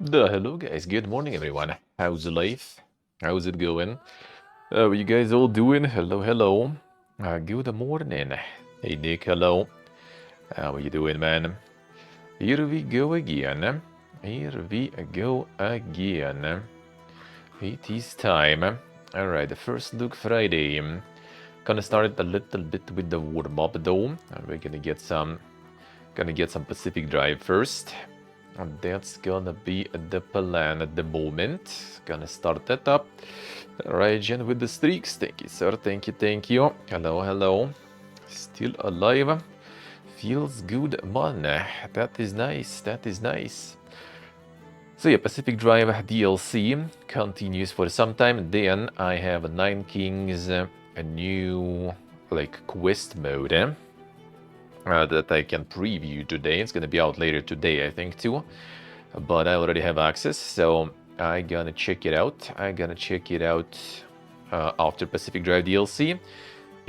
Hello guys, good morning everyone. How's life? How's it going? What you guys all doing? Hello. Good morning. Hey Nick, hello. How are you doing, man? Here we go again. Here we go again. It is time. Alright, the first look Friday. Gonna start a little bit with the warm-up though. We're gonna get some Pacific Drive first. And that's gonna be the plan at the moment. Gonna start that up. Regen with the streaks. Thank you, sir. Thank you. Hello. Still alive. Feels good, man. That is nice. So yeah, Pacific Drive DLC continues for some time. Then I have Nine Kings, a new like quest mode that I can preview today. It's gonna be out later today, I think, too. But I already have access, so I'm gonna check it out. After Pacific Drive DLC.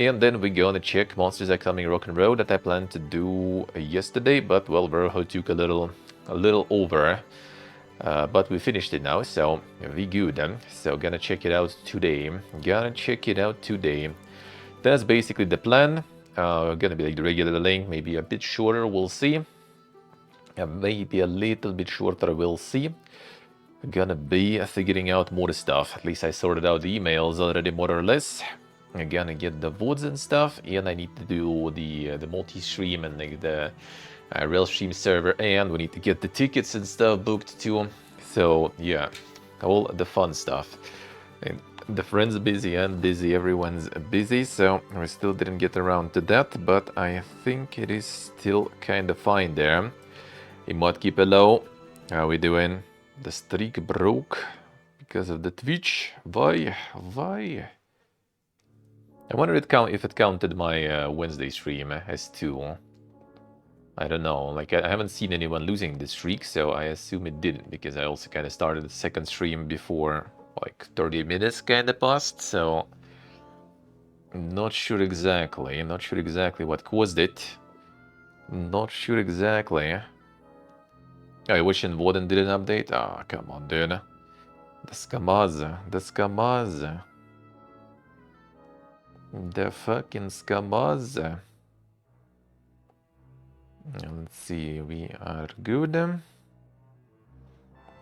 And then we're gonna check Monsters Are Coming Rock and Roll that I planned to do yesterday, but well, Verho took a little over. But we finished it now, so we good. So gonna check it out today. That's basically the plan. Gonna be like the regular length, maybe a bit shorter, we'll see. Maybe a little bit shorter, we'll see. Gonna be figuring out more stuff. At least I sorted out the emails already, more or less. I'm gonna get the VODs and stuff, and I need to do the multi-stream and like the real stream server, and we need to get the tickets and stuff booked too. So yeah, all the fun stuff. And the friends busy and busy, everyone's busy, so we still didn't get around to that, but I think it is still kind of fine there. Emote keep it low. How we doing? The streak broke because of the Twitch. Why? I wonder if it counted my Wednesday stream as 2. I don't know, like I haven't seen anyone losing the streak, so I assume it didn't, because I also kind of started the second stream before like 30 minutes kind of passed, so not sure exactly what caused it. Not sure exactly. I wish Invoden did an update. Ah, come on, dude. The Skamaz. The fucking Skamaz. Let's see, we are good.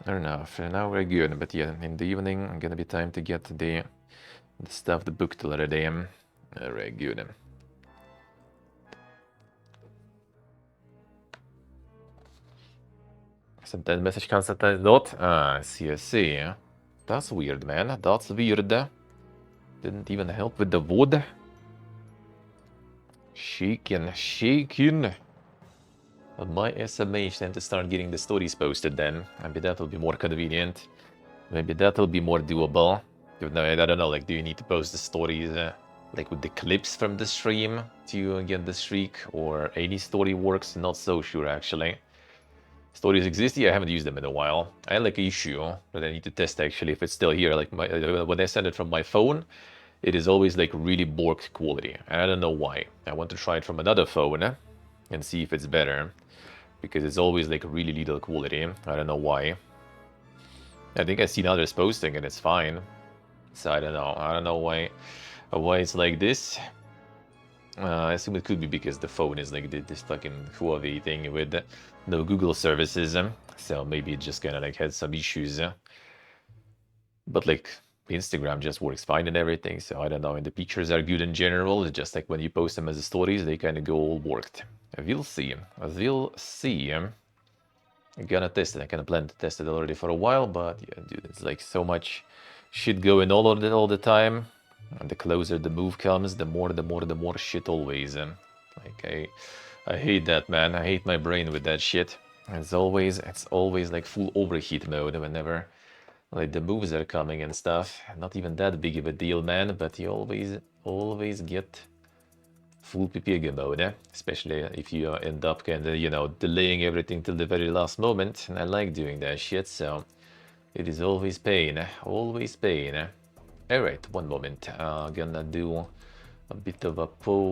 Enough, now we're good, but yeah, in the evening, gonna be time to get the stuff booked already. Very good. Sent that message cancelled dot. I see. That's weird, man. That's weird. Didn't even help with the wood. Shaking. My SMH tend to start getting the stories posted then. Maybe that will be more convenient. Maybe that will be more doable. No, I don't know, like, do you need to post the stories like with the clips from the stream to get the streak, or any story works? Not so sure, actually. Stories exist? Yeah, I haven't used them in a while. I had like an issue that I need to test actually if it's still here. Like when I send it from my phone, it is always like really borked quality. And I don't know why. I want to try it from another phone and see if it's better. Because it's always like really little quality. I don't know why. I think I've seen others posting and it's fine. So I don't know why it's like this. I assume it could be because the phone is like this fucking Huawei thing with no Google services, so maybe it just kind of like had some issues. But like Instagram just works fine and everything, so I don't know. And the pictures are good in general. It's just like when you post them as stories, they kind of go all worked. We'll see. I'm gonna test it. I kind of plan to test it already for a while, but yeah, dude, it's like so much shit going on all the time. And the closer the move comes, the more shit always. Like I hate that, man. I hate my brain with that shit. It's always like full overheat mode whenever like the moves are coming and stuff. Not even that big of a deal, man. But you always get full PPG mode, especially if you end up kind of delaying everything till the very last moment. And I like doing that shit, so it is always pain. Alright, one moment. Gonna do a bit of a posting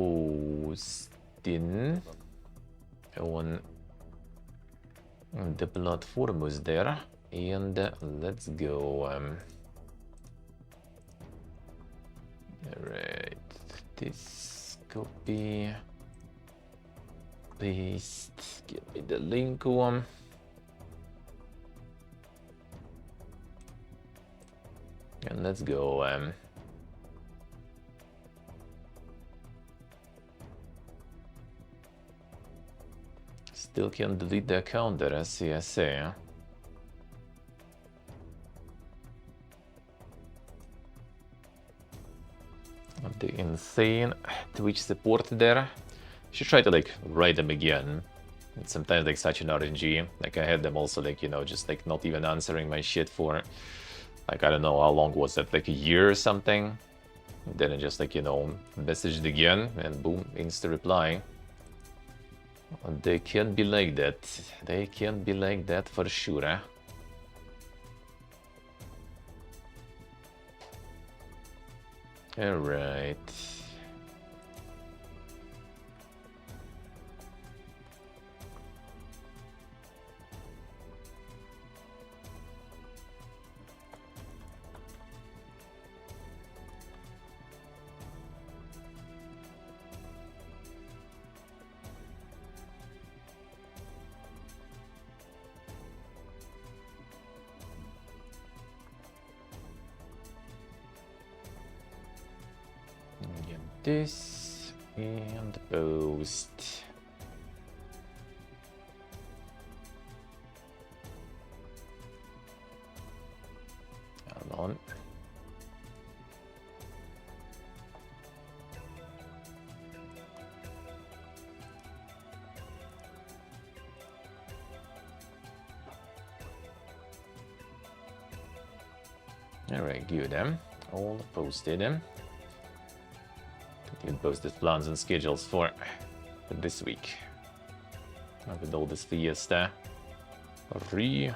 on the platform there. And let's go. Alright, this copy, paste, give me the link one. And let's go. Still can't delete the account there, SCSA. Huh? The insane Twitch support there. Should try to like write them again. It's sometimes like such an RNG. Like I had them also like, you know, just like not even answering my shit for like, I don't know how long was that, like a year or something. Then I just like, you know, messaged again and boom, insta reply. They can't be like that. They can't be like that for sure. Huh? All right. Get this and post. Come on. Alright, good. All posted. You can post the plans and schedules for this week. With all this fiesta. Yeah,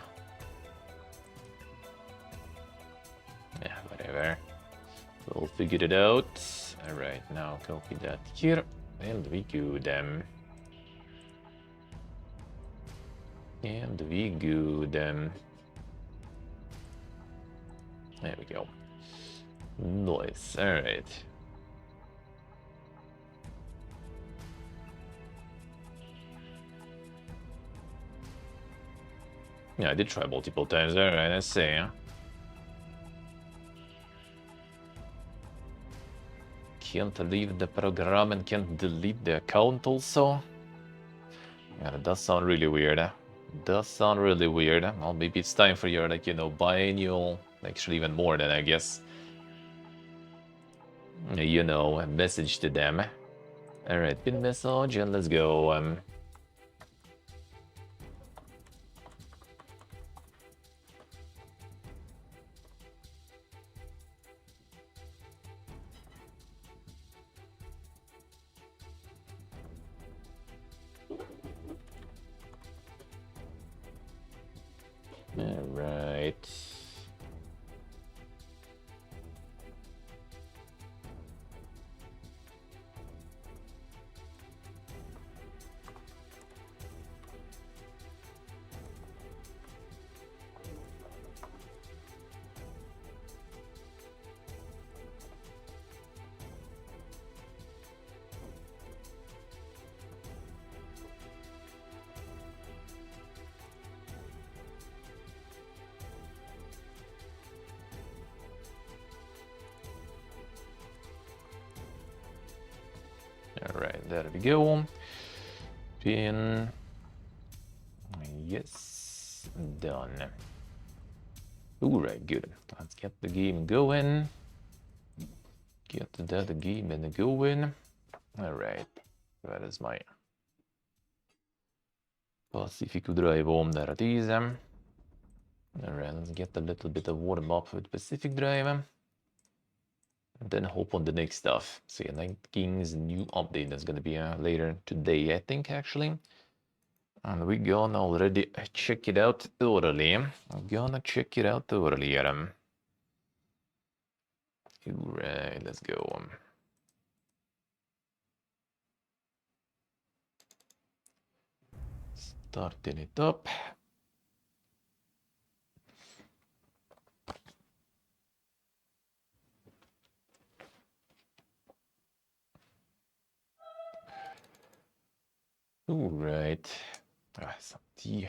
whatever. We'll figure it out. Alright, now copy that here. And we good. And we good. There we go. Nice. Alright. Yeah, I did try multiple times. Alright, I see. Can't leave the program and can't delete the account also. Yeah, that does sound really weird. Does sound really weird. Well, maybe it's time for your, like, you know, biannual, actually even more than, I guess, you know, a message to them. Alright, pin message, and let's go. Alright. Alright, there we go. Pin. Yes, done. Alright, good. Let's get the game going. Get that game and going. Alright, that is my Pacifico Drive home there it is. Alright, let's get a little bit of warm up with Pacific Drive. And then hope on the next stuff. So yeah, Night King's new update that's gonna be later today, I think, actually. And we're gonna already check it out early. I'm gonna check it out earlier. Alright, let's go. Starting it up. Alright. Some tea.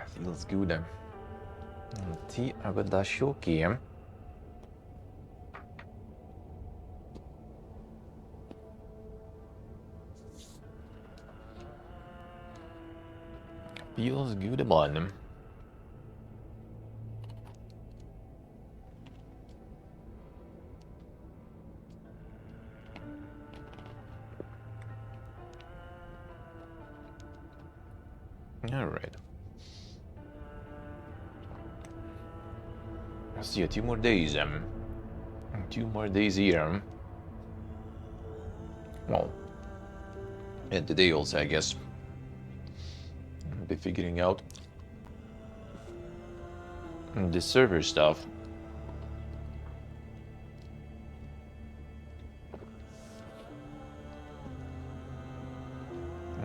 Feels good. Tea with the shoki. Feels good, man. Alright. See you 2 more days. 2 more days here. Well, and today also, I guess. I'll be figuring out the server stuff.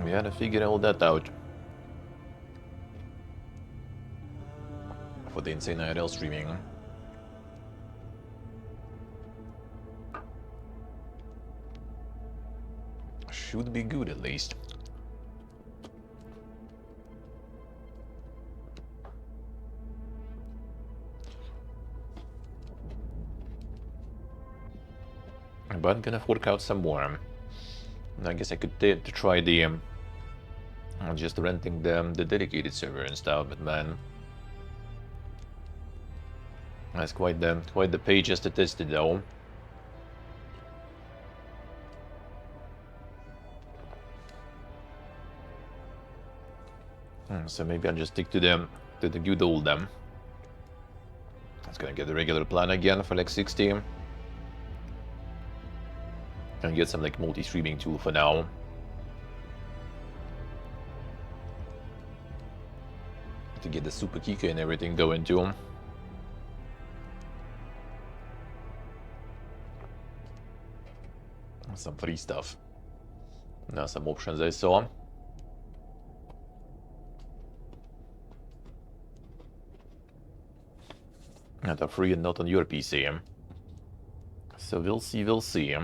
We gotta figure all that out for the Insane IRL streaming. Should be good at least. But I'm gonna fork out some more. I guess I could try the just renting the dedicated server and stuff, but man, that's quite the page just to test it though. So maybe I'll just stick to the good old them. It's gonna get the regular plan again for like 60. And get some like multi-streaming tool for now. To get the Super Kika and everything going too. Some free stuff. Now some options I saw. That are free and not on your PC. So we'll see, we'll see.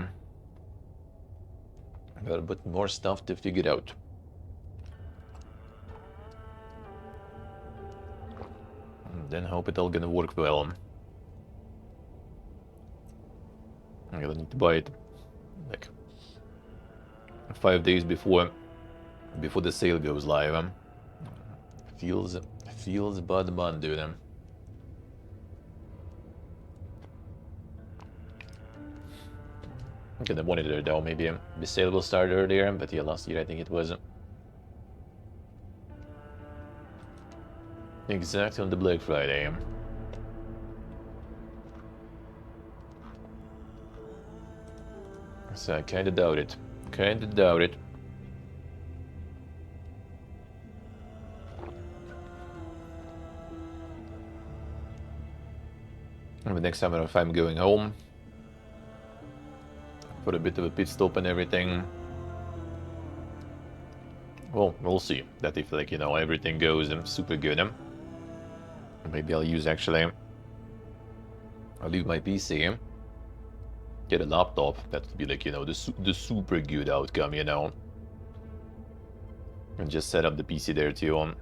Got a bit more stuff to figure out. And then hope it all gonna work well. I'm gonna need to buy it like 5 days before the sale goes live. Feels bad, dude. I'm gonna monitor though, maybe the sale will start earlier, but yeah, last year I think it was exactly on the Black Friday. So I kinda doubt it. And the next time if I'm going home for a bit of a pit stop and everything. Well, we'll see. That if like, you know, everything goes super good. Maybe I'll use actually. I'll leave my PC. Get a laptop. That would be like, you know, the super good outcome, you know. And just set up the PC there too.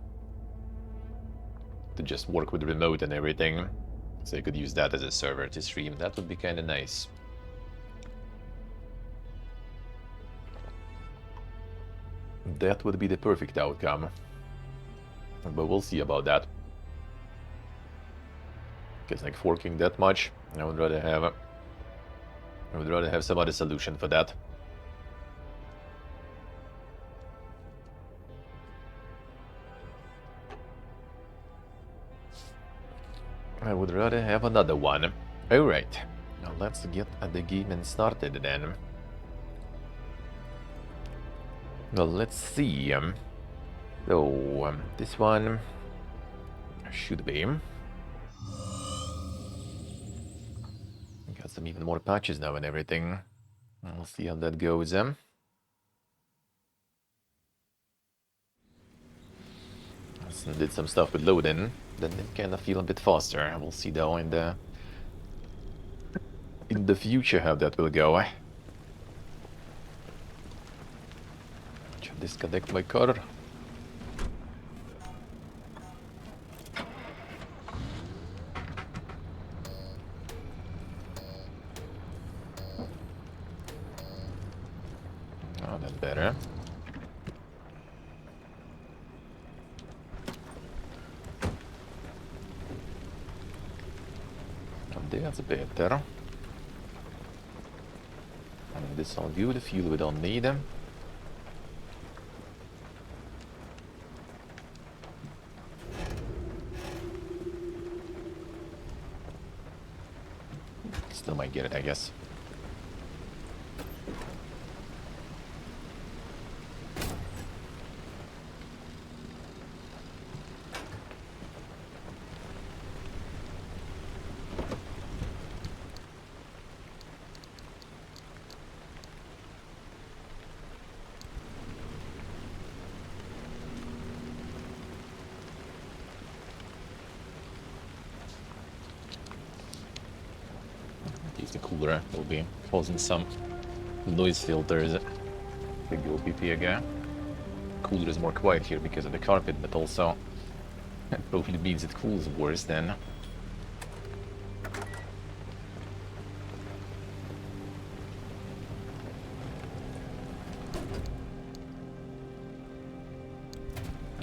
To just work with the remote and everything. So I could use that as a server to stream. That would be kind of nice. That would be the perfect outcome. But we'll see about that. Because like forking that much, I would rather have some other solution for that. I would rather have another one. Alright, now let's get the game started then. Well, let's see. So, this one should be. Got some even more patches now and everything. We'll see how that goes. Did some stuff with loading, then it kind of feel a bit faster. We'll see though in the future how that will go. disconnect my car. Oh, that's better. That's better. And this all good. The fuel we don't need them. Still might get it, I guess. Use the cooler. Will be causing some noise filters. The go PP again. Cooler is more quiet here because of the carpet, but also it probably means it cools worse then.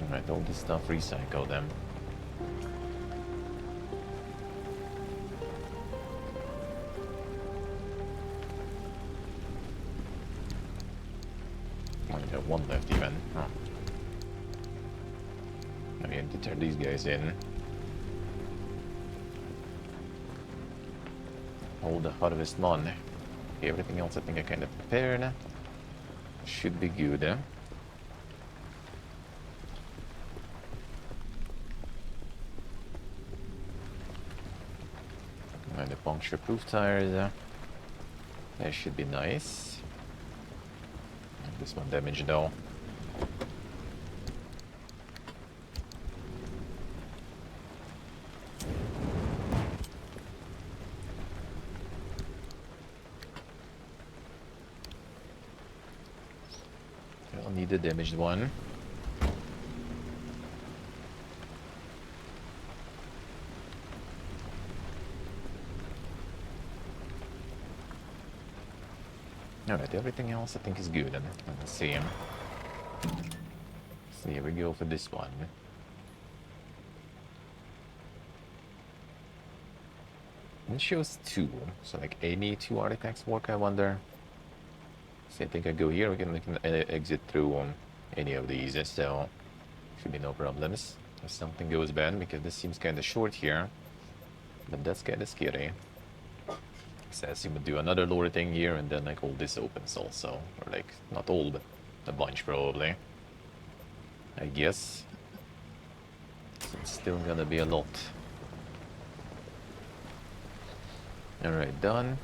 Alright, all this stuff recycle them. Only got one left even. Huh. I need to turn these guys in. Hold the harvest on. Okay, everything else I think I kind of prepared. Should be good. And the puncture-proof tires. That should be nice. This one damaged though. I'll need the damaged one. Alright, everything else I think is good. And let's see. So here we go for this one. It shows 2, so like any 2 artifacts work, I wonder. So I think I go here, we can exit through any of these, so should be no problems. If something goes bad, because this seems kind of short here, but that's kind of scary. Says you would do another lore thing here, and then like all this opens also, or like not all, but a bunch probably. I guess. So it's still gonna be a lot. Alright, done.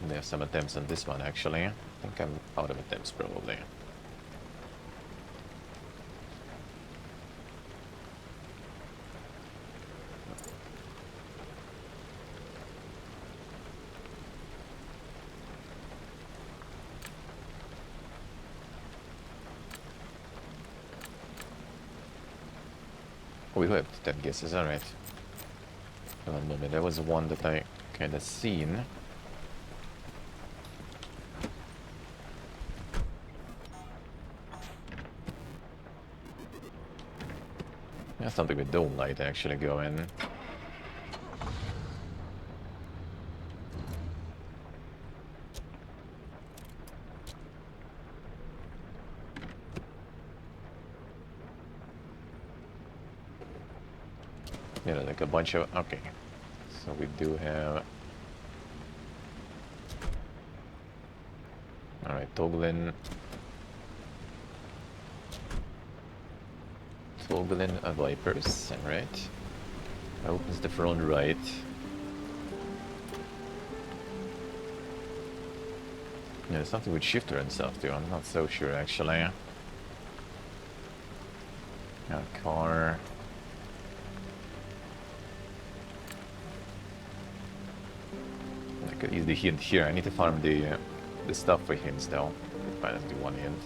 And there's some attempts on this one actually. I think I'm out of attempts probably. Oh, we have 10 guesses, alright. One moment, there was one that I kind of seen. Yeah, something with dome light actually going. Yeah, like a bunch of... Okay. So we do have... Alright, Toglin. Toglin Vipers, alright. Opens the front right. Yeah, there's something with shifter and stuff too, I'm not so sure actually. Yeah, car... I could easily hint here. I need to farm the stuff for hints though. If I just do one hint.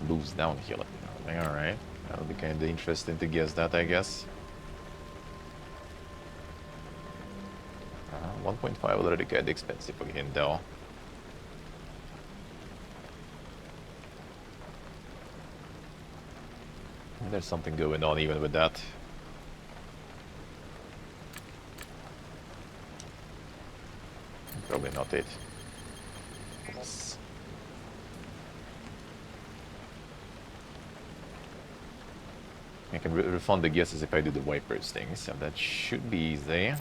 Moves downhill. Alright. That'll be kind of interesting to guess that, I guess. 1.5 already kind of expensive again, though. There's something going on even with that. Probably not it. Yes. I can refund the guesses if I do the wipers thing, so that should be easy. I'm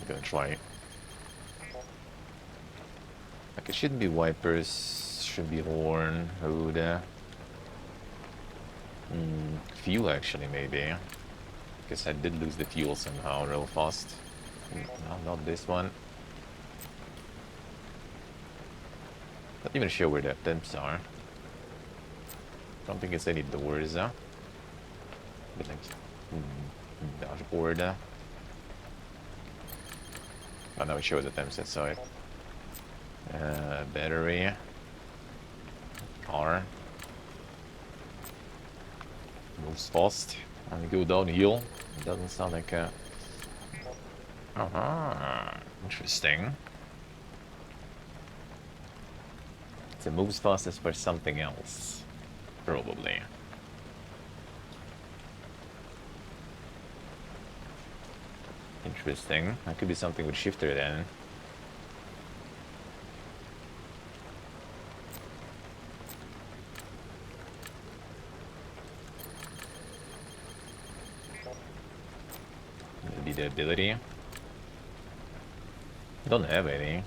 gonna try. Like it shouldn't be wipers, should be horn, hood. Fuel actually, maybe. Guess I did lose the fuel somehow real fast. No, not this one. Not even sure where the temps are. Don't think it's any doors. But like, dashboard. Oh, now it shows the temps inside. Battery. Car. Moves fast. And go downhill. It doesn't sound like a... Interesting. So it moves fastest for something else. Probably. Interesting. That could be something with shifter then. Maybe the ability. Don't have any.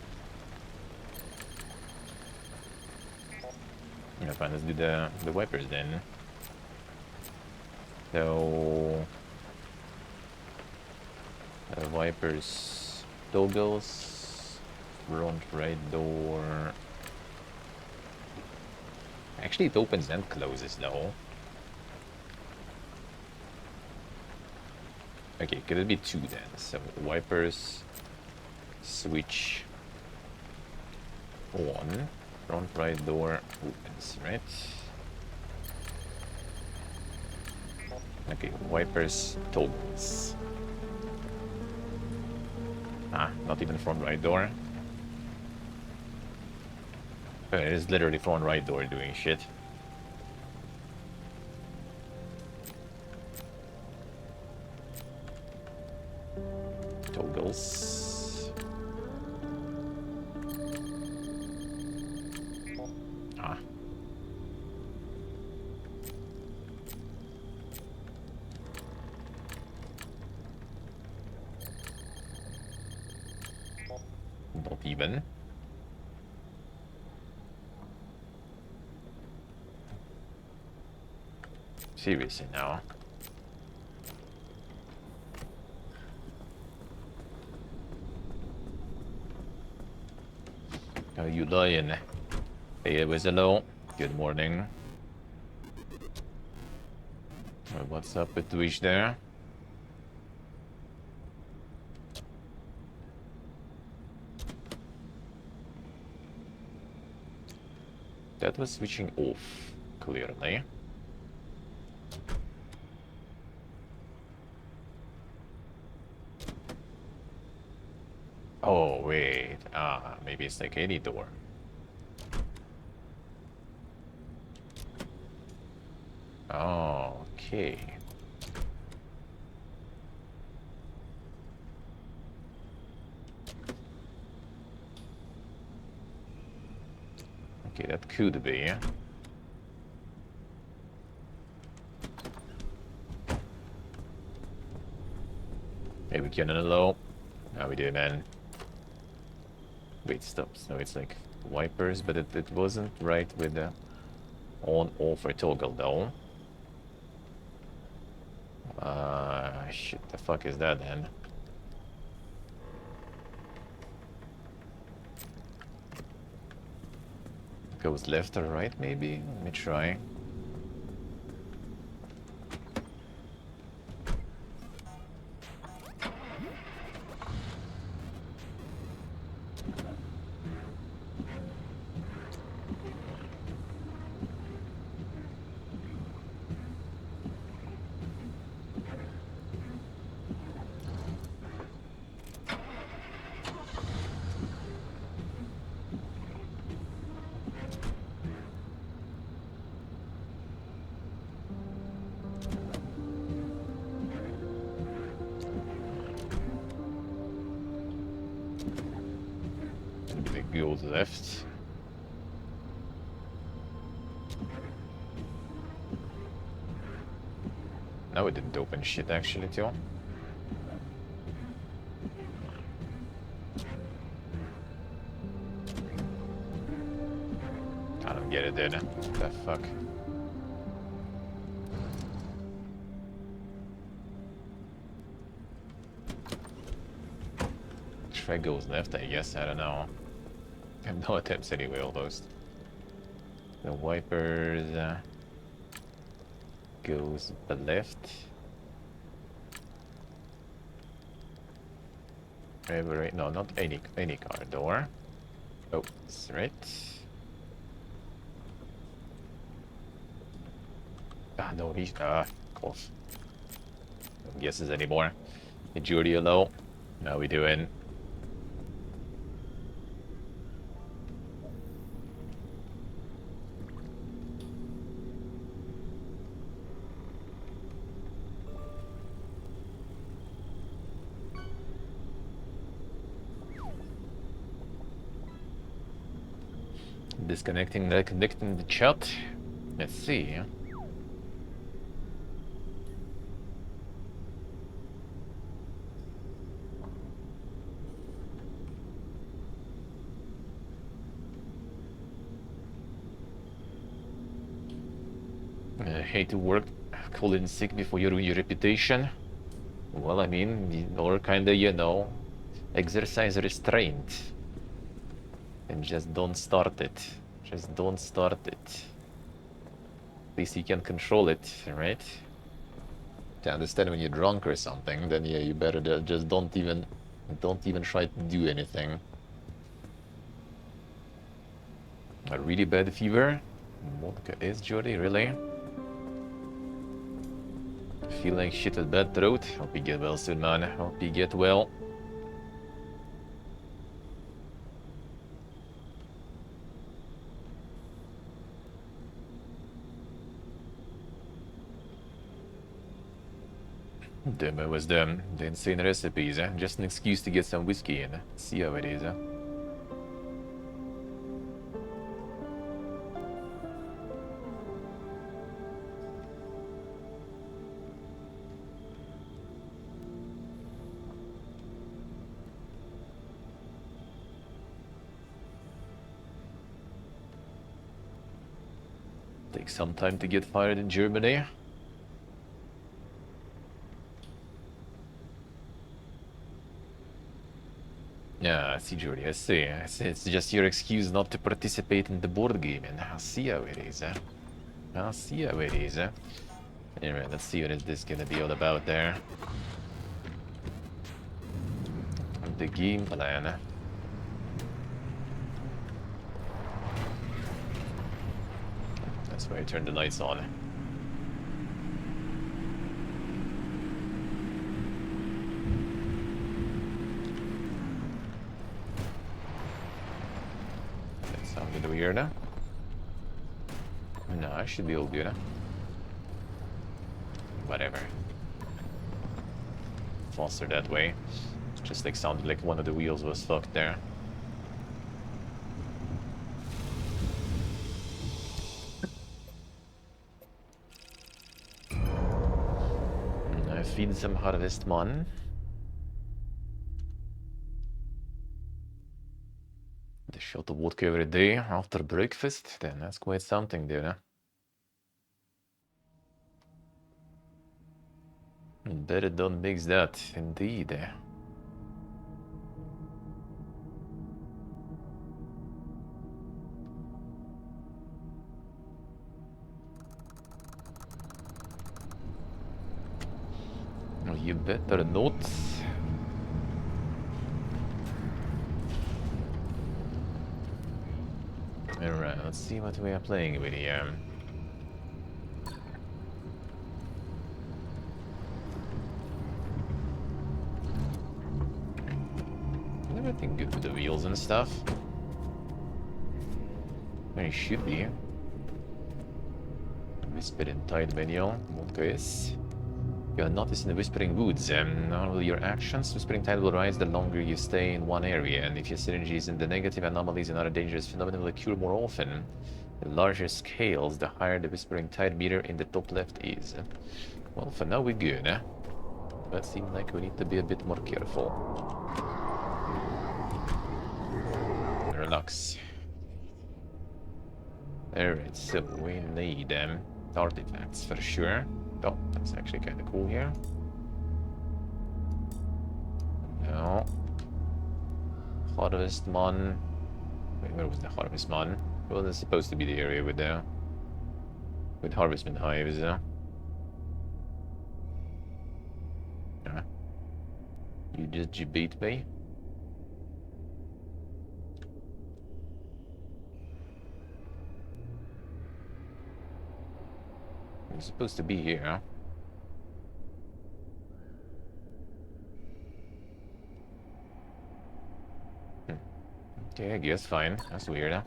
Yeah, fine, let's do the wipers then. So wipers, toggles, front right door. Actually, it opens and closes though. Okay, could it be two then? So wipers, switch on, front right door opens, right? Okay, wipers, toggles. Not even front right door. It is literally front right door doing shit. Toggles. Not even. Seriously now. How you doing? Hey, hello. Good morning. What's up with Twitch there? That was switching off, clearly. Oh, wait. Maybe it's like any door. Oh, okay. Okay, that could be. Hey, we can hello. How we do, man? Wait, stop. So it's like wipers, but it wasn't right with the on-off or toggle though. Shit, the fuck is that then? Goes left or right, maybe? Let me try. goes left. No, it didn't open shit actually too. I don't get it then. What the fuck? Try goes left, I guess. I don't know. I have no attempts anyway, almost. The wipers goes left. Right, no, not any car door. Oh, it's right. Ah, no, he's close. No guesses anymore. Majority low. Now we doing. Disconnecting, reconnecting the chat. Let's see. Hate to work, call in sick before you ruin your reputation. Well, I mean, or kinda, you know, exercise restraint. And just don't start it. Just don't start it. At least you can control it, right? To understand when you're drunk or something, then yeah, you better just don't even try to do anything. A really bad fever? Vodka is Jordy, really? Feel like shit with bad throat? Hope you get well soon, man. Hope you get well. Demo was the insane recipes, eh? Just an excuse to get some whiskey in. See how it is, eh? Takes some time to get fired in Germany. Yeah, I see, Jordy, I see. It's just your excuse not to participate in the board game, and I see how it is, eh? I see how it is, eh? Anyway, let's see what is this gonna be all about there. The game plan. That's why I turned the lights on. That sounded weird, huh? No, I should be all good, huh? Whatever. Faster that way. Just like sounded like one of the wheels was fucked there. I feed some harvest man. The shot of vodka every day after breakfast, then that's quite something there, huh? Better don't mix that, indeed. You better not. Alright, let's see what we are playing with here. Everything good with the wheels and stuff. It should be. Whisper in tight menu. Vodka is. You are noticed in the Whispering Woods. Normally your actions, Whispering Tide will rise the longer you stay in one area, and if your synergy is in the negative, anomalies and other dangerous phenomena will occur more often. The larger scales, the higher the Whispering Tide meter in the top left is. Well, for now we're good, eh? But seems like we need to be a bit more careful. Relax. Alright, so we need artifacts for sure. Oh, that's actually kind of cool here. No. Harvestman. Wait, where was the Harvestman? Well, that's supposed to be the area with Harvestman hives. Yeah. You beat me. It's supposed to be here. Okay, I guess fine. That's weird, huh?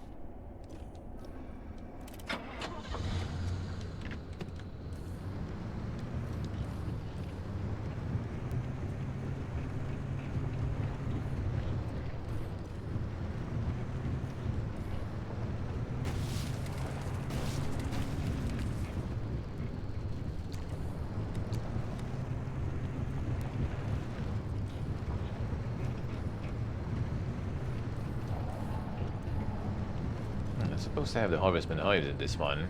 I'm supposed to have the Harvestman hives in this one.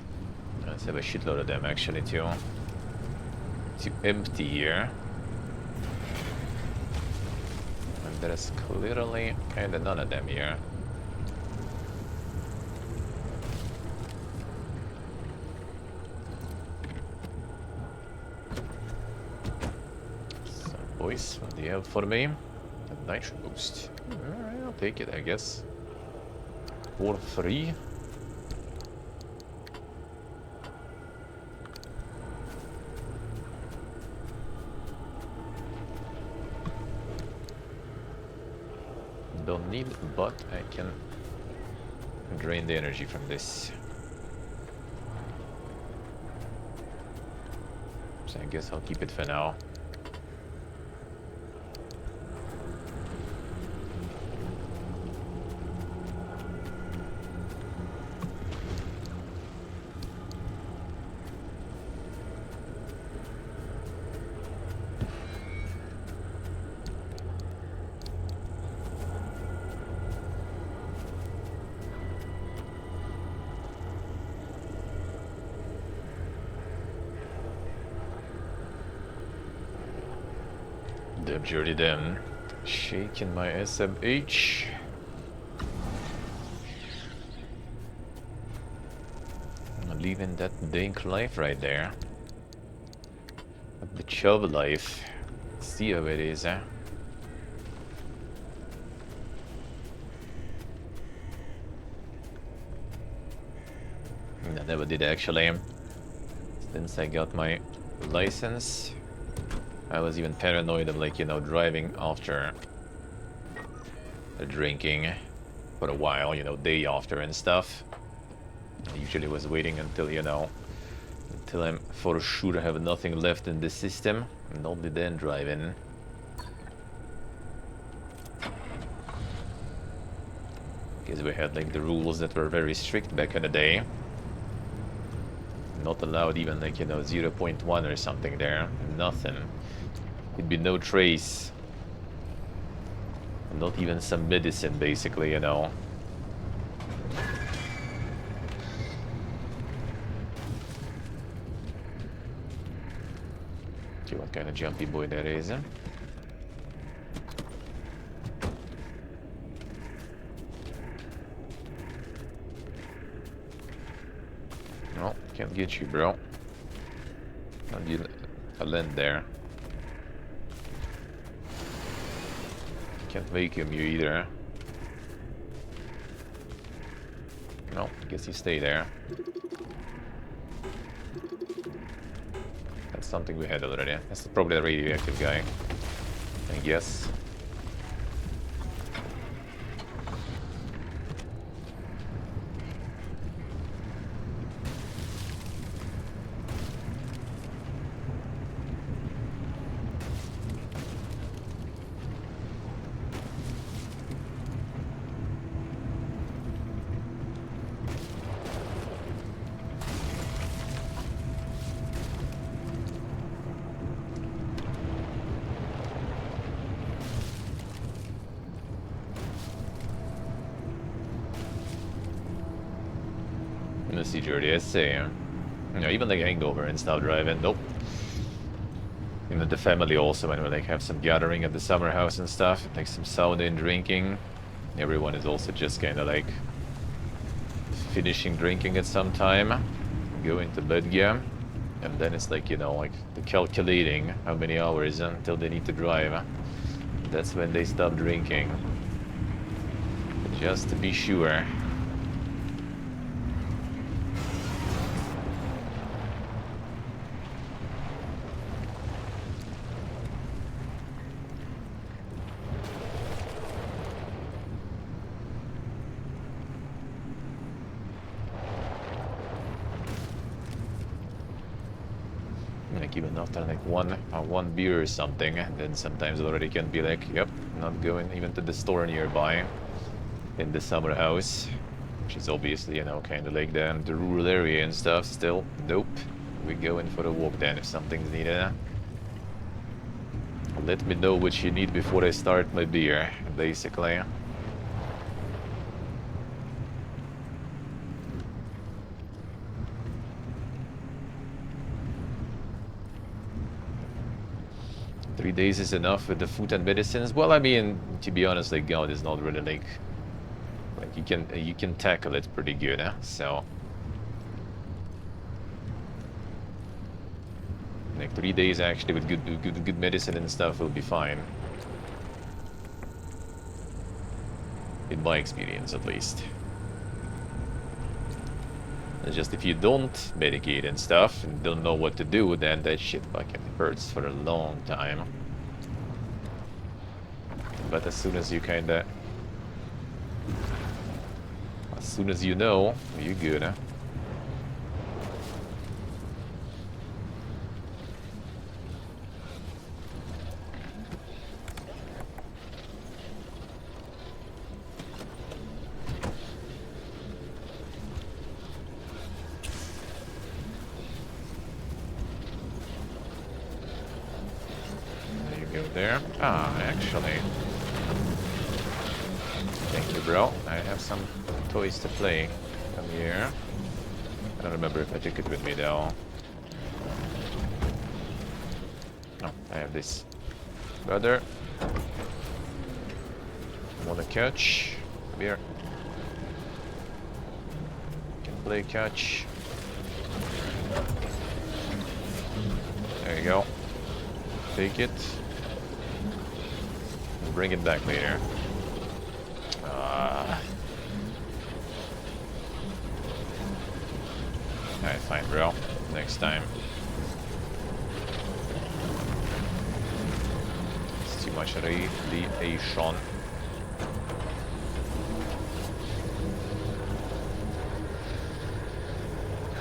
Let's have a shitload of them actually too. Too empty here. And there's clearly kinda none of them here. So boys, what do you have for me? A nitro boost. Alright, I'll take it I guess. For free. Don't need, but I can drain the energy from this. So I guess I'll keep it for now. Damn dirty then. Shaking my SMH. I'm leaving that dank life right there. The chub life. See how it is, huh? I never did actually. Since I got my license. I was even paranoid of, like, you know, driving after drinking for a while, you know, day after and stuff. I usually was waiting until, you know, until I'm for sure have nothing left in the system, and only then driving. Because we had, like, the rules that were very strict back in the day. Not allowed even, like, you know, 0.1 or something there. Nothing. It'd be no trace. Not even some medicine, basically, you know. See what kind of jumpy boy that is, huh? No, can't get you, bro. Not you a land there. Can't vacuum you either. No, guess you stay there. That's something we had already. That's probably a radioactive guy, I guess. Let's see, Jordy, I say, you know, even like hangover and stuff driving, nope. You know, the family also, when we like have some gathering at the summer house and stuff, like some sauna and drinking, everyone is also just kind of like finishing drinking at some time, going to bed again, and then it's like, you know, like the calculating how many hours until they need to drive. That's when they stop drinking. Just to be sure. Like even after like one beer or something, and then sometimes already can be like, yep, not going even to the store nearby in the summer house, which is obviously, you know, kind of like the rural area and stuff. Still, nope, we go in for a walk then if something's needed. Let me know what you need before I start my beer, basically. Three days is enough with the food and medicines. Well, I mean, to be honest, like God is not really like you can tackle it pretty good, huh? So like 3 days actually with good medicine and stuff will be fine. In my experience, at least. It's just if you don't medicate and stuff and don't know what to do, then that shit fucking hurts for a long time. But as soon as you kinda... As soon as you know, you're good, huh? There you go there. Ah, actually... Thank you, bro. I have some toys to play. Come here. I don't remember if I took it with me, though. No, I have this. Brother. Wanna catch? Come here. Can play catch. There you go. Take it. And bring it back later. Alright, fine, bro. Next time. It's too much radiation.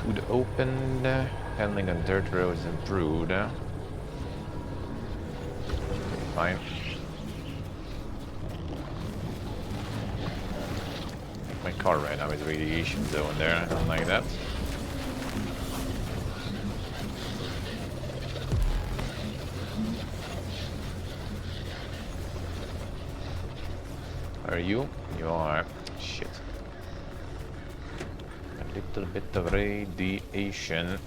Food opened. Handling on dirt roads improved. Okay, fine. My car right now is radiation zone there. I don't like that. Are you? You are. Shit. A little bit of radiation.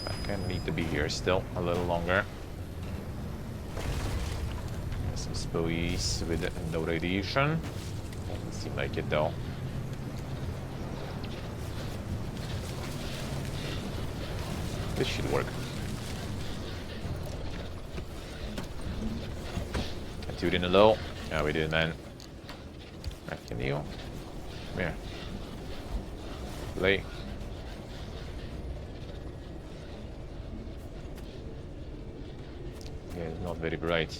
I kind of need to be here still a little longer. Some spoies with no radiation. Doesn't seem like it though. This should work. Dude in the low. Yeah, we did, man. Back in you. Come here. Play. Yeah, it's not very bright.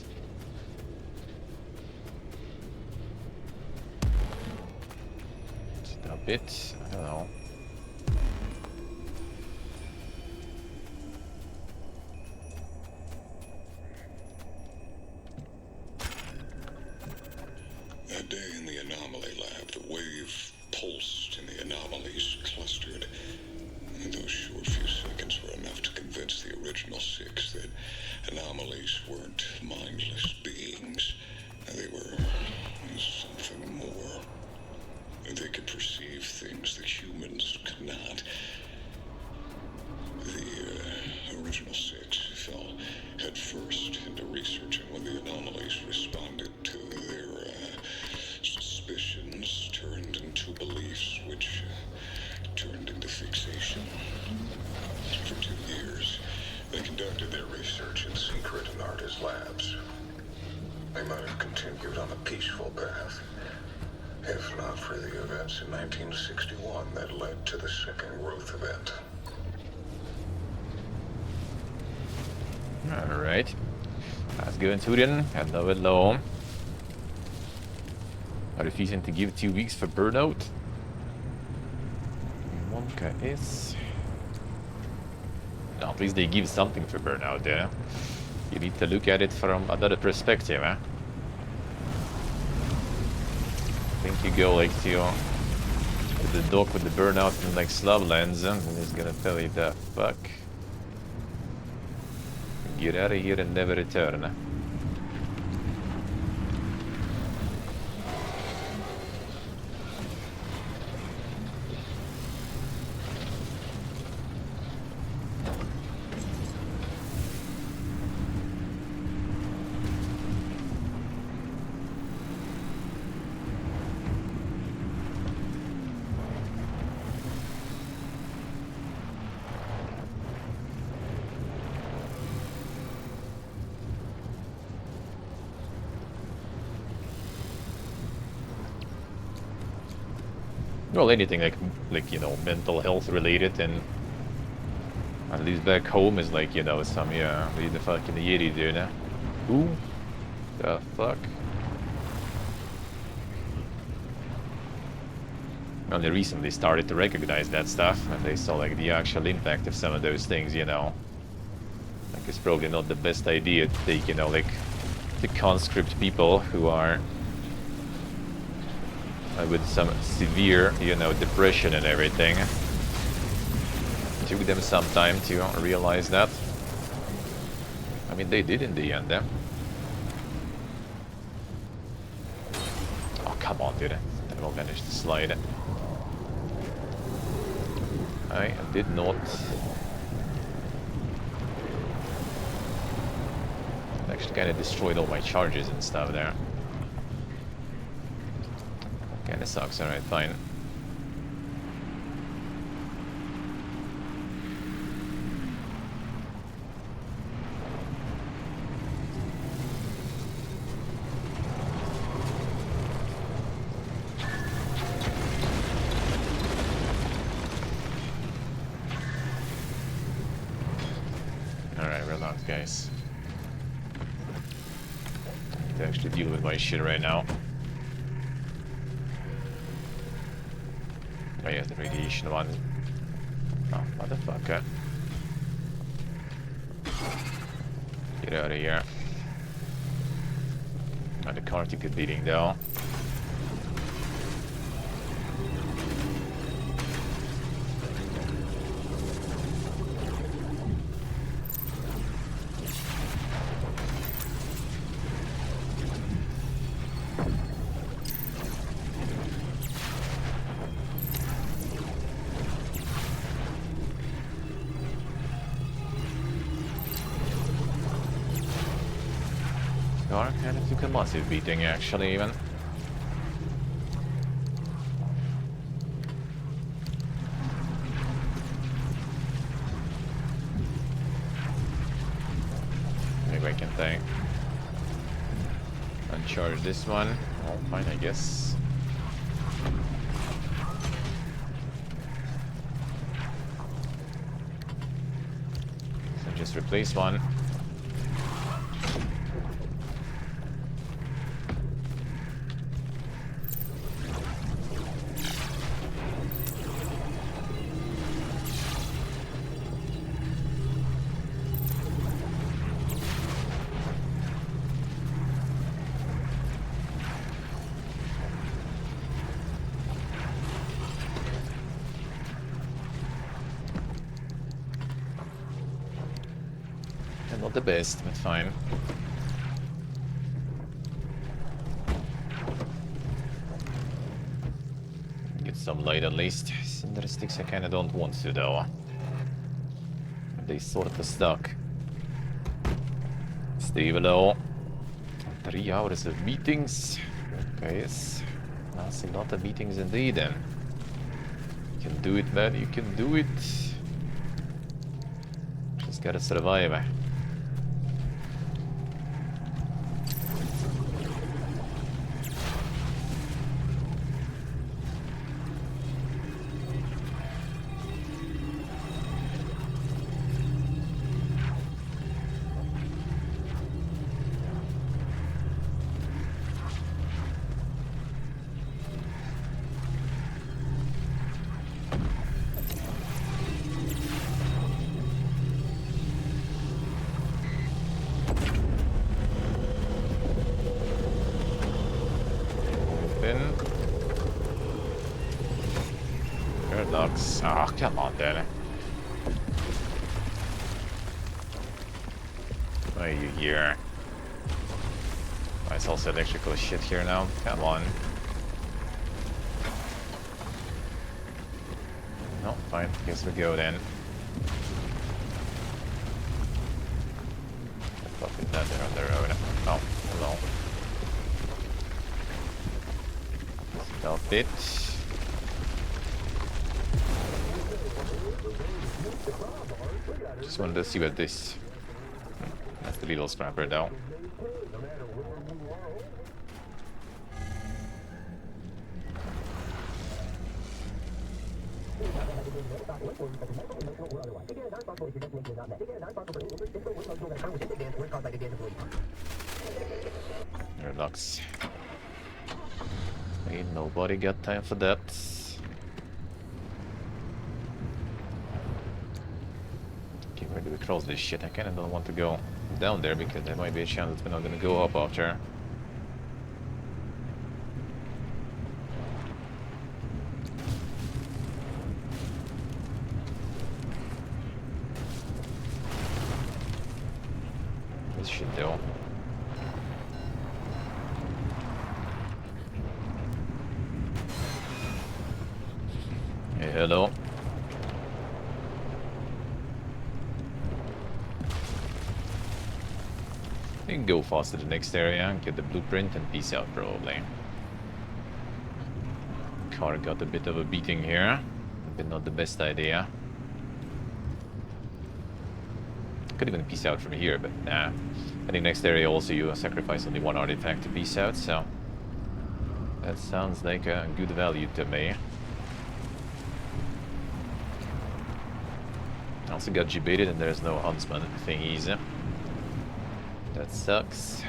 Stop it. I don't know. That day in the anomaly lab, the wave pulsed and the anomalies clustered. And those short few seconds were enough to convince the original six that anomalies weren't mindless beings. They were something more. They could perceive things that humans could not. The original six fell headfirst into researching when the anomalies responded to their suspicions, turned into beliefs, which turned into fixation. For 2 years, they conducted their research in secret in artist labs. They might have continued on a peaceful path, if not for the events in 1961 that led to the second growth event. Alright. Let's go into then. Hello, hello. Are refusing to give 2 weeks for burnout? Wonka is... No, at least they give something for burnout, yeah? You need to look at it from another perspective, eh? I think you go like to the dock with the burnout in like Slumlands, and he's gonna tell you the fuck. Get out of here and never return. Well, anything like you know, mental health related, and at least back home is like, you know, some, yeah, leave the fucking Yeti, dude. Who the fuck? Only recently started to recognize that stuff, and they saw like the actual impact of some of those things, you know. Like, it's probably not the best idea to take, you know, like the conscript people who are with some severe, you know, depression and everything. It took them some time to realize that. I mean, they did in the end, eh? Oh, come on, dude. I will manage to slide. I did not... Actually kind of destroyed all my charges and stuff there. Kinda sucks, alright, fine. Alright, relax, guys. I need to actually deal with my shit right now. Oh yeah, the radiation one. Oh, motherfucker. Get out of here. Oh, the car took a beating though. Car kind of took a massive beating, actually, even. Maybe I can uncharge this one. Oh, fine, I guess. So just replace one. Not the best, but fine. with some light at least. Cinder sticks I kinda don't want to though. They sort of stuck. Stay below. 3 hours of meetings. Okay, yes. That's a lot of meetings indeed then. You can do it, man, you can do it. Just gotta survive. Airlocks. Ah, oh, come on then. Why are you here? Oh, it's also electrical shit here now. Come on. No, fine. Guess we go then. What the fuck is that there on the road? Oh, hello. Stop it. Just wanted to see what this... That's the little scrapper though. Airlocks. Ain't nobody got time for that. Okay, where do we cross this shit? I kinda don't want to go down there because there might be a chance that we're not gonna go up after. This shit though. Hey, hello. We can go fast to the next area, get the blueprint and peace out probably. Car got a bit of a beating here, but not the best idea. Could even peace out from here, but nah. I think next area also you sacrifice only one artifact to peace out, so that sounds like a good value to me. Also got debated and there's no huntsman thingies. That sucks.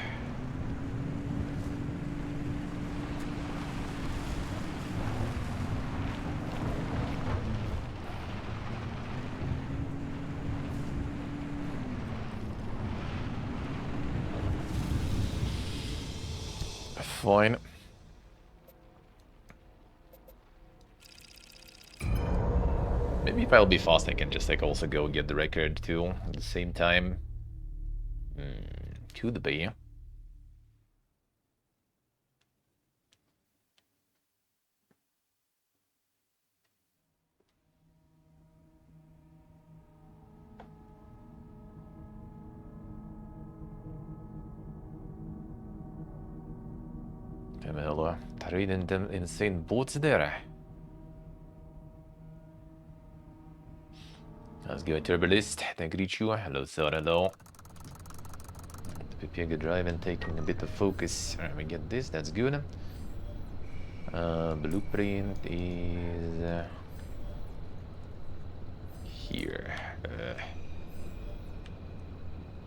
Fine. Maybe if I'll be fast I can just like also go get the record too at the same time. Could be. Hello, trading them insane boats there. Let's go Turbolist, thank you. Hello sir, hello. Pipega driving, taking a bit of focus. Alright, we get this, that's good. Blueprint is here.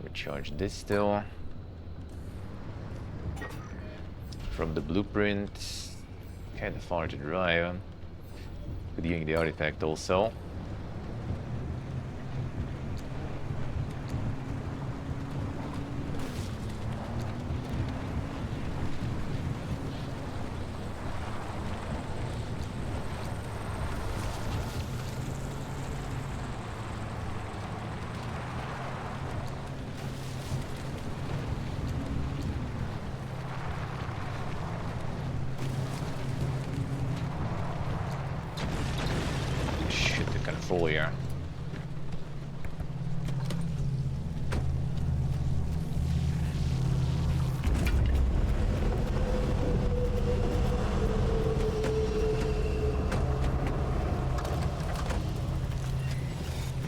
Recharge this still. From the blueprint, kind of far to drive. Could use the artifact also. control here.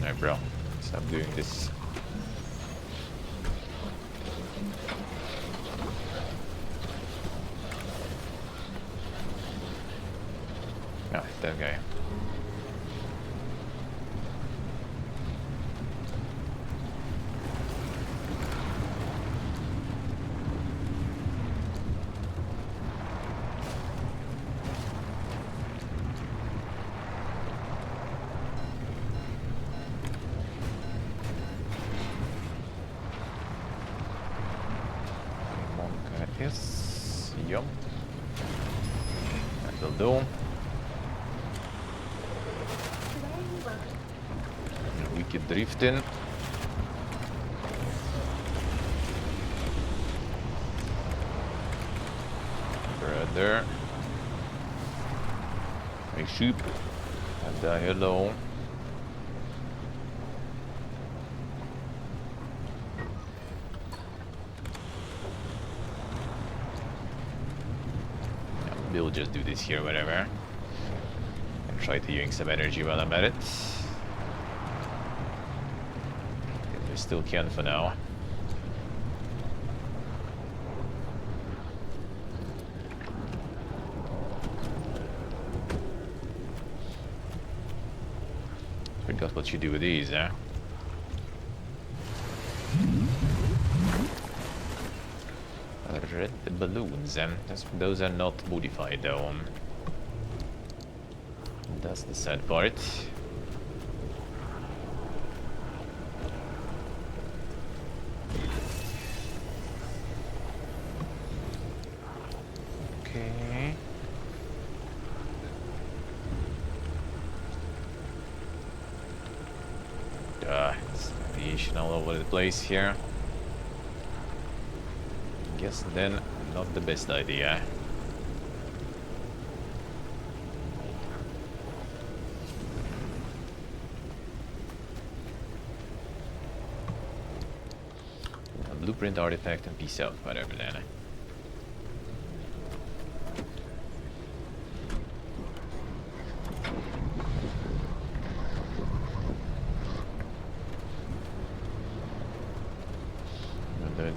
No, bro. Stop doing this. No, that guy. Yes, yep. That'll do. We keep drifting. Brother. Hey, sheep. And hello. We'll just do this here, whatever. And try to use some energy while I'm at it. We still can for now. Forgot what you do with these, huh? Red balloons, those are not modified though. That's the sad part. Okay. It's aviation all over the place here. Guess then not the best idea. A blueprint artifact and peace out, whatever then.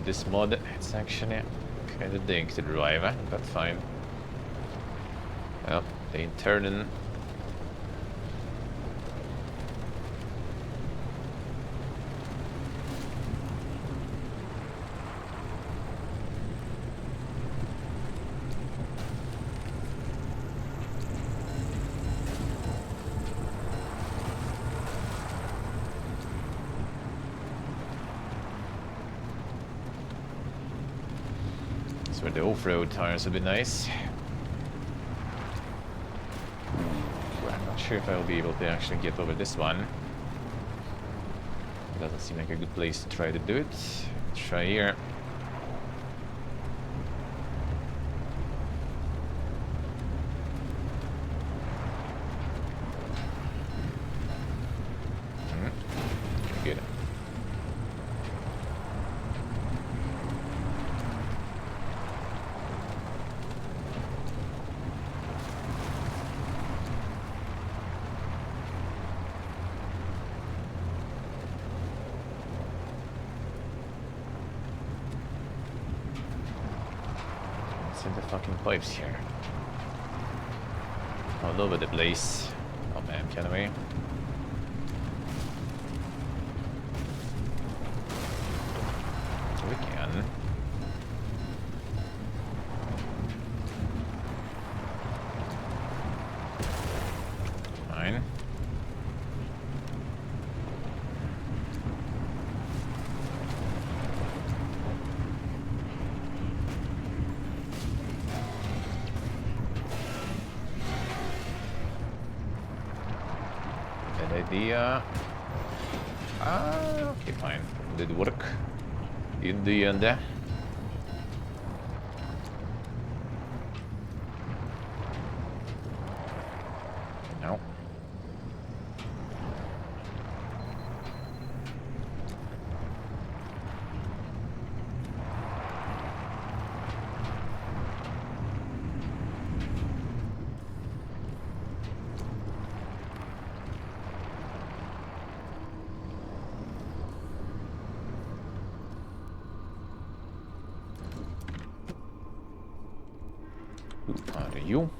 This mod, it's actually kind of dank to drive, but fine. Oh, they ain't turning. Where the off-road tires would be nice. I'm not sure if I will be able to actually get over this one. Doesn't seem like a good place to try to do it. Let's try here. Good. In the fucking pipes here. All over the place. Oh man, can we? We can. Fine. Idea. Okay, fine. Did work in the end. No. you?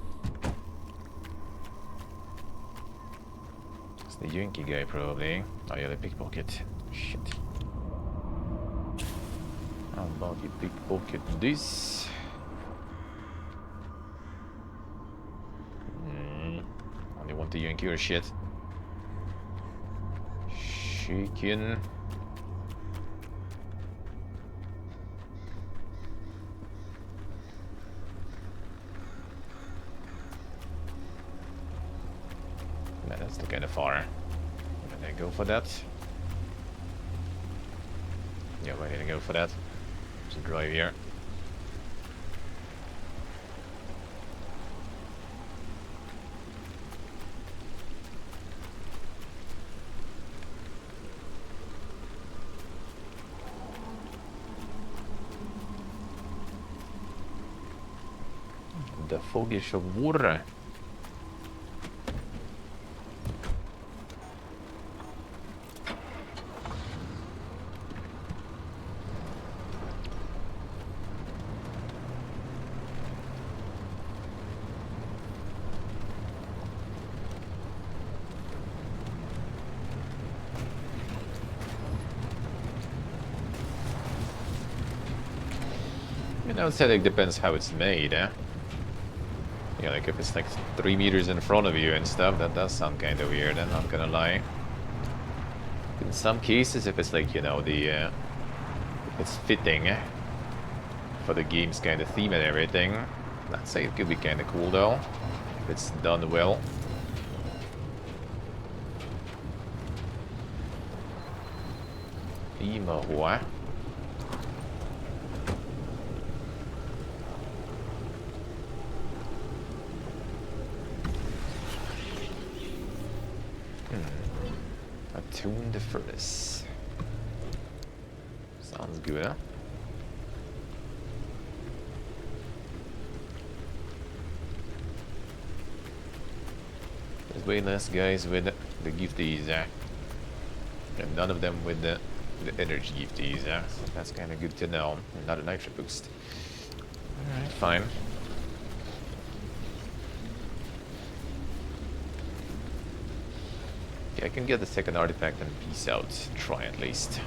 It's the Yankee guy, probably. Oh, yeah, the pickpocket. Shit. How about you pickpocket this? Only want the Yankee or shit. Chicken. Man, that's still kind of far. Can I go for that? Yeah, we're gonna go for that. Just drive here. The Fogish of War. You know, it depends how it's made, eh? Yeah, like if it's like 3 meters in front of you and stuff, that does sound kind of weird, I'm not gonna lie. In some cases, if it's like, you know, if it's fitting for the game's kind of theme and everything, I'd say it could be kind of cool though, if it's done well. Imahua. Attune the furnace. Sounds good, huh? There's way less guys with the gifties, and none of them with the energy gifties, so that's kind of good to know. Not a nitro boost. Alright, fine. I can get the second artifact and peace out. Try at least.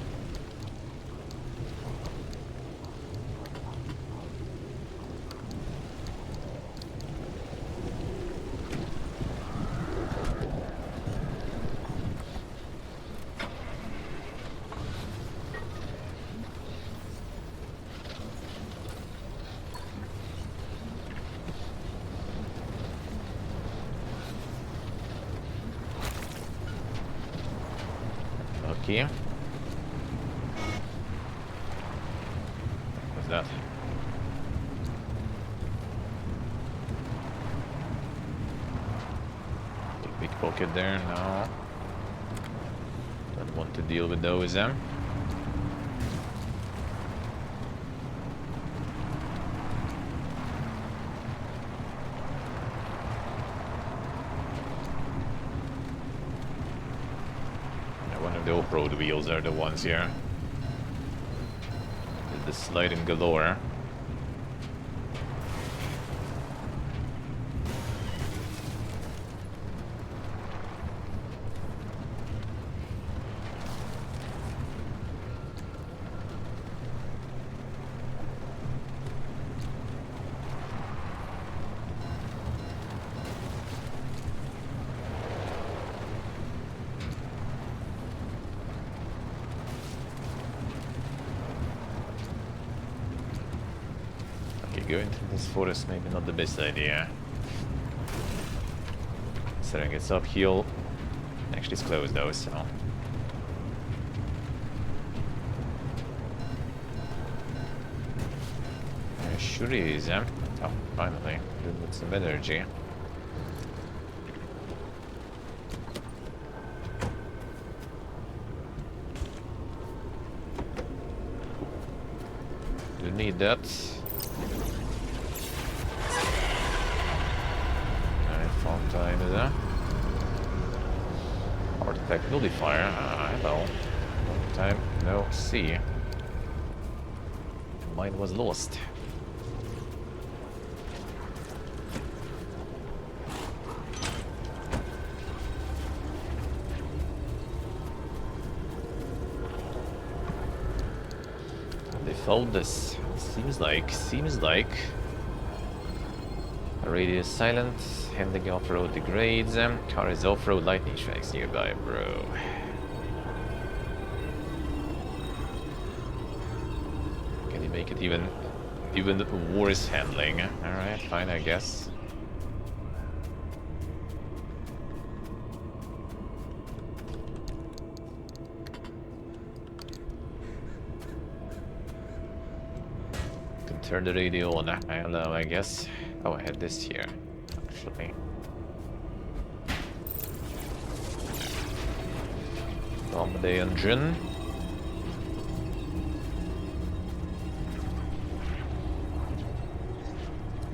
Here. What's that? Big pocket there, no. Don't want to deal with those, Now, one of the off-road wheels are the ones here. The sliding galore. Going through this forest maybe not the best idea. Considering it's uphill. Actually it's closed though, so. It sure is, Oh, finally. Good with some energy. You need that. Time is that? Artifact nullifier. Hello. Long time no see. Mine was lost. this. Seems like. Radio is silent. Handling off-road degrades. Car is off-road. Lightning strikes nearby, bro. Can you make it even worse handling? Alright, fine, I guess. Can turn the radio on high low, I guess. Oh, I had this here, actually. Bomb the engine.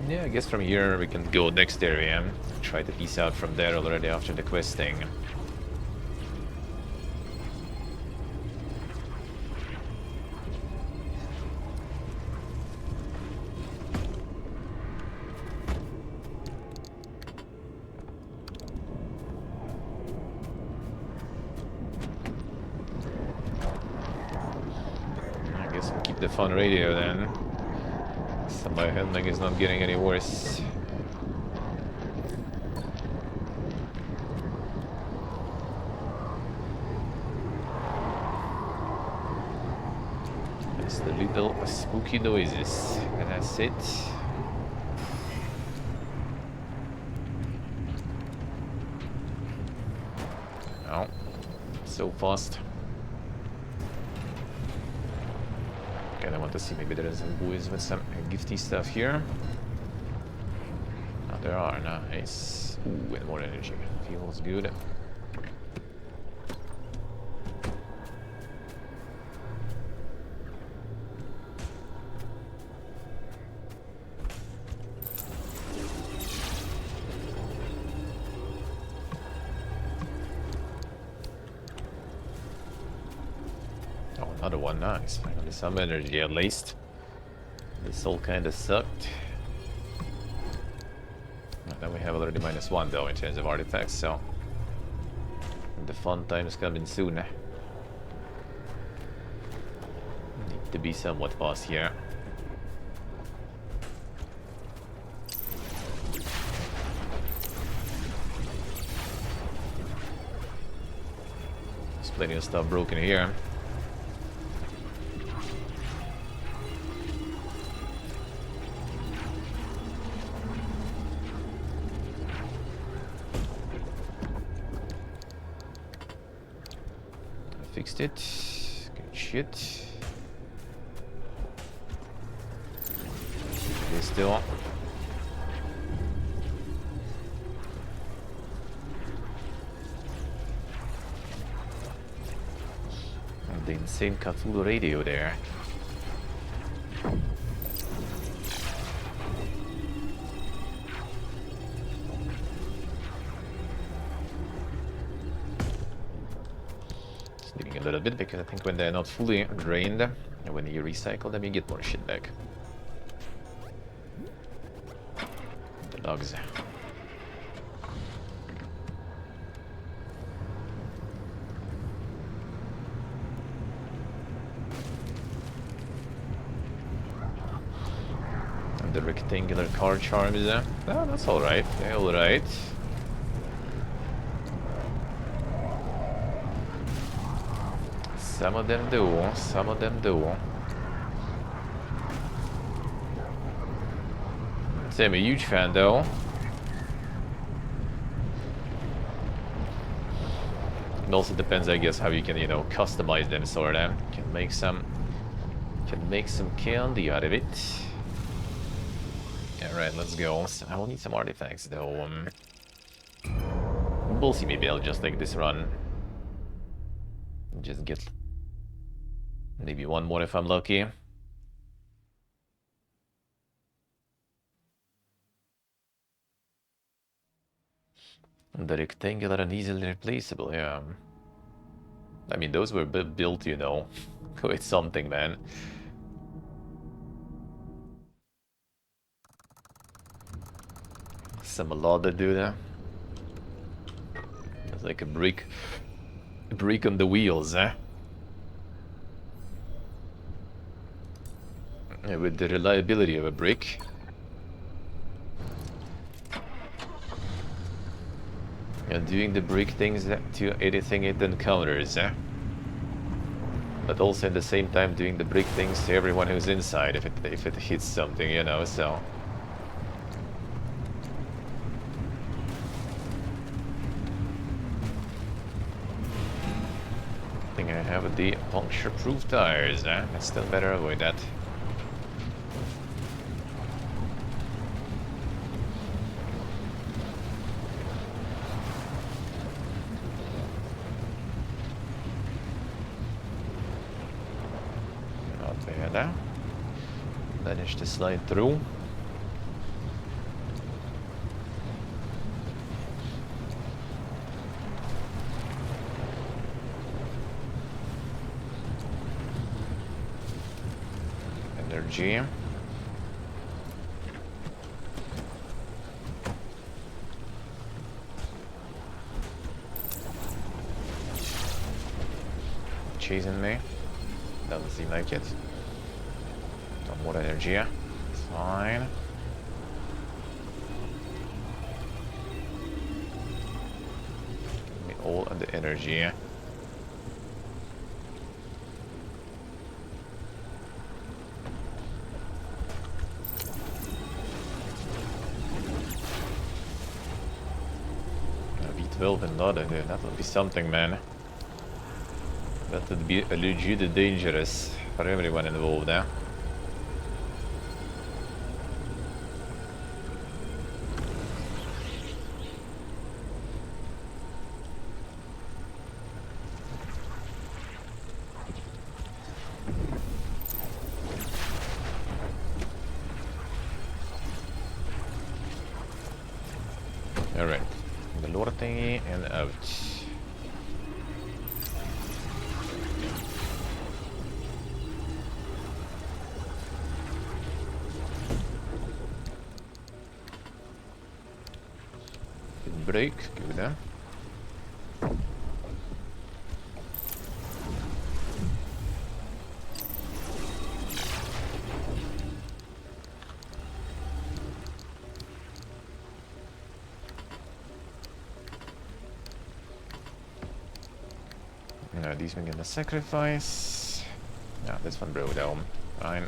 Yeah, I guess from here we can go next area. Try to piece out from there already after the questing. I guess we'll keep the fun radio then. So my handling is not getting any worse. It's the little spooky noises, and that's it. Oh, so fast. Okay, I want to see maybe there are some boys with some gifty stuff here. Oh, there are, nice. Ooh, and more energy. Feels good. Oh, another one, nice. Finally some energy at least. This all kind of sucked. And then we have already -1 though in terms of artifacts, so the fun time is coming soon. Need to be somewhat fast here. There's plenty of stuff broken here. Fixed it. Good shit. They still. And the insane Cthulhu radio there. A little bit, because I think when they're not fully drained, when you recycle them, you get more shit back. The dogs. And the rectangular car charms. Oh, that's alright. They're alright. Some of them do, some of them do. Say I'm a huge fan though. It also depends, I guess, how you can, customize them sorta. Can make some candy out of it. Alright, let's go. So I will need some artifacts though. We'll see, maybe I'll just take this run. Just get maybe one more if I'm lucky. The rectangular and easily replaceable, yeah. I mean, those were built, with something, man. Some Lada do that. It's like a brick on the wheels, eh? with the reliability of a brick. And doing the brick things to anything it encounters, but also at the same time doing the brick things to everyone who's inside if it hits something, you know, so. I think I have the puncture-proof tires, I still better avoid that. There. Managed to slide through. Energy. Chasing me. Doesn't seem like it. More energy, fine. Give me all of the energy. V12 and not that would be something, man. That would be legit dangerous for everyone involved, Alright, the lure thingy and out. Good break, good. No, these one gonna sacrifice. Yeah, this one broke down. Fine.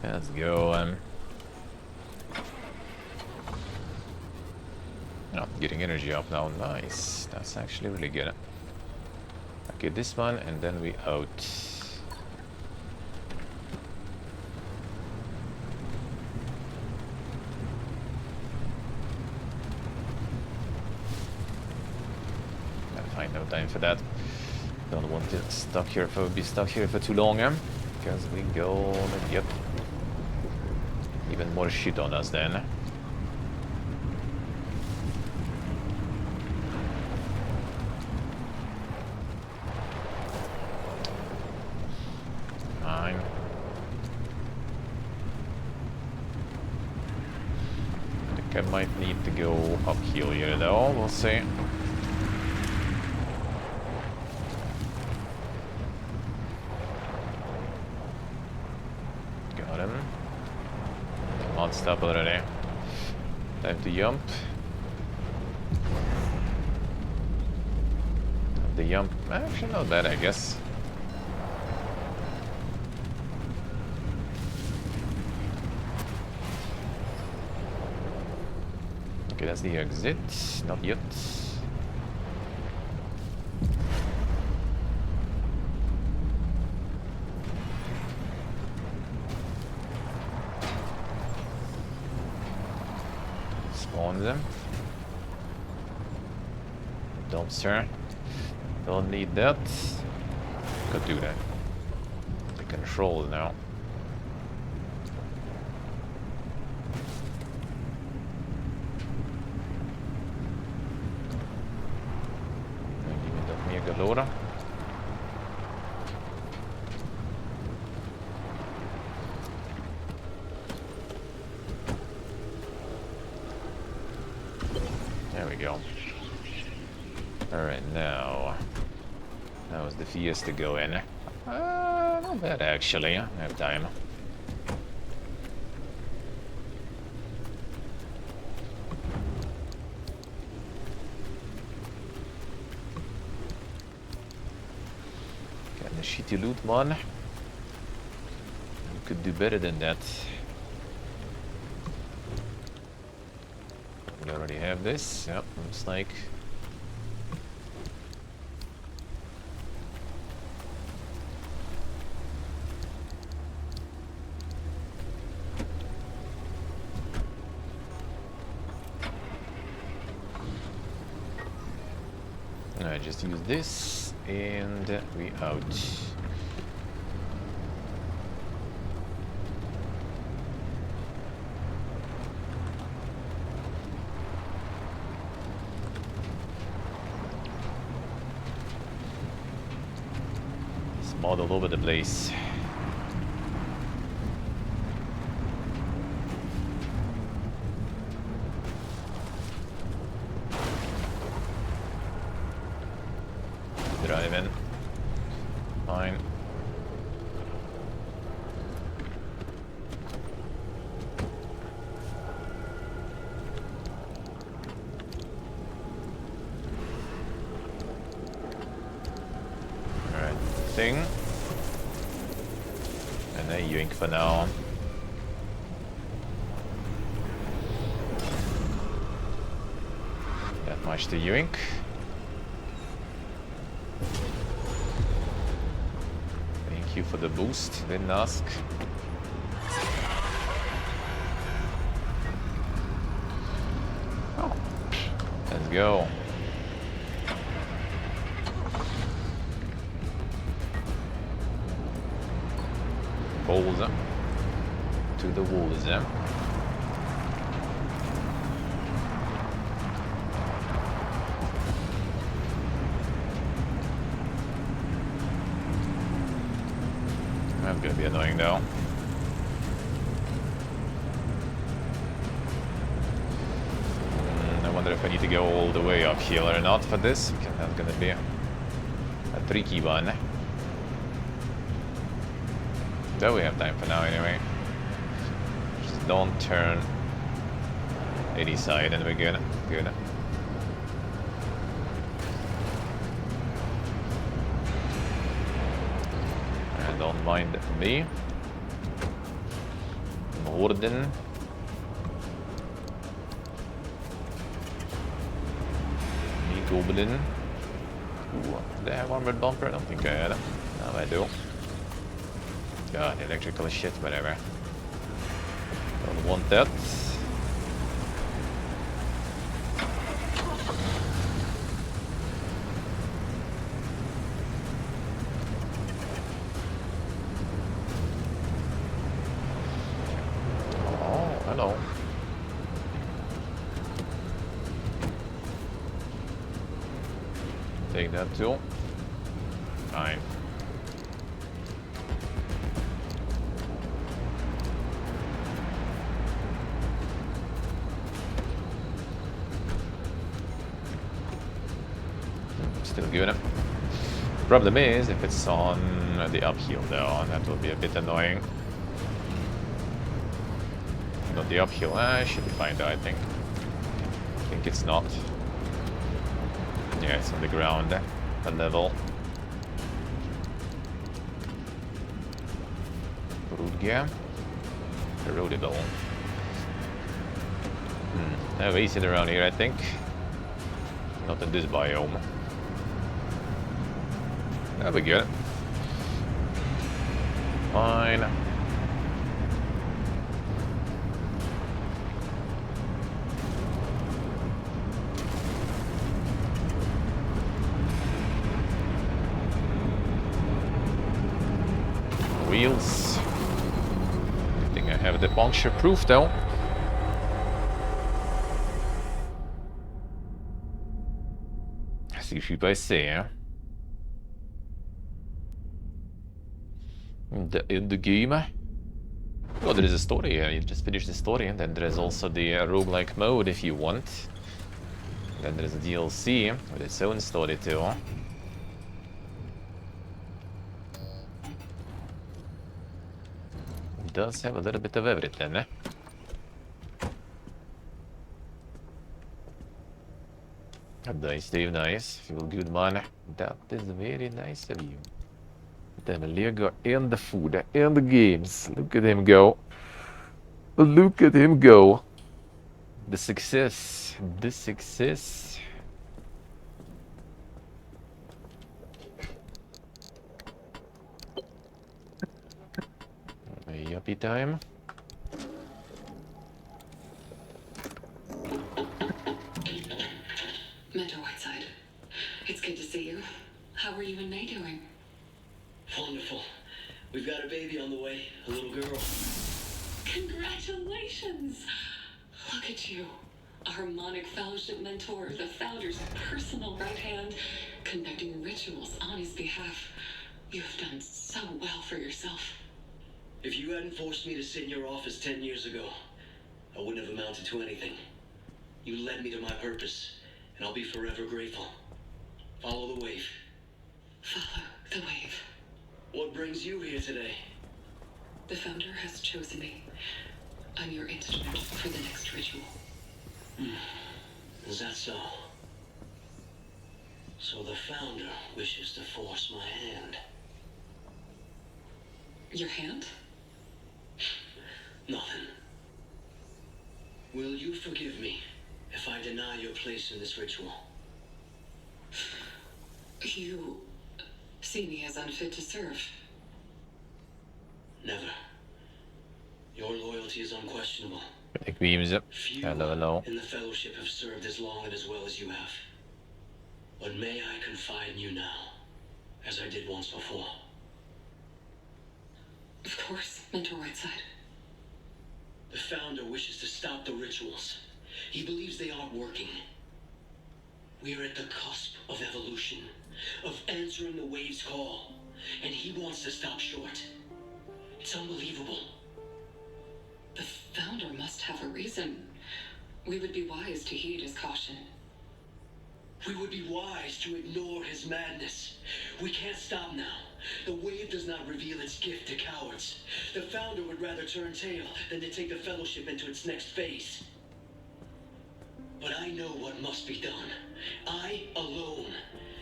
Let's go. Oh, getting energy up now. Nice. That's actually really good. Okay, this one, and then we out. No time for that. Don't want to be stuck here for too long, because we go get even more shit on us then. Fine. I think I might need to go uphill here though, we'll see. Stop already. Time to jump. The jump, actually not bad, I guess. Okay, that's the exit. Not yet. Them. Dumpster. Don't need that. Could do that. The controls now. Give me that mega loader. There we go. Alright, now How was the Fiesta going? Not bad actually. I have time. Got the shitty loot, man. You could do better than that. We already have this. Yep, looks like. I just use this and we out. It's mod all over the place. Drive in. Fine. Alright, thing. And a yoink for now. That much to yoink. Thank you for the boost, didn't ask. Oh, let's go. Balls up to the walls, yeah. That's gonna be annoying though. I wonder if I need to go all the way uphill or not for this, because that's gonna be a tricky one. Though we have time for now anyway. Just don't turn any side and we're good. Good. And don't mind me. Morden. Me Goblin. Ooh, did I have armored bumper? I don't think I had it. Now I do. God, electrical shit, whatever. Don't want that. Oh, hello. Take that too. Fine. Still good. Problem is, if it's on the uphill though, that will be a bit annoying. Not the uphill, should be fine though, I think. I think it's not. Yeah, it's on the ground, a level. Rudgia. Erodible. I've wasted around here, I think. Not in this biome. That'll be good. Fine. Wheels. I think I have the puncture proof though. See if I see, yeah. In the game. Oh, there is a story here. You just finish the story, and then there is also the roguelike mode if you want. Then there is a DLC with its own story too. does have a little bit of everything, eh? Nice, Dave, nice. Feel good, man. That is very nice of you. Then Lego and the food and the games. Look at him go. Look at him go. The success. The success. Yuppie time. Mentor Whiteside, it's good to see you. How are you and May doing? Wonderful. We've got a baby on the way, a little girl. Congratulations! Look at you. A Harmonic Fellowship mentor, the Founder's personal right hand, conducting rituals on his behalf. You have done so well for yourself. If you hadn't forced me to sit in your office 10 years ago, I wouldn't have amounted to anything. You led me to my purpose, and I'll be forever grateful. Follow the wave. Follow the wave. What brings you here today? The Founder has chosen me. I'm your instrument for the next ritual. Is that so? So the Founder wishes to force my hand. Your hand? Nothing. Will you forgive me if I deny your place in this ritual? You see me as unfit to serve. Never. Your loyalty is unquestionable. Ik beam ze. Few Hello. in the Fellowship have served as long and as well as you have. But may I confide in you now, as I did once before? Of course, Mentor Whiteside. The Founder wishes to stop the rituals. He believes they aren't working. We're at the cusp of evolution, of answering the wave's call, and he wants to stop short. It's unbelievable. The Founder must have a reason. We would be wise to heed his caution. We would be wise to ignore his madness. We can't stop now. The wave does not reveal its gift to cowards. The Founder would rather turn tail than to take the Fellowship into its next phase. But I know what must be done. I alone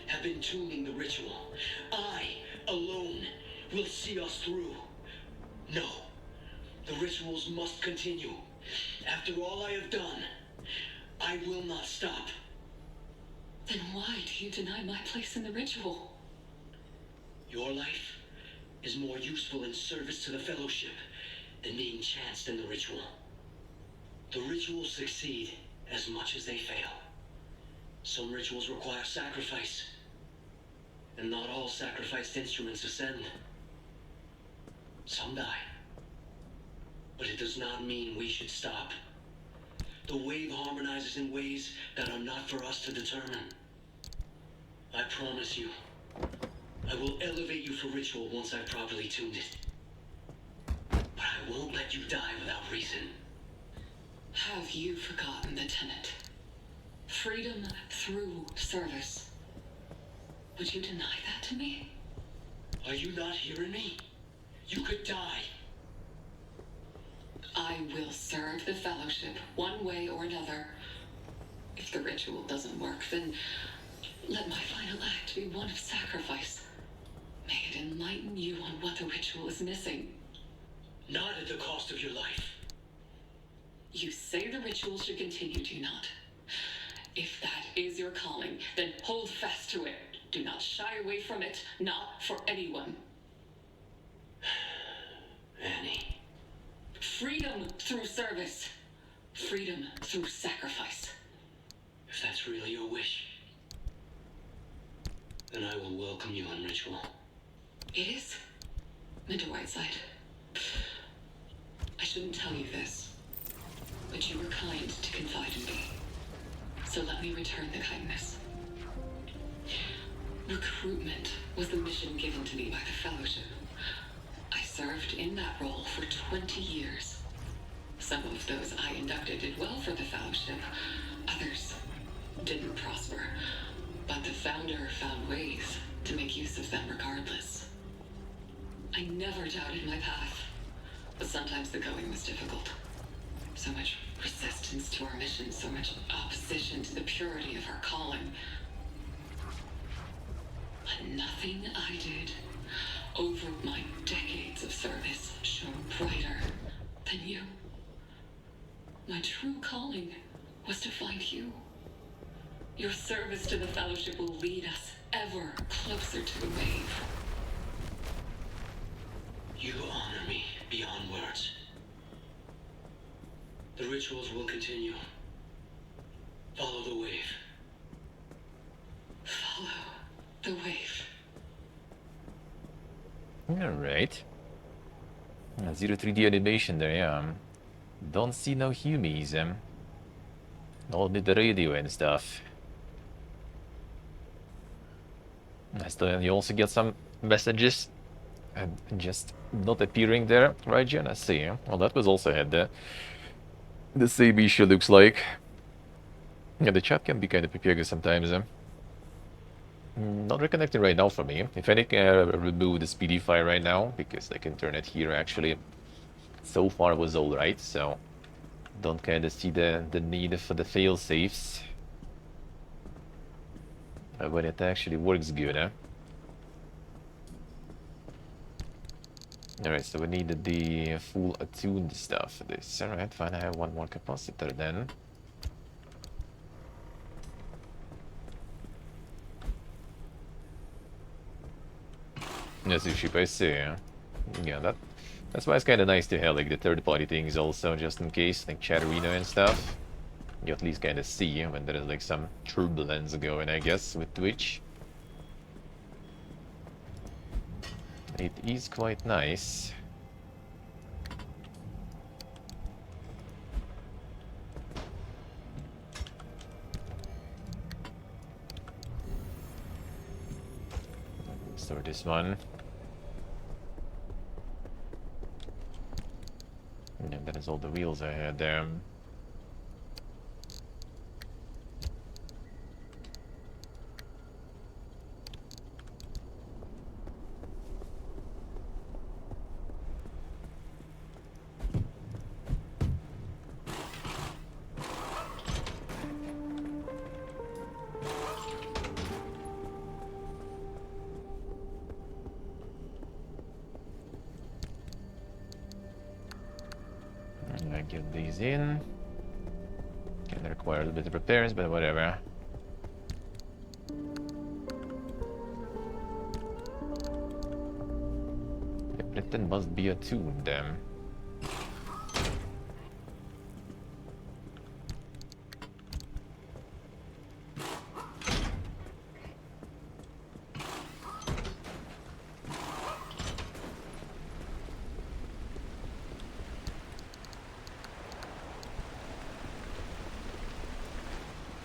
have been tuning the ritual. I alone will see us through. No, the rituals must continue. After all I have done, I will not stop. Then why do you deny my place in the ritual? Your life is more useful in service to the Fellowship than being chanced in the ritual. The rituals succeed as much as they fail. Some rituals require sacrifice, and not all sacrificed instruments ascend. Some die. But it does not mean we should stop. The wave harmonizes in ways that are not for us to determine. I promise you, I will elevate you for ritual once I've properly tuned it. But I won't let you die without reason. Have you forgotten the tenet? Freedom through service. Would you deny that to me? Are you not hearing me? You could die. I will serve the Fellowship one way or another. If the ritual doesn't work, then let my final act be one of sacrifice. May it enlighten you on what the ritual is missing. Not at the cost of your life. You say the ritual should continue, do you not? If that is your calling, then hold fast to it. Do not shy away from it, not for anyone. Annie. Freedom through service. Freedom through sacrifice. If that's really your wish, then I will welcome you on ritual. It is, Mentor Whiteside. I shouldn't tell you this, but you were kind to confide in me. So let me return the kindness. Recruitment was the mission given to me by the Fellowship. I served in that role for 20 years. Some of those I inducted did well for the Fellowship. Others didn't prosper. But the Founder found ways to make use of them regardless. I never doubted my path. But sometimes the going was difficult. So much resistance to our mission, so much opposition to the purity of our calling. But nothing I did over my decades of service shone brighter than you. My true calling was to find you. Your service to the Fellowship will lead us ever closer to the wave. You honor me beyond words. The rituals will continue. Follow the wave. Follow the wave. Alright. 0 3D animation there, yeah. Don't see no humies, all with the radio and stuff. Still, you also get some messages just not appearing there, right, Jen? I see. Well, that was also had the same issue, looks like. Yeah, the chat can be kind of peculiar sometimes. Not reconnecting right now for me. If anything, I remove the speedify right now because the internet here actually so far was alright, so don't kind of see the need for the fail safes. But it actually works good, huh? Alright, so we needed the full attuned stuff for this. Alright, fine, I have one more capacitor then. Yes, ship, I see. Yeah, that's why it's kind of nice to have like the third-party things also, just in case, like Chatterino and stuff. You at least kind of see when there is like some turbulence going, I guess, with Twitch. It is quite nice. Store this one. And that is all the wheels I had there. Get these in. Gonna require a little bit of repairs, but whatever. Britain must be attuned then.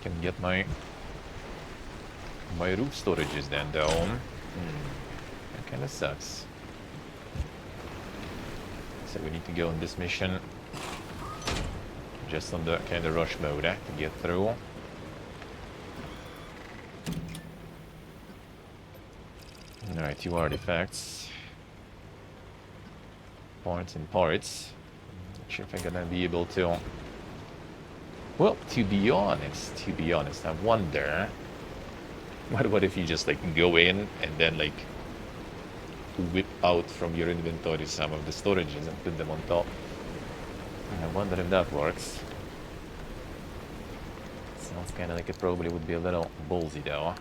Can get my roof storages then though. That kinda sucks. So we need to go on this mission just on the kinda rush mode to get through. Alright, 2 artifacts. Parts and parts. Not sure if I'm gonna be able to. Well, to be honest, I wonder what if you just like go in and then like whip out from your inventory some of the storages and put them on top. I wonder if that works. Sounds kind of like it probably would be a little ballsy though.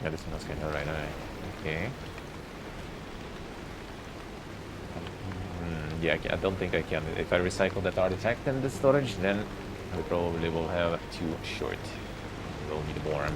Yeah, this one's kind of right. Okay. Yeah, I don't think I can. If I recycle that artifact in the storage, then we probably will have 2 short. We'll need more.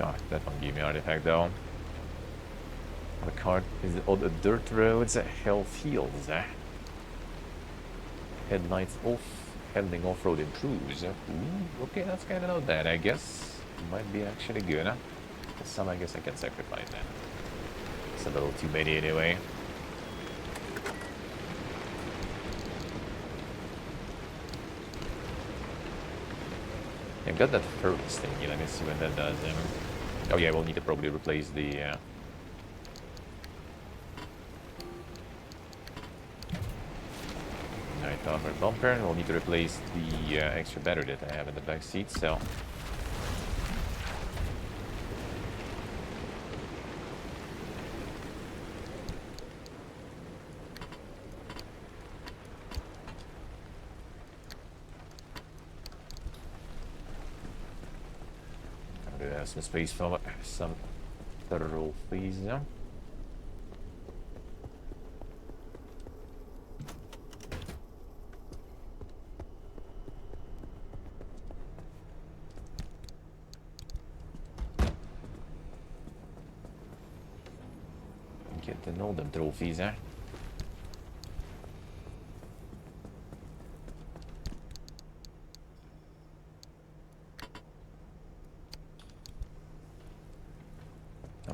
God, that one gave me artifact though. The card is on the dirt roads, health heals. Headlights off, handling off-road improves. Ooh, okay, that's kind of not bad, I guess. Might be actually good. Some I guess I can sacrifice that. It's a little too many anyway. I've got that furnace thingy, let me see what that does. Oh yeah, we'll need to probably replace the... Night armor bumper. We'll need to replace the extra battery that I have in the back seat, so... Some space for some thorough please. Get to know them trophies,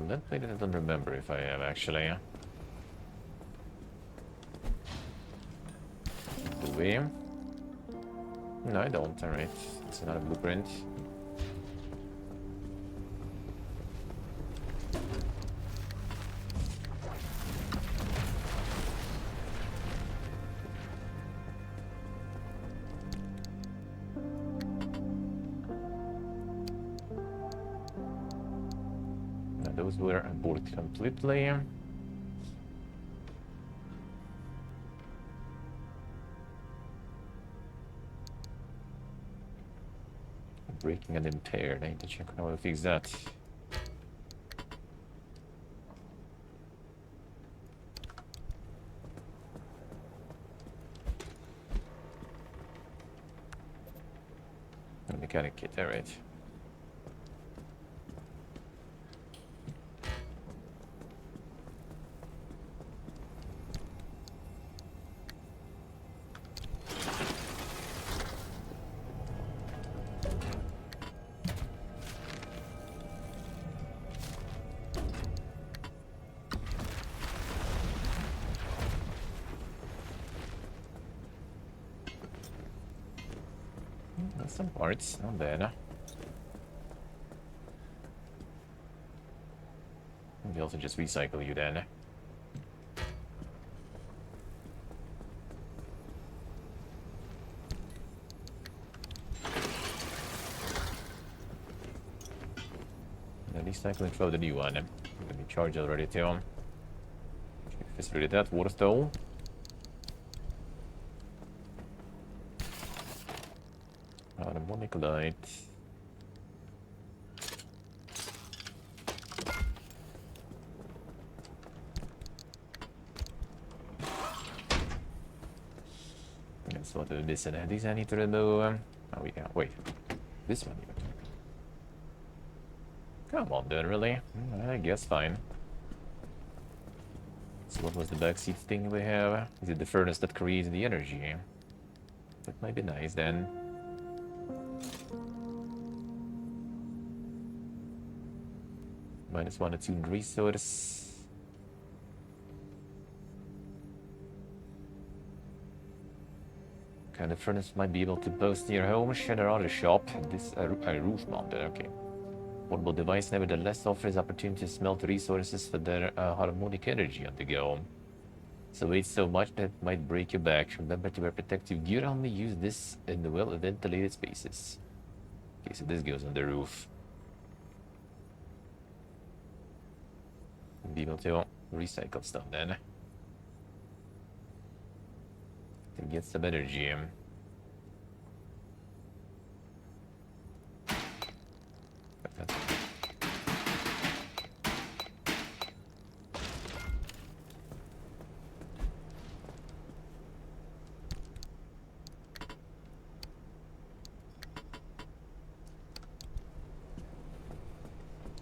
That plate I don't remember if I have actually. Do we? No, I don't. Alright. It's not a blueprint. Now, those were aborted completely. Breaking and impaired. I need to check how to fix that. Mechanic kit, alright. That's some parts, not bad. Maybe also just recycle you then. At least I can throw the new one. Let me charge already too. If it's really that worth though. Harmonic light. That's what we're missing. These I need to remove. Oh, we can wait. This one even. Come on, dude, really? I guess fine. So what was the backseat thing we have? Is it the furnace that creates the energy? That might be nice then. -1 attuned resource. Okay, the furnace might be able to boast near home, shed or other shop. This a roof mounted, okay. Portable device nevertheless offers opportunity to smelt resources for their harmonic energy on the go. So weight so much that it might break your back. Remember to wear protective gear, only use this in the well-ventilated spaces. Okay, so this goes on the roof. Be able to recycle stuff then. To get some energy.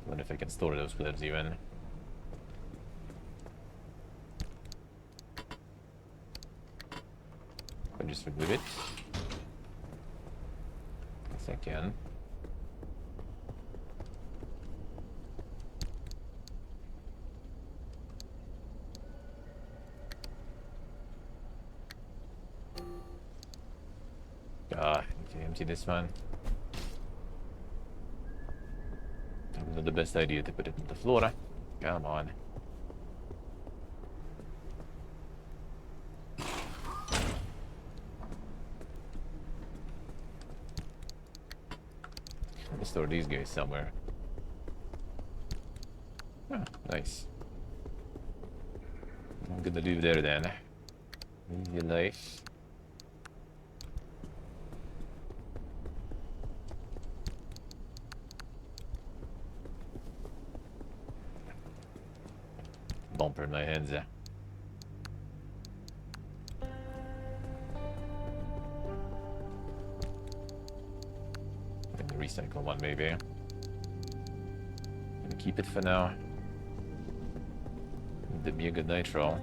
wonder if I can store those plebs even. I just remove it. Yes, I can. Ah, okay, empty this one. Not the best idea to put it on the floor. Come on. Let me store these guys somewhere. Ah, nice. I'm gonna leave there then. Easy life. Bumper in my hands. And the recycle one maybe. Gonna keep it for now. That'd be a good nitro.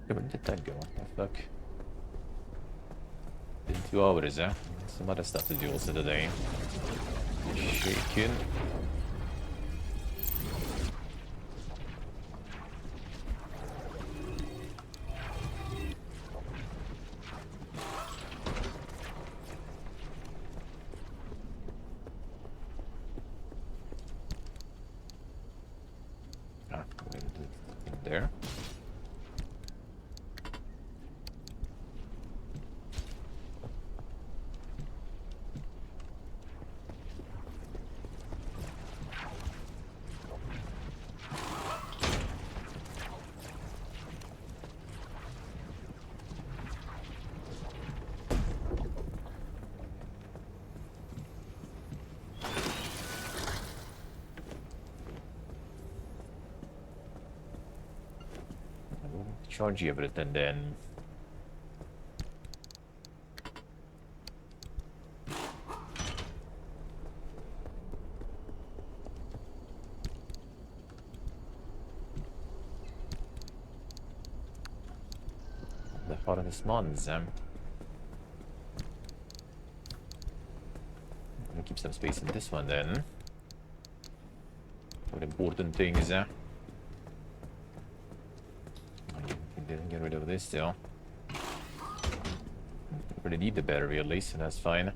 Where did that go? What the fuck? Been 2 hours, eh? Some other stuff to do also today. Shaking. Ah, there. Charge everything then. The part of this months, keep some space in this one then. For important things, Didn't get rid of this still. Really need the battery at least, and that's fine.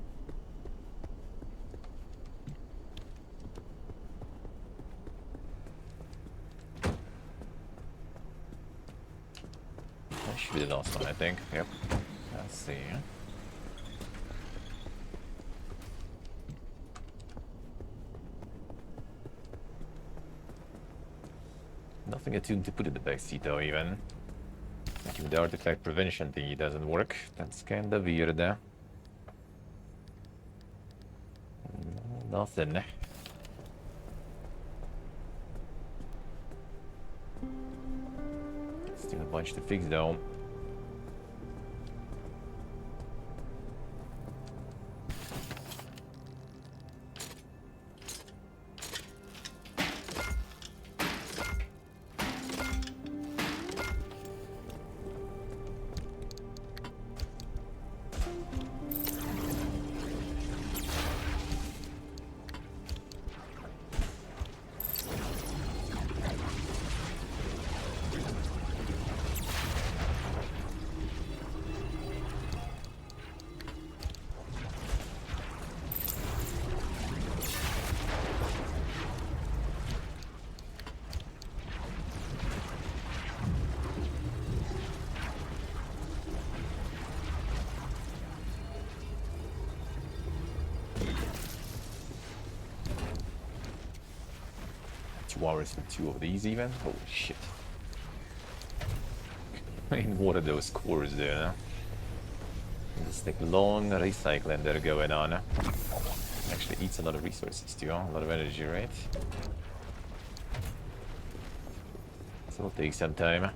That should be the last one, I think. Yep. Let's see. Nothing attuned to put in the backseat though, even. Like the artifact prevention thingy doesn't work. That's kinda weird. Nothing. Still a bunch to fix though. Hours for 2 of these even? Holy shit. in one of those cores there. Just like long recycling there going on. Actually eats a lot of resources too, a lot of energy, right? So it'll take some time.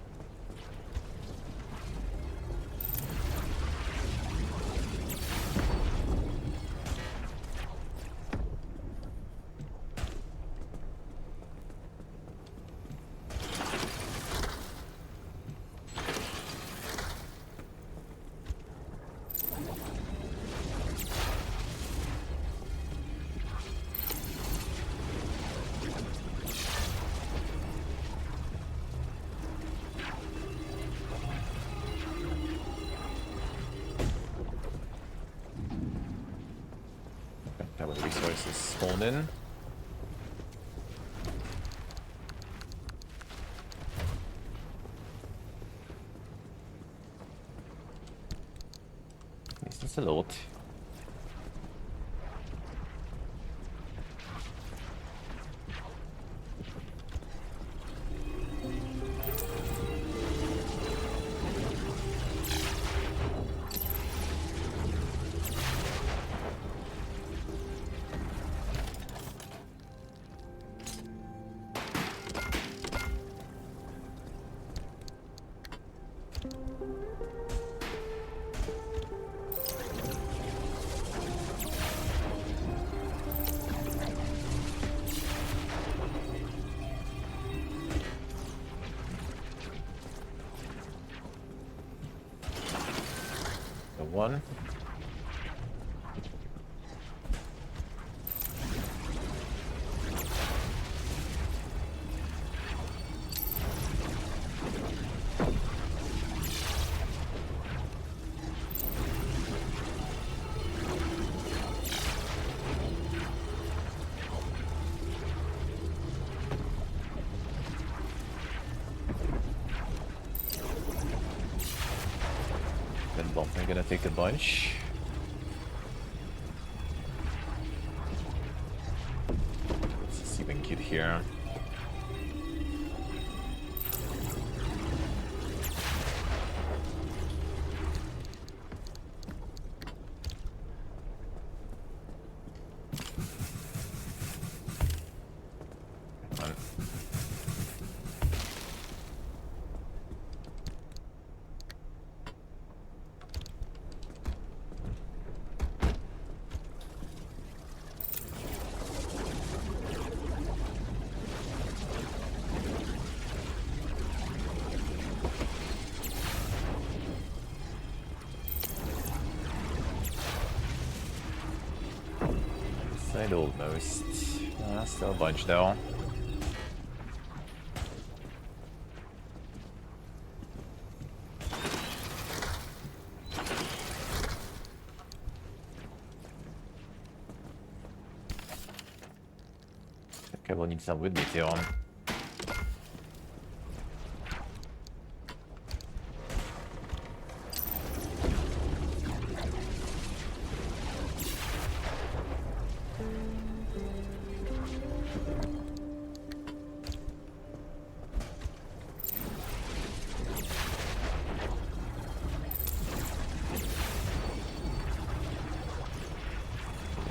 That was resources spawned in. This is a lot. One. Then Bumping gonna take a bunch. Let's see if we can get here. Come on. Side almost. Still a bunch though. Okay, we'll need some with me too.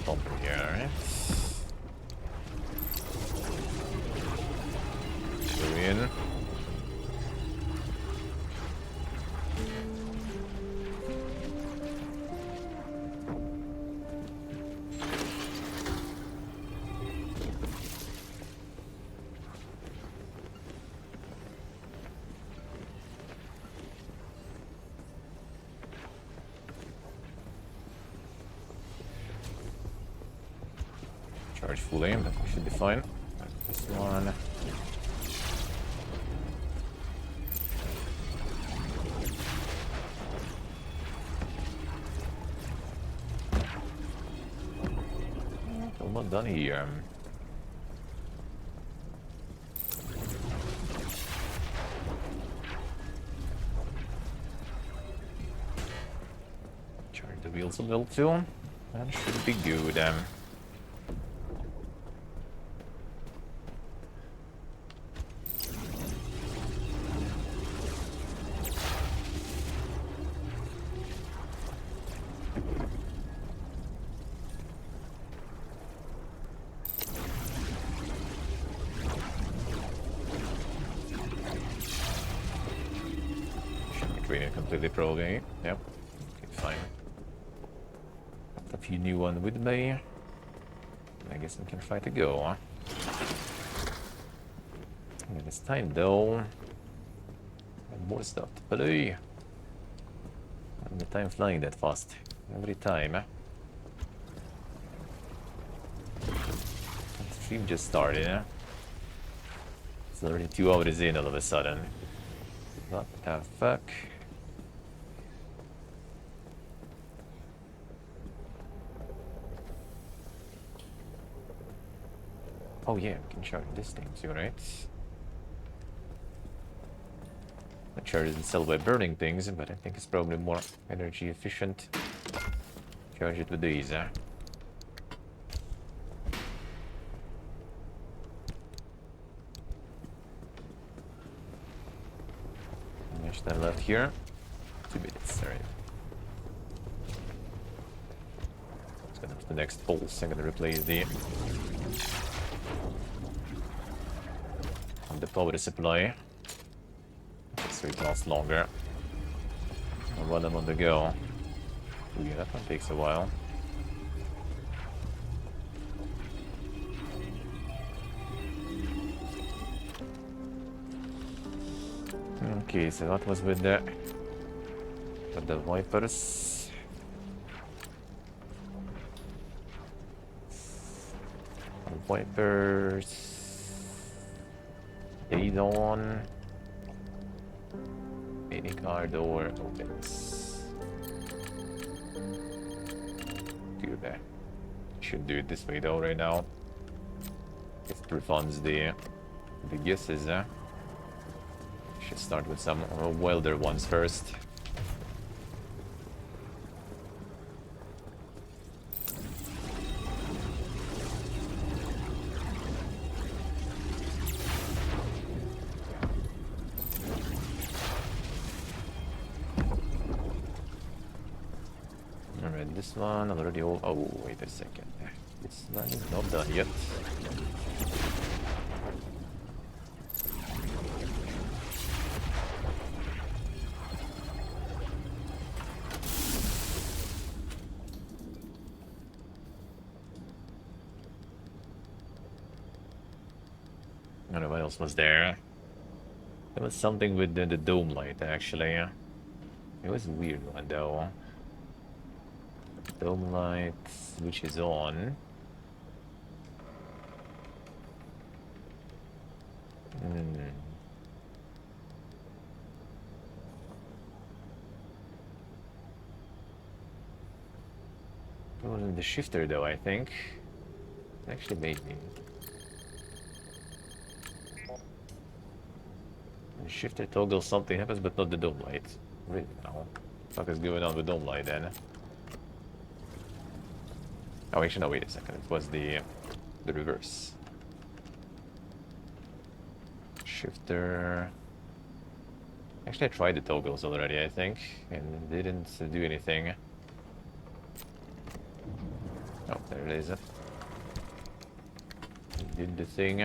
Bumper here, alright. Go in. Charge full aim, that should be fine. This one. Almost done here. Charge the wheels a little too. That should be good. Screen completely probing. Yep. Okay, fine. Got a few new one with me. I guess we can try to go, huh? Yeah, this time though. And more stuff to play. And the time flying that fast. Every time, eh? The stream just started, eh? It's already 2 hours in all of a sudden. What the fuck? Oh yeah, we can charge this thing too, right? The charge isn't sell by burning things, but I think it's probably more energy efficient. Charge it with these, huh? How much time left here? 2 minutes, alright. Let's go to the next pulse. I'm gonna replace the power supply. So it lasts longer. And while I'm on the go. Ooh, yeah, that one takes a while. Okay, so that was with the Vipers. Vipers. Days on. Any car door opens. Do that. Should do it this way though right now. It refunds the guesses, huh? Should start with some welder ones first. Alright, this one already all. Oh, wait a second. This one is not done yet. I don't know what else was there. There was something with the dome light, actually. It was a weird one, though. Dome light, which is on. It wasn't the shifter, though, I think. It actually made me. The shifter toggle something happens, but not the dome light. Really, now. What the fuck is going on with dome light then? Oh, actually, no, wait a second. It was the reverse. Shifter. Actually, I tried the toggles already, I think, and it didn't do anything. Oh, there it is. It did the thing.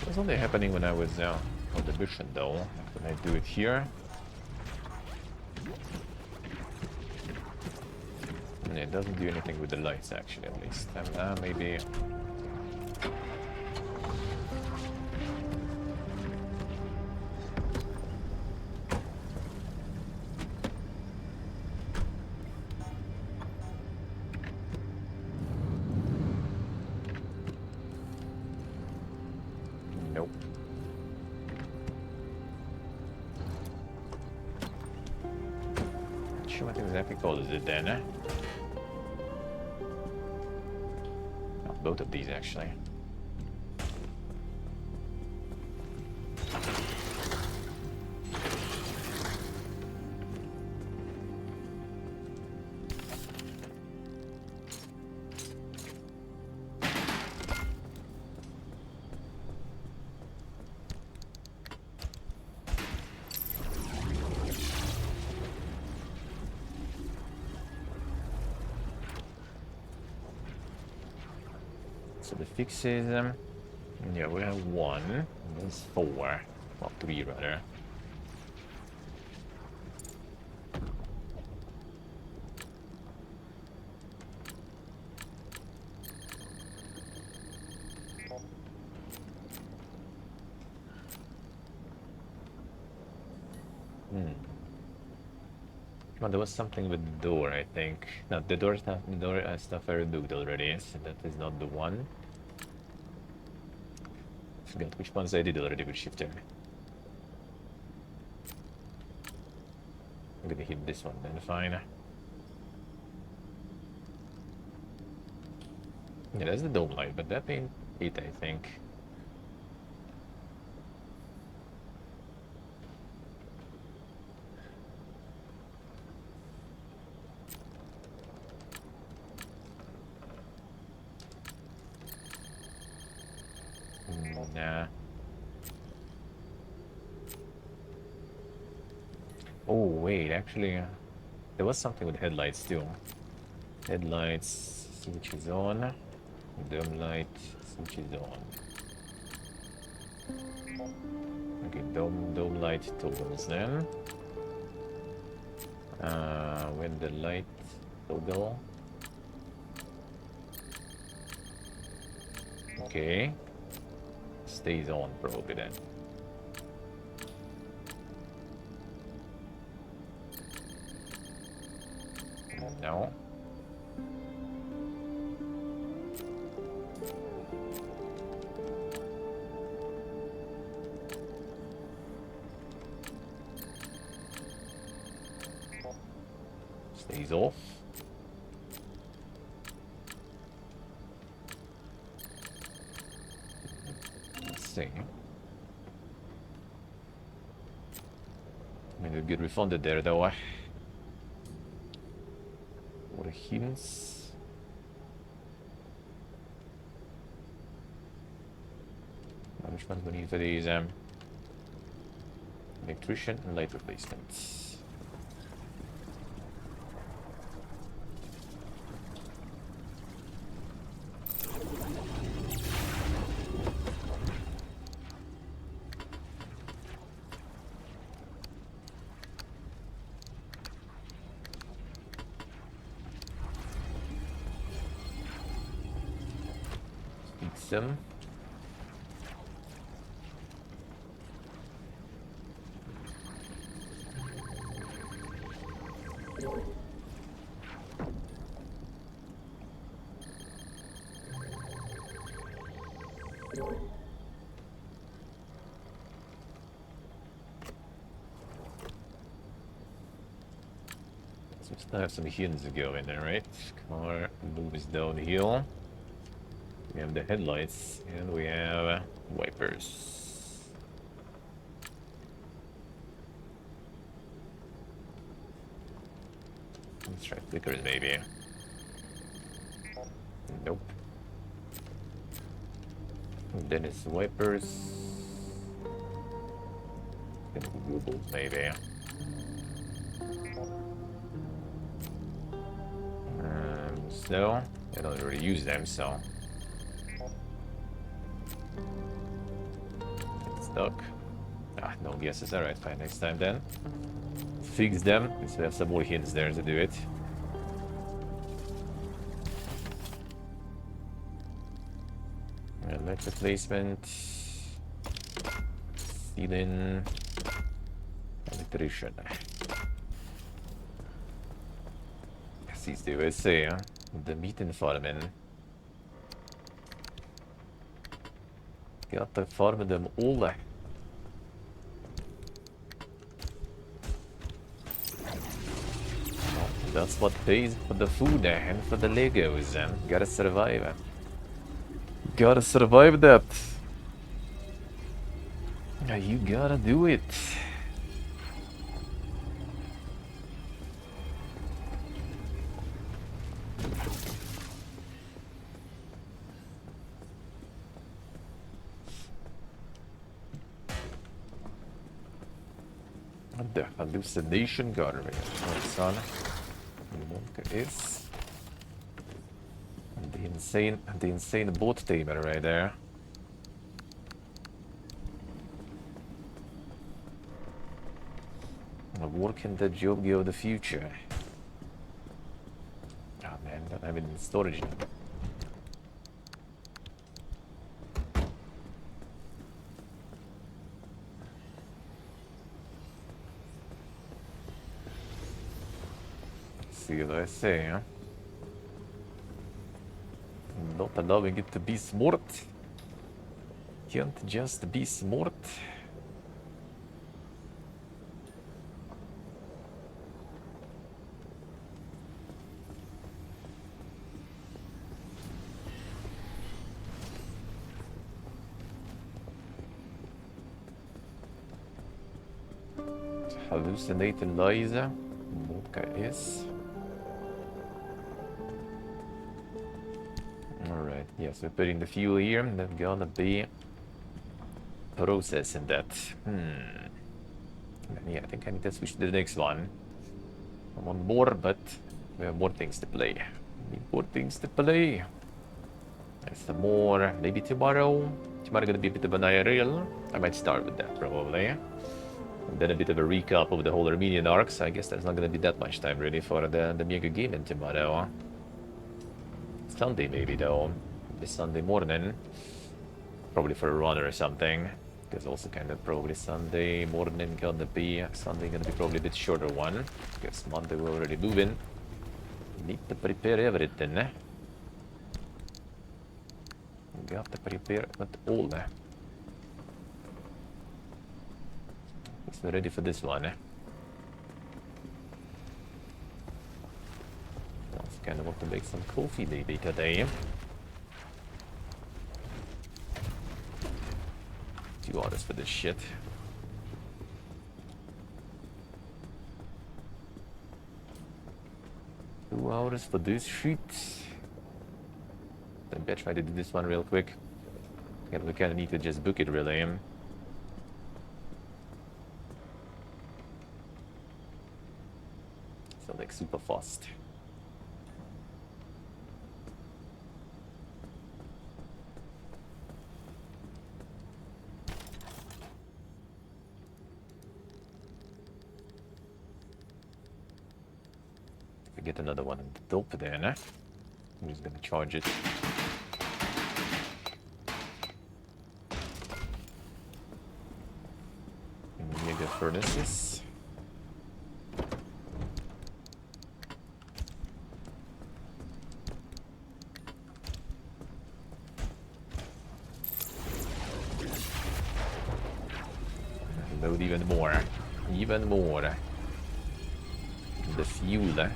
It was only happening when I was on the mission, though. When I do it here. And it doesn't do anything with the lights, actually, at least. And maybe. Nope. Not sure what exactly causes it then, eh? Oh, both of these, actually. So the fixes, yeah, we have 1, and there's 4. Well, 3 rather. Well, there was something with the door, I think. No, the door stuff I removed already, so that is not the one. Forgot which ones I did already with shifter. I'm gonna hit this one then, fine. Yeah, that's the dome light, but that ain't it, I think. Nah. Oh, wait, actually, there was something with headlights too. Headlights, switch is on. Dome light, switch is on. Okay, dome light toggles then. When the light toggle. Okay. Stays on probably then. No. Stays off. Let's see. I mean, we'll get refunded there though. What a hints. Which ones we need for these? Electrician and light replacements. Fix them. So we still have some hints to go in there, right? Car moves downhill. We have the headlights and we have wipers. Let's try flickers maybe. Nope. And then it's wipers. Gonna be Google maybe. So I don't really use them, so it's stuck. Ah, no guesses. Alright, fine. Next time then. Fix them. So we have some more hints there to do it. Light replacement. Ceiling. Electrician. Precis det jag vill säga. The Mietenfarmen. Got to farm them all. That's what pays for the food and for the Legos. Gotta survive. Gotta survive that. You gotta do it. The hallucination garbage. Oh, son. Monka is. The insane boat tamer right there. Working the job of the future. Oh man, don't have it in storage. See what I say, huh? Not allowing it to be smart. Can't just be smart. Hallucinate Eliza. Vodka is. Alright, yeah, so putting the fuel here, they're gonna be processing that. Yeah, I think I need to switch to the next one. I want more, but we have more things to play. Need more things to play. That's the more, maybe tomorrow. Tomorrow gonna be a bit of an IRL. I might start with that probably. And then a bit of a recap of the whole Armenian arcs. I guess there's not gonna be that much time really for the mega gaming tomorrow. Sunday maybe though. This Sunday morning. Probably for a run or something. There's also kind of probably Sunday morning gonna be probably a bit shorter one. Because Monday we're already moving. Need to prepare everything. We have to prepare it all. So ready for this one. Also kind of want to make some coffee maybe today. 2 hours for this shit. Two hours for this shit. Maybe I try to do this one real quick. Yeah, we kind of need to just book it really. So like super fast. Get another one in the dope there, nah? I'm just gonna charge it. Mega furnaces. Load even more. Even more. The fuel.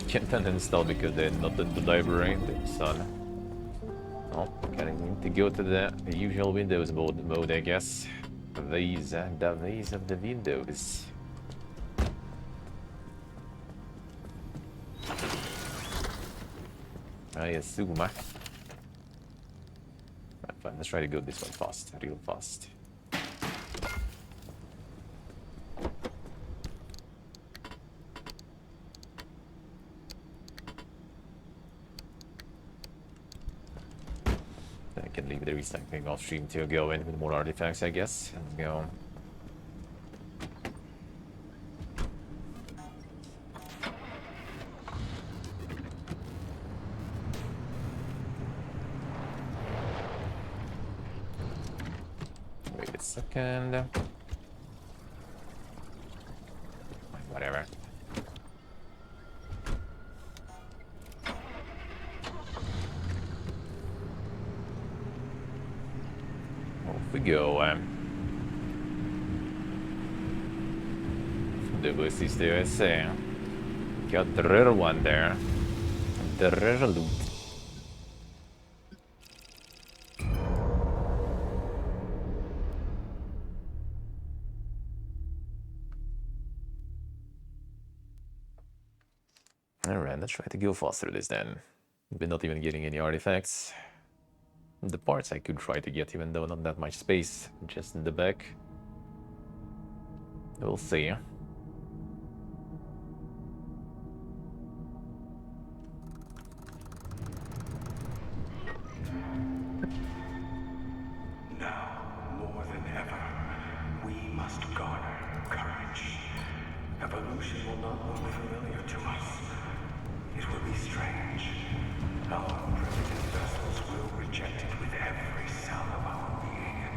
Can't uninstall because they're not in the library, son. Oh, need to go to the usual Windows mode, I guess. The ways of the Windows. I assume. Right, fine, let's try to go this one fast, real fast. I can leave the recycling off stream to go in with more artifacts, I guess, and go. Wait a second. Whatever. We go. The bus is there, I say. Got the rare one there. The Resolute. Alright, let's try to go faster this then. We're not even getting any artifacts. The parts I could try to get, even though not that much space, just in the back. We'll see. Now, more than ever, we must garner courage. Evolution will not look familiar to us. It will be strange. Our primitive vessels will reject it with every cell of our being.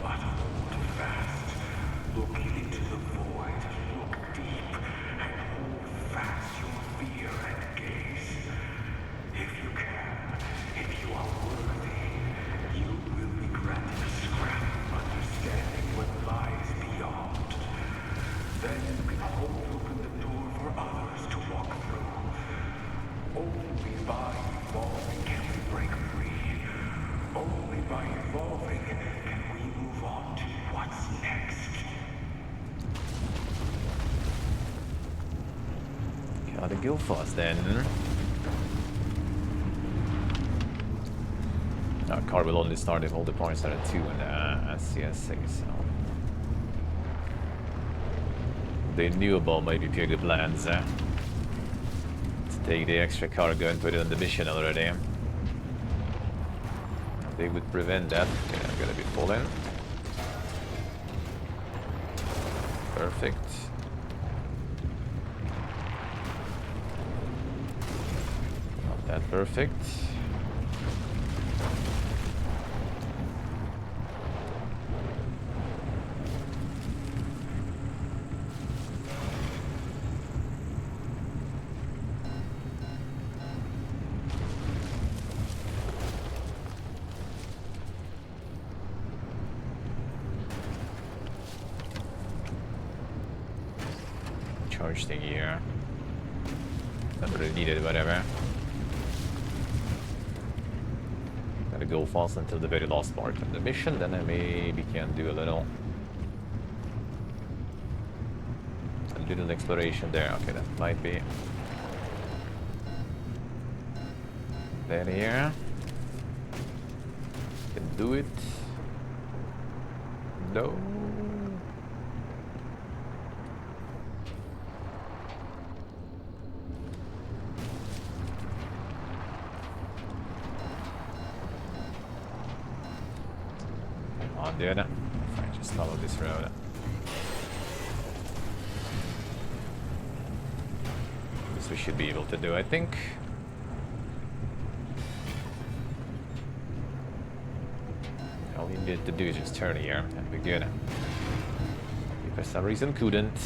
But hold fast. Look into the void. Look deep. And hold fast your fear and gaze. If you can, if you are worthy, you will be granted a scrap of understanding what lies beyond. Then you can hold open the door for others to walk through. Only by evolving can we break free. Only by evolving can we move on to what's next. Gotta go fast then. Our car will only start if all the points are at 2 and CSA, so... They knew about my PPG plans, to take the extra cargo and put it on the mission already. They would prevent that. Okay, I'm gonna be falling. Perfect. Not that perfect. Charge thing here. Not really needed, whatever. Gotta go fast until the very last part of the mission, then I maybe can do a little exploration there. Okay, that might be there here. Can do it. No. Dude, if I just follow this road. This we should be able to do, I think. All we needed to do is just turn here, and we're good. We for some reason couldn't.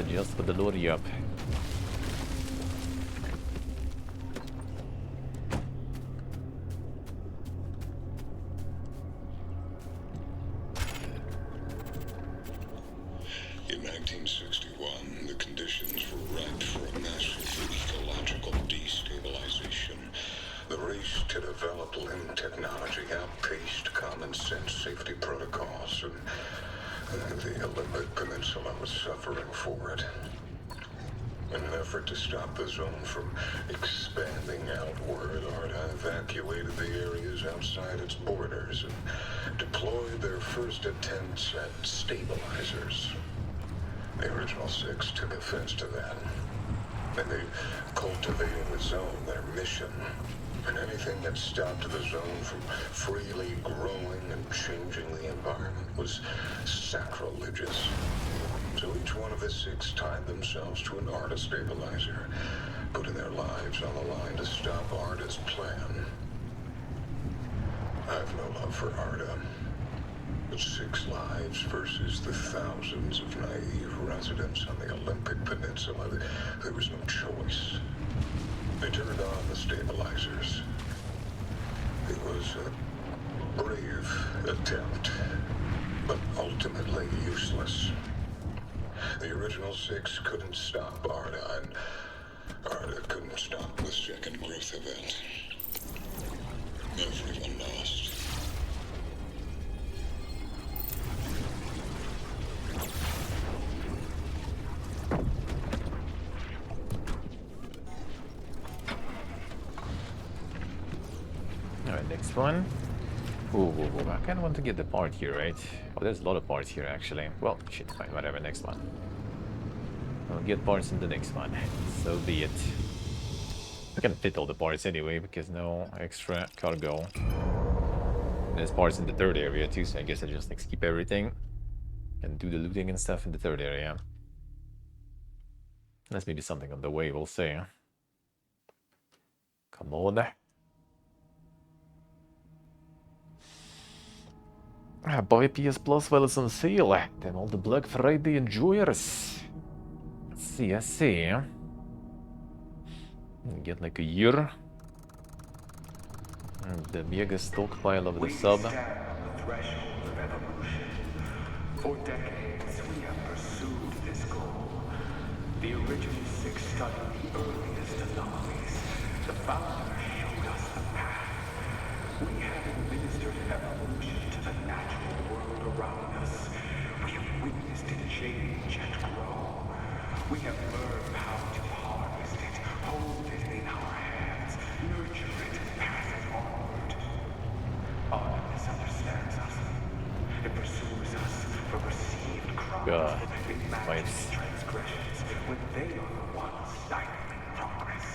Just put the lorry up. In 1961, the conditions were ripe for a massive ecological destabilization. The race to develop LIM technology outpaced common sense safety protocols, and the Olympic Peninsula was suffering for it. In an effort to stop the zone from expanding outward, ARDA evacuated the areas outside its borders and deployed their first attempts at stabilizers. The original 6 took offense to that, and they cultivated the zone, their mission. And anything that stopped the zone from freely growing and changing the environment was sacrilegious. So each one of the 6 tied themselves to an ARDA stabilizer, putting their lives on the line to stop ARDA's plan. I have no love for ARDA. But 6 lives versus the thousands of naive residents on the Olympic Peninsula, there was no choice. They turned on the stabilizers. was a brave attempt, but ultimately useless. The original six couldn't stop Arda, and Arda couldn't stop the second growth event. Everyone lost. Alright, next one. Ooh, I kind of want to get the part here, right? Oh, there's a lot of parts here, actually. Well, shit, fine, whatever, next one. I'll get parts in the next one. So be it. I can fit all the parts anyway, because no extra cargo. There's parts in the third area too, so I guess I just like skip everything and do the looting and stuff in the third area. That's maybe something on the way, we'll see. Come on. Buy PS Plus while it's on sale. Then all the Black Friday enjoyers. I see. Get like a year. And the mega stockpile of the sub. We stand on the threshold of evolution. For decades, we have pursued this goal. The original six studied the earliest anomalies. The founder showed us the path. We have administered evolution to the natural world around us. We have witnessed it change and grow. We have learned how to harvest it, hold it in our hands, nurture it, and pass it onward. Arda misunderstands us. It pursues us for received crimes. It manages transgressions when they are the ones stifling progress.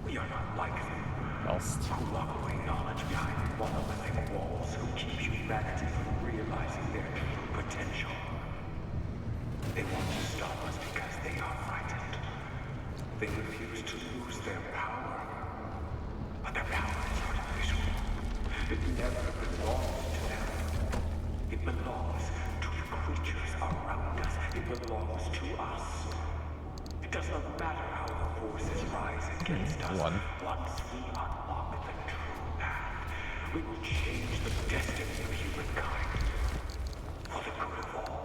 We are not like them. Lost. Who lock away knowledge behind monolithic walls, who keep humanity from realizing their true potential. They want to stop us because they are frightened. They refuse to lose their power. But their power is artificial. It never belongs to them. It belongs to the creatures around us. It belongs to us. It does not matter how the forces rise against us. Once we unlock the true path, we will change the destiny of humankind. For the good of all.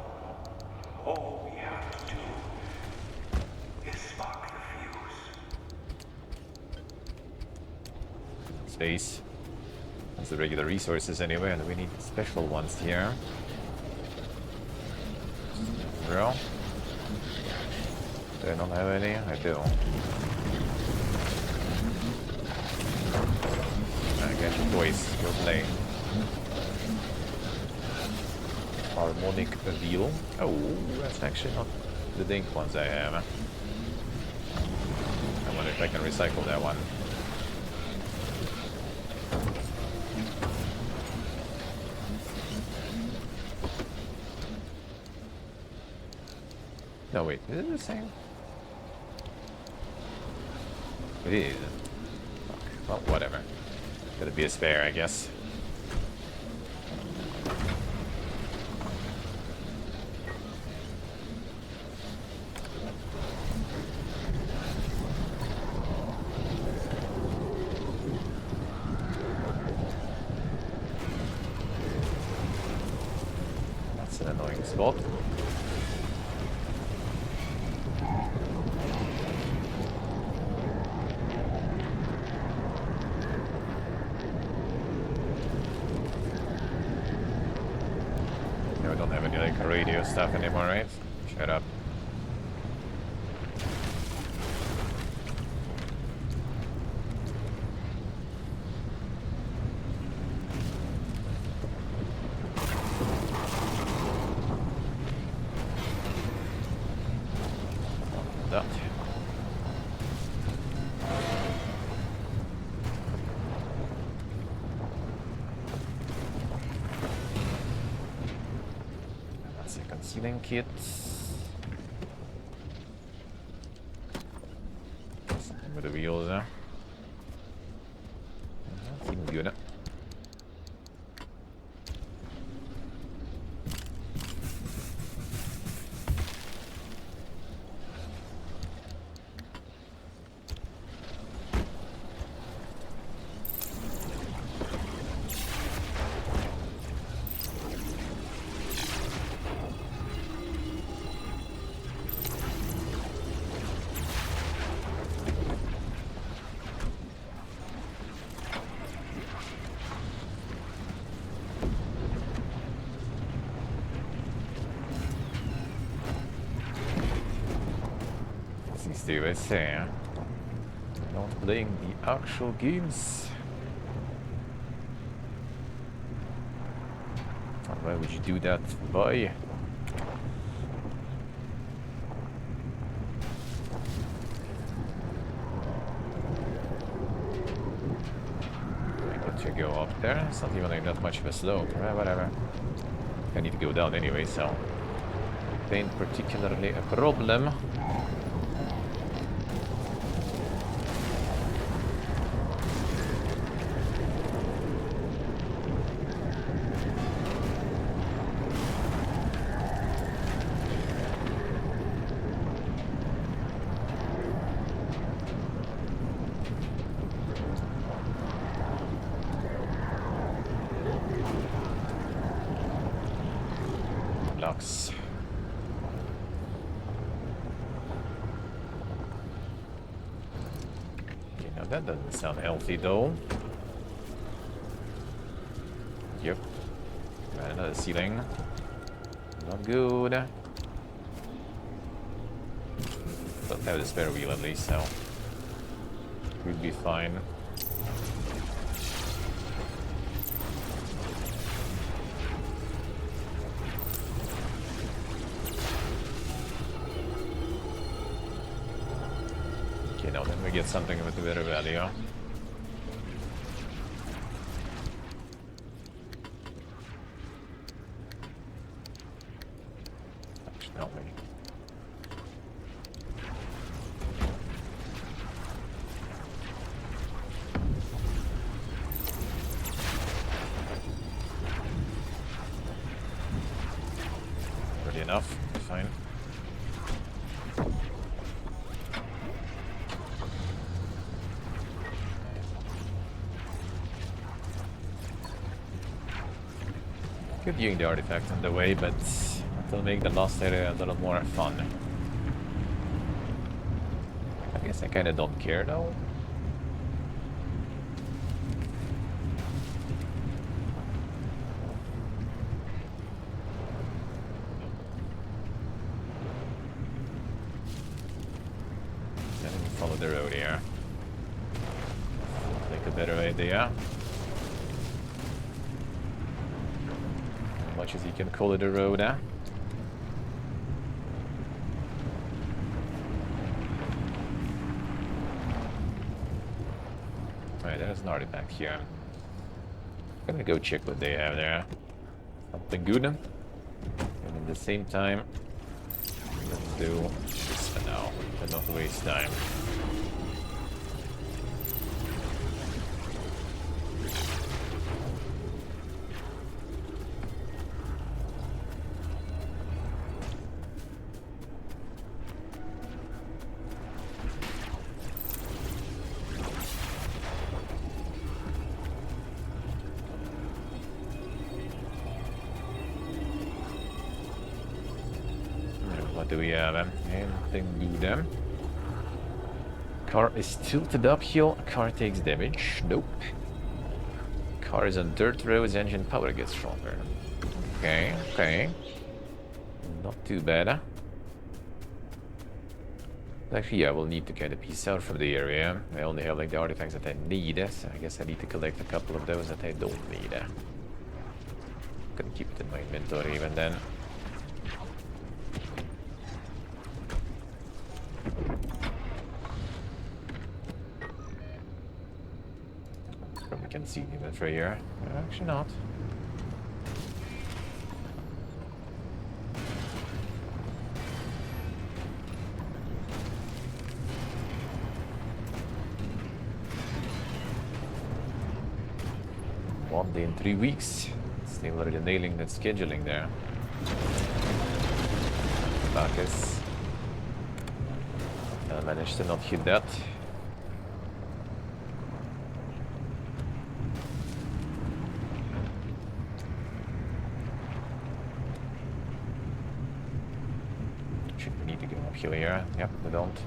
All we have to do is spark the fuse. Space. That's the regular resources anyway, and we need special ones here. Bro. Do I not have any? I do. I got your voice. Go play. Harmonic Wheel. Oh, that's actually not the Dink ones I have. I wonder if I can recycle that one. No, wait, is it the same? It is. Fuck. Well, whatever. Gotta be a spare, I guess. That's an annoying spot. Radio stuff anymore, right? Shut up. That. Concealing kit. With the wheels there. Seems good. do this, eh? Not playing the actual games. Why would you do that? Why? To go up there. It's not even like that much of a slope. Whatever. I need to go down anyway, so it ain't particularly a problem. Lux. Okay, now that doesn't sound healthy though. Yep. Got another ceiling. Not good. Don't have the spare wheel at least, so we'll be fine. Okay, now then we get something with a better value. Help me. Pretty enough. Fine. Good viewing the artifact on the way, but it'll make the last area a little more fun. I guess I kinda don't care though. Then we follow the road here. Like a better idea. As much as you can call it a road, eh? Alright, there's an artifact here. I'm gonna go check what they have there. Something good. And at the same time, let's do this for now and not waste time. What do we have? Anything good? Car is tilted uphill. Car takes damage. Nope. Car is on dirt roads. Engine power gets stronger. Okay, okay. Not too bad. Actually, yeah, we'll need to kind of piece out from the area. I only have like the artifacts that I need, so I guess I need to collect a couple of those that I don't need. Gonna keep it in my inventory even then. Probably can see the inventory here. Actually not. One day in 3 weeks. Still already nailing that scheduling there. Bacchus. I managed to not hit that. Should we need to go uphill here? Yep, we don't.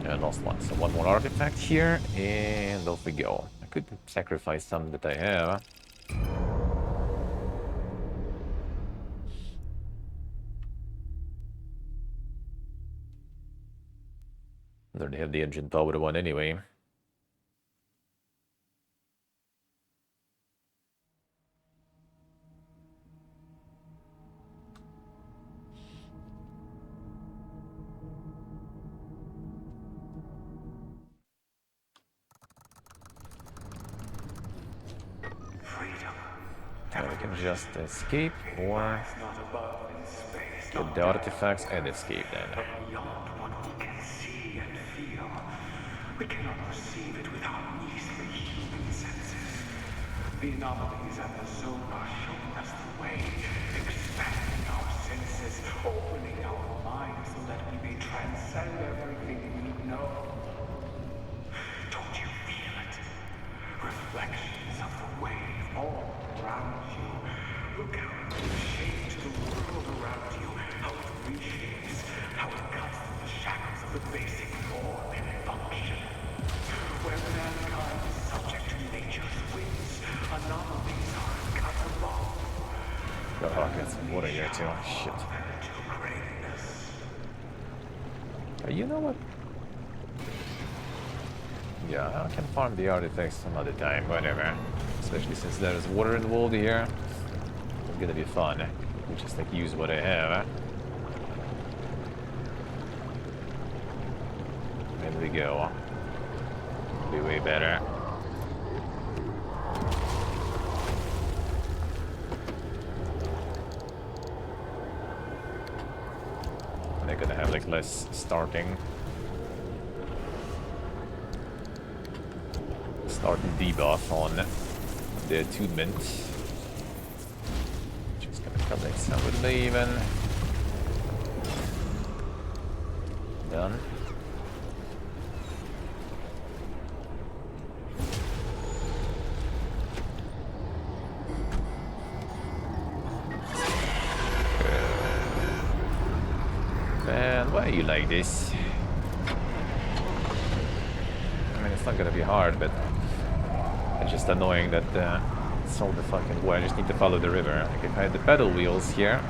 I lost one, so one more artifact here, and off we go. I could sacrifice some that I have. They already have the engine powered one anyway. Freedom. Now we can just escape or Lies not above in space, get not the down, artifacts and escape then. but beyond what we can see and feel. We cannot perceive it with our easily human senses. The anomalies and the zone are showing us the way, expanding our senses, opening our minds so that we may transcend everything we know. Don't you feel it? Reflections of the wave all around you. Look how it shapes the world around you, how it reshapes, how it cuts through the shackles of the basic form and function. Where mankind is subject to nature's whims, anomalies are cut above. Oh, I got some water here too. Shit. To greatness. You know what? Yeah, I can farm the artifacts some other time, whatever. Especially since there's water involved here. It's gonna be fun. We just like use what I have. There we go. Be way better. They're gonna have like less starting debuff on the attunement. Just gonna collect some with me even. Done. Man, why are you like this? I mean, it's not gonna be hard, but it's just annoying that it's all the fucking way. I just need to follow the river. Like if I had the pedal wheels here,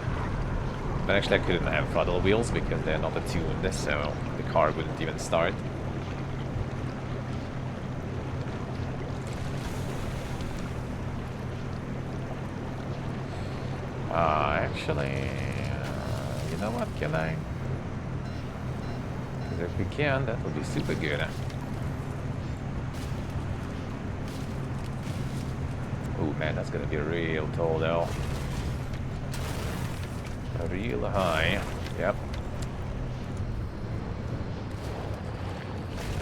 but actually I couldn't have pedal wheels because they're not attuned, so the car wouldn't even start. Actually, you know what? Can I? Because if we can, that would be super good. Oh man, that's gonna be real tall though. Real high. Yep.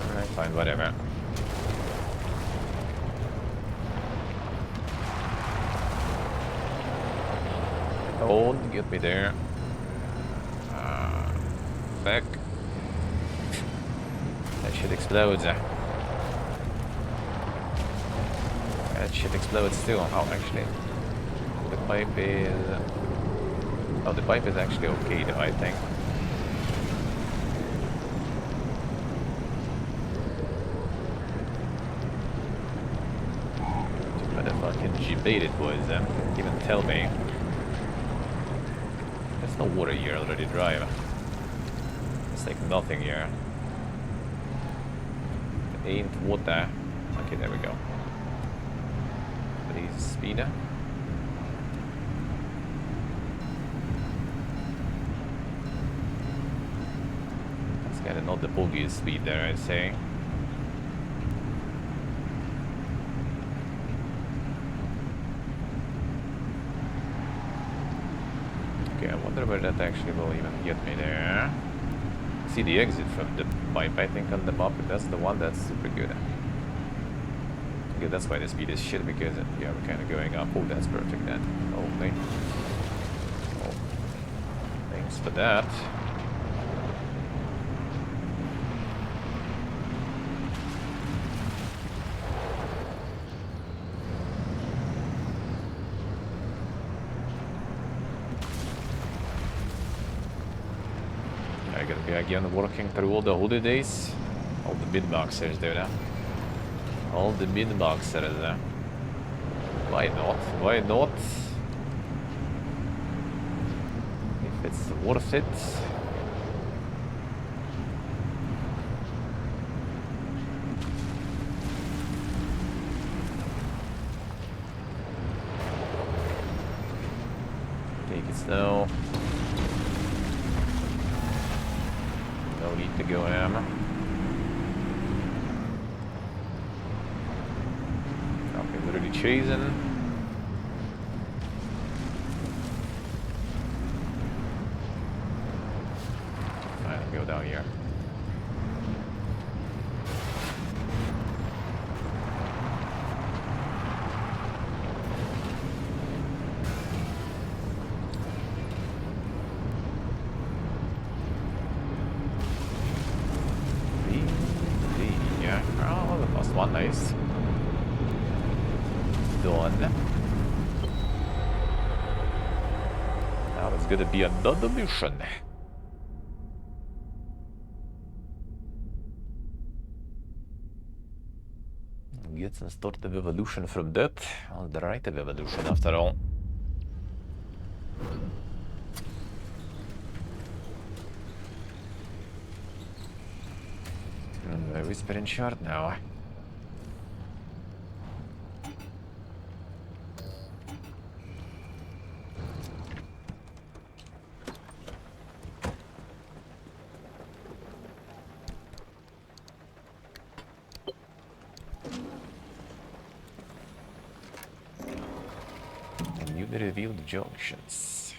Alright, fine, whatever. Don't get me there. Back. That shit explodes. That shit explodes too. Oh, actually, the pipe is... Oh, the pipe is actually okay though, I think. What the fucking G-bait it was, can't even tell me. There's no water here, I already drive. It's like nothing here. It ain't water. Okay, there we go. Please, speeder. That's kind of not the bogeyest speed there, I'd say. Okay, I wonder where that actually will even get me there. See the exit from the pipe, I think, on the map. That's the one that's super good. Okay, that's why the speed is shit, because yeah, we're kind of going up. Oh, that's perfect then. Only. Oh, thanks for that. I'm gonna be again working through all the holidays. All the mid-boxers do that. All the mid-boxers. Why not? Why not? If it's worth it. So no need to go ham. Okay, literally chasing. Alright, go down here. Yeah. Oh, lost one. Nice. Done. Now it's gonna be another mission. Get some sort of evolution from that. Well, the right of evolution after all. Whispering short now. And you reveal the junctions.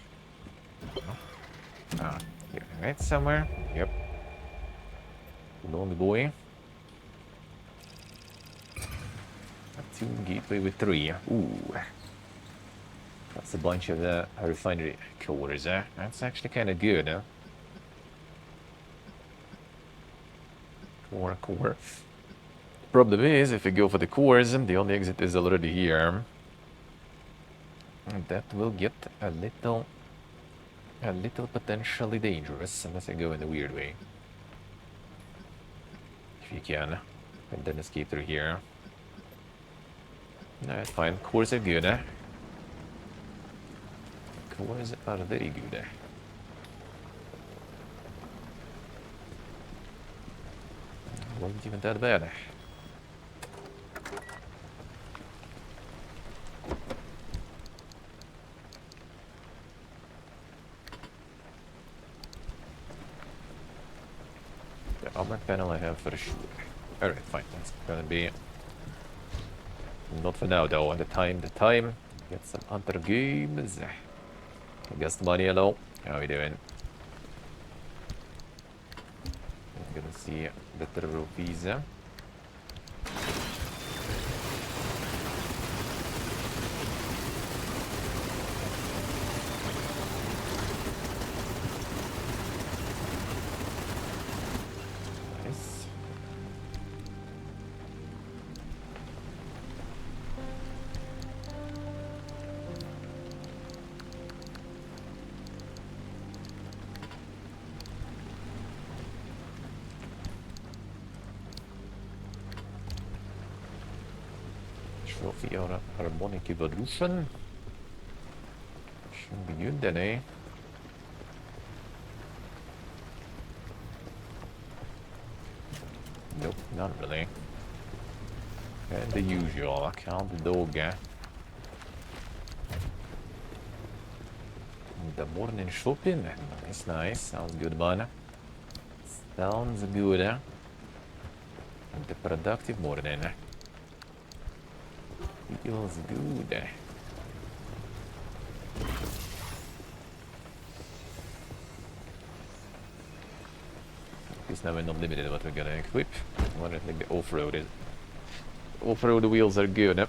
Ah, here, right somewhere. Yep. Lonely boy. A 2 gateway with 3. Ooh. That's a bunch of the refinery cores, eh? That's actually kind of good, huh? Core. Problem is, if you go for the cores, the only exit is already here. And that will get a little potentially dangerous unless I go in a weird way. If you can. And then escape through here. No, it's fine. Cores are good, eh? Cores are very good, eh? Wasn't even that bad. The armor panel I have for sure. Alright, fine. That's gonna be... Not for now though. The time. Get some other games. I guess the money hello. How we doing? I'm gonna see the Turbo Visa. Nice. Trophy or Harmonic Evolution. Should be good then, eh? Nope, not really. And the usual, I count the dog, eh? The morning shopping, nice. Sounds good, man. Sounds good, eh? The productive morning. Feels good. It's now not limited what we're gonna equip. I wonder if like the off-road is. Off-road wheels are good.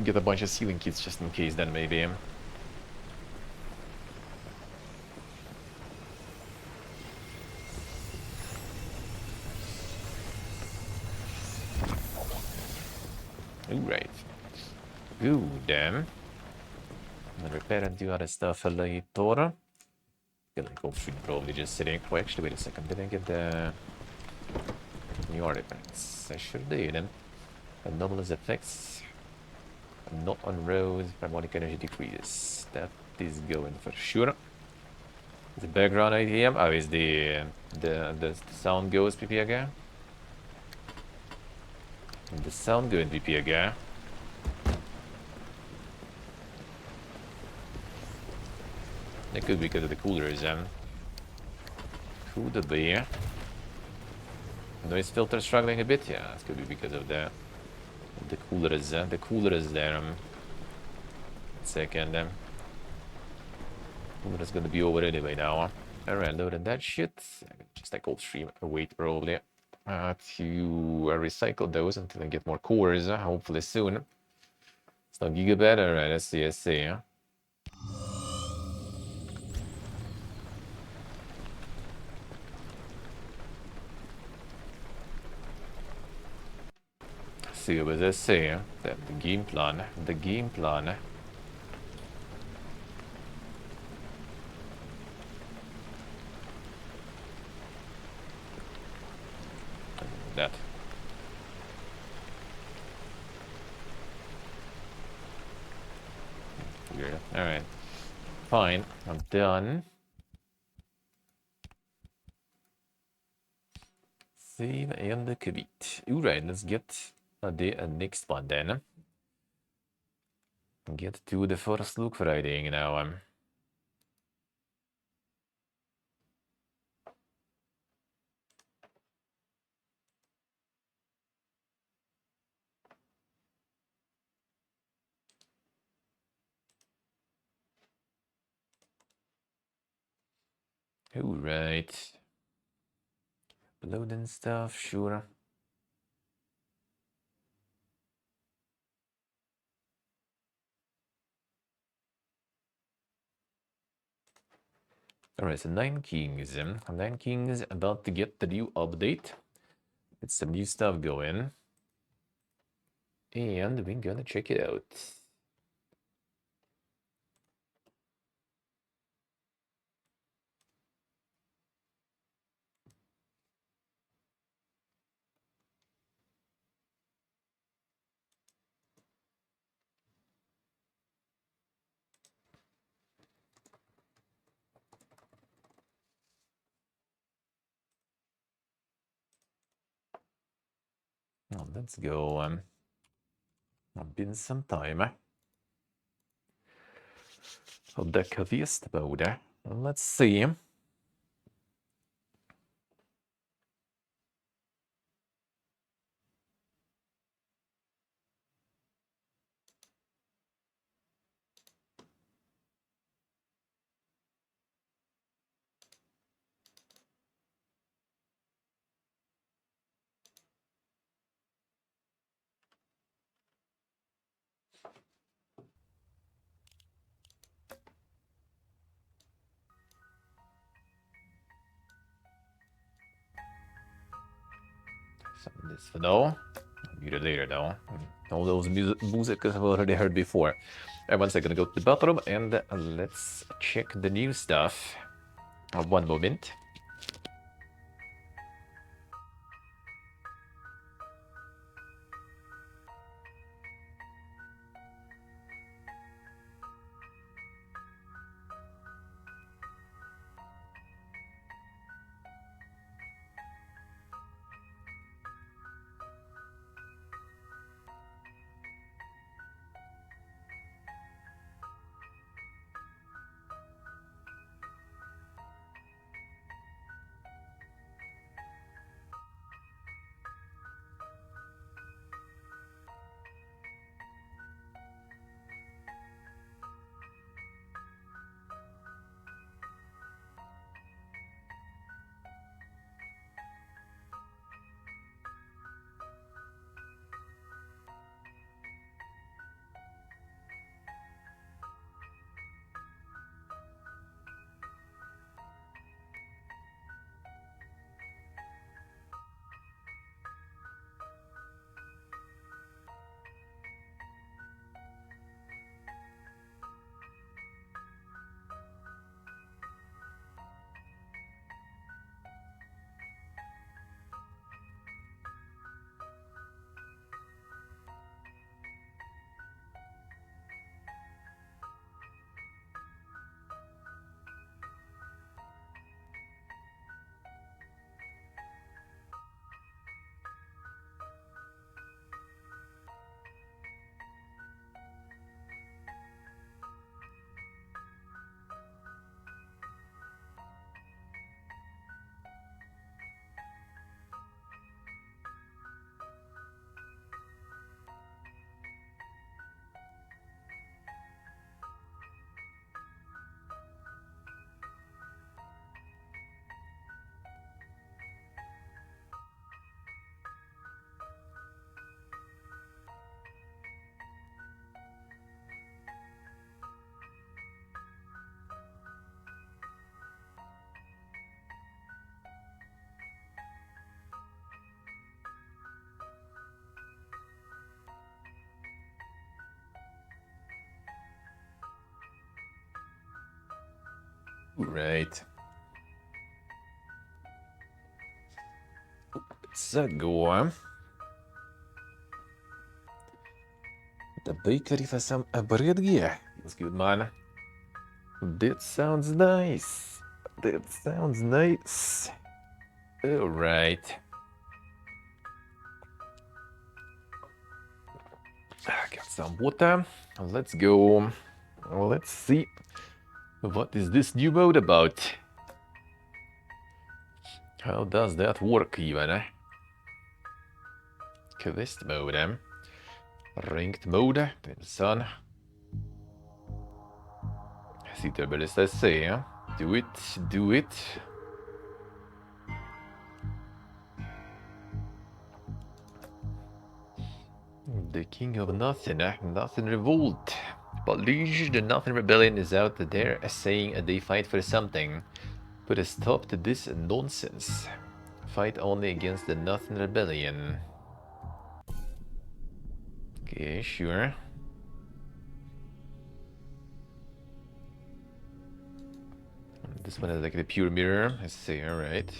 Get a bunch of sealing kits just in case then maybe. Alright. Good. And repair and do other stuff later. Feel like Hope should probably just sitting. Oh, actually, wait a second. Didn't I get the new artifacts? I should do them. Anomalous effects. Not on roads. Harmonic energy decreases. That is going for sure. The background item. Oh, is the sound goes PP again? The sound going PP again. It could be because of the coolers, Could be. Noise filter struggling a bit? Yeah, it could be because of the coolers, there. Second, cooler is gonna be over anyway now. Alright, loaded that shit. Just like old stream, wait probably to recycle those until I get more cores, hopefully soon. It's not gigabit. Alright, let's see. See what they say. The game plan. That. Weird. Alright. Fine. I'm done. Save and quit. Alright, let's get the next one then. Get to the first look Friday now. Alright. Loading stuff, sure. Alright, so Nine Kings. Nine Kings about to get the new update. It's some new stuff going. And we're gonna check it out. Oh, let's go. Been some time. Of the heaviest mode. Let's see. Some of this for now. Mute it later though. All those music I've already heard before. Alright, one second, go to the bathroom and let's check the new stuff. One moment. Right. Så gå. The bakery for some bread gear. That's good, man. That sounds nice. That sounds nice. All right. Got some water. Let's go. Let's see. What is this new mode about? How does that work even? Quest mode. Ranked mode. Son. Sitter väl det se. Do it. Do it. The King of Nothing. Nothing Revolt. Baluch, the Nothing Rebellion is out there saying they fight for something. Put a stop to this nonsense. Fight only against the Nothing Rebellion. Okay, sure. This one is like the pure mirror. I see, alright.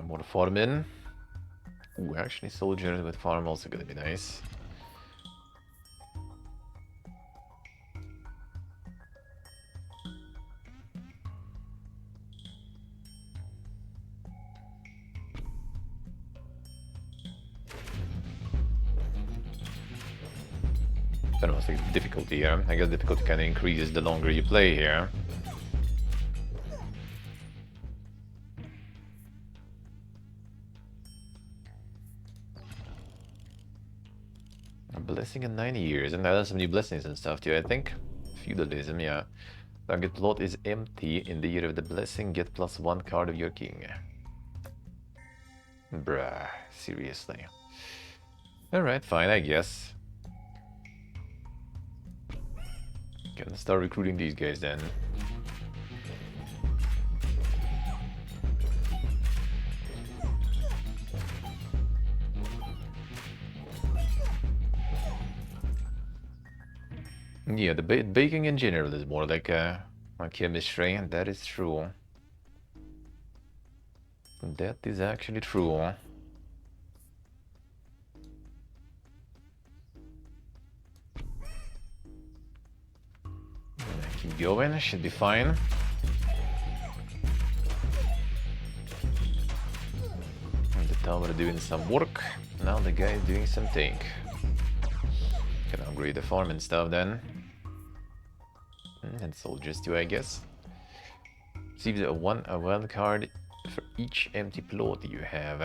More farming. Ooh, actually soldier with farm also gonna be nice. I don't know, it's like difficulty here. I guess difficulty kind of increases the longer you play here. A blessing in 90 years, and there's some new blessings and stuff too, I think. Feudalism, yeah. Target plot is empty. In the year of the blessing, get +1 card of your king. Bruh, seriously. Alright, fine, I guess. Gonna start recruiting these guys then. Yeah, the baking in general is more like a chemistry, and that is true. That is actually true. Keep going, should be fine. And the tower doing some work. Now the guy is doing some tank. Can upgrade the farm and stuff then. And soldiers too, I guess. Receive a wild card for each empty plot you have.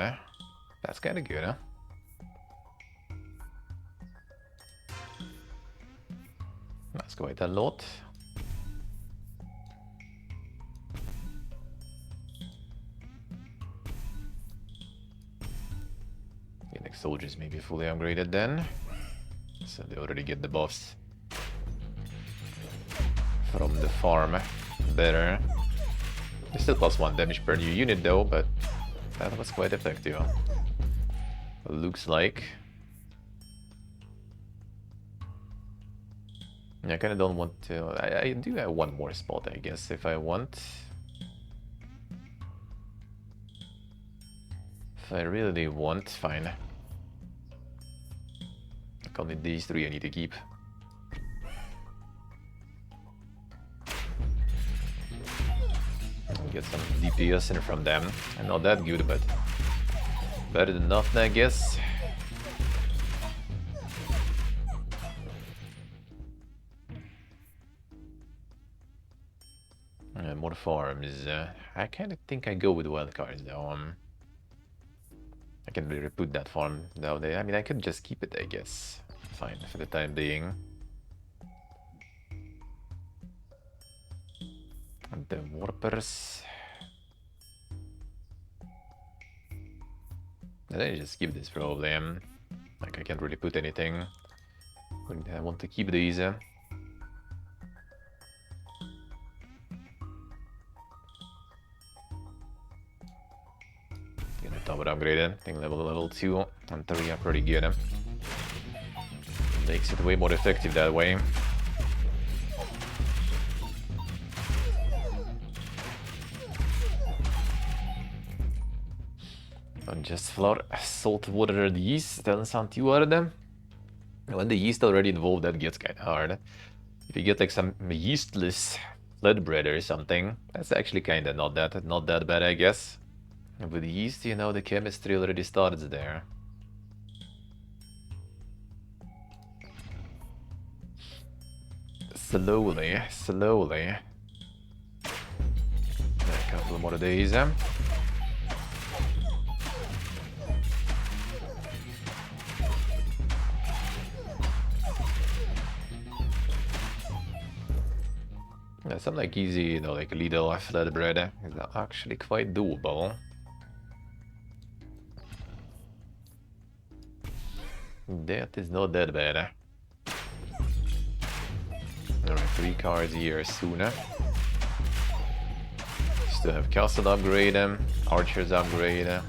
That's kind of good, huh? That's quite a lot. The next soldiers may be fully upgraded then. So they already get the buffs from the farm. Better. It's still +1 damage per new unit though, but that was quite effective. Looks like. I kind of don't want to. I do have one more spot, I guess, if I want. If I really want, fine. Only these three I need to keep. Get some DPS in from them. I'm not that good, but better than nothing, I guess. More farms. I kind of think I go with wildcards though. I can really put that farm down there. I mean, I could just keep it, I guess. Fine for the time being. And the warpers. And then just keep this probably. Like I can't really put anything. I want to keep these. tower upgraded. I think level 2 and 3 are pretty good. Makes it way more effective that way. And just flood salt water the yeast, doesn't sound too hard. When the yeast already involved, that gets kind of hard. If you get like some yeastless flatbread or something, that's actually kind of not that bad, I guess. And with yeast, you know, the chemistry already starts there. Slowly. A couple more days. Yeah, some like easy, you know, like little flatbread is actually quite doable. That is not that bad. Alright, 3 cards here sooner. Still have castle upgrade, archers upgrade.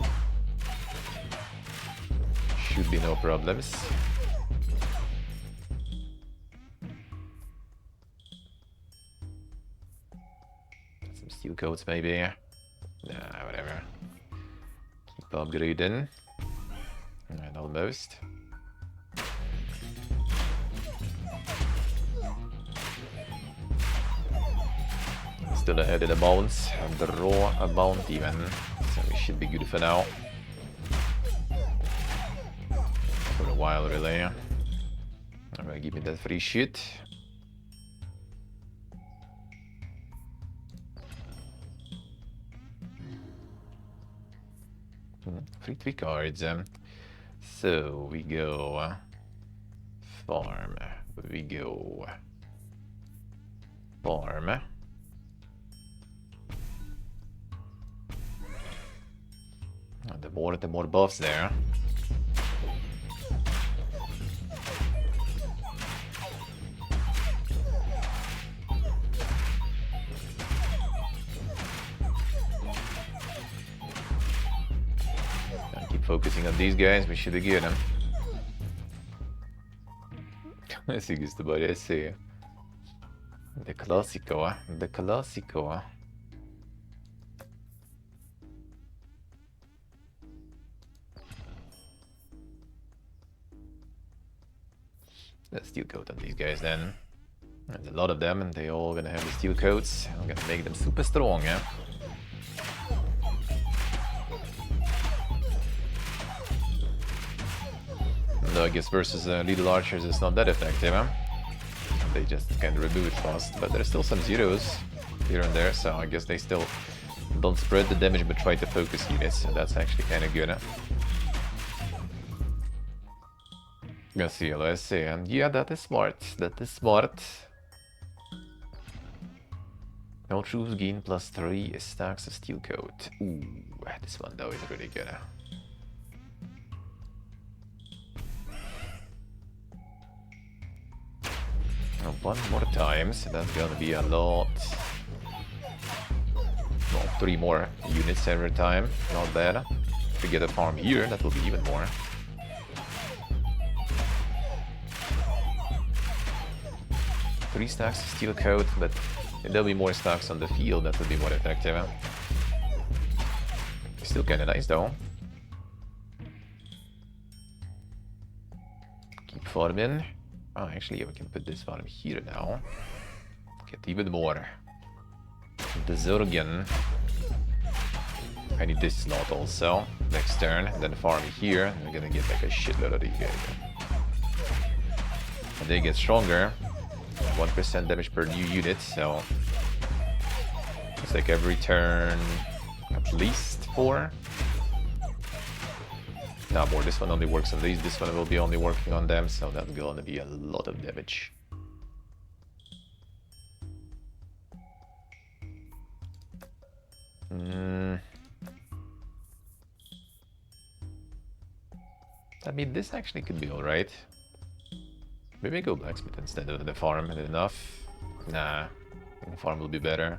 Should be no problems. Some steel coats maybe. Nah, whatever. Keep upgrading. And almost. Still ahead of the bounce, and the raw amount even, so we should be good for now. For a while really. Alright, give me that free shit. Free 3 cards. So we go farm. We go farm. The more buffs there. Gotta keep focusing on these guys, we should be good. I see just about I see. The Classico, the Classico. Let's steel coat on these guys then. There's a lot of them and they all gonna have the steel coats. I'm gonna make them super strong, yeah? No, I guess versus little archers is not that effective, huh? They just kind of remove it fast, but there's still some zeros here and there, so I guess they still don't spread the damage but try to focus units, so that's actually kind of good, huh? Let's see, and yeah, that is smart. No troops gain +3 stacks of steel coat. Ooh, this one though is really good. One more time, so that's gonna be a lot. Well, 3 more units every time, not bad. If we get a farm here, that will be even more. Three stacks of steel coat, but there'll be more stacks on the field that will be more effective. Still kinda nice though. Keep farming. Oh, actually, we can put this farm here now. Get even more. The Zergen. I need this slot also. Next turn, and then farm here. And we're gonna get like a shitload of these guys. And they get stronger. 1% damage per new unit, so it's like every turn at least 4. Nah, more. This one only works on these. This one will be only working on them, so that's gonna be a lot of damage. I mean, this actually could be alright. Maybe I go blacksmith instead of the farm, enough. Nah, the farm will be better.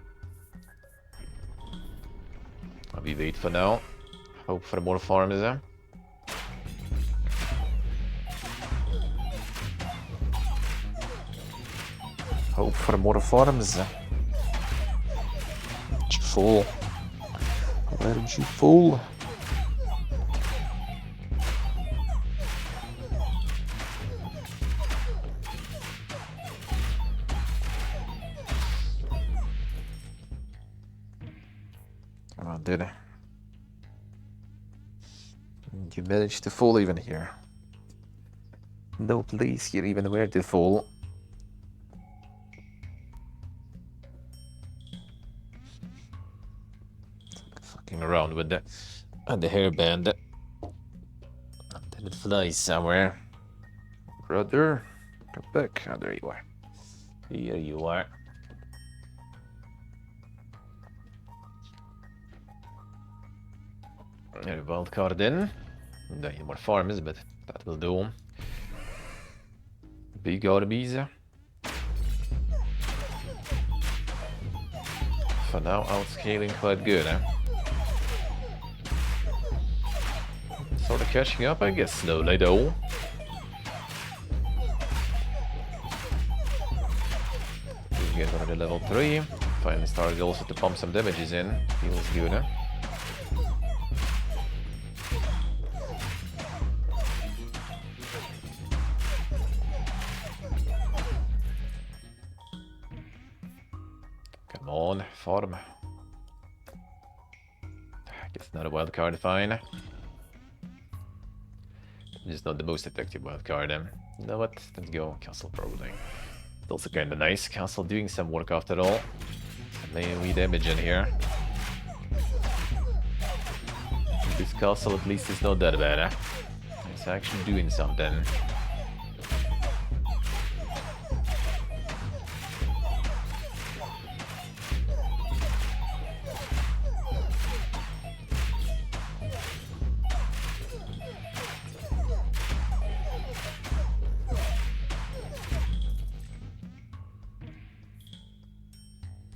I'll be wait for now. Hope for more farms. Hope for more farms. Aren't you full? Aren't you full? Come on, dude. You managed to fall even here. No place here even where to fall. Fucking around with the hairband. And then it flies somewhere. Brother, come back. Oh, there you are. Here you are. There, wild card in. Don't need more farms, but that will do. Big armies. For now, outscaling quite good, eh? Sort of catching up, I guess, slowly though. We get already level 3. Finally started also to pump some damages in. Feels good, eh? Come on, farm. Guess not a wild card, fine. Just not the most effective wild card. You know what? Let's go castle probably. It's also kind of nice. Castle doing some work after all. Melee damage in here. This castle at least is not that bad. It's actually doing something.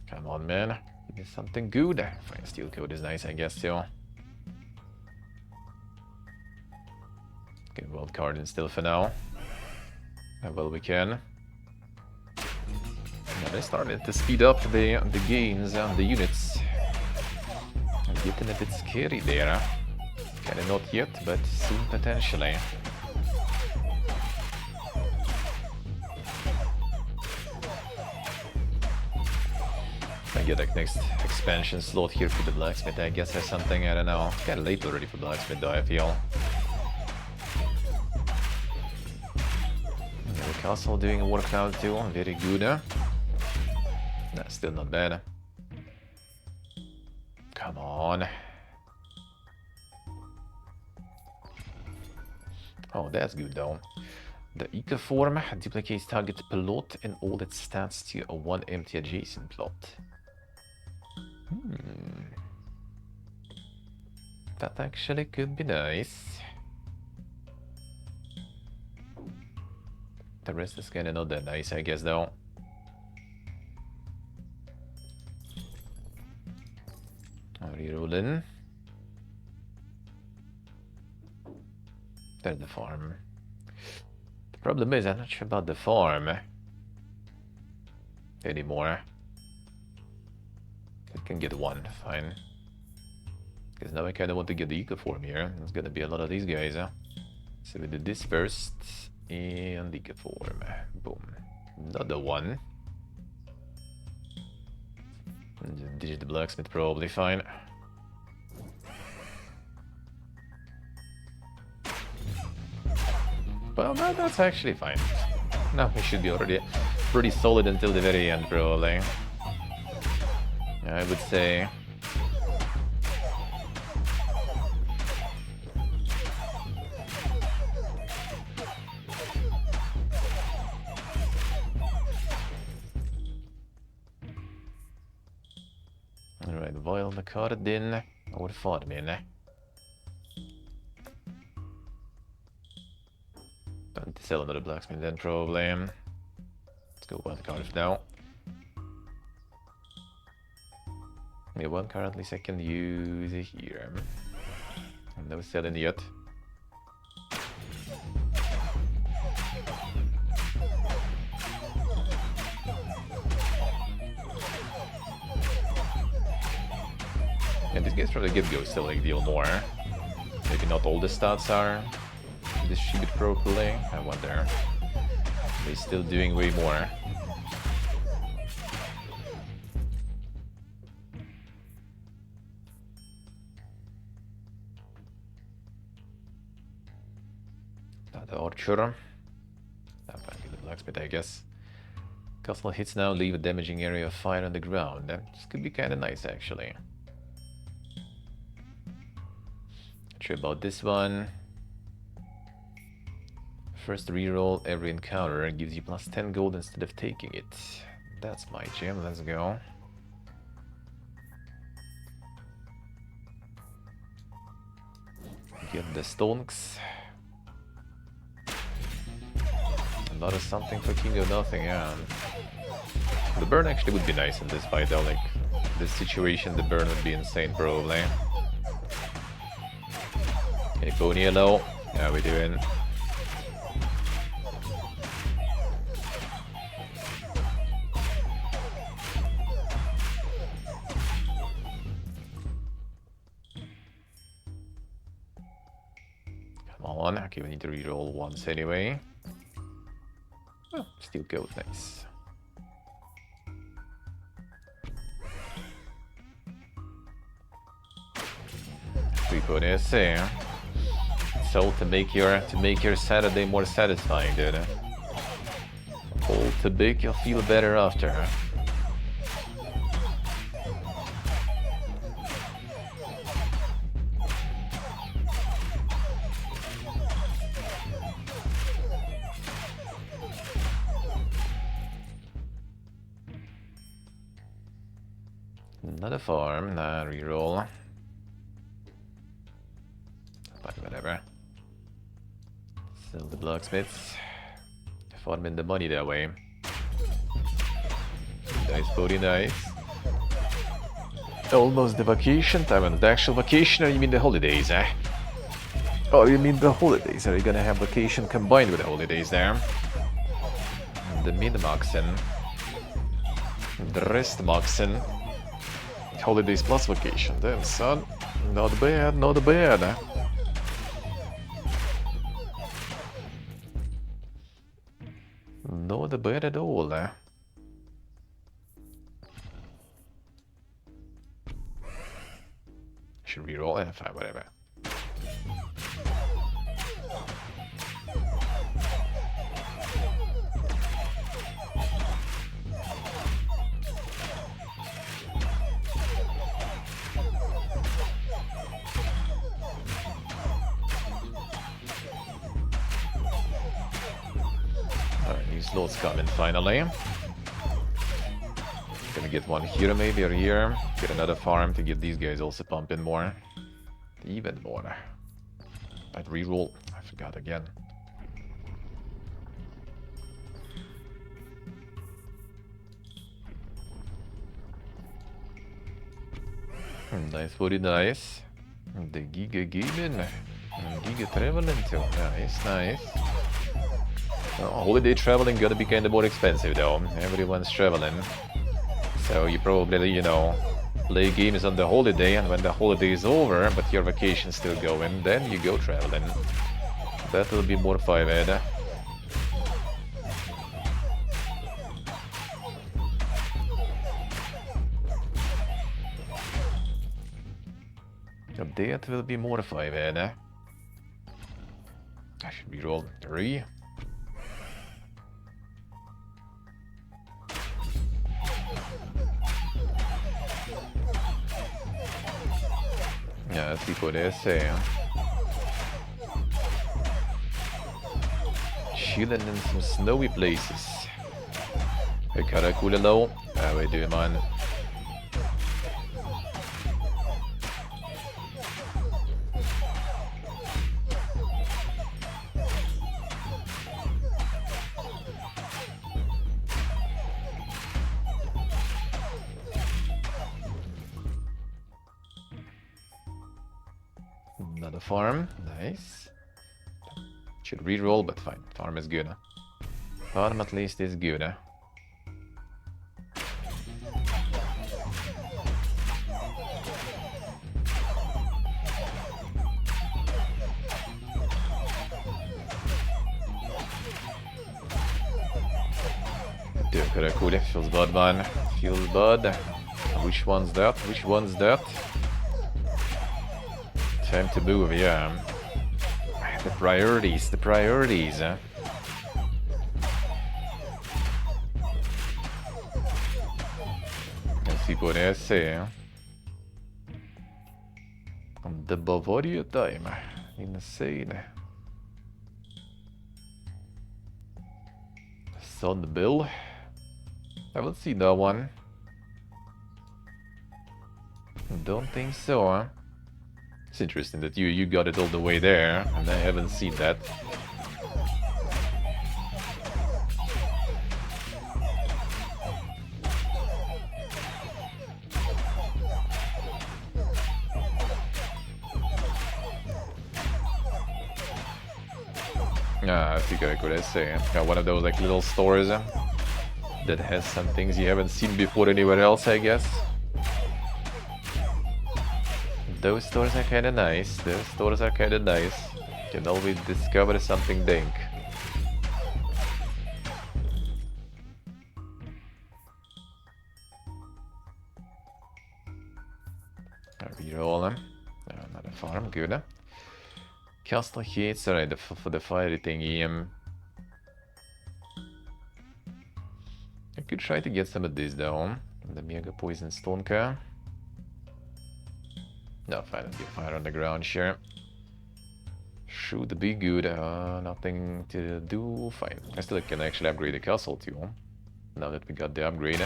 Come on, man. Give me something good. Fine, steel code is nice, I guess, too. Get wild card in still for now. How well we can. Yeah, they started to speed up the gains and the units. I'm getting a bit scary there. Kinda not yet, but soon potentially. I get like next expansion slot here for the blacksmith, I guess, or something, I don't know. Kinda late already for blacksmith though, I feel. Yeah, the castle doing work now too, very good. Nah, still not bad. Come on. Oh, that's good though. The Ecoform duplicates target plot and all its stats to a one empty adjacent plot. That actually could be nice. The rest is kinda not that nice, I guess, though. Rerolling. There's the farm. The problem is, I'm not sure about the farm anymore. I can get one, fine. Because now I kind of want to get the Ecoform here. There's gonna be a lot of these guys, huh? So we do this first, and Ecoform. Boom. Another one. And just digit the blacksmith, probably fine. Well, no, that's actually fine. Now we should be already pretty solid until the very end, probably. I would say. Alright, Vile Macardin or Farmin. Don't sell another blacksmith then, probably. Let's go wild card for now. Yeah, one card at least I can use here. No selling yet. And these guys from the get-go still like deal more. Maybe not all the stats are distributed properly. I wonder. They're still doing way more. The archer. That might be the blacksmith, I guess. Castle hits now, leave a damaging area of fire on the ground. This could be kind of nice, actually. Not sure about this one. First reroll every encounter gives you plus 10 gold instead of taking it. That's my jam, let's go. Get the stonks. A lot of something for King of Nothing, yeah. The burn actually would be nice in this fight though, like this situation the burn would be insane probably. Okay, pony yellow. How we doing? Come on, okay, we need to reroll once anyway. Oh, still gold, nice. We put this in. So to make your Saturday more satisfying, dude. All too big, you'll feel better after. Another farm, nah, reroll. But whatever. Sell the blacksmiths. Farming the money that way. Nice, body, nice. Almost the vacation time, and the actual vacation, or you mean the holidays, eh? Oh, you mean the holidays? Are you gonna have vacation combined with the holidays there? The mid-maxen. The rest-maxen. Holidays plus vacation, damn son. Not bad, not bad. Eh? Not bad at all. Eh? Should reroll? Fine, whatever. Slots coming finally. Gonna get one here maybe, or here. Get another farm to get these guys also pumping more. Even more. I'd reroll. I forgot again. Nice, very nice. The Giga Gaming. Giga Traveling too. Nice, nice. Holiday traveling gotta be kinda more expensive though. Everyone's traveling. So you probably, you know, play games on the holiday, and when the holiday is over, but your vacation's still going, then you go traveling. That will be more 5-ed. That will be more 5-ed. I should reroll 3. Ja, si può essere. Chilling in some snowy places. Hey, Karakulalo. How we doing, man? Another farm. Nice. Should reroll, but fine. Farm is good. Farm at least is good. Dude, cool. Feels bad, man. Feels bad. Which one's that? Which one's that? Time to move, yeah. The priorities, the priorities, huh? Si potesse. The Bavaria time. Insane. Sun Bill. I haven't seen that one. Don't think so, huh? It's interesting that you got it all the way there, and I haven't seen that. I think I could say. Got one of those like little stores that has some things you haven't seen before anywhere else, I guess. Those stores are kinda nice. Those stores are kinda nice. You can always discover something dank. Reroll them. Another farm, good. Castle hits, alright, for the fiery thingy. I could try to get some of this though. The Mega Poison Stonker. No, fine, let's get fire on the ground, sure. Should be good, nothing to do, fine. I still can actually upgrade the castle too, now that we got the upgrade.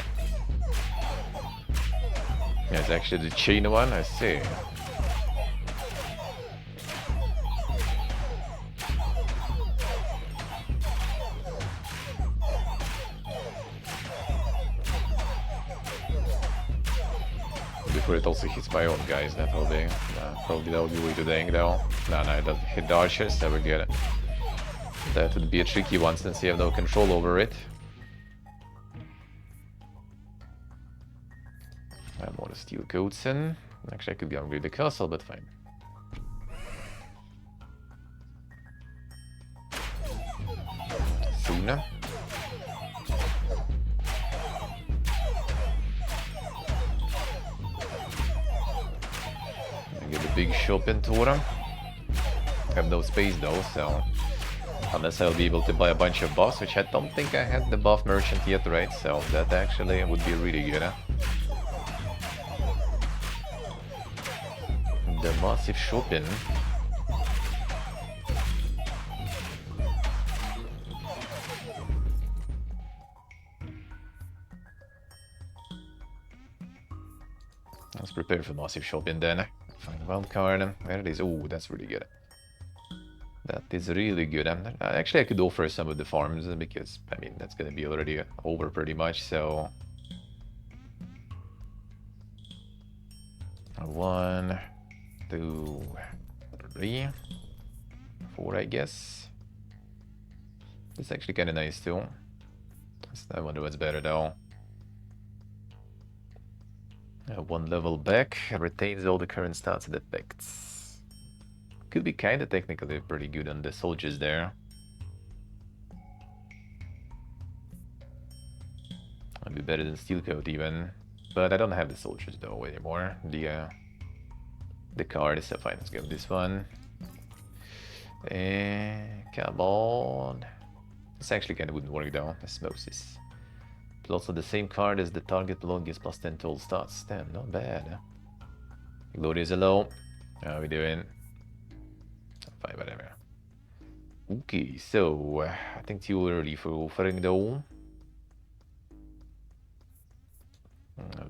Yeah, it's actually the chain one, I see. Before it also hits my own guys, that will be... probably that will be way too dang though. No, it doesn't hit the archers, never get it. That would be a tricky one since you have no control over it. I want to steal coats in. Actually, I could upgrade the castle, but fine. Sooner. Get a big shop into them. Have no space though, so unless I'll be able to buy a bunch of buffs, which I don't think I had the buff merchant yet, right? So that actually would be really good. The massive shopping. Let's prepare for massive shopping then. Find a wild card. There it is. Oh, that's really good. That is really good. Actually, I could offer some of the farms because, I mean, that's gonna be already over pretty much, so... 1, 2, 3, 4, I guess. It's actually kind of nice too. I wonder what's better though. One level back, retains all the current stats and effects. Could be kind of technically pretty good on the soldiers there. Might be better than Steel Coat even. But I don't have the soldiers though anymore. The card is so fine. Let's go with this one. Come on. This actually kind of wouldn't work though. Osmosis. But also the same card as the target below gives plus 10 to all stats. Damn, not bad. Glorious low. How are we doing? Fine, whatever. Okay, so I think too early for offering though.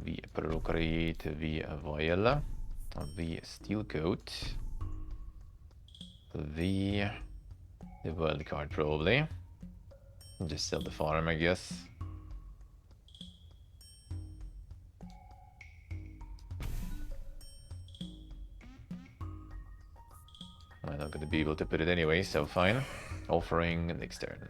Vi procreate, vi vial, vi steel coat, vi the world card probably. Just sell the farm, I guess. I'm not gonna be able to put it anyway, so fine. Offering next turn.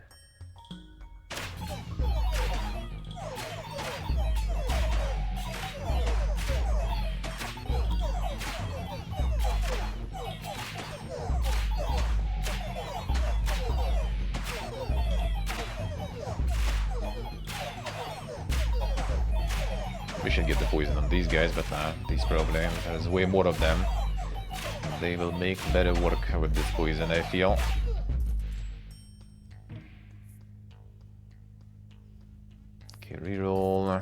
We should get the poison on these guys, but these problems, there's way more of them. They will make better work with this poison, I feel. Okay, reroll.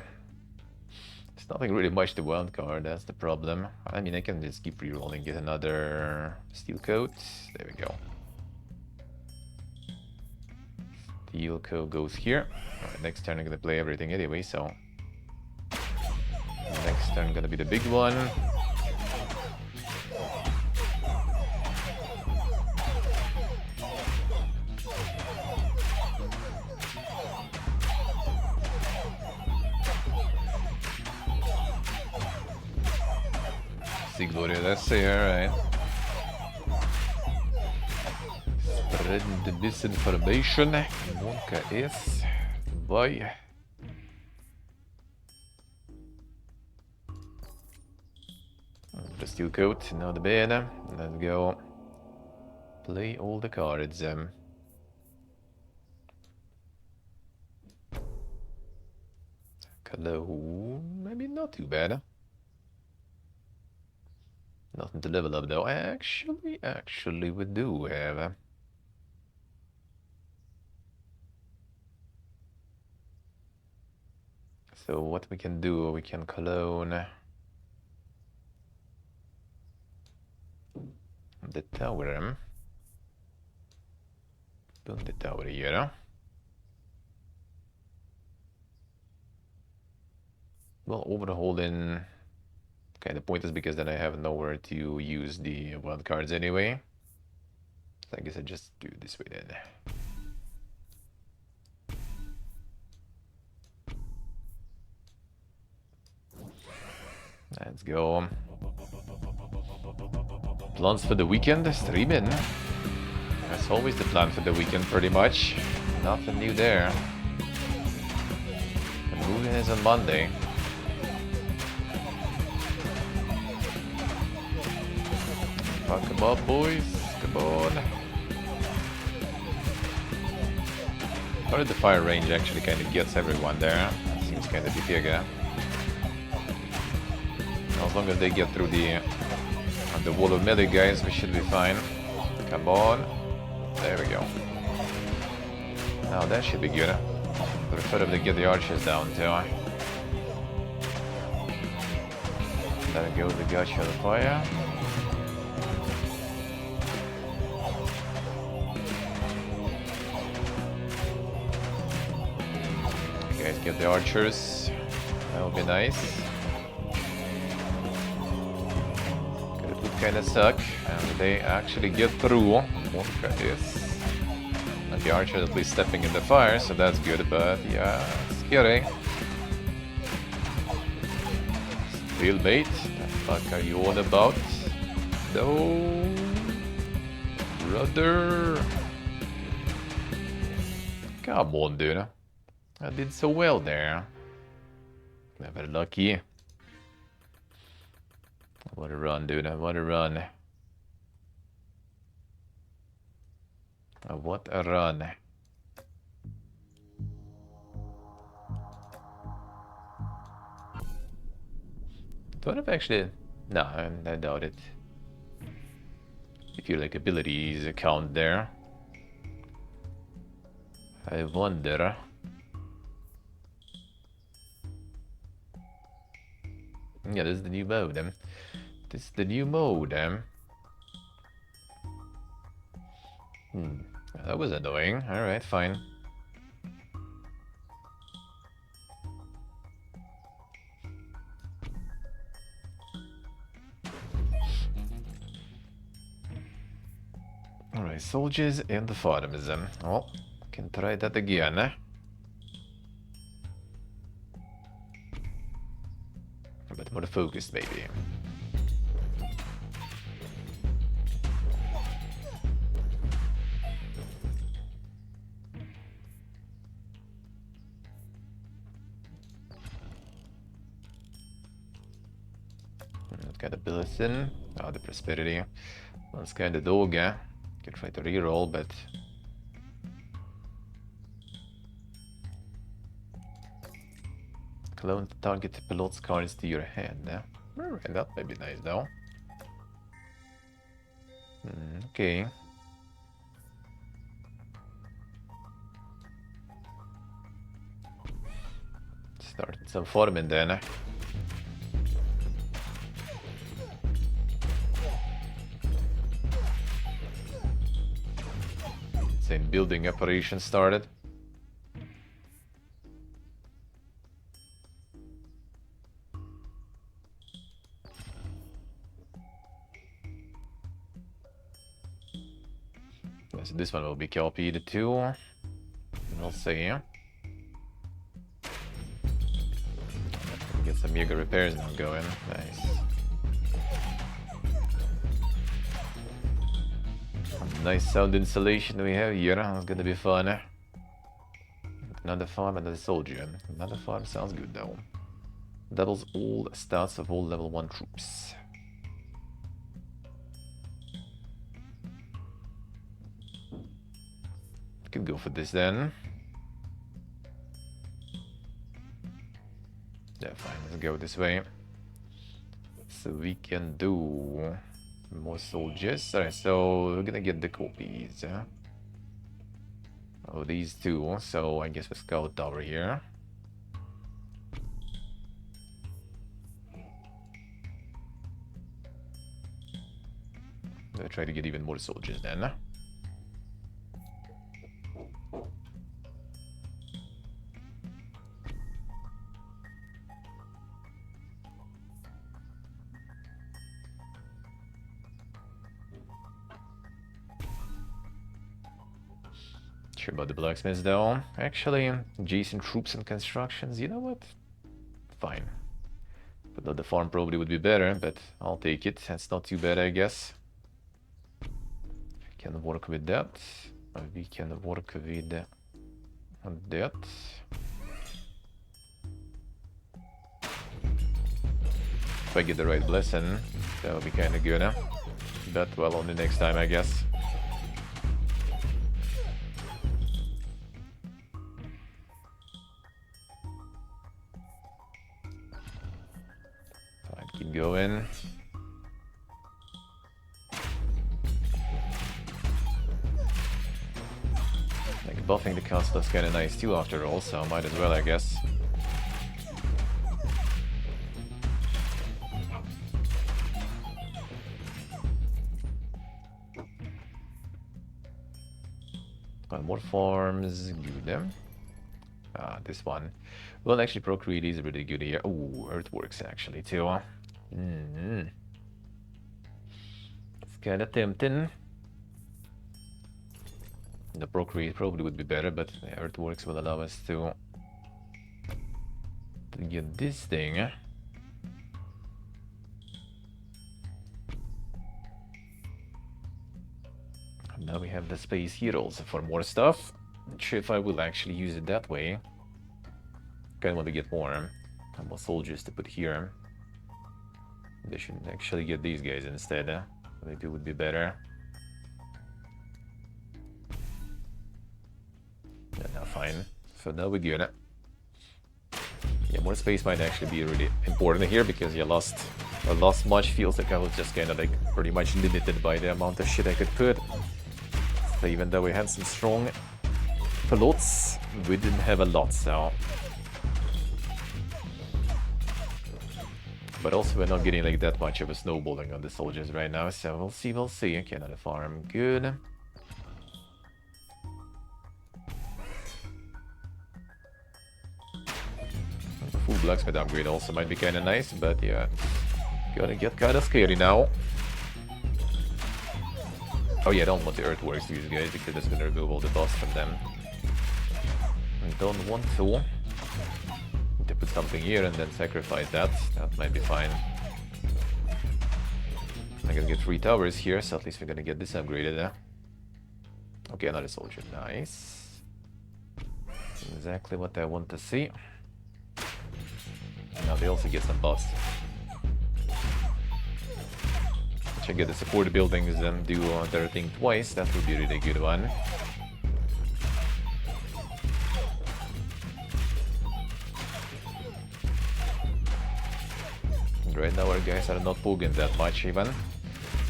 There's nothing really much to wildcard, that's the problem. I mean, I can just keep rerolling, get another steel coat. There we go. Steel coat goes here. Alright, next turn I'm gonna play everything anyway, so... Next turn gonna be the big one. Gloria, let's say, alright. Spreading the misinformation. Nunca es. Bye. The steel coat, not bad. Let's go. Play all the cards. Hello. Maybe not too bad. Nothing to level up though. Actually we do have. So what we can do, we can clone the tower. Put the tower here. Well, overhauling. Okay, the point is because then I have nowhere to use the wild cards anyway. So I guess I just do it this way then. Let's go. Plans for the weekend, streaming. That's always the plan for the weekend pretty much. Nothing new there. The movie is on Monday. Fuck 'em up, boys. Come on. How did the fire range actually kind of gets everyone there? That seems kind of bigger. As long as they get through the wall of melee guys, we should be fine. Come on. There we go. Now that should be good. Preferably get the archers down too. There we go, the gotcha of the fire. You guys get the archers. That would be nice. It would kind of suck, and they actually get through. Wonka is. And the archer at least stepping in the fire, so that's good, but yeah, scary. Steel bait? The fuck are you on about? No, brother. Come on, dude. I did so well there. Never lucky. What a run, dude. What a run. What a run. Don't have actually... No, I doubt it. If you like abilities count there. I wonder. Yeah, this is the new mode. This is the new mode. That was annoying. Alright, fine. Alright, soldiers and the farmers. Well, can try that again. But more focused, maybe. kind of Billison. Oh, the Prosperity. One's kind of Doga. Can try to reroll, but clone the target pilot's cards to your hand. Alright, that might be nice though. Okay. Started some farming then. Same building operation started. So this one will be copied too. We'll see. Get some Mega repairs now going. Nice. Nice sound insulation we have here. It's gonna be fun. Another farm, another soldier. Another farm sounds good though. Doubles all stats of all level 1 troops. Could go for this then. Yeah, fine, let's go this way. So we can do more soldiers. Alright, so we're gonna get the copies. Oh, these two. So I guess we scout tower here. I'll try to get even more soldiers then. Sure about the blacksmiths though. Actually, Jason troops and constructions, you know what? Fine. But the farm probably would be better, but I'll take it. That's not too bad, I guess. Can work with that. We can work with that. If I get the right blessing, that would be kind of good. But well, only next time, I guess. Keep going. Like buffing the castle is kind of nice too after all, so might as well, I guess. Got more farms, good. This one. Well, actually, Procreate is really good here. Oh, Earthworks actually too. It's kind of tempting. The Procreate probably would be better, but the Earthworks will allow us to get this thing. And now we have the Space Heroes for more stuff. Not sure if I will actually use it that way. Kind of want to get more soldiers to put here. They should actually get these guys instead. Maybe it would be better. Yeah, now fine. So now we're good. Yeah, more space might actually be really important here because you lost much. Feels like I was just kind of like pretty much limited by the amount of shit I could put. So even though we had some strong pilots, we didn't have a lot, so. But also we're not getting like that much of a snowballing on the soldiers right now, so we'll see. Okay, another farm, good. Full blacksmith upgrade also might be kind of nice, but yeah, gonna get kind of scary now. Oh yeah, I don't want the earthworks to use guys because that's gonna remove all the boss from them. I don't want to. To put something here and then sacrifice that. That might be fine. I'm gonna get 3 towers here, so at least we're gonna get this upgraded. Okay, another soldier. Nice. Exactly what I want to see. Now they also get some buffs. check out the support buildings and do their thing twice. That would be a really good one. And right now our guys are not poking that much even.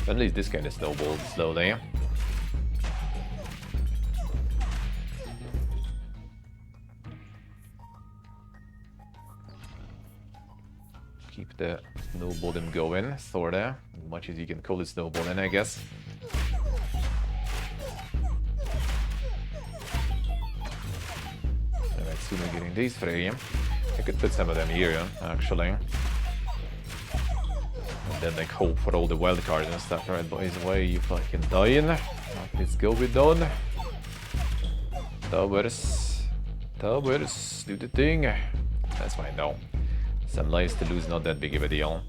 At least this kind of snowballed slowly. Keep the snowballing going, sorta. As much as you can call it snowballing, I guess. Alright, soon we're getting these three. I could put some of them here, actually. And then like hope for all the wild cards and stuff. Alright, boys, why are you fucking dying? Let's go with done. Towers. Towers, do the thing. That's fine though. Some lives to lose, not that big of a deal.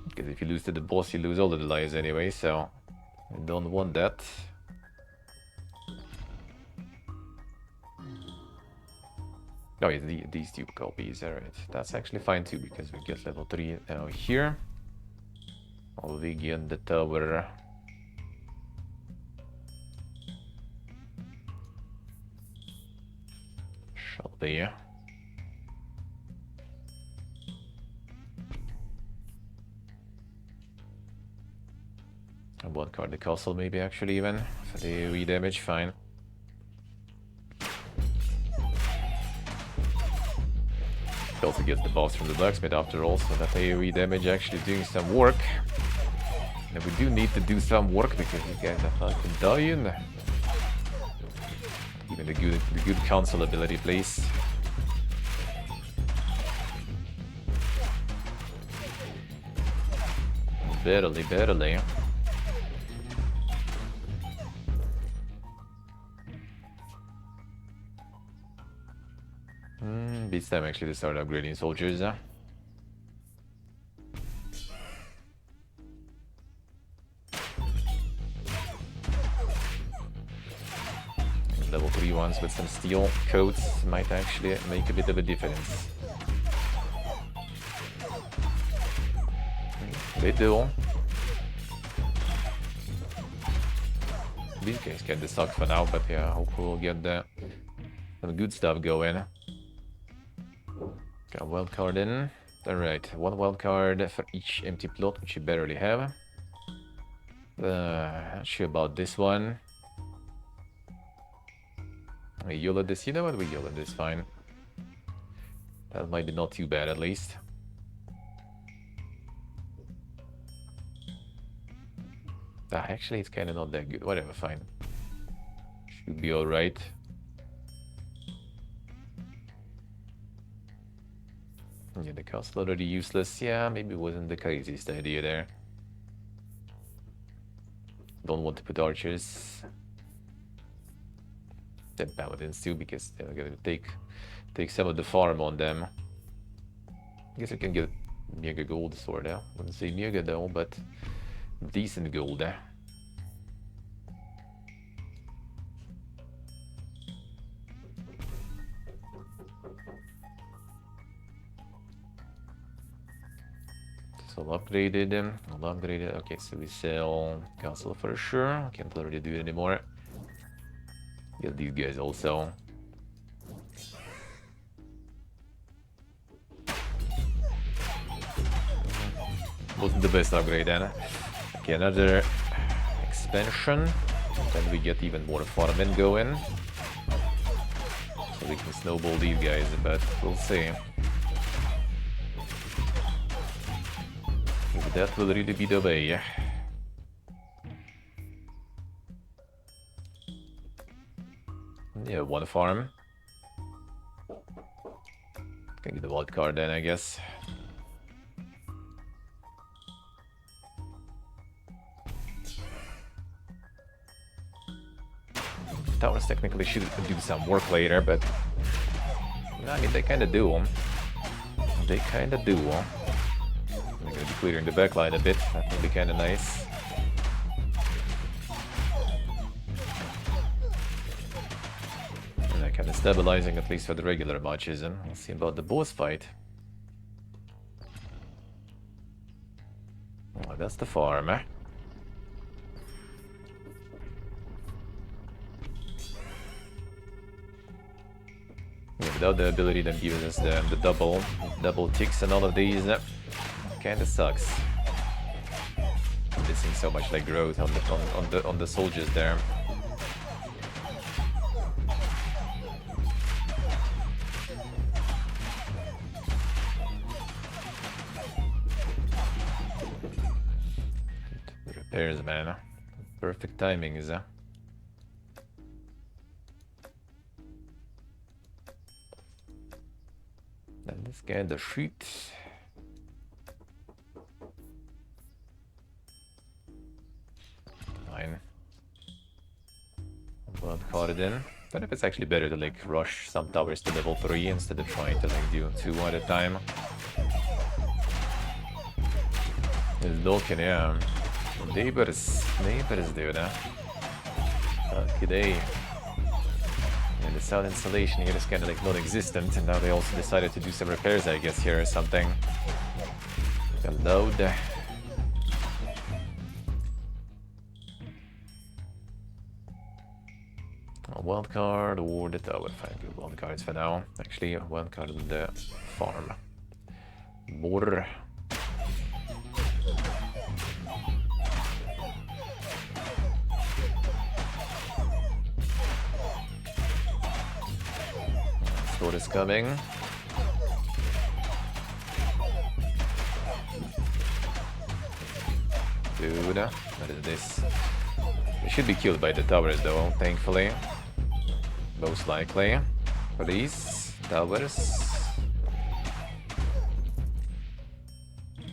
Because if you lose to the boss, you lose all of the lives anyway, so I don't want that. Oh yeah, these two copies, alright. That's actually fine too, because we get level 3 now here. We get the tower. Shall be. One card the castle maybe actually even for the AoE damage, fine. Also gets the boss from the blacksmith after all, so that AoE damage actually doing some work. And we do need to do some work because these guys are fucking dying. Even the good council ability, please. Barely, barely. Beats time actually to start upgrading soldiers. Level 3 ones with some steel coats might actually make a bit of a difference. They do. These guys kinda suck for now, but yeah, hopefully we'll get some good stuff going. Got a wild card in. Alright, one wild card for each empty plot, which you barely have. Not sure about this one. We YOLO this, you know what? We YOLO this, fine. That might be not too bad at least. Actually, it's kind of not that good. Whatever, fine. Should be alright. Yeah, the castle already useless. Yeah, maybe it wasn't the craziest idea there. Don't want to put archers. Then paladins too, because they're gonna take some of the farm on them. I guess I can get mega gold sword there. Wouldn't say mega though, but decent gold there. I'll upgrade it. I'll upgrade it. Okay, so we sell castle for sure. Can't already do it anymore. Get these guys also. Wasn't the best upgrade then. Okay, another expansion. Then we get even more farming going. So we can snowball these guys, but we'll see. That will really be the way. Yeah, one farm. Can get the wild card then, I guess. Towers technically should do some work later, but I mean, they kind of do. They kind of do. I'm gonna be clearing the backline a bit. That would be kind of nice. And that kind of stabilizing, at least for the regular matches. And we'll see about the boss fight. that's the farm. Yeah, without the ability that gives us the double ticks and all of these, kinda sucks. Missing so much like growth on the soldiers there. Repairs, man. Perfect timing is that. Then let's get the fruit. Fine. Well, caught it in. Don't know if it's actually better to like rush some towers to level 3 instead of trying to like do 2 at a time. It's looking, yeah. Neighbors do that. Good day. And the south installation here is kind of like non-existent, and now they also decided to do some repairs, I guess, here or something. The load. A wild card or the tower. Fine, good wild cards for now. Actually, a wild card on the farm. More. Sword is coming. Dude, what is this? They should be killed by the towers though, thankfully. Most likely. Please, towers.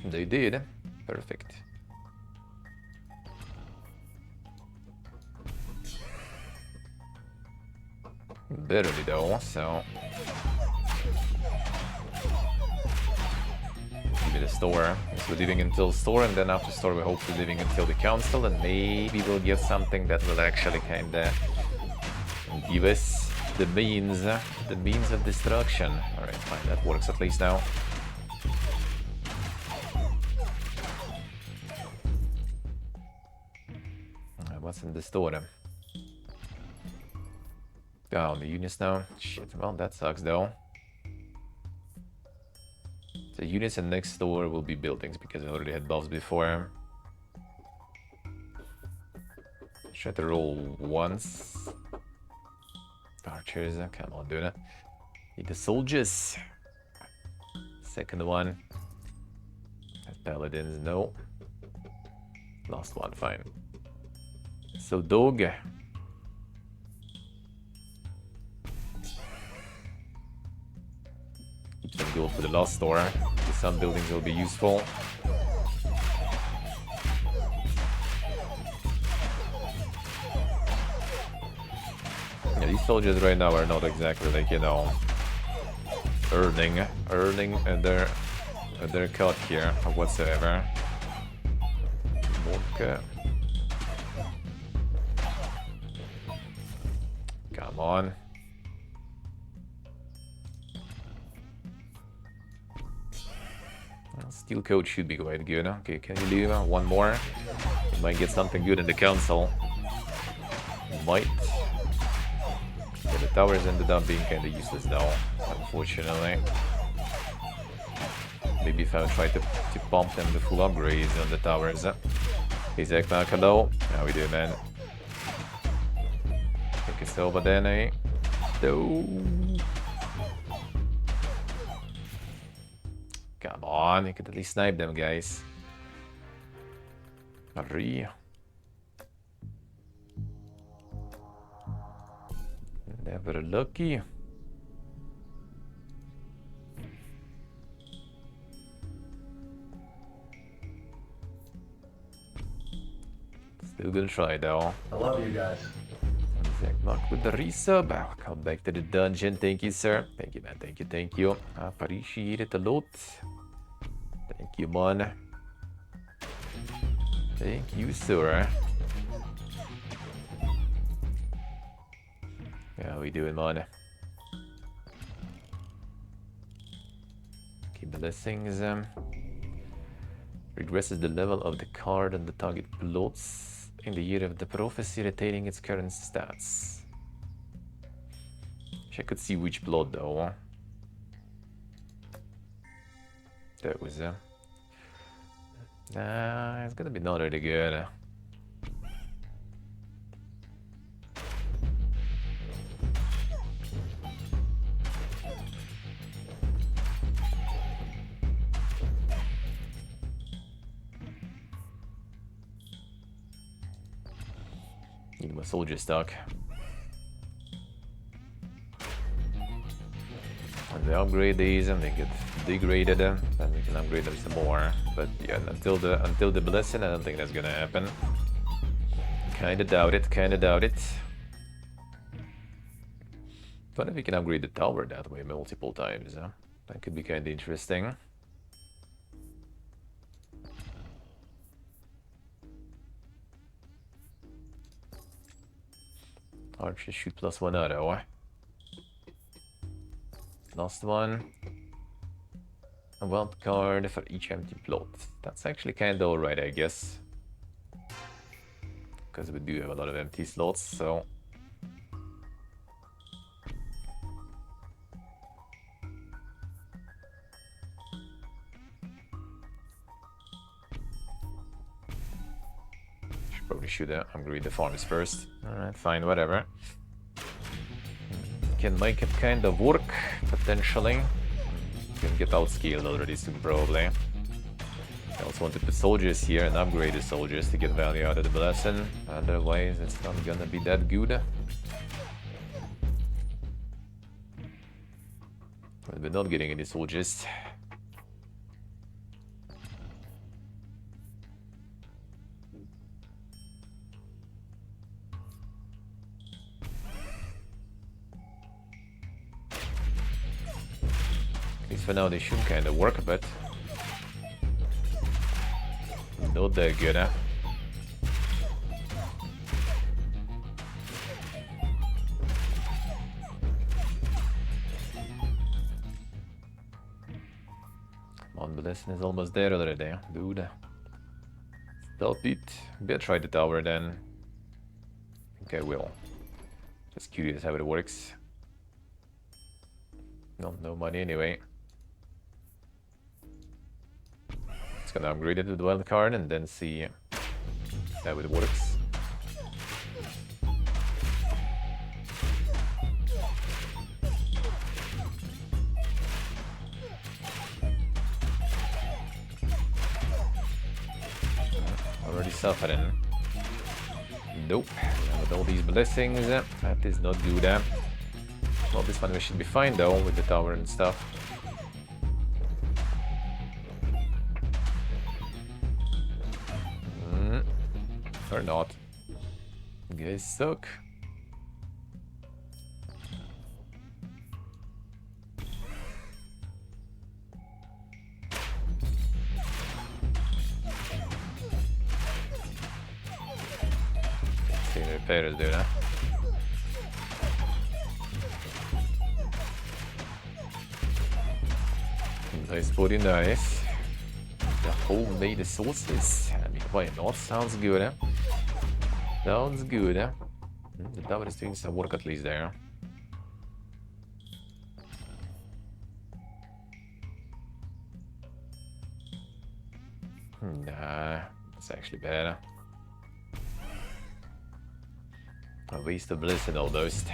They did. Perfect. Barely though, so... Maybe the store. So we're leaving until store, and then after store we're hopefully leaving until the council, and maybe we'll get something that will actually kinda give us the means of destruction. Alright, fine, that works at least now. What's in the store then? Oh, the units now? Shit, well, that sucks though. The units and next door will be buildings because I already had buffs before. Try to roll once. Archers, come on, dude. Need the soldiers. Second one. Paladins, no. Last one, fine. So, dog. Keep some gold for the last store. Some buildings will be useful. Yeah, these soldiers right now are not exactly like, you know, earning at their cut here or whatsoever. Okay. Come on. Steel coat should be quite good. Okay, can you leave one more? You might get something good in the council. Might. Yeah, the towers ended up being kind of useless though, unfortunately. Maybe if I try to pump them the full upgrades on the towers. Hey Zach, hello. How we doing, man? Take us over then, eh? No. Come on, you could at least snipe them, guys. Hurry. Never lucky. Still gonna try though. I love you guys. Zach Mark with the resub. Welcome back to the dungeon. Thank you, sir. Thank you, man. Thank you, thank you. Appreciate it a lot. Thank you, man. Thank you, sir. How we doing, man? Keep blessings. Regresses the level of the card and the target plots in the year of the prophecy, retaining its current stats. Wish I could see which plot though. That was it's gonna be not really good. Need my soldier stock. And we upgrade these and they get degraded, then we can upgrade them some more. But yeah, until the blessing, I don't think that's gonna happen. Kinda doubt it, But if we can upgrade the tower that way multiple times, that could be kinda interesting. Archers shoot +1 auto. Last one. A wild card for each empty plot. That's actually kinda alright, I guess. Because we do have a lot of empty slots, so... Probably should upgrade the farms first. Alright, fine, whatever. Can make it kind of work, potentially. Can get outscaled already soon, probably. I also want to put soldiers here and upgrade the soldiers to get value out of the blessing. Otherwise, it's not gonna be that good. But we're not getting any soldiers. At least for now they should kinda work, but not that good, huh? Come on, Blessing is almost there already, dude. Stop it. Better try the tower then. I think I will. Just curious how it works. No money anyway. It's gonna upgrade it with the wild card and then see how it works. Already suffering. Nope. With all these blessings, that is not good. Well, this one we should be fine though with the tower and stuff. Or not. You guys suck. See the repairers do that. Nice body, nice. The homemade sauces. I mean, why not? Sounds good, eh? Sounds good, eh? The tower is doing some work at least there. Nah, it's actually better. A waste of blessing almost.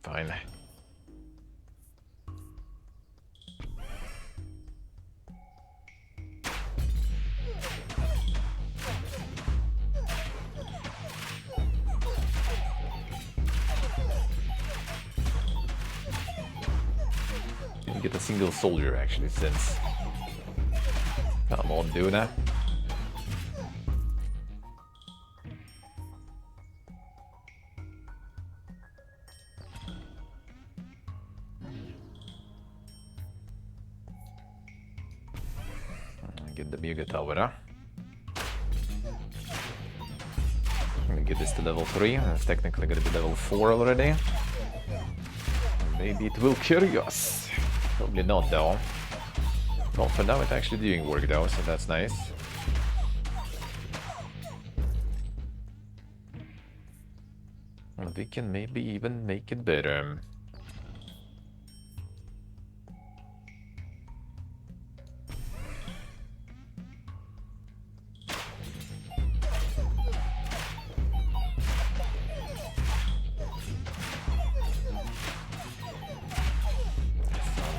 Fine. Didn't get a single soldier actually since. Come on, Duna. Get the Mega Tower, huh? I'm gonna get this to level 3. It's technically gonna be level 4 already. Maybe it will carry us. Probably not though. Well, for now it's actually doing work though, so that's nice. And we can maybe even make it better.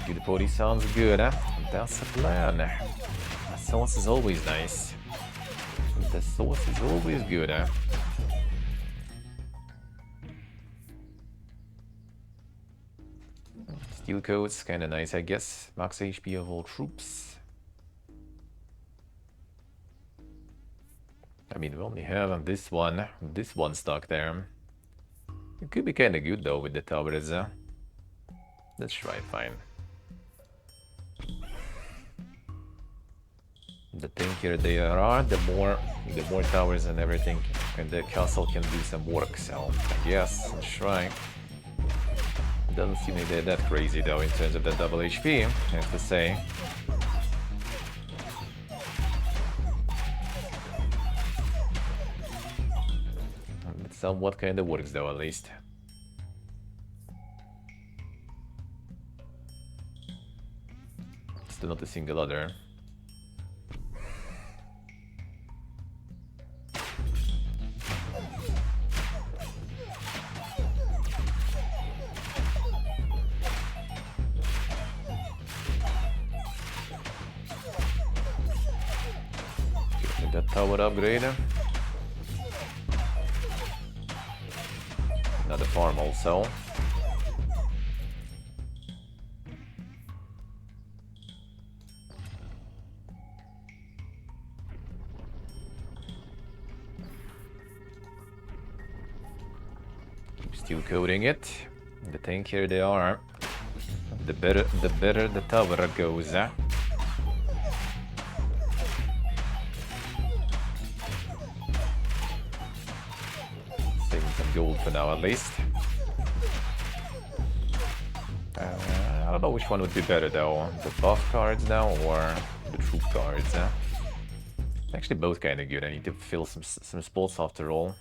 Good body sounds good, huh? That's the plan. The sauce is always nice. The sauce is always good, huh? Steel coats, kinda nice, I guess. Max HP of all troops. I mean, we only have this one stuck there. It could be kinda good though with the towers. Let's try it, fine. The tankier they are, the more towers and everything, and the castle can do some work. So I guess let's try. Doesn't seem like they're that crazy though in terms of the double HP, I have to say. It somewhat kind of works though, at least. Still not a single other. That tower upgrade. Another farm also. Keep steel coating it. The tankier they are, the better the tower goes. Gold for now, at least. I don't know which one would be better though, the buff cards now or the troop cards. Actually, both kind of good. I need to fill some spots after all.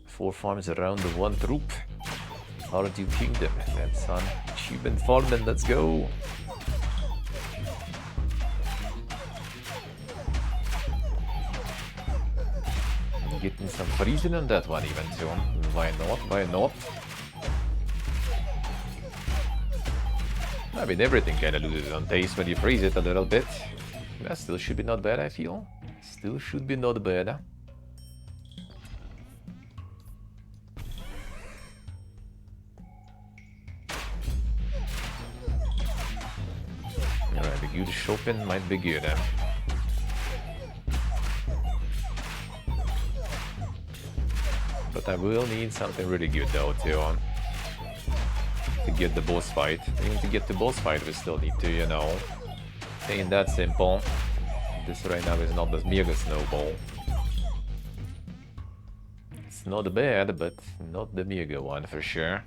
4 farms around the 1 troop. Stardew Kingdom. That's on achievement farming. Let's go. Getting some freezing on that one even too. Why not? Why not? I mean, everything kind of loses on taste when you freeze it a little bit. That still should be not bad, I feel. Still should be not bad. Alright, the good shopping might be good. But I will need something really good though to get the boss fight. Even to get the boss fight we still need to, you know, ain't that simple. This right now is not the mega snowball. It's not bad, but not the mega one for sure.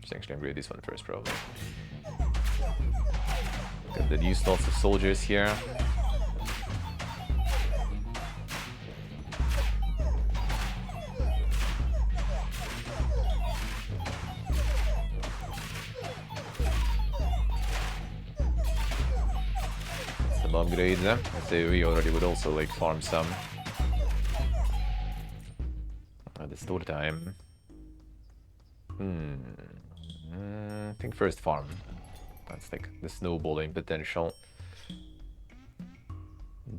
Just actually upgrade this one first probably. Got the new slots of soldiers here. Upgrades. I say we already would also like farm some at the store time. I think first farm. That's like the snowballing potential.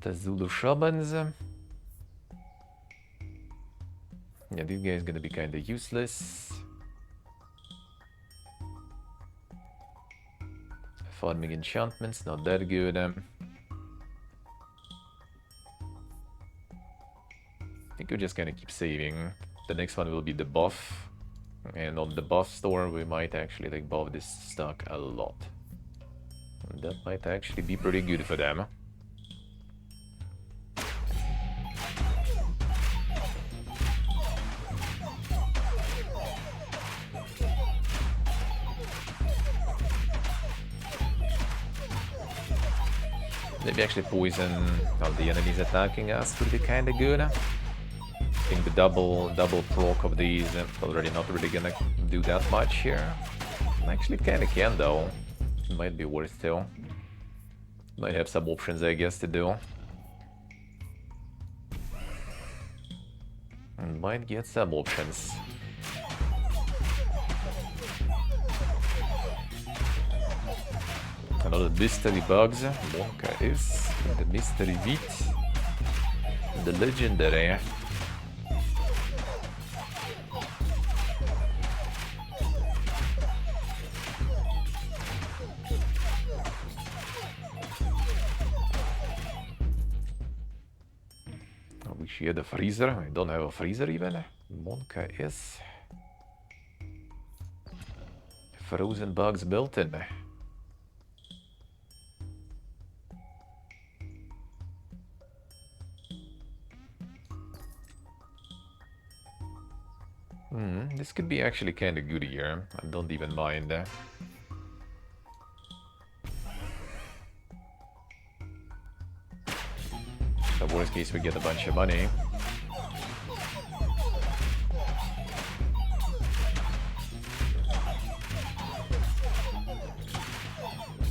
The Zulu shamans. Yeah, these guys gonna be kind of useless. Farming enchantments, not that good. I think we're just gonna keep saving. The next one will be the buff. And on the buff store, we might actually like buff this stock a lot. And that might actually be pretty good for them. Maybe actually poison all the enemies attacking us would be kind of good. I think the double proc of these already not really gonna do that much here. Actually, it kind of can though. It might be worth still. Might have some options, I guess, to do. And might get some options. Another mystery bugs. Wonka is the mystery meat. The legendary. I wish you had a freezer. I don't have a freezer even. Monka is frozen bugs built in. This could be actually kind of good here. I don't even mind. The worst case, we get a bunch of money.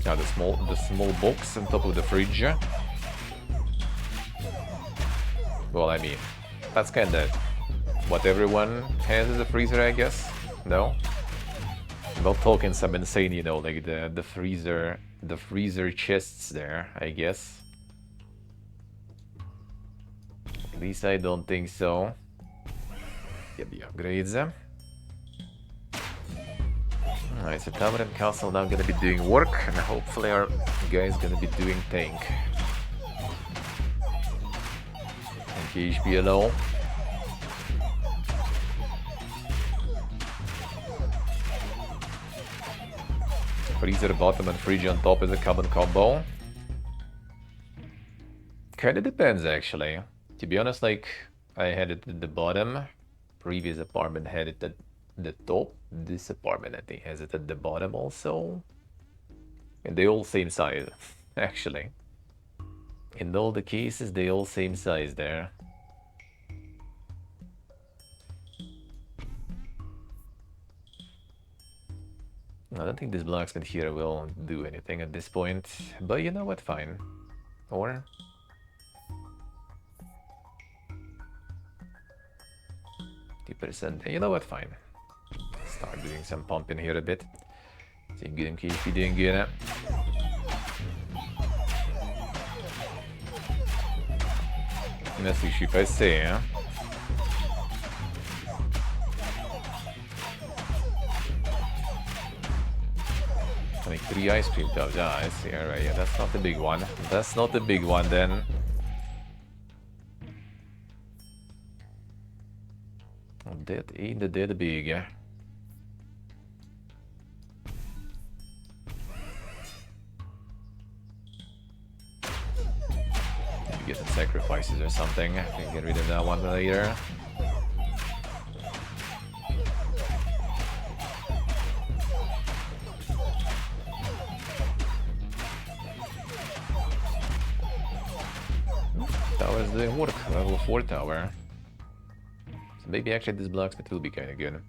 Now the small box on top of the fridge. Well, I mean, that's kind of what everyone has as a freezer, I guess. No? I'm not talking some insane, you know, like the freezer chests there, I guess. At least I don't think so. Get the upgrades. Alright, so Tower and Castle now gonna be doing work, and hopefully our guy's gonna be doing tank. Okay, HP low. Freezer bottom and Friggy on top is a common combo. Kinda depends actually. To be honest, like, I had it at the bottom. Previous apartment had it at the top. This apartment I think has it at the bottom also. And they all same size, actually. In all the cases, they all same size there. I don't think this blacksmith here will do anything at this point, but you know what, fine. Or... %. You know what, fine. Start doing some pumping here a bit. See good in case we doing good. Merci, je suis passé, hein. Like 3 ice cream tubs. Ah, I see. Alright, yeah, that's not the big one. That's not the big one then. That ain't that big. You get some sacrifices or something. I can get rid of that one later. Tower's doing work. Level 4 tower. So maybe actually this blacksmith will be kind of good.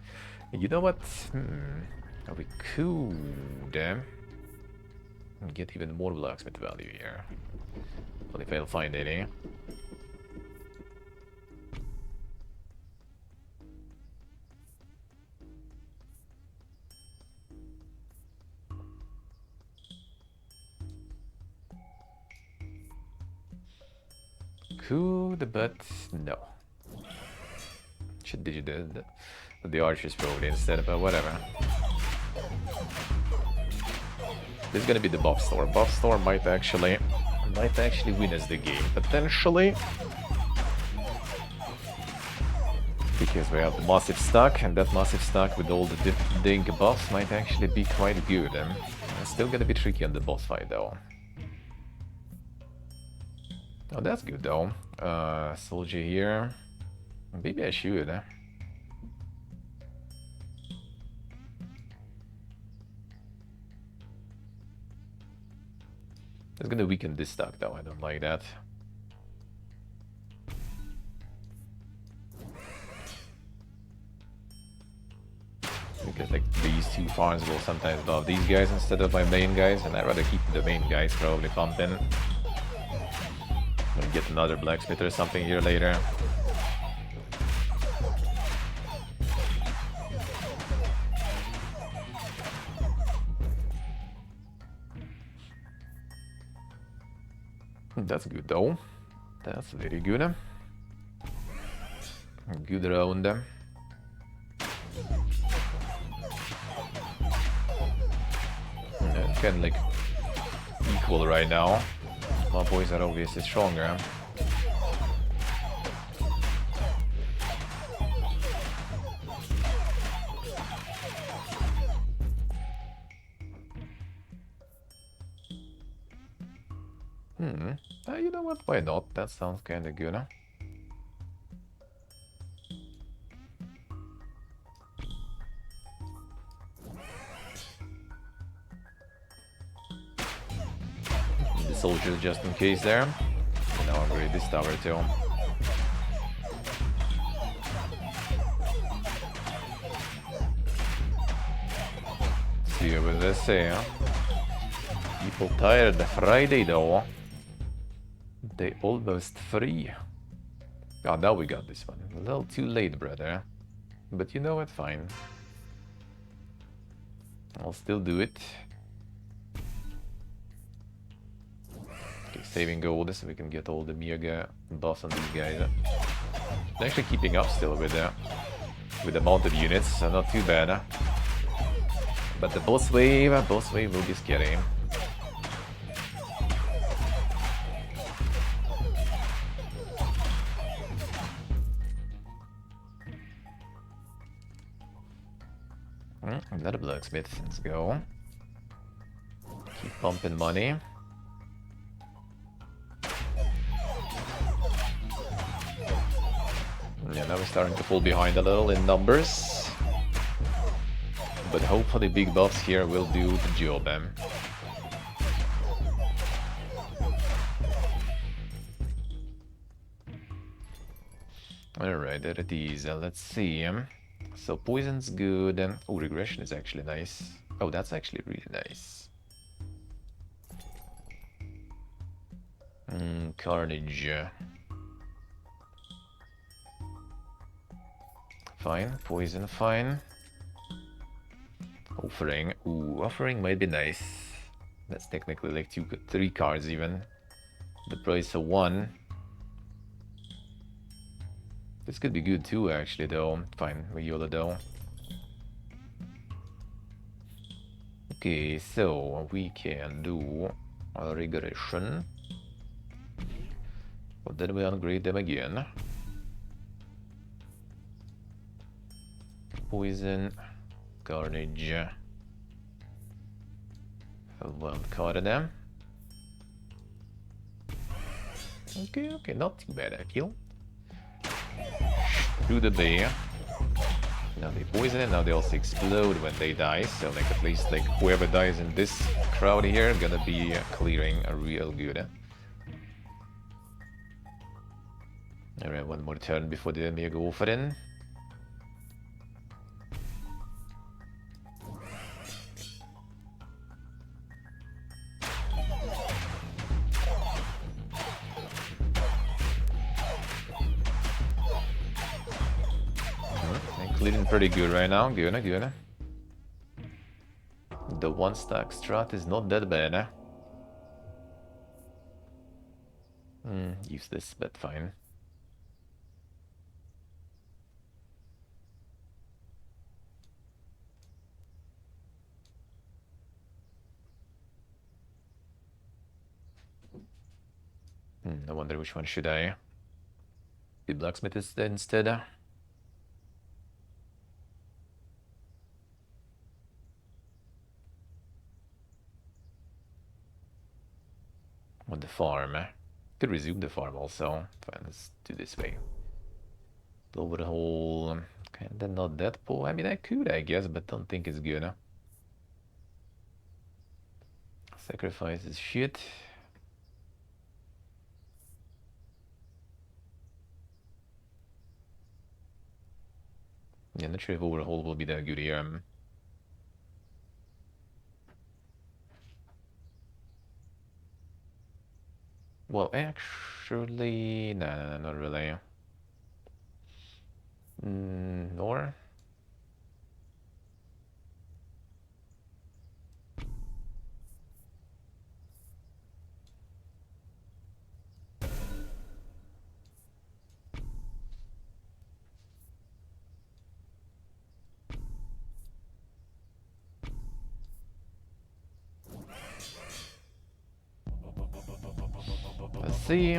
You know what? We could get even more blacksmith value here. Well, if I'll find any. Could, but no. Should do the archers probably instead, but whatever. This is gonna be the buff store. Buff store might actually win us the game potentially, Because we have the massive stack, and that massive stack with all the dink buffs might actually be quite good. It's still gonna be tricky on the boss fight though. Oh, that's good though. Soldier here. Maybe I should. It's gonna weaken this stack though, I don't like that. Because like these two farms will sometimes buff these guys instead of my main guys, and I'd rather keep the main guys probably pumping. Gonna get another blacksmith or something here later. That's good though. That's very good. Good round. Kind of like equal right now. My boys are obviously stronger. You know what? Why not? That sounds kind of good. The soldiers just in case there. And now upgrade this tower too. See what they say. People tired. Friday though. They almost free. Oh, now we got this one. A little too late, brother. But you know what? Fine. I'll still do it. Okay, saving gold so we can get all the Mirga buffs on these guys. They're actually keeping up still with the amount of units, so not too bad. But the boss wave will be scary. Another blacksmith, let's go. Keep pumping money. Yeah, now we're starting to fall behind a little in numbers. But hopefully big buffs here will do the job. Alright, there it is. Let's see. So poison's good. Oh, regression is actually nice. Oh, that's actually really nice. Carnage. Fine. Poison, fine. Offering. Ooh, offering might be nice. That's technically like 3 cards even. The price of 1. This could be good too, actually, though. Fine, Viola, though. Okay, so we can do a regression. But then we upgrade them again. Poison, Carnage. Wild card them. Okay, not too bad, I feel. Through the bear. Now they poison it, now they also explode when they die, so like at least like whoever dies in this crowd here gonna be clearing a real good. Alright, one more turn before the Mega Wolfer in. Clearing pretty good right now, good. The 1-stack strat is not that bad. Useless, but fine. I wonder which one should I be blacksmith instead. on the farm. Could resume the farm also. Fine, let's do this way. Overhaul. Kinda not that poor. I mean, I could, I guess, but don't think it's good. Sacrifice is shit. Yeah, not sure if overhaul will be that good here. Well, actually, no, not really. Nor. Let's see.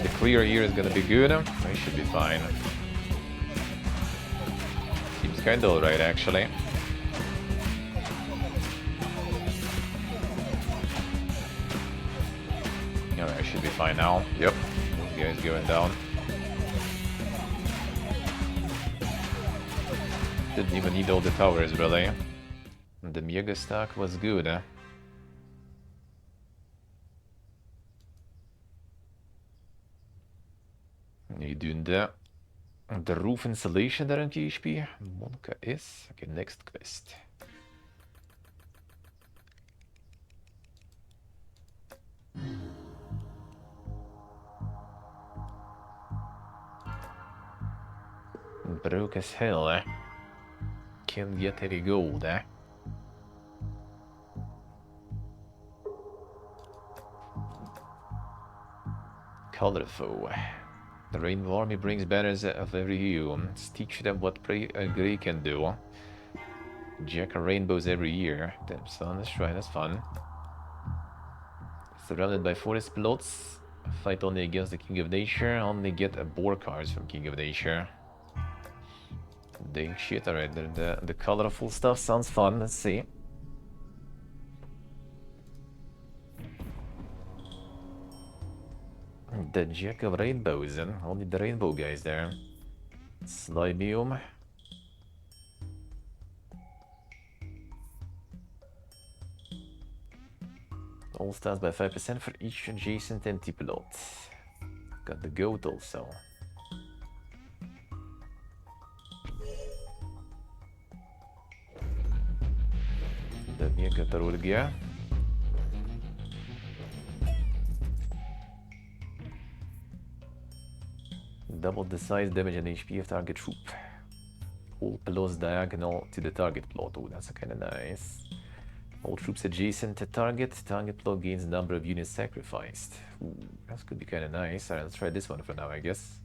The clear here is gonna be good. I should be fine. Seems kinda alright, actually. Alright, I should be fine now. Yep. This guy's going down. Didn't even need all the towers, really. And the Mega stack was good, Nu doen de roof installation daar een PHP. Monica is. Okay, next quest. Broke as hell, Can't get any gold, Colorful. The Rainbow Army brings banners of every hue. Let's teach them what Grey can do. Jack rainbows every year. Damn son, let's try, that's fun. Surrounded by forest plots. Fight only against the King of Nature. Only get a boar cards from King of Nature. Dang shit, alright. The colorful stuff sounds fun, let's see. The Jack of Rainbows, and only the rainbow guys there. Slibium. All stats by 5% for each adjacent empty plot. Got the goat also. The Megatarurgia. Double the size, damage and HP of target troop. All plots diagonal to the target plot. Oh, that's kind of nice. All troops adjacent to target. Target plot gains the number of units sacrificed. Ooh, that could be kind of nice. Alright, let's try this one for now, I guess.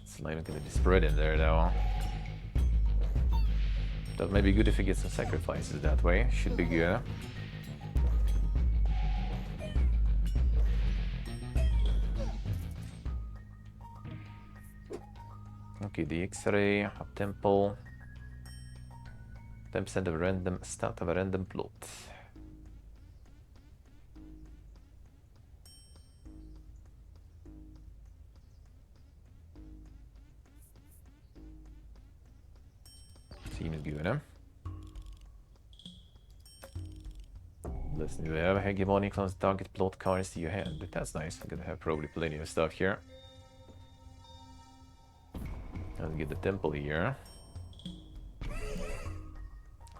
It's not even gonna be spread in there though. That might be good if we get some sacrifices that way. Should be good. Okay, the X-ray, a temple. 10% of a random start of a random plot. Seems good, huh? Listen, you have hegemonic on target plot cards to your hand, but that's nice. I'm gonna have probably plenty of stuff here. I'll get the temple here.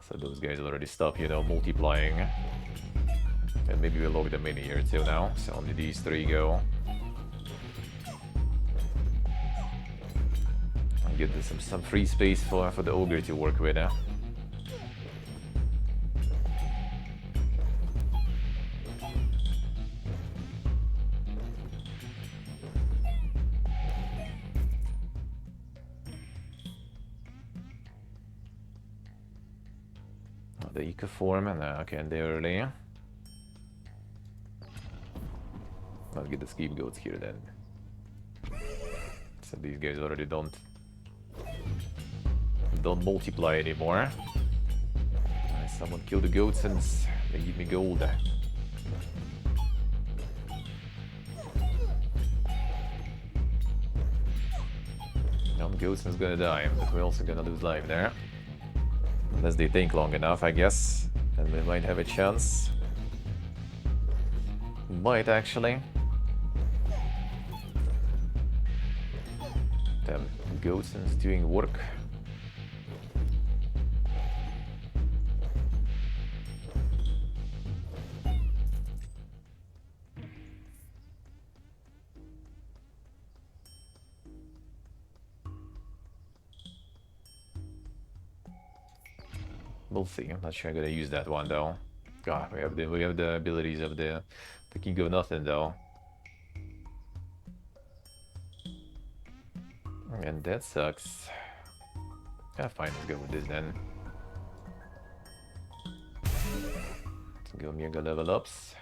So those guys already stop, you know, multiplying. And maybe we'll log them in here too now. So only these three go. I'll get this some free space for the ogre to work with. The eco form, and okay, and they're early. I'll get the scapegoats here then. So these guys already don't multiply anymore. Someone kill the goats and they give me gold. Goatson's gonna die, but we're also gonna lose life there. Unless they think long enough, I guess. And we might have a chance. Might actually. Damn, Goatson's doing work. We'll see. I'm not sure I'm gonna use that one though. God, we have the abilities of the King of Nothing though. And that sucks. Yeah, fine, let's go with this then. Let's go mega level ups.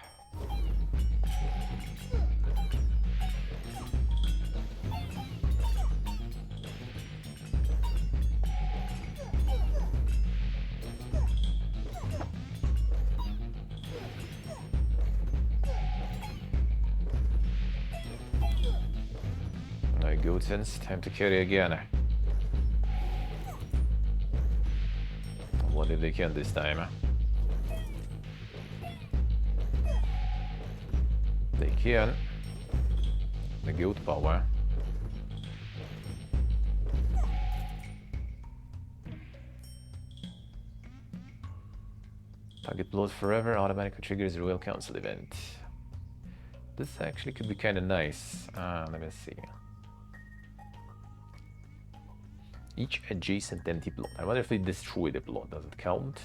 Goatsons, time to carry again. What if they can this time? They can. The goat power. Target blows forever, automatically triggers a Royal Council event. This actually could be kind of nice. Let me see. Each adjacent empty plot. I wonder if they destroy the plot. Does it count?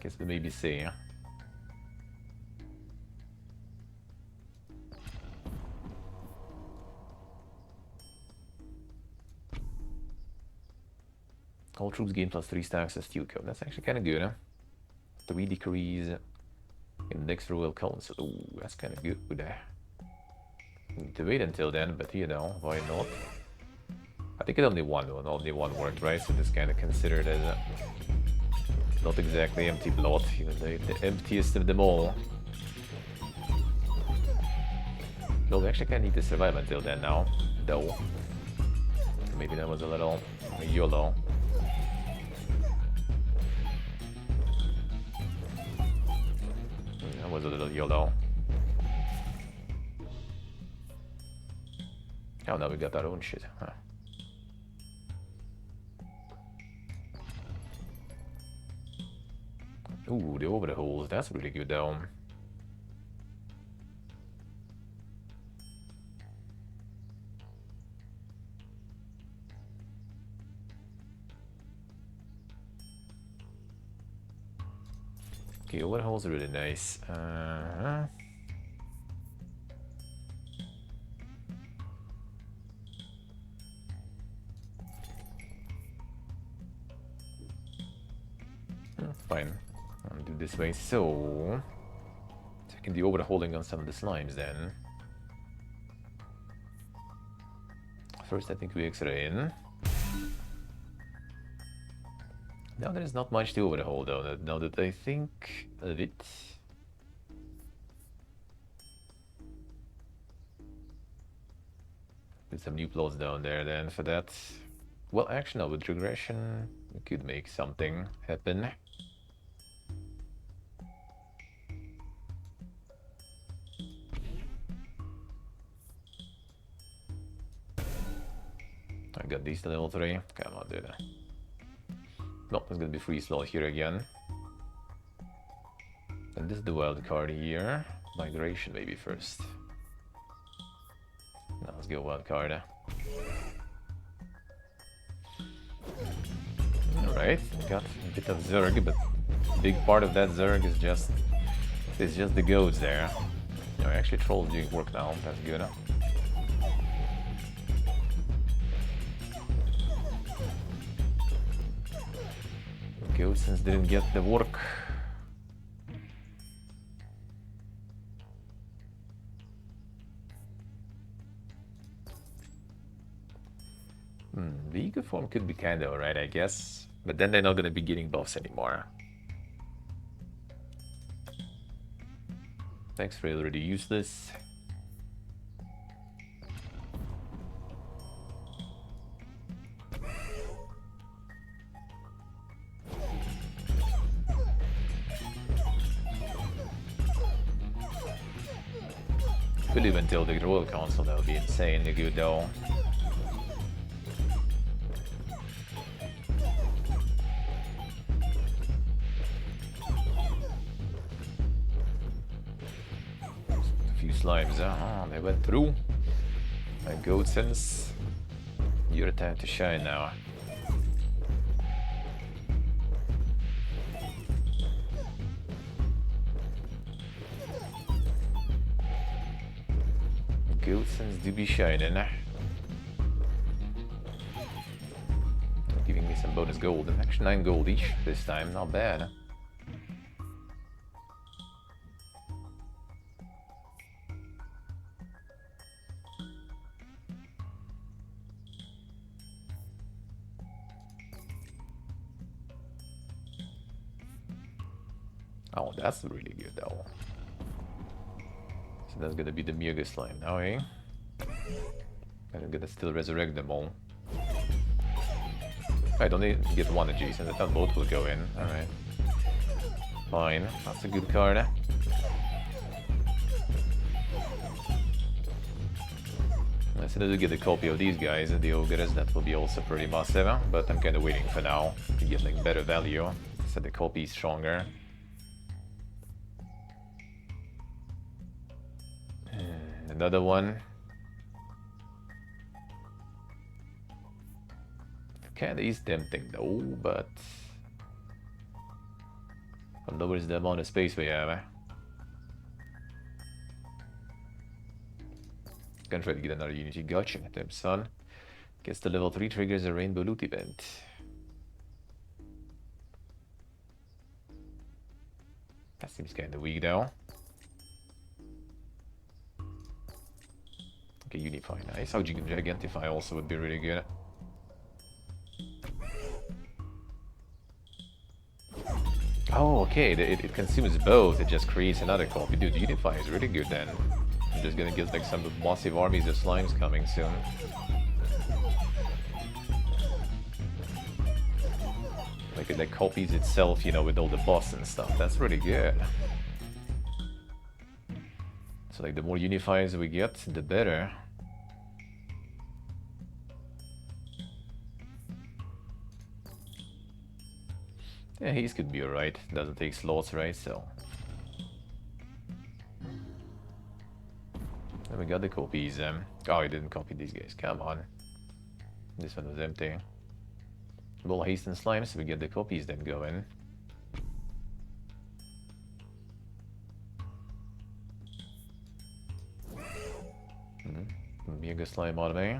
Guess we maybe see. All troops gain +3 stacks as steel code. That's actually kind of good, huh? 3 decrease in the next Royal Council. Ooh, that's kind of good. Need to wait until then, but you know, why not? I think only one worked, right? So this kind of considered as a not exactly empty plot, even the emptiest of them all. No, we actually kind of need to survive until then now, though. Maybe that was a little YOLO. That was a little YOLO. Oh, now we got our own shit, huh? Ooh, the overhauls, that's really good though. Okay, overhauls are really nice. Fine, I'll do this way. So, taking the overhauling on some of the slimes then. First, I think we extra in. Now there is not much to overhaul though, now that I think of it. Put some new plots down there then for that. Well, actually no, with regression we could make something happen. I got these to level 3. Come on, dude. No, there's gonna be free slot here again. And this is the wild card here. Migration maybe first. Now let's go wild card. Alright, got a bit of Zerg, but a big part of that Zerg is just the goats there. No, actually Troll's doing work now, that's good. Goatsons didn't get the work. The Eco form could be kinda alright, I guess. But then they're not gonna be getting buffs anymore. Thanks for already useless. Could live until the Royal Council, that would be insanely good though. A few slimes, they went through. And Goatsons, your time to shine now. Goatsons do be shining. Giving me some bonus gold. Actually 9 gold each this time, not bad. Oh, that's really good though. So that's gonna be the Mega Slime now, eh? And I'm gonna still resurrect them all. I don't need to get one adjacent, I thought both will go in. Alright. Fine, that's a good card. As soon as we get a copy of these guys and the Ogres, that will be also pretty massive, but I'm kinda waiting for now to get like better value, so the copy is stronger. Another one. Kinda is tempting though, but what lowers the amount of space we have. Gonna try to get another Unity Gotcha at them, son. Gets the level 3 triggers a Rainbow Loot event. That seems kinda weak though. Okay, Unify, nice. How Gigantify also would be really good. Oh, okay, it consumes both, it just creates another copy. Dude, Unify is really good then. I'm just gonna get like some massive armies of slimes coming soon. Like it like copies itself, you know, with all the boss and stuff. That's really good. So like the more unifiers we get, the better. Yeah, his could be alright. Doesn't take slots, right? So. And we got the copies. Oh, I didn't copy these guys. Come on. This one was empty. Well, haste and slime, so we get the copies then going. Mega slime out of me.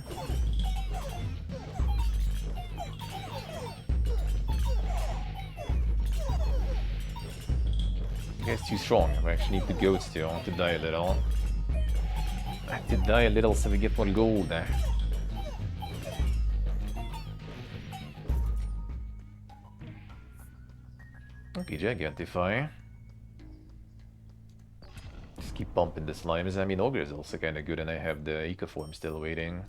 Guy's too strong. We actually need the goats to die a little. I have to die a little so we get more gold there. Okay, Gigantify. Just keep pumping the slimes. I mean, Ogre is also kind of good, and I have the Ecoform still waiting.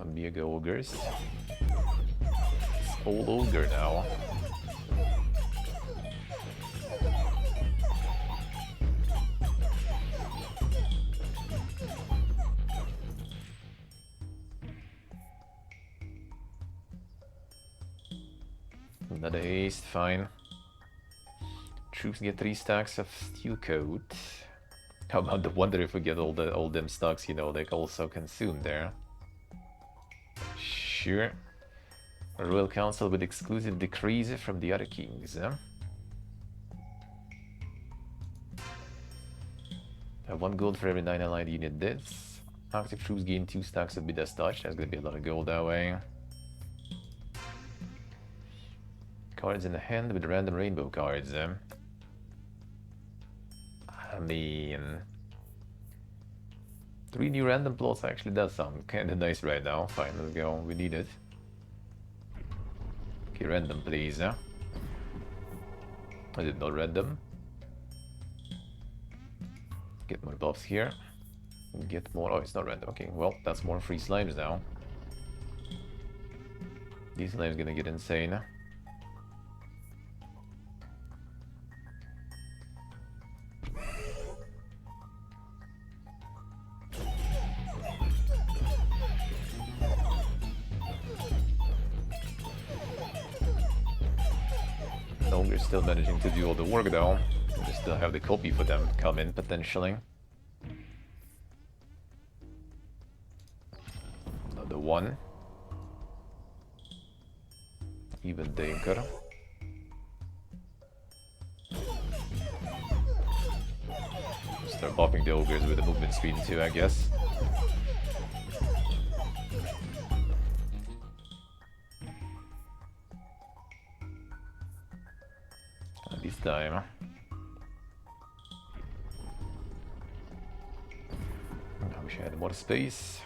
Mega Ogres. It's all Ogre now. Another haste, fine. Troops get 3 stacks of steel coat. How about the wonder if we get all them stocks, you know, like also consumed there. Sure. A Royal Council with exclusive decrees from the other kings, huh? 1 gold for every 9 allied unit this. Active troops gain 2 stacks of Midas Touch. That's gonna be a lot of gold that way. cards in the hand with random rainbow cards. I mean, 3 new random plots actually does sound kinda nice right now. Fine, let's go. We need it. Okay, random please. Is it not random? Get more buffs here. Get more. Oh, it's not random. Okay, well, that's more free slimes now. These slimes gonna get insane. Ogre's still managing to do all the work though. We still have the copy for them come in potentially. Another one. Even Dinker. Start buffing the ogres with the movement speed too, I guess. This time. I wish I had more space.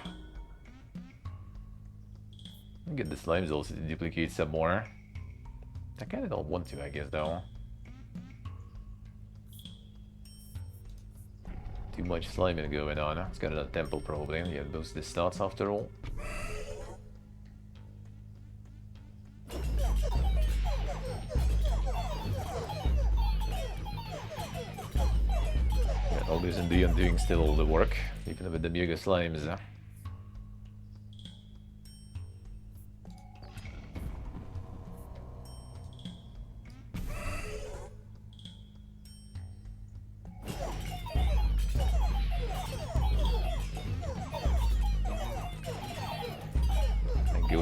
Get the slimes also to duplicate some more. I kinda don't want to, I guess, though. Too much sliming going on. It's got a temple probably. Yeah, those the stats after all. Yeah, Ogres and Dion doing still all the work, even with the mega slimes.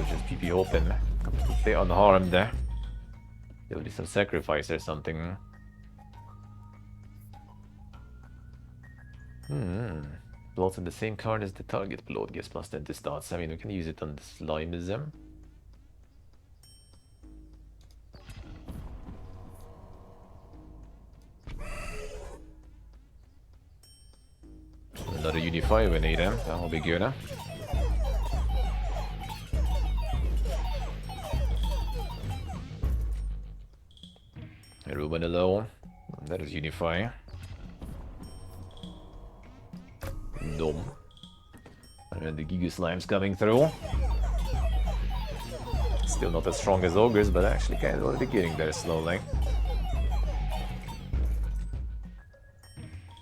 Just PP open, completely unharmed. There will be some sacrifice or something. Bloats in the same card as the target bloat gets plus 10 to stats. I mean, we can use it on the slimism. Another Unify we need him, that will be good, huh? Ruben alone. That is Unify. Dumb. And the Giga Slime's coming through. Still not as strong as Ogres, but actually kind of already getting there slowly.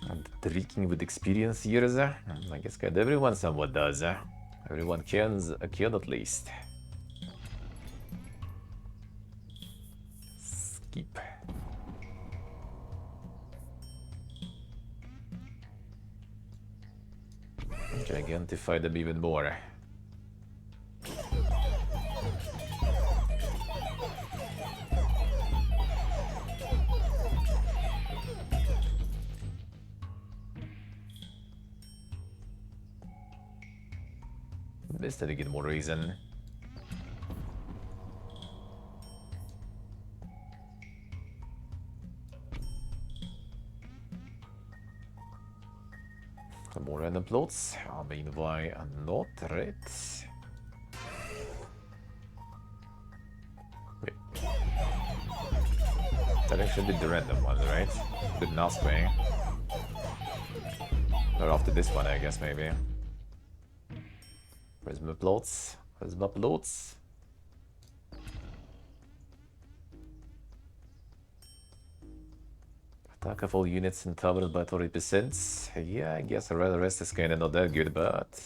And reeking with experience years. I guess kind of everyone somewhat does. Everyone can at least. Skip. Gigantify them even more. This to get more reason. Some more random plots. I mean, why not, right? Wait. That actually did the random one, right? Didn't ask me. Or after this one, I guess, maybe. Where's my plots? Where's my plots? Attack of all units in tower by 30%. Yeah, I guess the rest is kinda not that good, but...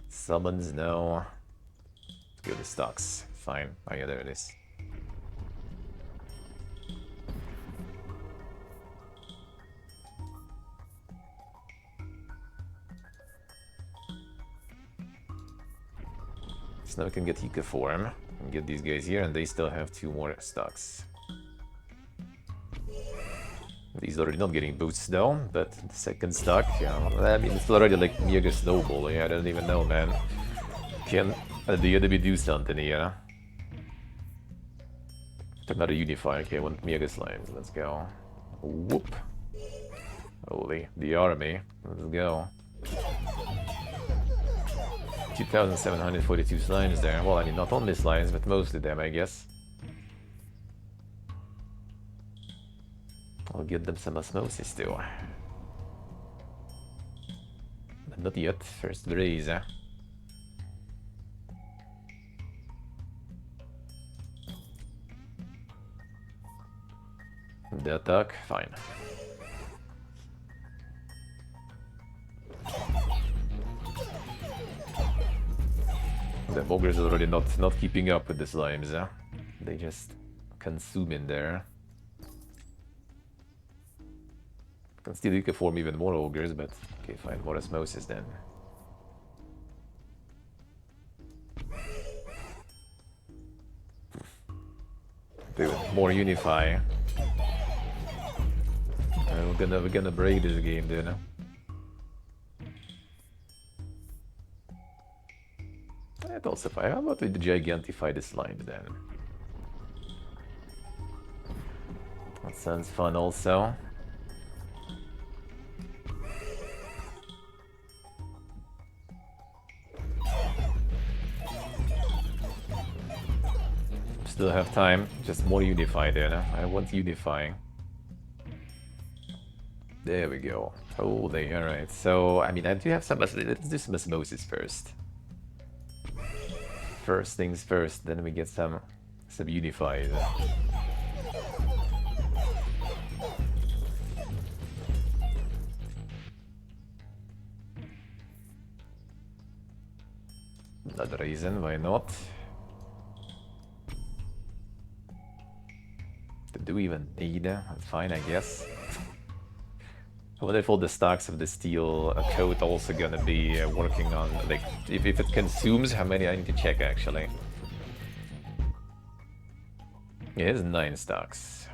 Summons, no. Let's go to stocks. Fine. Oh yeah, there it is. So now we can get Hika form. And get these guys here, and they still have 2 more stocks. He's already not getting boosts though, but the second stock, yeah, I mean, it's already like mega snowball. Yeah, I don't even know, man. Can the enemy do something here? Another unifier. Okay, one Mega Slimes. Let's go. Whoop. Holy, the army. Let's go. 2,742 slimes there. Well, I mean, not only slimes, but mostly them, I guess. I'll give them some osmosis too. But not yet. First raise. The attack, fine. The ogres are already not keeping up with the slimes. They just consume in there. Can still form even more ogres, but okay, fine, more osmosis then. Dude, more unify. We're gonna break this game, dude. That also fine. How about we gigantify the slime then? That sounds fun also. Still have time, just more unify there. I want unifying. There we go. Holy, alright. So, I mean, I do have some. Let's do some osmosis first. First things first, then we get some unified. Another reason, why not? Do we even need that? Fine, I guess. I wonder if all the stacks of the steel coat also gonna be working on, like, if it consumes, how many I need to check actually. Yeah, it's 9 stacks.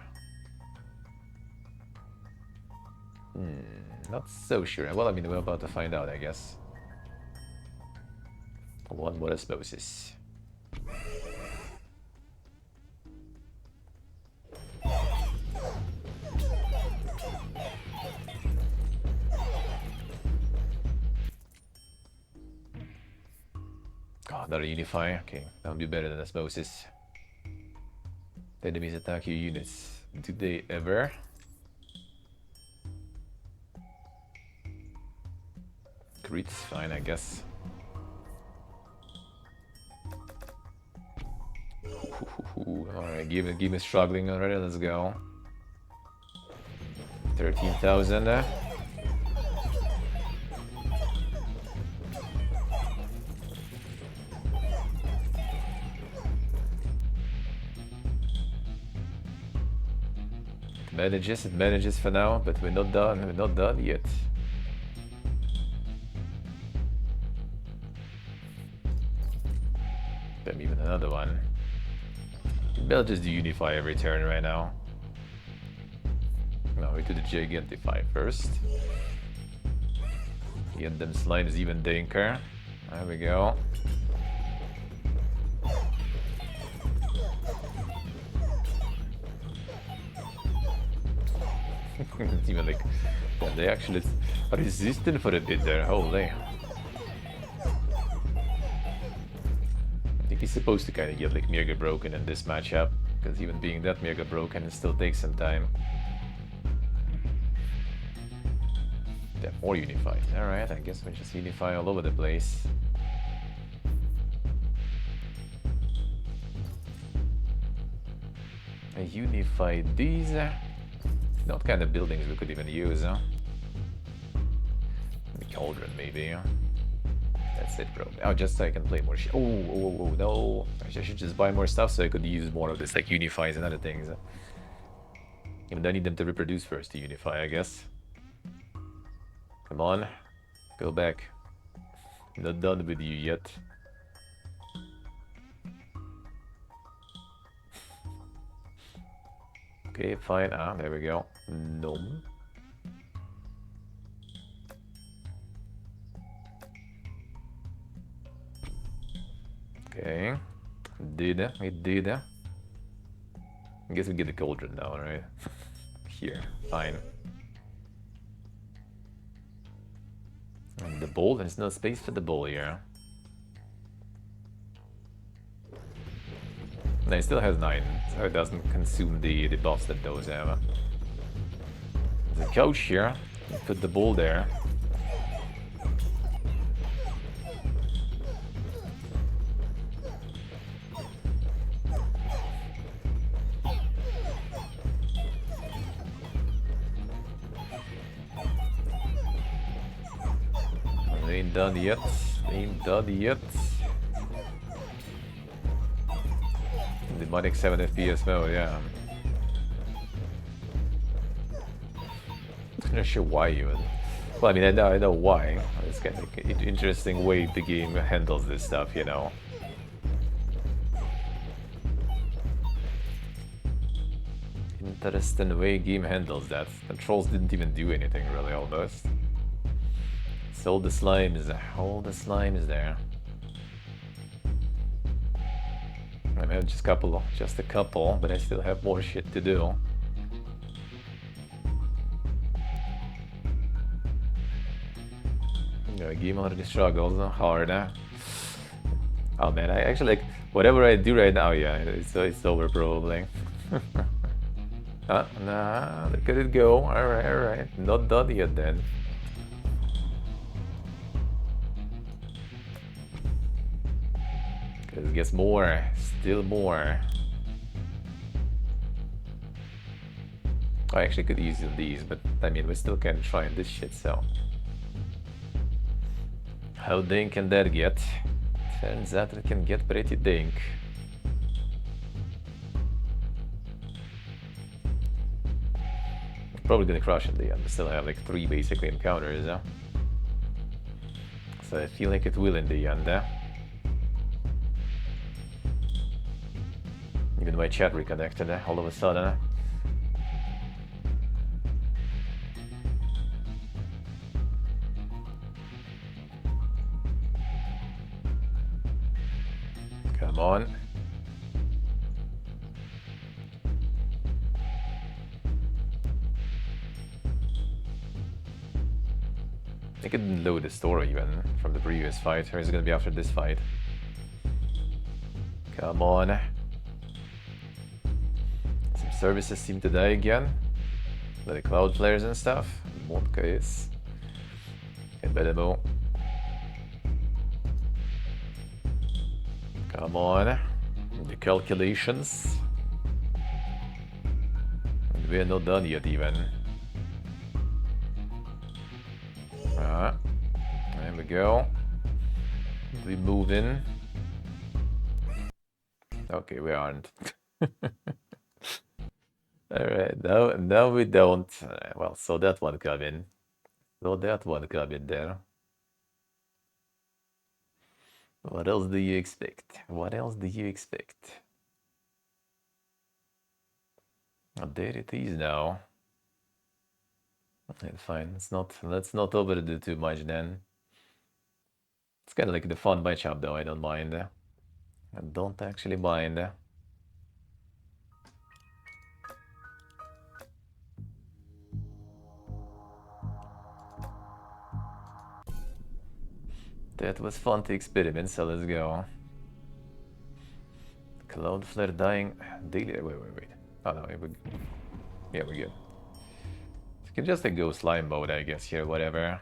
Not so sure. Well, I mean, we're about to find out, I guess. One more osmosis. Oh, another unify. Okay, that'll be better than osmosis. The enemies attack your units. Do they ever? Crits, fine, I guess. Alright, give me struggling already. Let's go. 13,000. It manages for now, but we're not done. We're not done yet. Damn, even another one. They'll just do unify every turn right now. No, we do the gigantify first. Get them slimes even dinker. There we go. It's even like, yeah, they actually are resistant for a bit there. Holy. I think he's supposed to kind of get like mega broken in this matchup, because even being that mega broken, it still takes some time. Yeah, more unified. Alright, I guess we just unify all over the place. I unify these. What kind of buildings we could even use, huh? The cauldron, maybe. That's it, bro. Oh, just so I can play more shit. Oh, no. I should just buy more stuff so I could use more of this, like unifies and other things. Even though I need them to reproduce first to unify, I guess. Come on. Go back. I'm not done with you yet. Okay, fine. Ah, there we go. No. Okay. It did. I guess we get the cauldron now, right? Here, fine. And the bowl, there's no space for the bowl here. No, it still has 9, so it doesn't consume the buffs that those have. There's a couch here, put the bowl there. Ain't done yet. Ain't done yet. Demonic 7 FPS mode, yeah. I'm not sure why even. Well, I mean, I know why. It's kind of an interesting way the game handles this stuff, you know. Interesting way game handles that. Controls didn't even do anything really, almost. So all the slime is there. All the slime is there. I have just a couple, but I still have more shit to do. The game already struggles hard. Oh man, I actually like whatever I do right now. Yeah, it's over probably. Nah, look at it go. All right, not done yet then. It gets more, still more. I actually could use these, but I mean, we still can try this shit, so. How dink can that get? Turns out it can get pretty dink. Probably gonna crush in the end. We still have like 3 basically encounters, huh? So I feel like it will in the end, huh? Even my chat reconnected all of a sudden. Come on. I could load the story even from the previous fight, or is it gonna be after this fight? Come on. Some services seem to die again. The cloud flares and stuff. Monka is. And Bedemo. Come on. The calculations. And we're not done yet even. There we go. We move in. Okay, we aren't. Alright, now we don't. Well, so that one come in. So that one come in there. What else do you expect? What else do you expect? Oh, there it is now. Okay, fine. Let's not overdo too much then. It's kind of like the fun matchup though, I don't mind. I don't actually mind. That was fun to experiment, so let's go. Cloud flare dying daily. Wait. Oh no, yeah, we're good. You can just like go slime mode, I guess, here, whatever.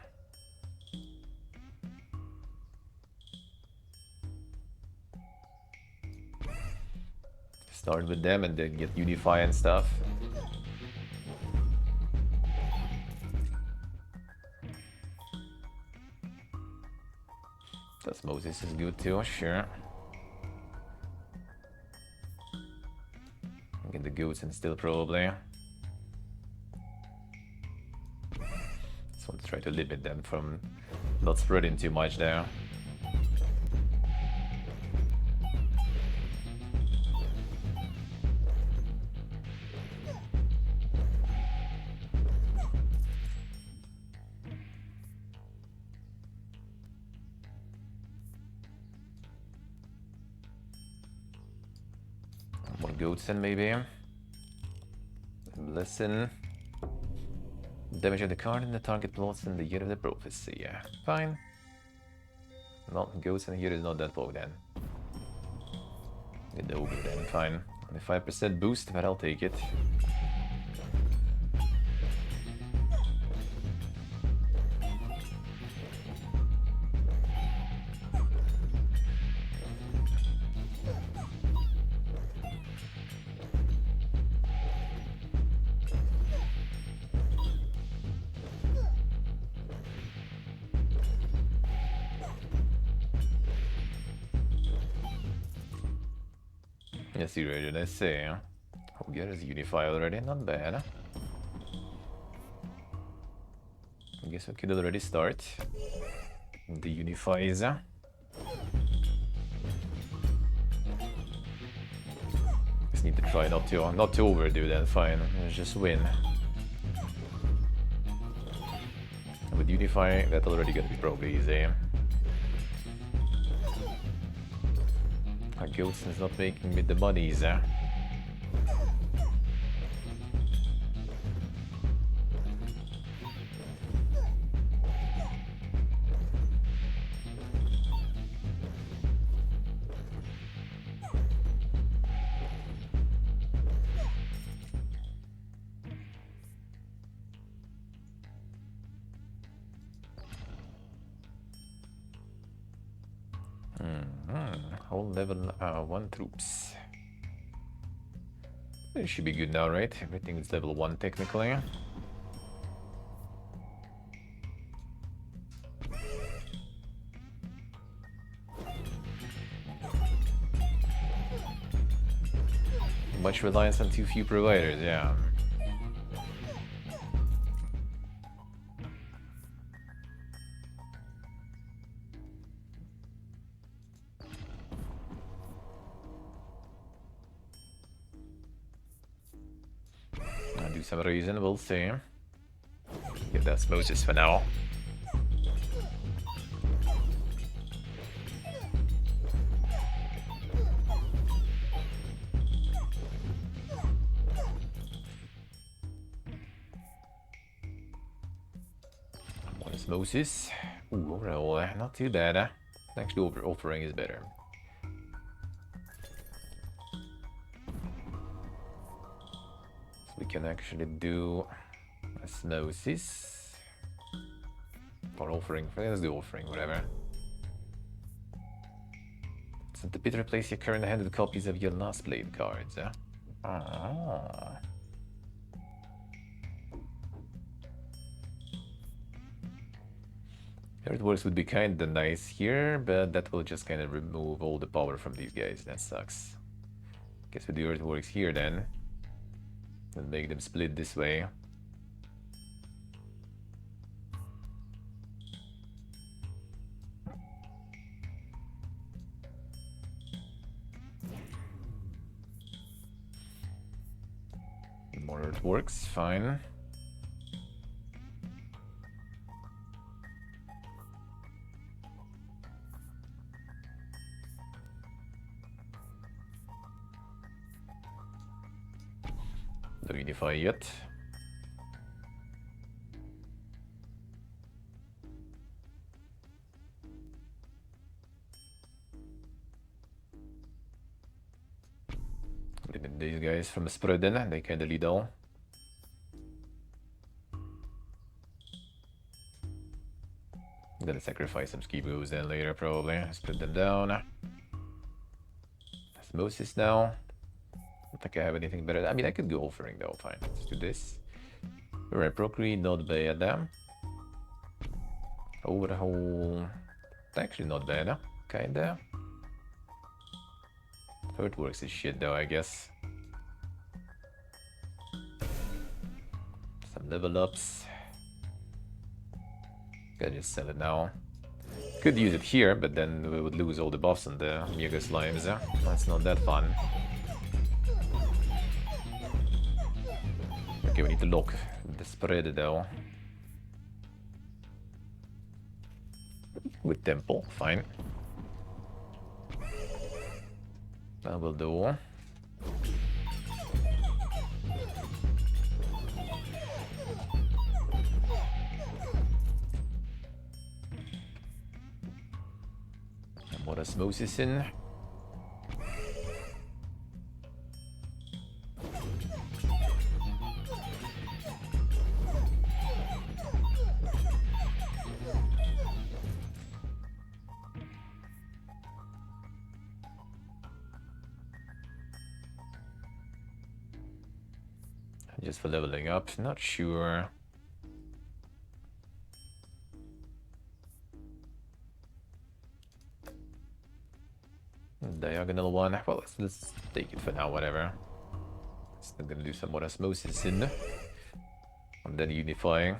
Start with them and then get Unify and stuff. Osmosis is good too, sure. Get the goats and still probably. Just want to try to limit them from not spreading too much there. More goats then maybe. Listen. Damage of the card and the target plots in the year of the prophecy. Yeah, fine. Not Ghost in here is not that low then. Get the ogre then, fine. Only 5% boost, but I'll take it. Yes, you ready? Let's see. Oh, get us Unify already, not bad. I guess we could already start the Unifies. Just need to try not to overdo that. Fine, let's just win. And with Unify, that's already gonna be probably easy. Our Ghost is not making me the monies. Whole level 1 troops. It should be good now, right? Everything is level 1 technically. Much reliance on too few providers, yeah. Some reason, we'll see. Give that Moses for now. One is Moses. Ooh, overall, not too bad. Actually, offering is better. We can actually do Osmosis or offering. Let's do offering, whatever. So the bit replace your current handed copies of your last played cards. Ah. Earthworks would be kinda nice here, but that will just kinda remove all the power from these guys. That sucks. Guess we do Earthworks here then. And make them split this way. More earthworks, fine. Don't unify yet. Leaving these guys from spreading, they kinda lead all. I'm gonna sacrifice some ski moves then later probably. Split them down. Osmosis now. I don't think I have anything better. I mean, I could go offering though. Fine, let's do this. Alright, Procreate, not bad. Overhaul, actually not bad, kinda. Earthworks is shit though, I guess. Some level ups. Gotta just sell it now. Could use it here, but then we would lose all the buffs on the Mega Slimes. That's not that fun. Okay, we need to lock the spread though. With Temple, fine. That will do. And more osmosis in. Just for leveling up, not sure. Diagonal one. Well, let's take it for now, whatever. Still gonna do some more osmosis in. And then unifying.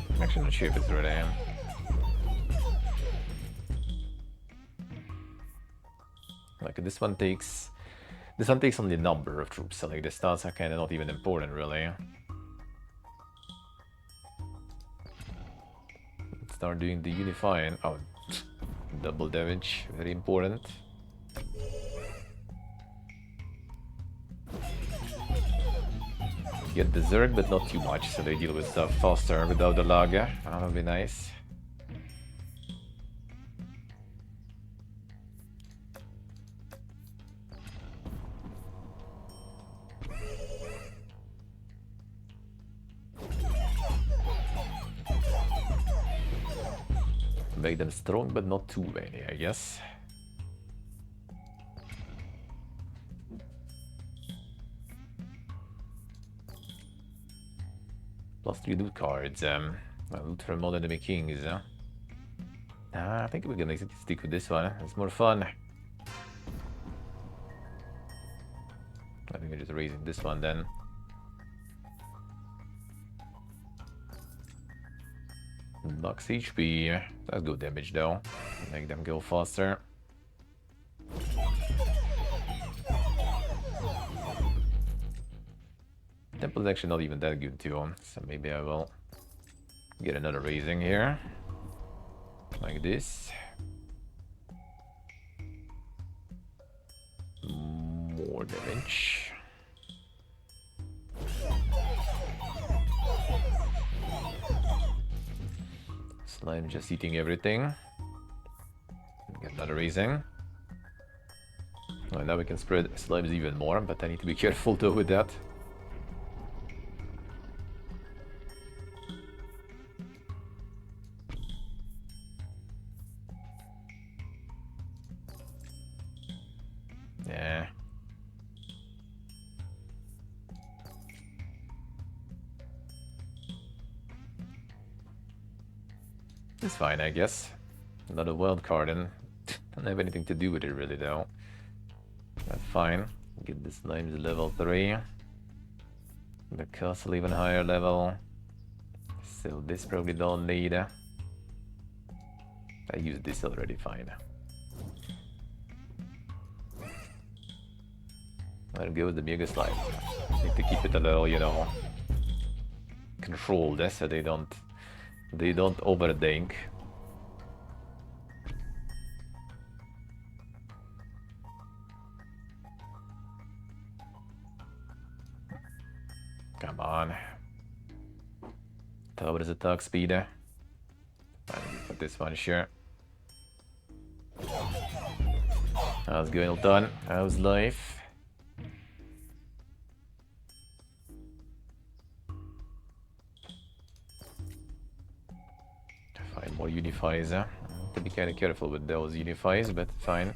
I'm actually not sure if it's really. Like this one takes only a number of troops, so like the stats are kind of not even important really. Start doing the unifying. Oh, double damage, very important. Get the Zerg, but not too much, so they deal with stuff faster without the Lager. That'll be nice. Make them strong, but not too many, I guess. Plus 3 loot cards. Loot from Modern Enemy Kings. I think we're gonna stick with this one. It's more fun. I think I'm just raising this one then. Max HP. That's good damage though. Make them go faster. Temple's actually not even that good too, so maybe I will get another raising here. Like this. More damage. Slime just eating everything. Get another raising. Well, now we can spread slimes even more, but I need to be careful though with that. Yeah. It's fine, I guess. Another wild card and don't have anything to do with it really though. That's fine. Get the slimes level 3. The castle even higher level. So this probably don't need. I used this already, fine. I'll go with the Mega Slime. Need to keep it a little, you know, controlled so they don't overthink. Come on. Tower's attack speed. I need put this one, sure. How's going done? How's life? Find more unifies. Have to be kind of careful with those unifies, but fine.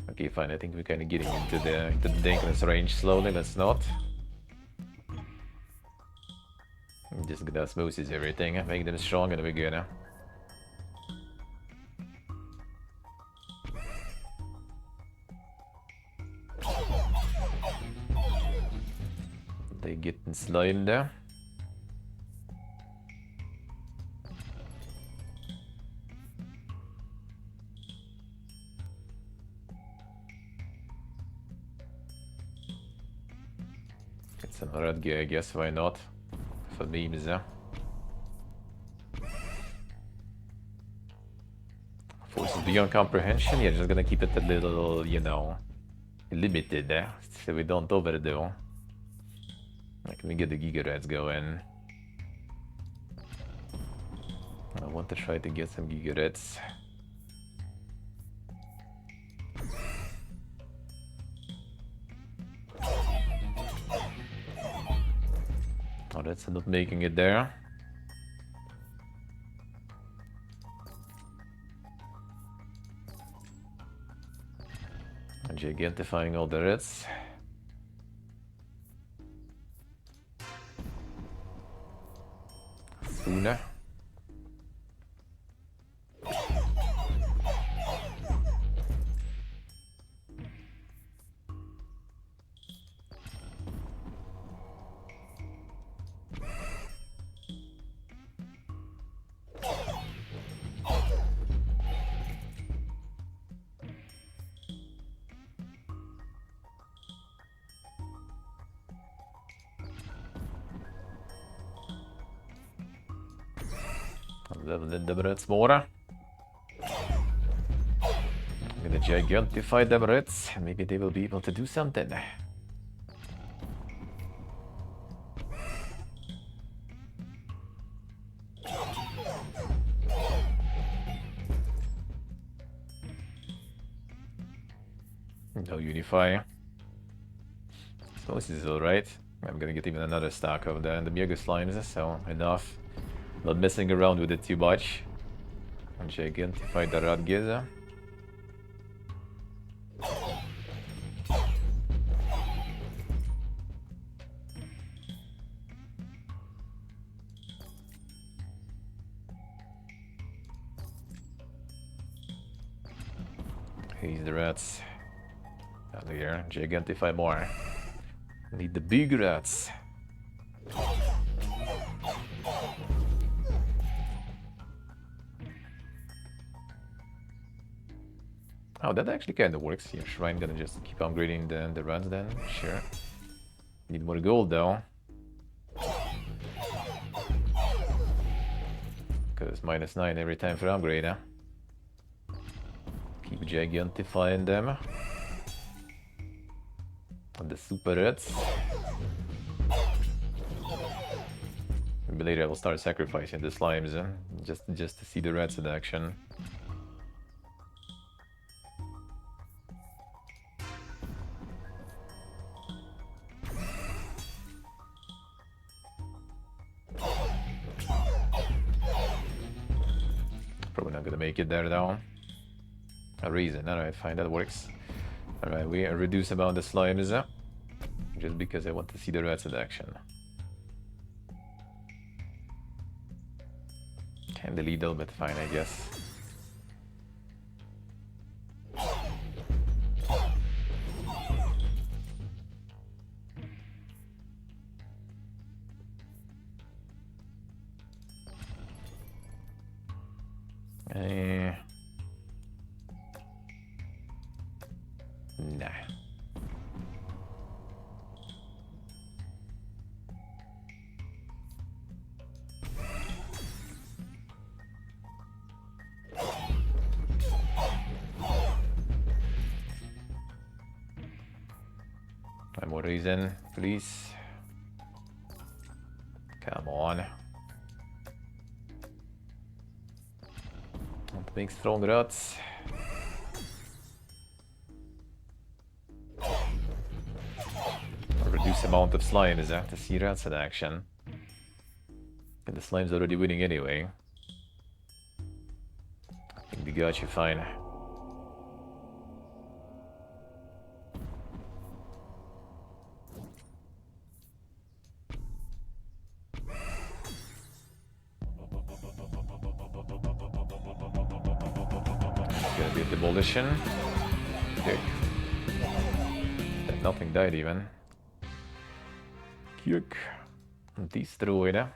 Okay, fine. I think we're kind of getting into the dangerous range slowly. Let's not. Just get osmosis everything, make them strong, and we're good. They get slimed there. Get some red gear, I guess, why not? For memes, Forces beyond comprehension, yeah, just gonna keep it a little, you know, limited, so we don't overdo. Like, we get the Giga Rats going. I want to try to get some Gigarets. Oh, that's not making it there. And gigantifying all the reds. Sooner. Level them reds more. I'm gonna gigantify them reds. Maybe they will be able to do something. No unify. So this is alright. I'm gonna get even another stack of the Mega Slimes, so enough. Not messing around with it too much. And gigantify the Radgiz. Here's the rats. Out here, gigantify more. Need the big rats. Oh, that actually kind of works. Yeah, Shrine gonna just keep upgrading the runs then. Sure. Need more gold though. Because -9 every time for upgrade, huh? Keep gigantifying them. And the super reds. Maybe later I will start sacrificing the slimes, just to see the reds in action. Probably not gonna make it there though. A reason, alright, fine, that works. Alright, we reduce amount of slimes, just because I want to see the reds in action. Kinda lethal, but fine, I guess. Nah. One more reason, please. Come on. Don't make strong rats. Reduce amount of slimes to see rats in action. And the slime's already winning anyway. I think they got you fine. Gonna be a demolition. Okay. Nothing died even. Kirk. Destroyed.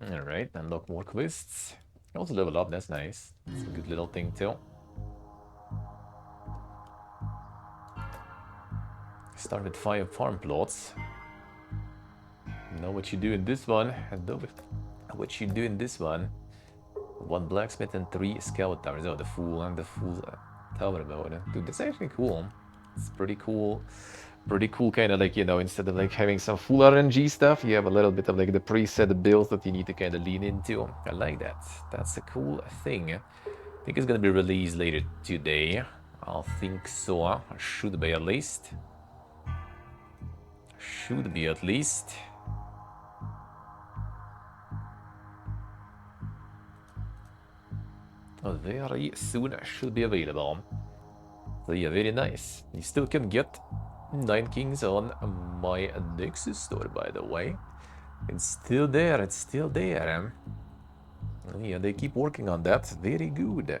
Alright, unlock more quests. Also level up, that's nice. It's a good little thing too. Start with 5 farm plots. Know what you do in this one. Know what you do in this one. 1 blacksmith and 3 scout towers. Oh, the full tower mode. Dude, that's actually cool. It's pretty cool. pretty cool, kind of like, instead of like having some full RNG stuff, you have a little bit of like the preset builds that you need to kind of lean into. I like that. That's a cool thing. I think it's gonna be released later today. I think so. Should be at least. Should be at least. Oh, very soon should be available. So yeah, very nice. You still can get Nine Kings on my Nexus store, by the way. It's still there, it's still there. Yeah, they keep working on that. Very good.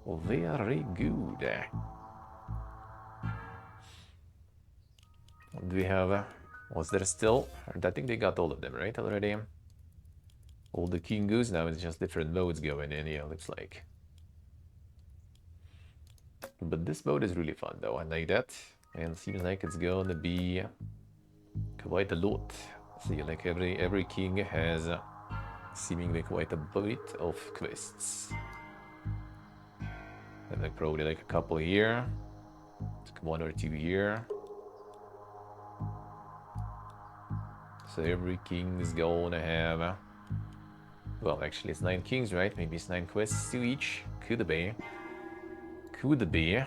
Very good. Do we have... was there still... I think they got all of them, right, already? All the Kingus, now it's just different modes going in, yeah, looks like. But this mode is really fun, though. I like that. And seems like it's gonna be quite a lot. See, like every king has seemingly quite a bit of quests. And like probably like a couple here, like 1 or 2 here. So every king is gonna have, well, actually it's 9 kings, right? Maybe it's 9 quests to each. Could be. Could be.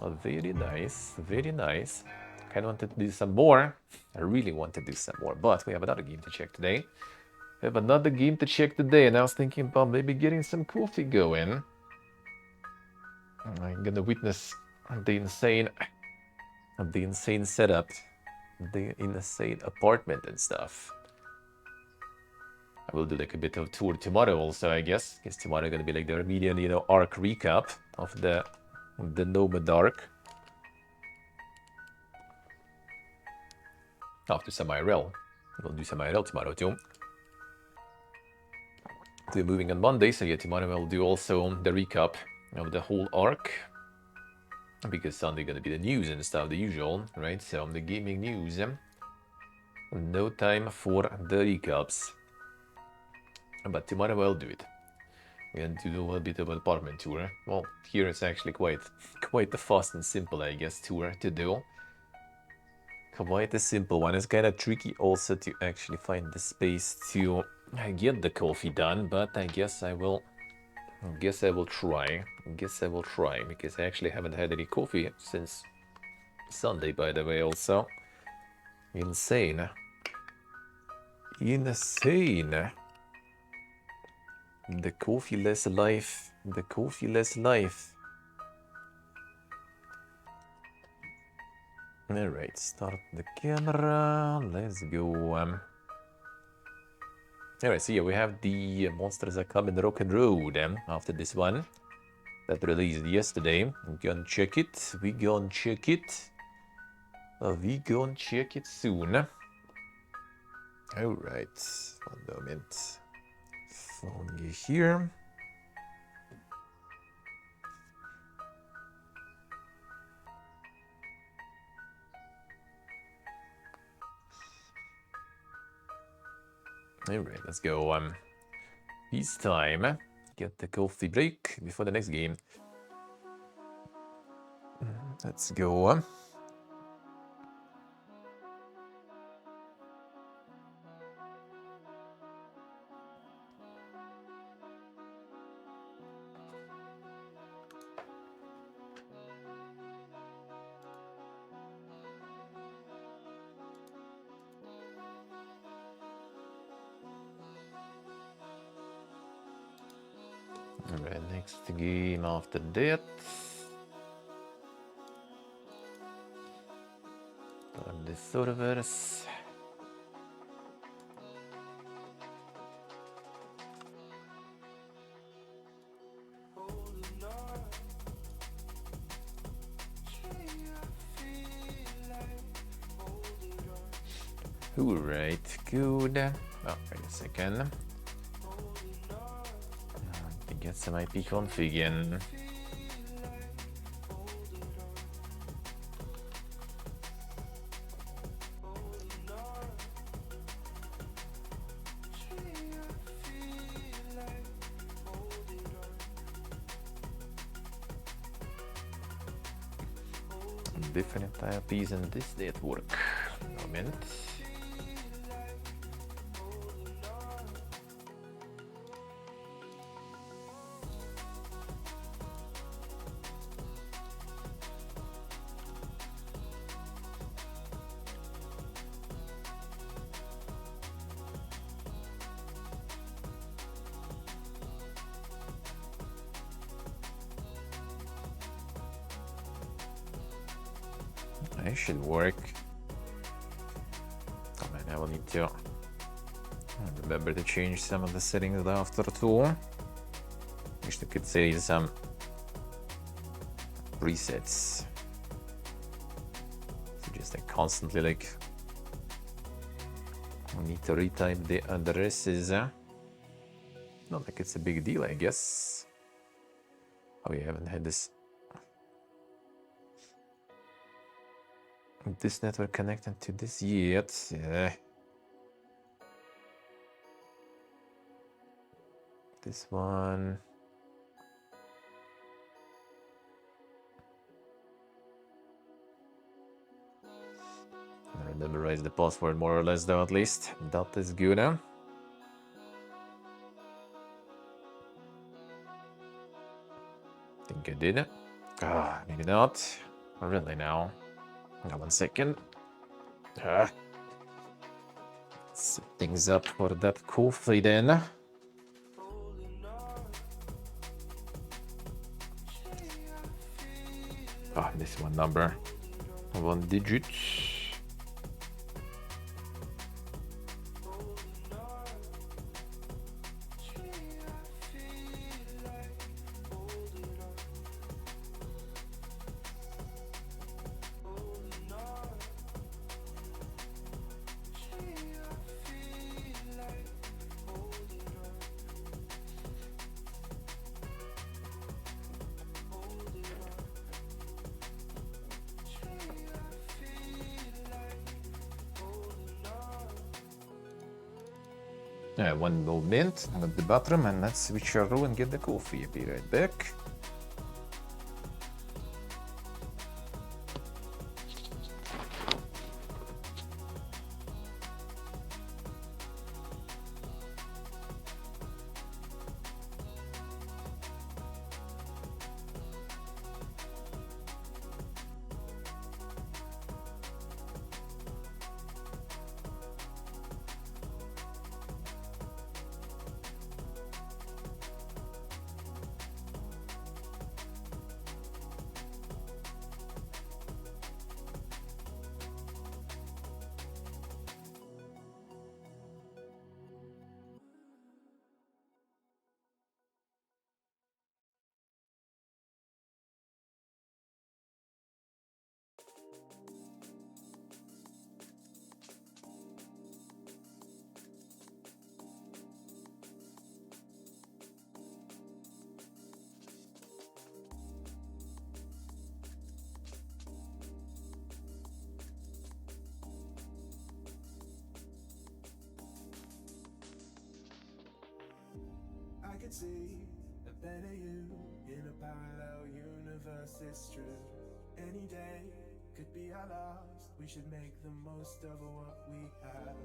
Oh, very nice, very nice. Kind of wanted to do some more. I really want to do some more, but we have another game to check today. We have another game to check today, and I was thinking about maybe getting some coffee going. I'm gonna witness the insane setup, the insane apartment and stuff. I will do like a bit of tour tomorrow also, I guess. Because tomorrow gonna be like the Armenian, arc recap of the Nomad arc. After some IRL. We'll do some IRL tomorrow too. We're moving on Monday, so yeah, tomorrow I'll do also the recap of the whole arc. Because Sunday gonna be the news and stuff, the usual, right? So the gaming news. No time for the recaps. But tomorrow I'll do it. We're going to do a bit of an apartment tour. Well, here it's actually quite a fast and simple, I guess, tour to do. Quite a simple one. It's kind of tricky also to actually find the space to get the coffee done, but I guess I will try. Because I actually haven't had any coffee since Sunday, by the way, also. Insane. Insane. The coffee-less life. The coffee-less life. Alright, start the camera. Let's go. Alright, so yeah, we have the Monsters Are Coming Rock and Road after this one. That released yesterday. We gonna check it. We gonna check it. We gonna check it soon. Alright, 1 moment. Phone here. Alright, let's go. Peace time. Get the coffee break before the next game. Let's go. Alright, next game after that. On the servers. Alright, good. Oh, wait a second. Get some IP config in. different IPs in this network. Moment. It should work. Oh man, I will need to remember to change some of the settings after too. Wish I could say some presets. So just like constantly like we need to retype the addresses. Not like it's a big deal, I guess. Oh, we haven't had this network connected to this yet. Yeah. This one. I memorize the password more or less though, at least. That is good. I think I did. Maybe not. Really now. Hang on 1 second. Set things up for that coffee then. This one number. 1 digit. One moment, I'm at the bathroom and let's switch our room and get the coffee. Be right back. I could see a better you in a parallel universe, it's true. Any day could be our last. We should make the most of what we have.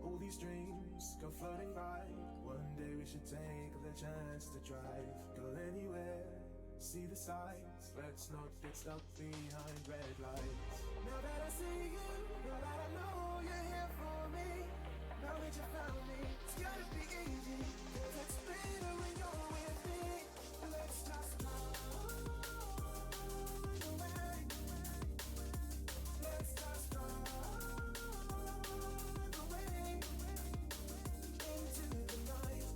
All these dreams go floating by. One day we should take the chance to drive. Go anywhere, see the sights. Let's not get stuck behind red lights. Now that I see you, now that I know you're here for me, now that you found me, it's gotta be easy. 'Cause it's better when you're with me. Let's just go away. Let's just go away into the night.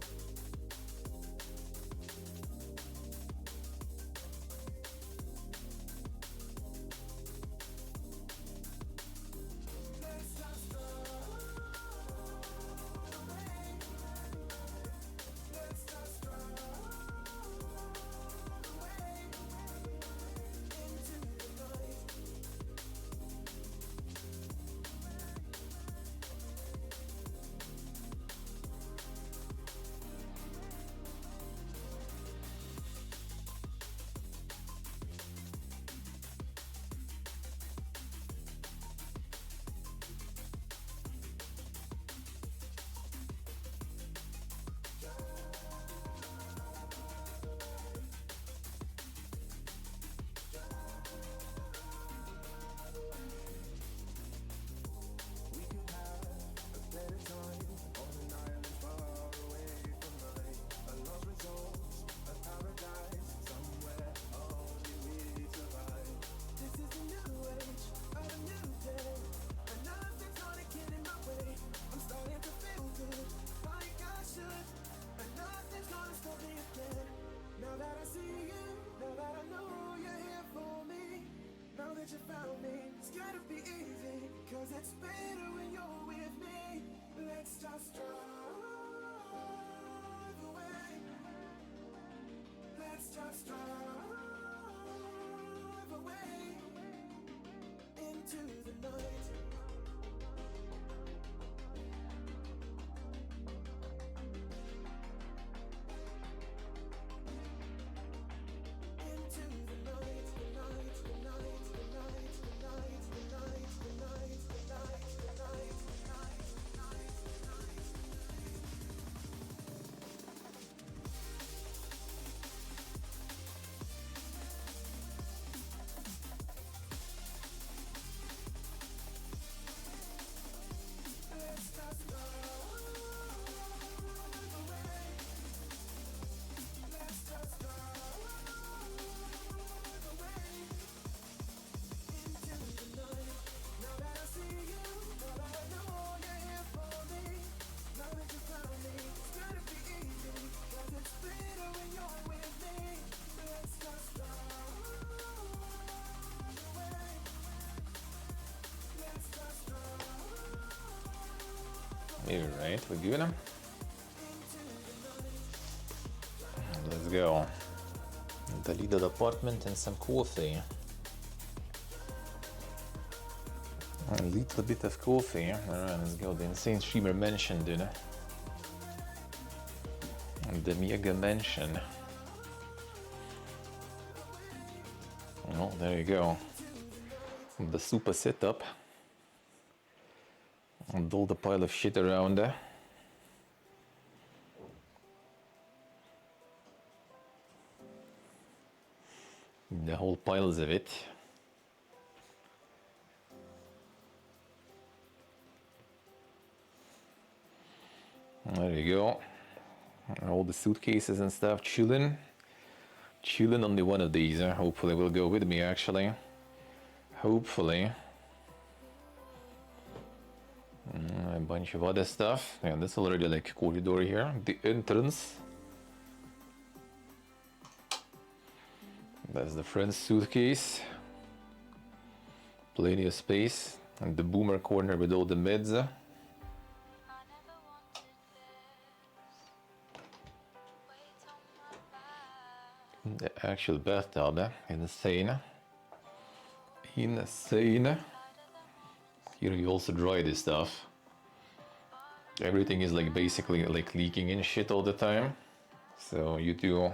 Let's just go away. Let's just go Alright, we're good. Let's go. The little apartment and some coffee. A little bit of coffee. Alright, let's go. The insane streamer mansion, dude. The mega mansion. Oh, there you go. The super setup. And all the pile of shit around there. The whole piles of it. There you go. All the suitcases and stuff chilling. Chilling on the one of these. Hopefully will go with me actually. Hopefully. A bunch of other stuff. Yeah, that's already like a corridor here. The entrance. That's the front suitcase. Plenty of space. And the boomer corner with all the meds. The actual bathtub. Insane. Insane. Here you also dry this stuff. Everything is like basically like leaking in shit all the time. So you do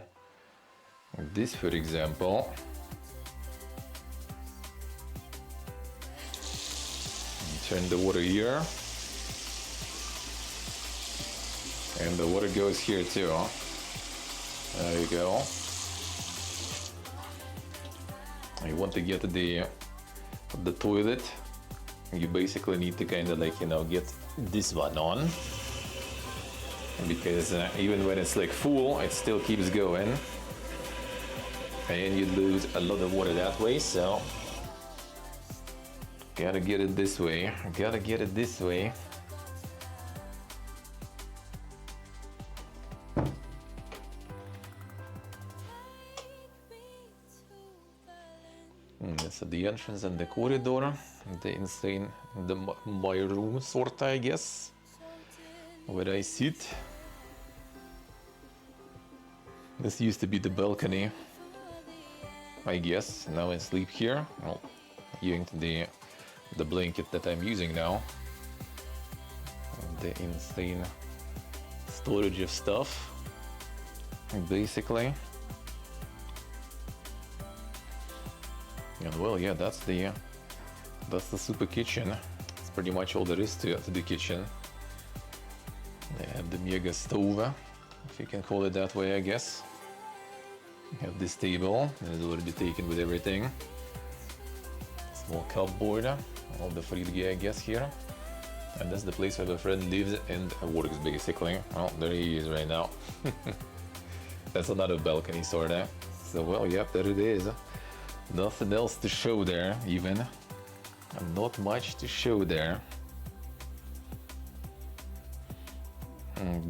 this, for example. You turn the water here. And the water goes here too. There you go. You want to get to the toilet. You basically need to kind of like, you know, get this one on. Because even when it's like full, it still keeps going. And you lose a lot of water that way, so gotta get it this way. Gotta get it this way. So the entrance and the corridor, the insane, my room sorta, I guess, where I sit. This used to be the balcony, I guess. Now I sleep here. Well, using the blanket that I'm using now. The insane storage of stuff, basically. And well, yeah, that's the super kitchen. It's pretty much all there is to the kitchen. They have the mega stove, if you can call it that way, I guess. You have this table, it's already taken with everything. Small cupboard, all the fridge, I guess, here. And that's the place where the friend lives and works, basically. Well, there he is right now. That's another balcony, sorta. So, well, yep, there it is. Nothing else to show there, even. Not much to show there.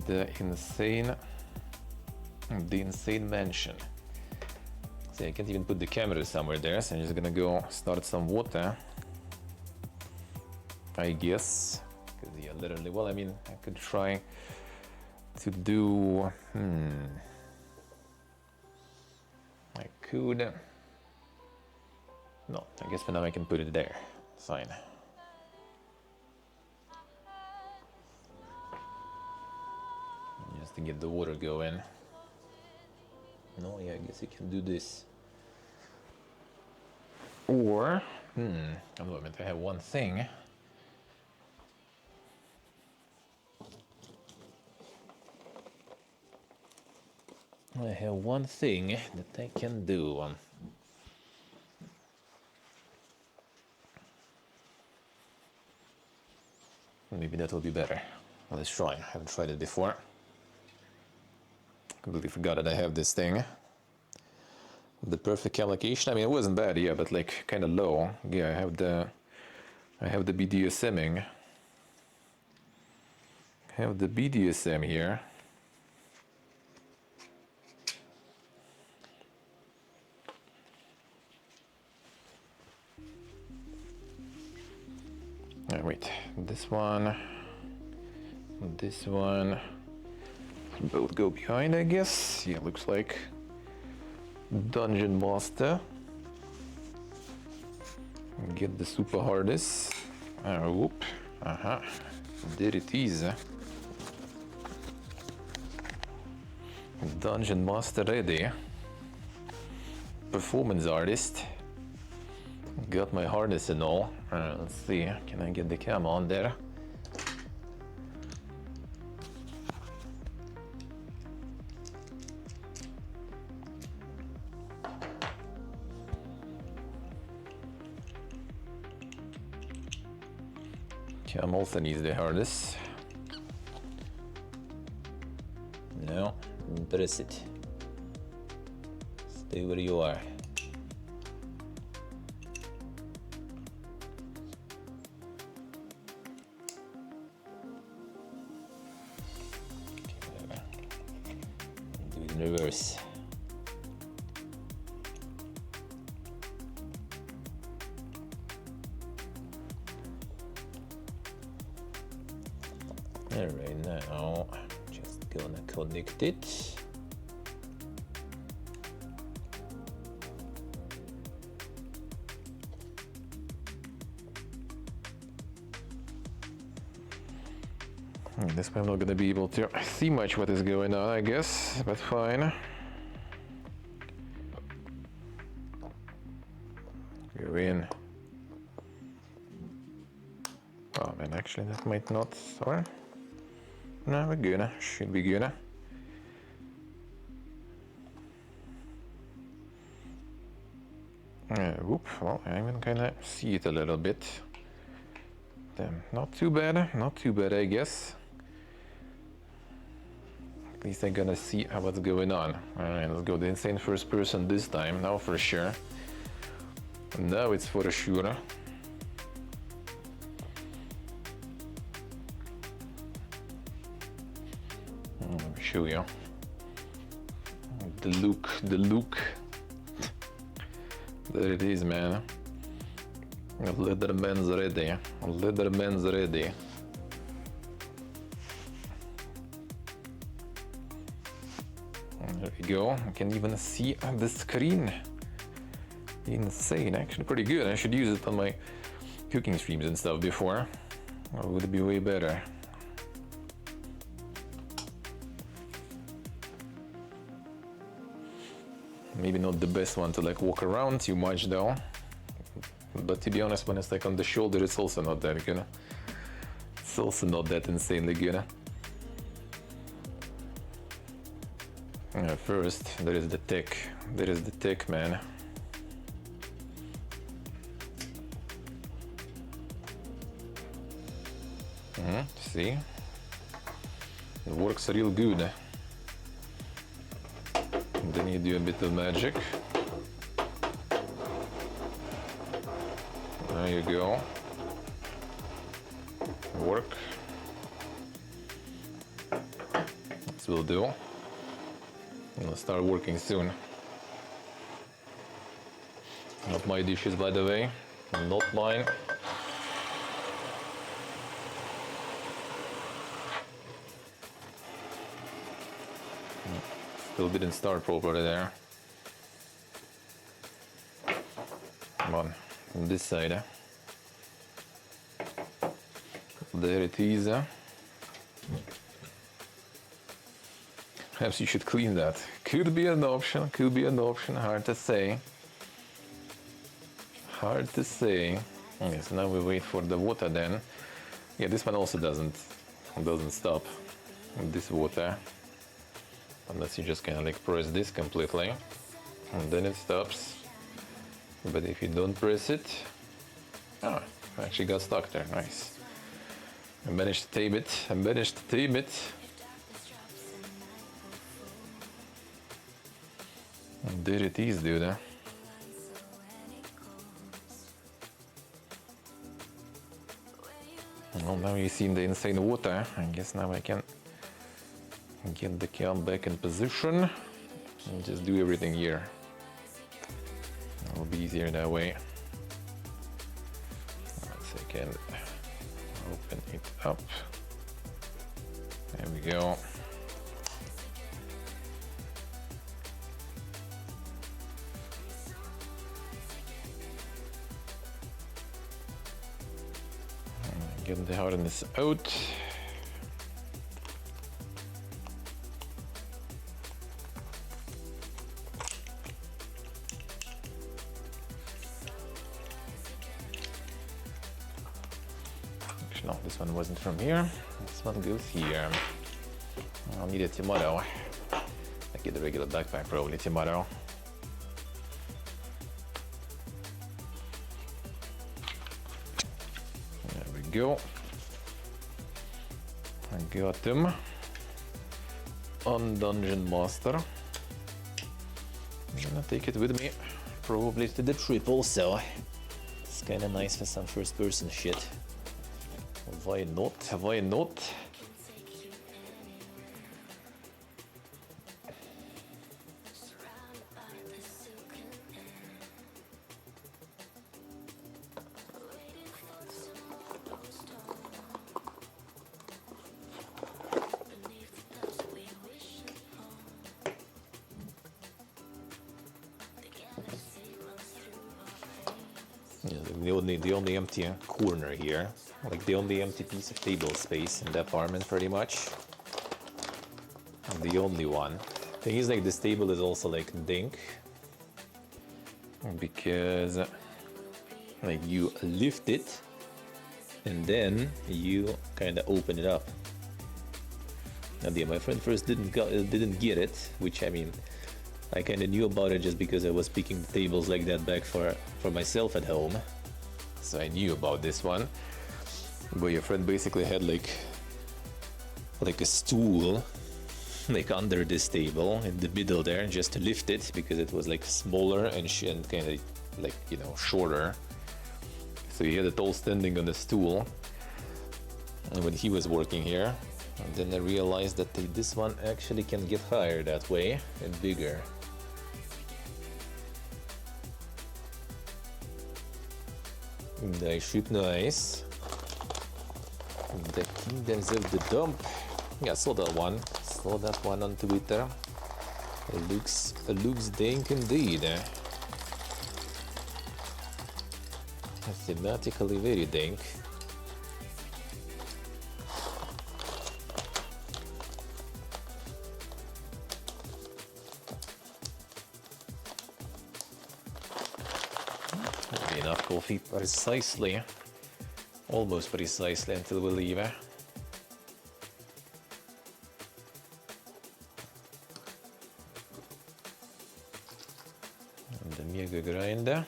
The insane mansion. See, I can't even put the camera somewhere there, so I'm just gonna go start some water. I guess. Because, yeah, literally, well, I mean, I could try to do... I could... No, I guess for now I can put it there. Fine. Just to get the water going. No, yeah, I guess I can do this. Or, I meant I have one thing. I have one thing that I can do. Maybe that will be better. Well, let's try. I haven't tried it before. Completely forgot that I have this thing. The perfect allocation. I mean, it wasn't bad, yeah, but like kind of low. Yeah, I have the BDSMing. I have the BDSM here. Wait, this one This one. Both go behind, I guess. Yeah, looks like. Dungeon Master. Get the super hardest. Whoop. There it is. Dungeon Master ready. Performance artist. Got my harness and all. Let's see. Can I get the camera on there? Cam also needs the harness. No, press it. Stay where you are. Do it in reverse. Alright, now just gonna connect it. This way I'm not gonna be able to see much what is going on, I guess, but fine. Go in. Oh man, actually that might not, or? No, we're good. Should be good. Whoop, well, I even kinda see it a little bit. Damn, not too bad, I guess. At least I'm gonna see what's going on. Alright, let's go the insane first person this time, now for sure. Now it's for sure. Let me show you. The look. There it is, man. Leatherman's ready. Leatherman's ready. There we go. I can even see the screen. Insane, actually pretty good. I should use it on my cooking streams and stuff before. It would be way better. Maybe not the best one to like walk around too much though. But to be honest, when it's like on the shoulder, it's also not that good. It's also not that insanely good. First, there is the tick. There is the tick, man. See? It works real good. Then you do a bit of magic. There you go. Work. This will do. It'll start working soon. Not my dishes, by the way. Not mine. Still didn't start properly there. Come on this side. There it is. Perhaps you should clean that. Could be an option, hard to say. Okay, so now we wait for the water then. Yeah, this one also doesn't stop. This water. Unless you just kind of like press this completely. And then it stops. But if you don't press it... Oh, I actually got stuck there, nice. I managed to tame it. And there it is, dude. Well, now you see the insane water. I guess now I can get the cam back in position and just do everything here. It'll be easier that way. Let's see, I can open it up. There we go. Get the hardness out. No, this one wasn't from here. This one goes here. I'll need it tomorrow. I get the regular backpack probably tomorrow. There we go. I got them on Dungeon Master. I'm gonna take it with me, probably to the trip also. It's kinda nice for some first person shit. Why not? Why not? Yeah, the only empty corner here, like the only empty piece of table space in the apartment, pretty much. And the only one. Thing is, like, this table is also like dink, because like you lift it and then you kind of open it up. And yeah, my friend first didn't get it, which I mean, I kind of knew about it just because I was picking the tables like that back for myself at home. So I knew about this one. But your friend basically had like a stool like under this table in the middle there, just to lift it, because it was like smaller and kind of like, you know, shorter. So he had it all standing on the stool. And when he was working here, and then I realized that this one actually can get higher that way and bigger. Nice ship, nice. The Kingdoms of the Dump. Yeah, I saw that one. Saw that one on Twitter. It looks dank indeed. Thematically very dank. Enough coffee precisely, almost precisely, until we leave. And the mega grinder.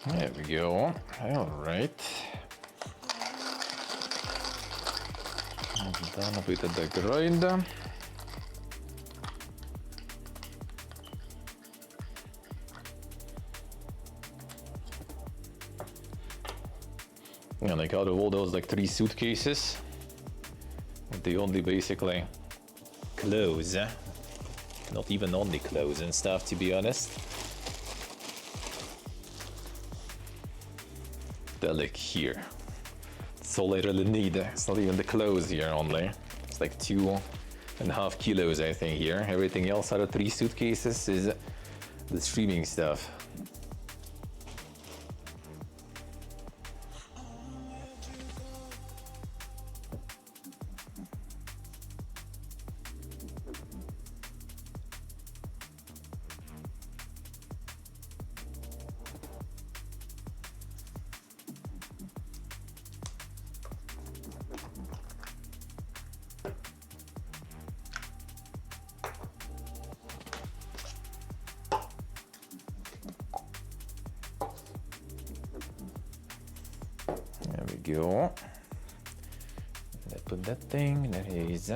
There we go. All right. Done a bit of the grinder. And like out of all those like 3 suitcases, they only basically clothes, not even only clothes and stuff, to be honest. They're like here. That's all I really need. It's not even the clothes here only. It's like 2.5 kilos, I think, here. Everything else out of 3 suitcases is the streaming stuff. go. Let's put that thing. There it is.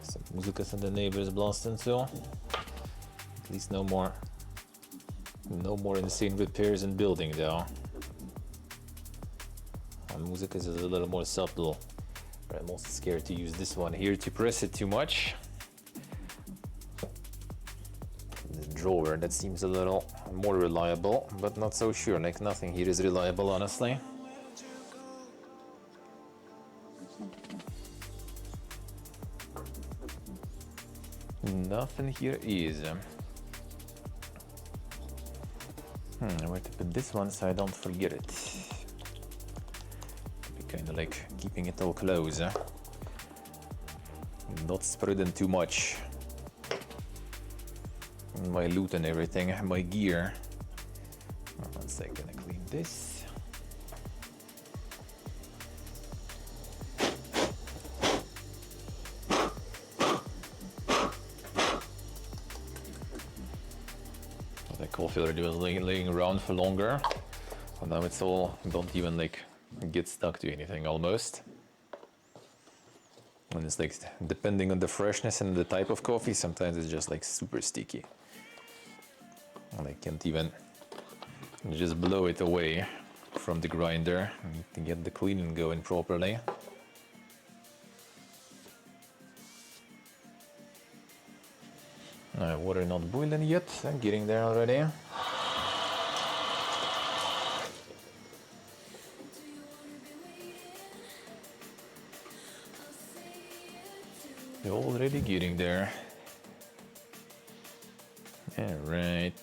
Some music and the neighbors blasting too. At least no more insane repairs in building though. Music is a little more subtle, but I'm also scared to use this one here to press it too much. The drawer, that seems a little more reliable, but not so sure. Like nothing here is reliable, honestly. Nothing here is. Where to put this one so I don't forget it. Kind of like keeping it all close, not spreading too much. My loot and everything, my gear. One second, I clean this. The coffee already was laying around for longer, and now it's all, don't even like get stuck to anything almost. And it's like, depending on the freshness and the type of coffee, sometimes it's just like super sticky. And I can't even just blow it away from the grinder. I need to get the cleaning going properly. Water not boiling yet, I'm getting there already. Already getting there. All right.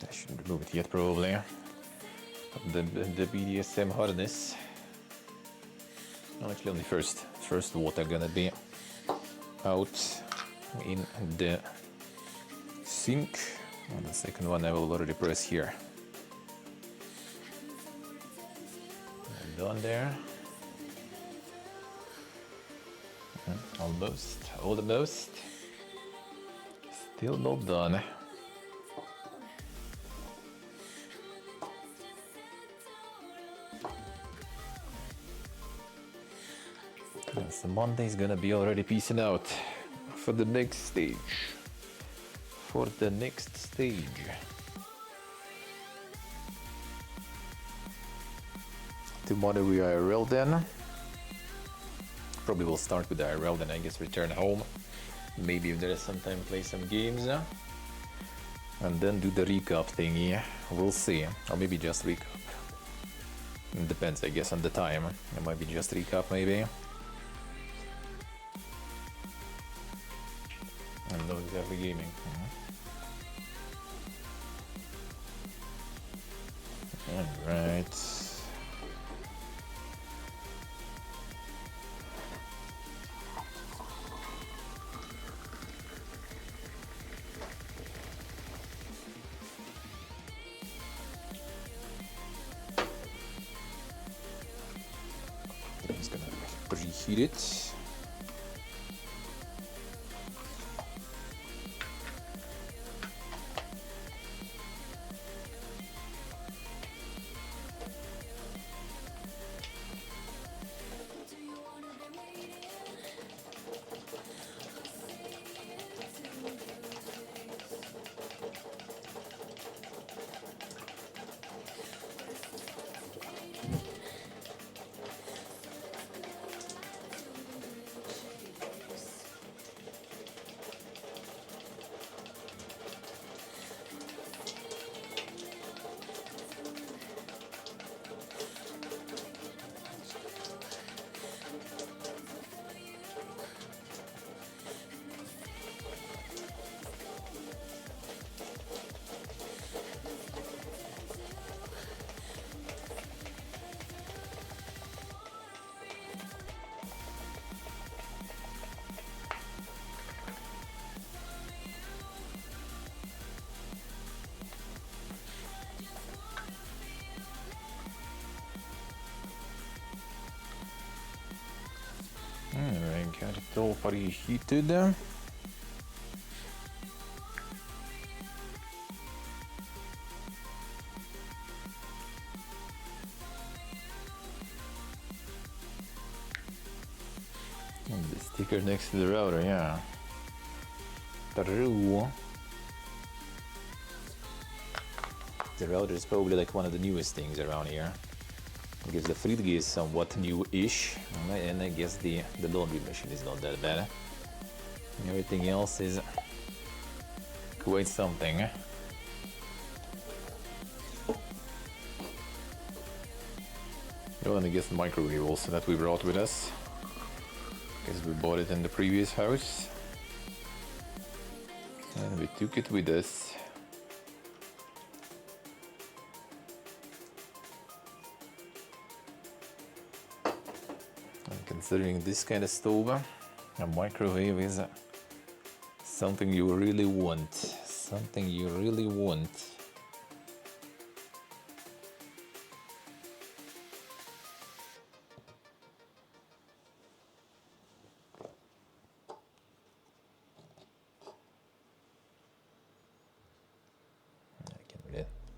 I shouldn't remove it yet, probably. The BDSM harness. Well, actually, only first water gonna be out in the sink. And the second one I will already press here. And done there. Almost. Still not done. So Monday's gonna be already peacing out for the next stage. Tomorrow we IRL then. Probably will start with the IRL, then I guess return home. Maybe if there is some time play some games. And then do the recap thingy. We'll see. Or maybe just recap. It depends, I guess, on the time. It might be just recap maybe. I'm not exactly gaming. Alright. I'm just gonna preheat it. Still preheated. And the sticker next to the router, yeah. True. The router is probably like one of the newest things around here. I guess the Friedge is somewhat new-ish, and I guess the laundry machine is not that bad. Everything else is quite something. Oh, and I guess the microwave also that we brought with us. Guess we bought it in the previous house. And we took it with us. And considering this kind of stove, a microwave is something you really want. Something you really want.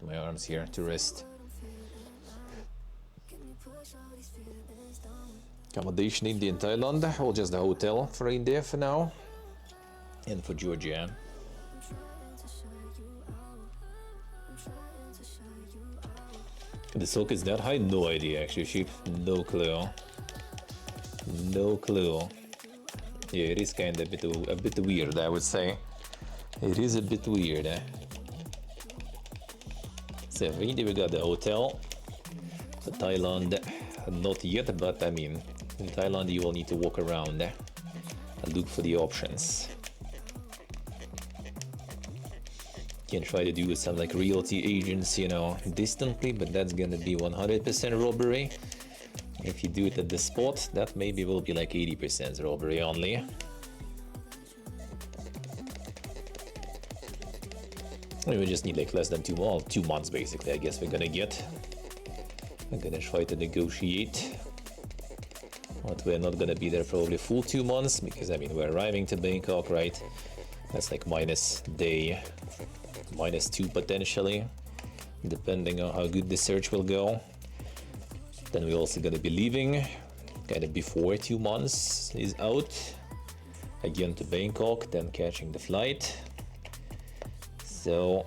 My arms here to rest. Accommodation India in Thailand, or just the hotel for India for now, and for Georgia. The silk is that high? No idea actually, sheep. No clue. No clue. Yeah, it is kind of a bit weird, I would say. It is a bit weird. So for India we got the hotel. For Thailand, not yet, but I mean, in Thailand you will need to walk around and look for the options. You can try to do some like realty agents, you know, distantly, but that's gonna be 100% robbery. If you do it at the spot, that maybe will be like 80% robbery only. We just need like less than 2 months basically, I guess we're gonna get. I'm gonna try to negotiate. But we're not gonna be there probably full 2 months, because I mean we're arriving to Bangkok, right? That's like -day, -2 potentially, depending on how good the search will go. Then we're also gonna be leaving kind of before 2 months is out, again to Bangkok, then catching the flight. So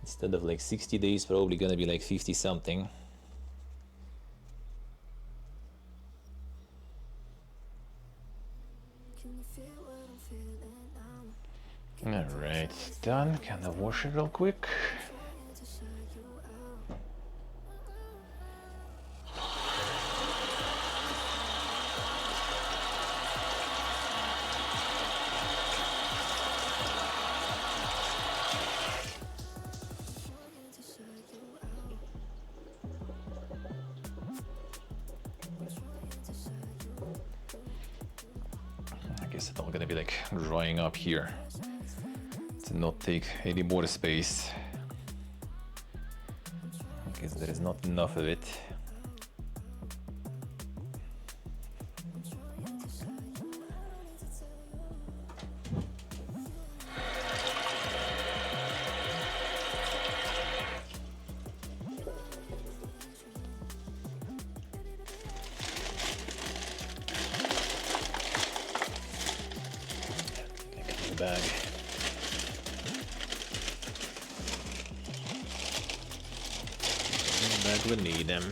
instead of like 60 days, probably gonna be like 50 something. Alright, done. Can I wash it real quick? It's all gonna be like drying up here to not take any more space, because there is not enough of it. Bag. Bag will need them.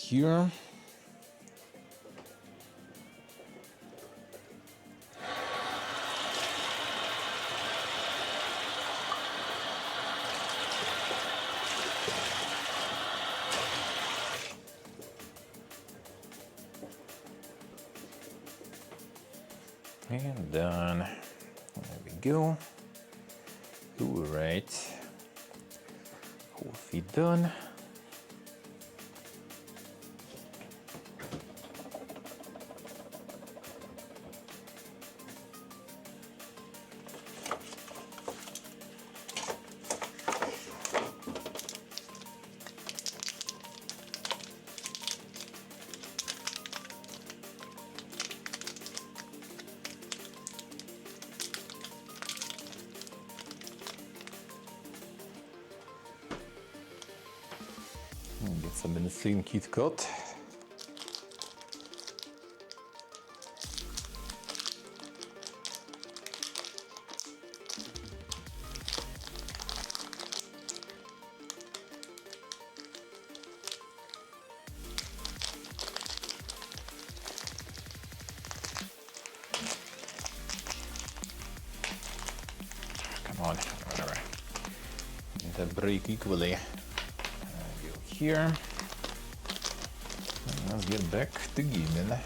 Here. And done. There we go. Alright. Coffee done. Get some insane Kit Kat. Come on, whatever. Get that break equally. Go here. And let's get back to gaming. There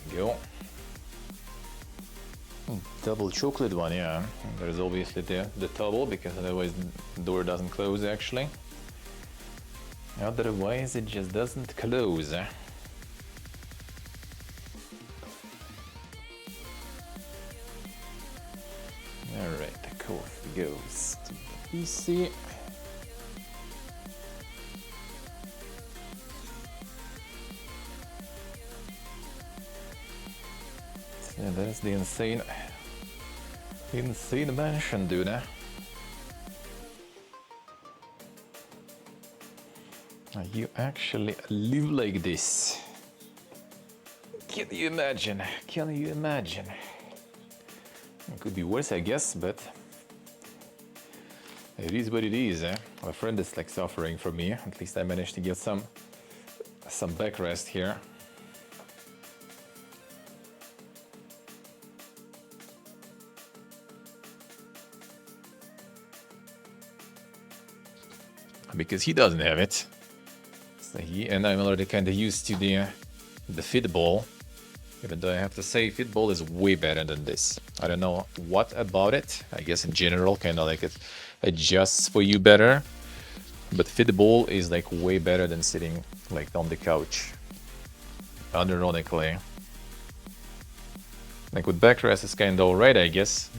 we go. Double chocolate one, yeah. There's obviously the double, because otherwise the door doesn't close actually. Otherwise it just doesn't close. Alright, the coffee goes to the PC. So that's the insane mansion, dude. You actually live like this. Can you imagine? Can you imagine? It could be worse, I guess, but it is what it is. My friend is like suffering for me. At least I managed to get some backrest here. Because he doesn't have it. So and I'm already kind of used to the Fitball. Even though I have to say Fitball is way better than this. I don't know what about it. I guess in general kind of like it adjusts for you better. But Fitball is like way better than sitting like on the couch. Unironically. Like with backrest it's kind of alright, I guess.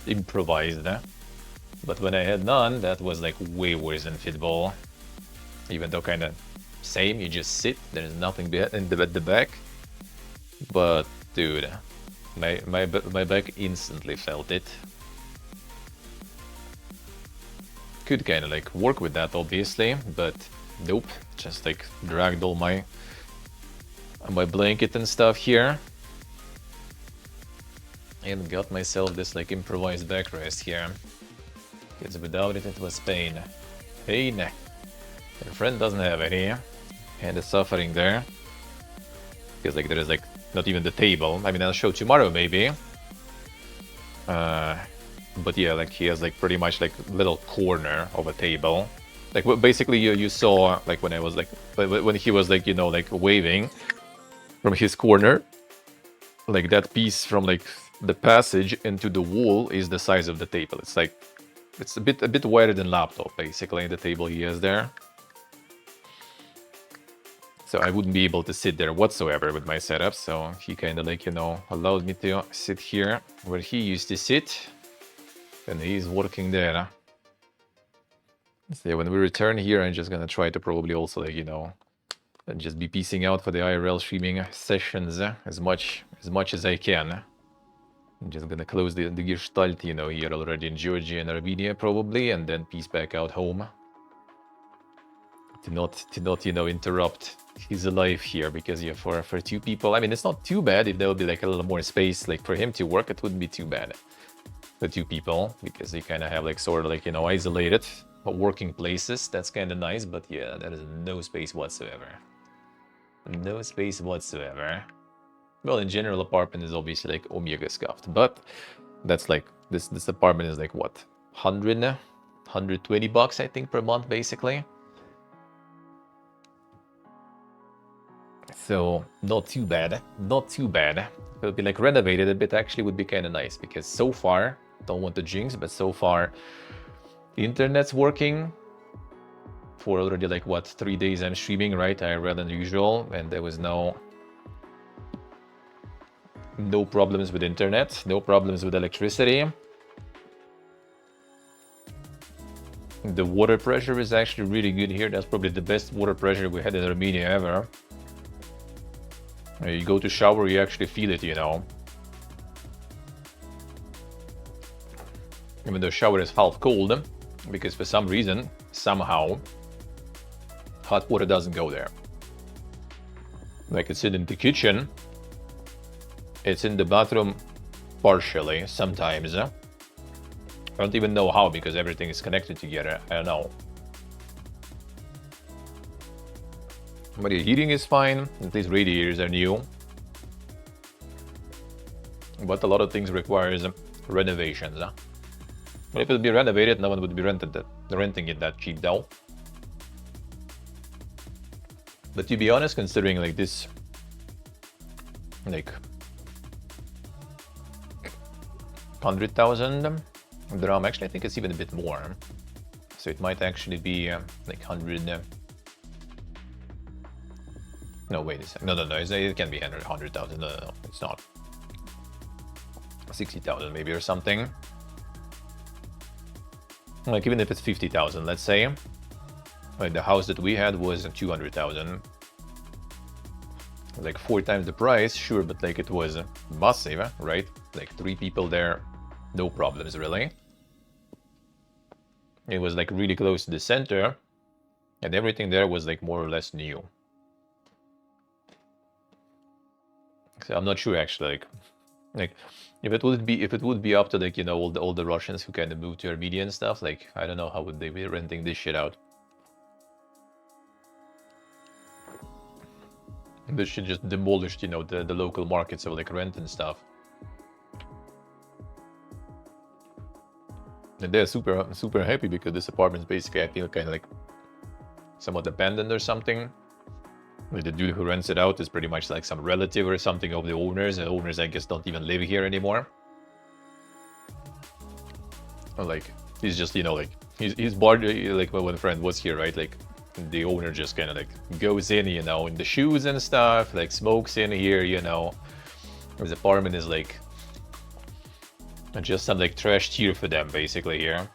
Improvised. But when I had none, that was like way worse than Fitball. Even though kind of same, you just sit, there's nothing at the back. But dude, my back instantly felt it. Could kind of like work with that obviously, but nope. Just like dragged all my blanket and stuff here. And got myself this like improvised backrest here. Because without it, it was pain. Pain. Your friend doesn't have any. And is suffering there. Because like there is like not even the table. I mean, I'll show tomorrow maybe. But yeah, like he has like pretty much like little corner of a table. Like basically you saw like when I was like when he was like, you know, like waving from his corner. Like that piece from like the passage into the wall is the size of the table. It's like it's a bit wider than laptop basically, the table he has there. So I wouldn't be able to sit there whatsoever with my setup. So he kind of like, you know, allowed me to sit here where he used to sit. And he's working there. So when we return here, I'm just gonna try to probably also like, you know, and just be piecing out for the IRL streaming sessions as much as I can. I'm just gonna close the gestalt, you know, here already in Georgia and Armenia probably, and then piece back out home. To not, you know, interrupt his life here, because yeah, for two people, I mean, it's not too bad. If there would be like a little more space like for him to work, it wouldn't be too bad. The two people, because you kind of have like sort of like, you know, isolated working places. That's kind of nice, but yeah, there is no space whatsoever. No space whatsoever. Well, in general, apartment is obviously like Omega scuffed, but that's like this apartment is like what, 100 now, 120 bucks I think per month basically. So not too bad, not too bad. It'll be like renovated a bit actually would be kind of nice, because so far, don't want to jinx, but so far internet's working for already like what, 3 days I'm streaming, right? IRL than usual, and there was no problems with internet, no problems with electricity. The water pressure is actually really good here. That's probably the best water pressure we had in Armenia ever. You go to shower, you actually feel it, you know. Even though shower is half cold, because for some reason, somehow, hot water doesn't go there. Like it's in the kitchen, it's in the bathroom partially, sometimes. I don't even know how, because everything is connected together. I don't know. But the heating is fine. At least radiators are new. But a lot of things requires renovations. But if it would be renovated, no one would be renting it that cheap though. But to be honest, considering like this, like 100,000 drum, actually I think it's even a bit more. So it might actually be like 100. No, wait a second. No, it can't be 100,000. No, it's not. 60,000 maybe or something. Like even if it's 50,000, let's say. Like the house that we had was 200,000. Like 4 times the price, sure, but like it was massive, right? Like 3 people there, no problems really. It was like really close to the center, and everything there was like more or less new. So I'm not sure actually, like if it would be up to like, you know, all the Russians who kind of moved to Armenia and stuff, like I don't know how would they be renting this shit out. This shit just demolished, you know, the local markets of like rent and stuff. And they're super happy because this apartment is basically, I feel, kind of like somewhat abandoned or something. Like the dude who rents it out is pretty much like some relative or something of the owners. The owners, I guess, don't even live here anymore. Or like he's just, you know, like he's bored. Like when one friend was here, right? Like the owner just kind of like goes in, you know, in the shoes and stuff, like smokes in here, you know. His apartment is like just some like trash tier for them basically here.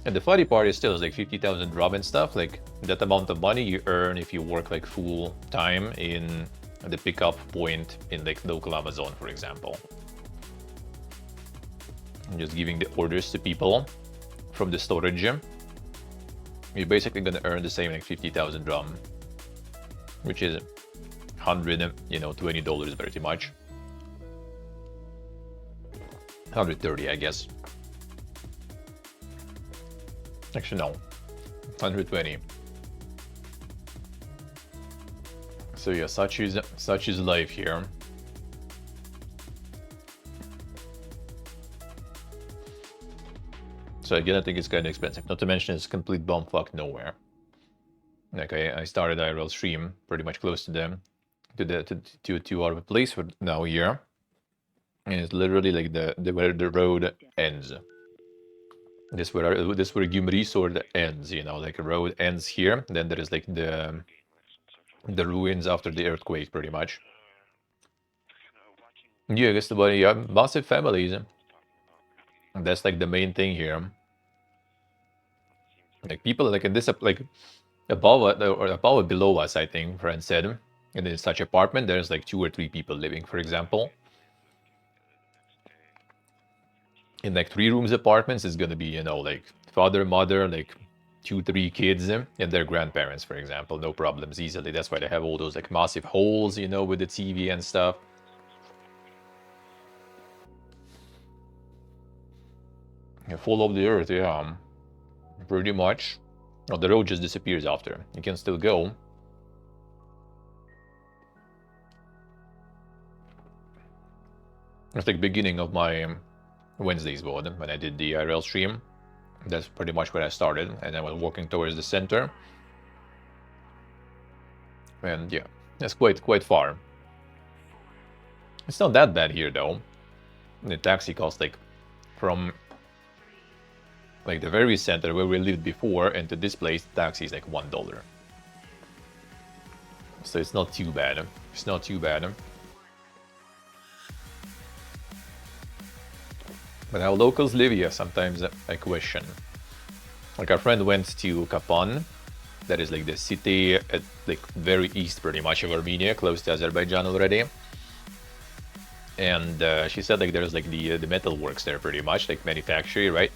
And the funny part is still like 50,000 drum and stuff, like that amount of money you earn if you work like full time in the pickup point in like local Amazon, for example. And just giving the orders to people from the storage. You're basically gonna earn the same like 50,000 drum, which is $100, you know, $20 pretty much. 130, I guess. Actually, no, 120. So yeah, such is life here. So again, I think it's kind of expensive. Not to mention it's complete bumfuck nowhere. Like I started IRL stream pretty much close to them, to our place for now here, and it's literally like where the road ends. This where Gyumri sword ends, you know, like a road ends here. Then there is like the ruins after the earthquake, pretty much. Yeah, I guess massive families. That's like the main thing here. Like people like in this, like above or below us, I think friend said, and in such apartment there's like 2 or 3 people living, for example. In like 3 rooms apartments, it's gonna be, you know, like father, mother, like 2, 3 kids, and their grandparents, for example. No problems easily. That's why they have all those like massive holes, you know, with the TV and stuff. Yeah, full of the earth, yeah. Pretty much. Oh, the road just disappears after. You can still go. It's like beginning of my Wednesdays VOD when I did the IRL stream. That's pretty much where I started, and I was walking towards the center. And yeah, that's quite far. It's not that bad here though. The taxi costs like from like the very center where we lived before and to this place, taxi is like $1. So it's not too bad. It's not too bad. But how locals live here, sometimes I question. Like our friend went to Kapan, that is like the city at like very east pretty much of Armenia, close to Azerbaijan already. And she said like there's like the metal works there pretty much, like manufacturing, right?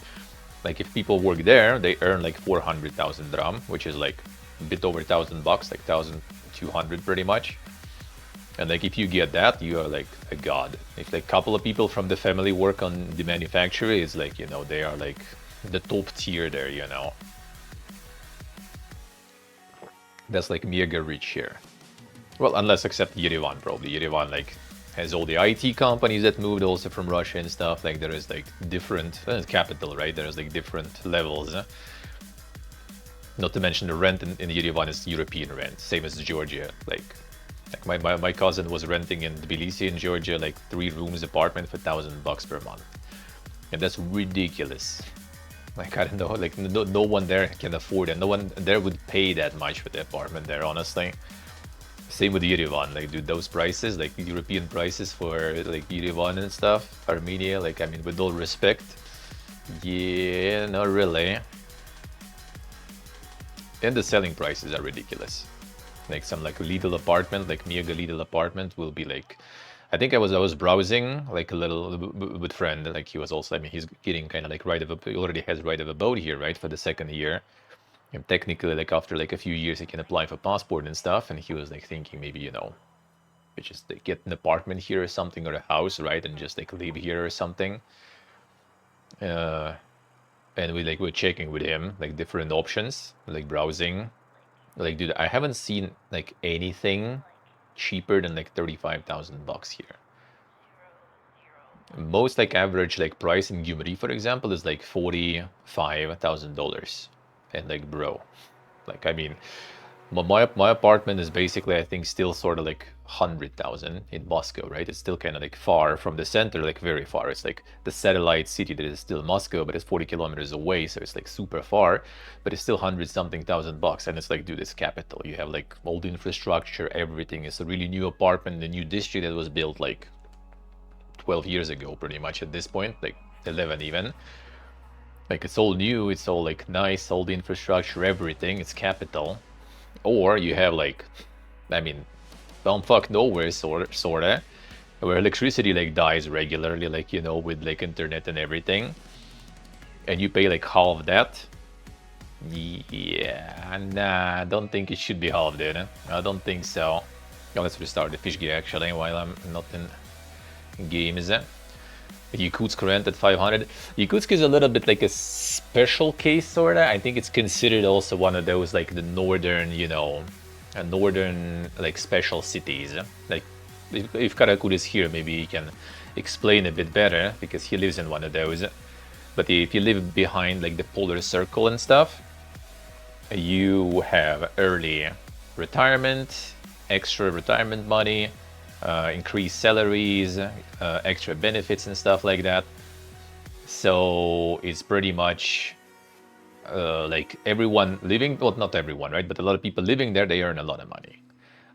Like if people work there, they earn like 400,000 dram, which is like a bit over $1,000, like 1,200 pretty much. And like if you get that, you are like a god. If like a couple of people from the family work on the manufacturing, it's like, you know, they are like the top tier there, you know. That's like mega rich here. Well, unless except Yerevan probably. Yerevan like has all the IT companies that moved also from Russia and stuff. Like there is like different capital, right? There's like different levels. Not to mention the rent in Yerevan is European rent, same as Georgia. Like my cousin was renting in Tbilisi in Georgia, like 3 rooms apartment for $1,000 per month, and that's ridiculous. Like I don't know, like no one there can afford it. No one there would pay that much for the apartment there, honestly. Same with Yerevan, like dude, those prices, like European prices for like Yerevan and stuff, Armenia, like I mean, with all respect, yeah, not really. And the selling prices are ridiculous. Like some like Lidl apartment, like mega Lidl apartment will be like, I think I was browsing like a little with friend, like he was also, I mean, he's getting kind of like he already has right of abode here, right, for the 2nd year. And technically, like after like a few years, he can apply for passport and stuff. And he was like thinking maybe, you know, we just like, get an apartment here or something, or a house, right, and just like live here or something. And we're checking with him like different options, like browsing. Like, dude, I haven't seen like anything cheaper than like $35,000 here. Most like average like price in Gyumri, for example, is like $45,000. And like, bro, like I mean, my apartment is basically, I think, still sort of like 100,000 in Moscow, right? It's still kind of like far from the center, like very far. It's like the satellite city that is still Moscow, but it's 40 kilometers away, so it's like super far, but it's still 100-something thousand bucks. And it's like, dude, it's capital. You have like all the infrastructure, everything. It's a really new apartment, the new district that was built like 12 years ago, pretty much at this point, like 11 even. Like it's all new, it's all like nice, all the infrastructure, everything. It's capital. Or you have like, I mean, bumfuck nowhere sorta, where electricity like dies regularly, like, you know, with like internet and everything, and you pay like half that. Yeah, nah, I don't think it should be half, dude. I don't think so. Oh, let's restart the fish gear actually while I'm not in games. Yakutsk rent at 500. Yakutsk is a little bit like a special case, sorta. I think it's considered also one of those like the northern, you know, northern like special cities. Like if Karakul is here, maybe he can explain a bit better because he lives in one of those. But if you live behind like the polar circle and stuff, you have early retirement, extra retirement money, increased salaries, extra benefits and stuff like that. So it's pretty much like everyone living, well, not everyone, right? But a lot of people living there, they earn a lot of money.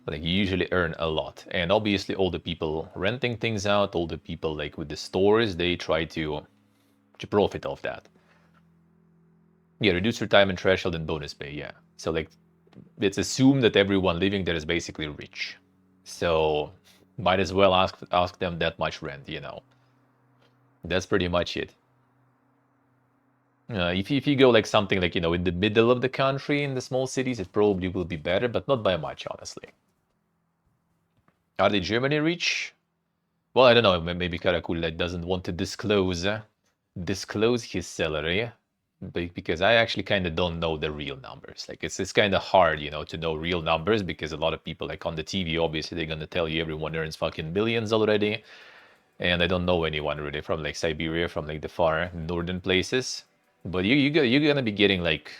Like you usually earn a lot. And obviously all the people renting things out, all the people like with the stores, they try to profit off that. Yeah, reduce retirement threshold and bonus pay, yeah. So like it's assumed that everyone living there is basically rich. So might as well ask them that much rent, you know. That's pretty much it. If you go like something like, you know, in the middle of the country in the small cities, it probably will be better, but not by much, honestly. Are they Germany rich? Well, I don't know. Maybe Karakul doesn't want to disclose his salary, because I actually kind of don't know the real numbers. Like it's kind of hard, you know, to know real numbers because a lot of people like on the TV, obviously they're gonna tell you everyone earns fucking millions already. and I don't know anyone really from like Siberia, from like the far northern places. But you're gonna be getting like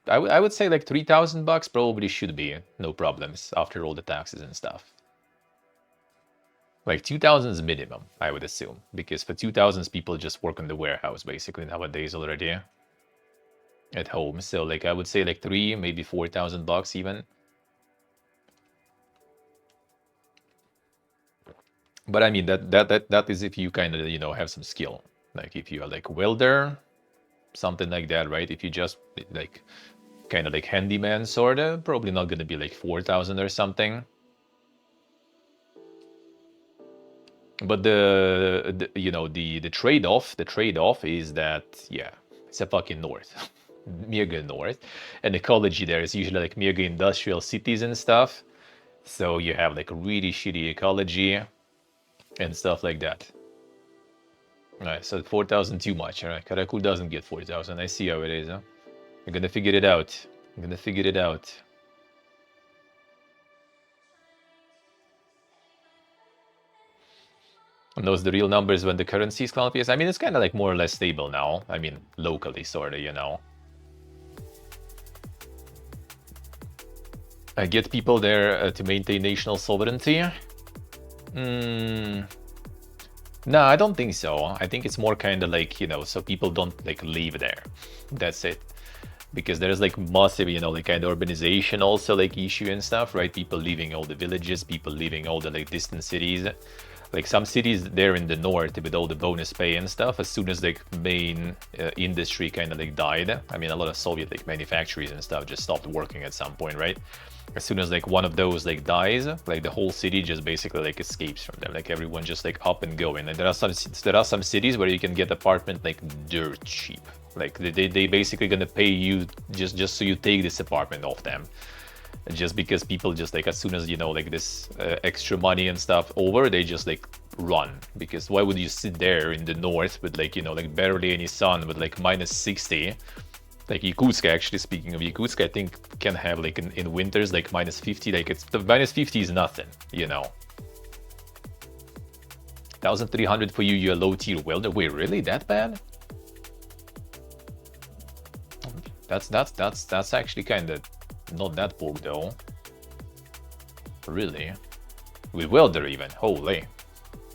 I would say like $3,000 probably should be no problems after all the taxes and stuff. Like 2,000 is minimum, I would assume, because for 2,000 people just work in the warehouse basically nowadays already at home. So like I would say like three, maybe $4,000 even. But I mean that is if you kind of, you know, have some skill. Like if you are like welder, something like that, right? If you just like kind of like handyman sorta, probably not gonna be like 4,000 or something. But the you know the trade-off is that yeah, it's a fucking north. Mega north, and ecology there is usually like mega industrial cities and stuff. So you have like really shitty ecology and stuff like that. Alright, so 4,000 too much. Alright, Karakul doesn't get 4,000. I see how it is, huh? I'm gonna figure it out. I'm gonna figure it out. And those the real numbers when the currency is clown-PS. I mean, it's kind of like more or less stable now. I mean, locally, sort of, you know. I get people there to maintain national sovereignty. No, I don't think so. I think it's more kind of like, you know, so people don't like leave there. That's it. Because there's like massive, you know, like kind of urbanization also like issue and stuff, right? People leaving all the villages, people leaving all the like distant cities. Like some cities there in the north with all the bonus pay and stuff, as soon as like main industry kind of like died. I mean, a lot of Soviet like manufactories and stuff just stopped working at some point, right? As soon as like one of those like dies, like the whole city just basically like escapes from them. Like everyone just like up and going. And there are some cities where you can get apartment like dirt cheap. Like they basically gonna pay you just so you take this apartment off them. Just because people just like as soon as, you know, like this extra money and stuff over, they just like run. Because why would you sit there in the north with like, you know, like barely any sun with like -60? Like Yakutsk, actually, speaking of Yakutsk, I think can have like in winters like -50. Like it's the -50 is nothing, you know. 1,300 for you, you're a low tier welder. Wait, really? That bad? That's actually kind of not that poor though. Really? With welder even? Holy.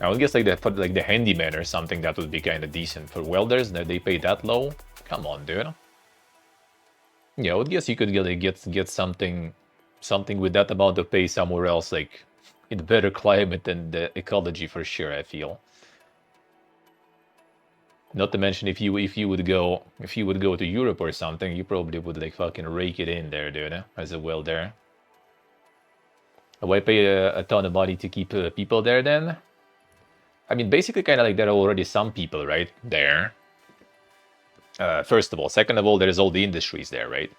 I would guess like that for like the handyman or something that would be kind of decent. For welders, that they pay that low? Come on, dude. Yeah, I would guess you could get something with that amount of pay somewhere else, like in better climate than the ecology for sure, I feel. Not to mention if you would go to Europe or something, you probably would like fucking rake it in there, dude, as a welder. Why pay a ton of money to keep people there then? I mean, basically kind of like there are already some people, right, there. First of all. Second of all, there's all the industries there, right?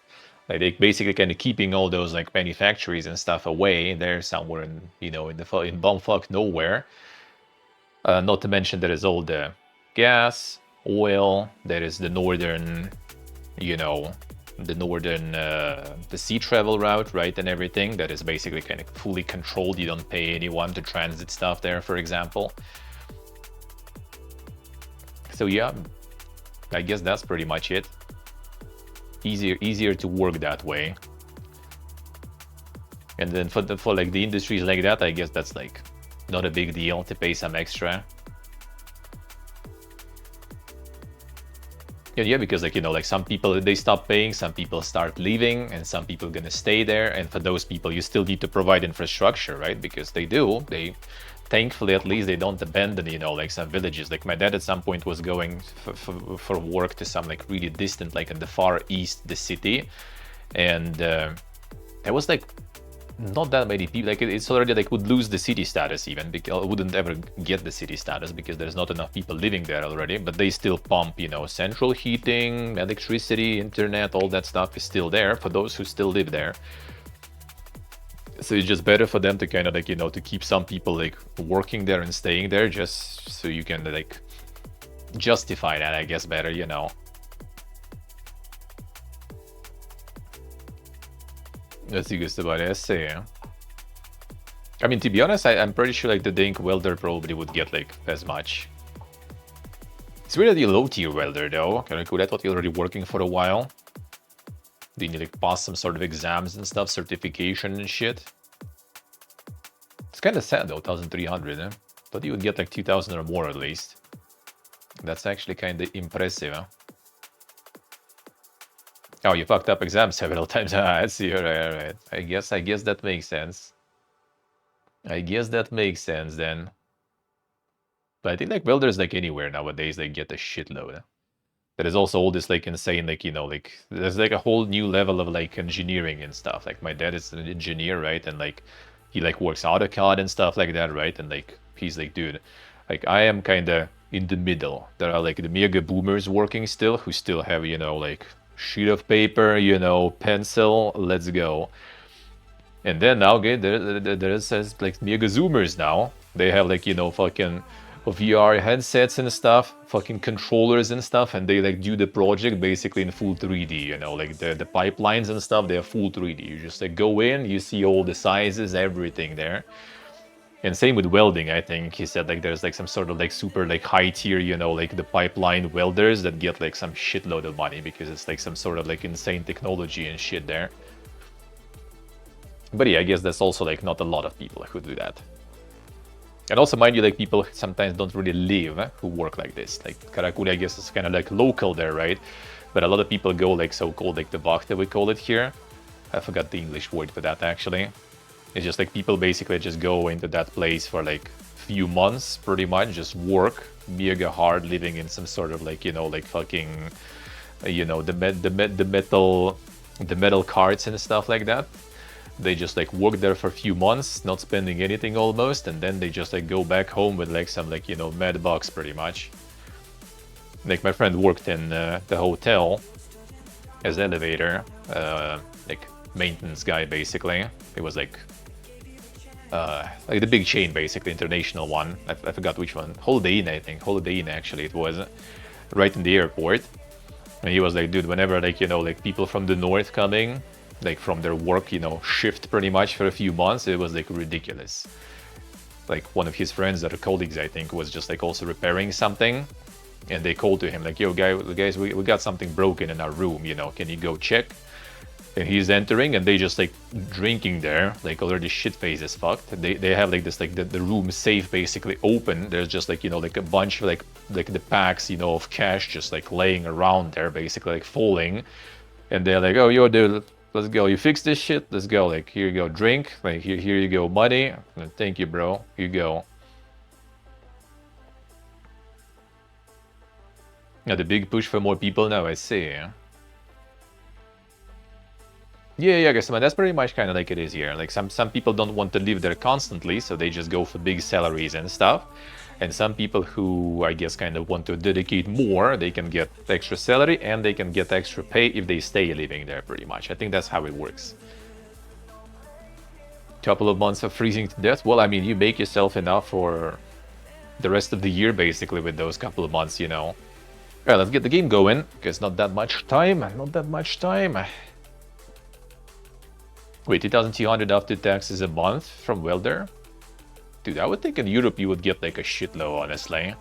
Like they basically kind of keeping all those like manufactories and stuff away there somewhere in, you know, in bumfuck nowhere. Not to mention there is all the gas, oil, there is the northern, you know, the sea travel route, right, and everything that is basically kind of fully controlled. You don't pay anyone to transit stuff there, for example. So yeah, I guess that's pretty much it. Easier to work that way. And then for like the industries like that, I guess that's like not a big deal to pay some extra. Yeah, because like, you know, like some people, they stop paying, some people start leaving, and some people gonna stay there. And for those people, you still need to provide infrastructure, right? Because they thankfully, at least they don't abandon, you know, like some villages. Like my dad at some point was going for work to some like really distant, like in the far east, the city. And there was like not that many people. Like it's already like would lose the city status even, because wouldn't ever get the city status because there's not enough people living there already. But they still pump, you know, central heating, electricity, internet, all that stuff is still there for those who still live there. So it's just better for them to kind of like, you know, to keep some people like working there and staying there, just so you can like justify that, I guess, better, you know. Jag tycker det bara det jag säger. I mean, to be honest, I'm pretty sure like the Dink welder probably would get like as much. It's really a low tier welder though. Kind of cool. I thought you're already working for a while. Do you need like pass some sort of exams and stuff, certification and shit? It's kind of sad though, 1,300. Eh? Thought you would get like 2,000 or more at least. That's actually kind of impressive. Huh? Oh, you fucked up exams several times. I see. Alright. I guess that makes sense. I guess that makes sense then. But I think like welders like anywhere nowadays they get a shitload. There is also all this like insane like, you know, like there's like a whole new level of like engineering and stuff. Like my dad is an engineer, right? And like he like works AutoCAD and stuff like that, right? And like he's like, dude, like I am kind of in the middle. There are like the mega boomers working still who still have, you know, like sheet of paper, you know, pencil, let's go. And then now, okay, there is like mega zoomers now. They have like, you know, fucking VR headsets and stuff, fucking controllers and stuff, and they like do the project basically in full 3D, you know, like the pipelines and stuff, they're full 3D. You just like go in, you see all the sizes, everything there. And same with welding, I think. He said like there's like some sort of like super like high tier, you know, like the pipeline welders that get like some shitload of money because it's like some sort of like insane technology and shit there. But yeah, I guess that's also like not a lot of people who do that. And also, mind you, like people sometimes don't really live who work like this. Like Karakuri, I guess, is kind of like local there, right? But a lot of people go like so-called like the Vakta, we call it here. I forgot the English word for that actually. It's just like people basically just go into that place for like few months, pretty much, just work mega hard, living in some sort of like, you know, like fucking, you know, the metal carts and stuff like that. They just like work there for a few months, not spending anything almost, and then they just like go back home with like some like, you know, mad bucks pretty much. Like my friend worked in the hotel as elevator, like maintenance guy basically. It was like the big chain basically, international one. I forgot which one. Holiday Inn, I think. Holiday Inn actually it was, right in the airport. And he was like, dude, whenever like, you know, like people from the north coming, like from their work, you know, shift pretty much for a few months, it was like ridiculous. Like one of his friends that are colleagues, I think, was just like also repairing something, and they called to him like, yo guys, we got something broken in our room, you know, can you go check? And he's entering and they just like drinking there, like already shit faced as fuck. They have like this like the room safe basically open. There's just like, you know, like a bunch of like the packs, you know, of cash just like laying around there basically, like falling. And they're like, oh yo dude, let's go, you fix this shit, let's go, like here you go, drink, like here you go, money, thank you bro, here you go. Yeah, the big push for more people now, I see. Yeah, I guess, man, that's pretty much kind of like it is here. Like some people don't want to live there constantly, so they just go for big salaries and stuff. And some people who, I guess, kind of want to dedicate more, they can get extra salary and they can get extra pay if they stay living there, pretty much. I think that's how it works. Couple of months of freezing to death. Well, I mean, you make yourself enough for the rest of the year, basically, with those couple of months, you know. Alright, let's get the game going, because not that much time. Wait, 2,200 after taxes a month from welder? Dude, I would think in Europe you would get like a shitload, honestly.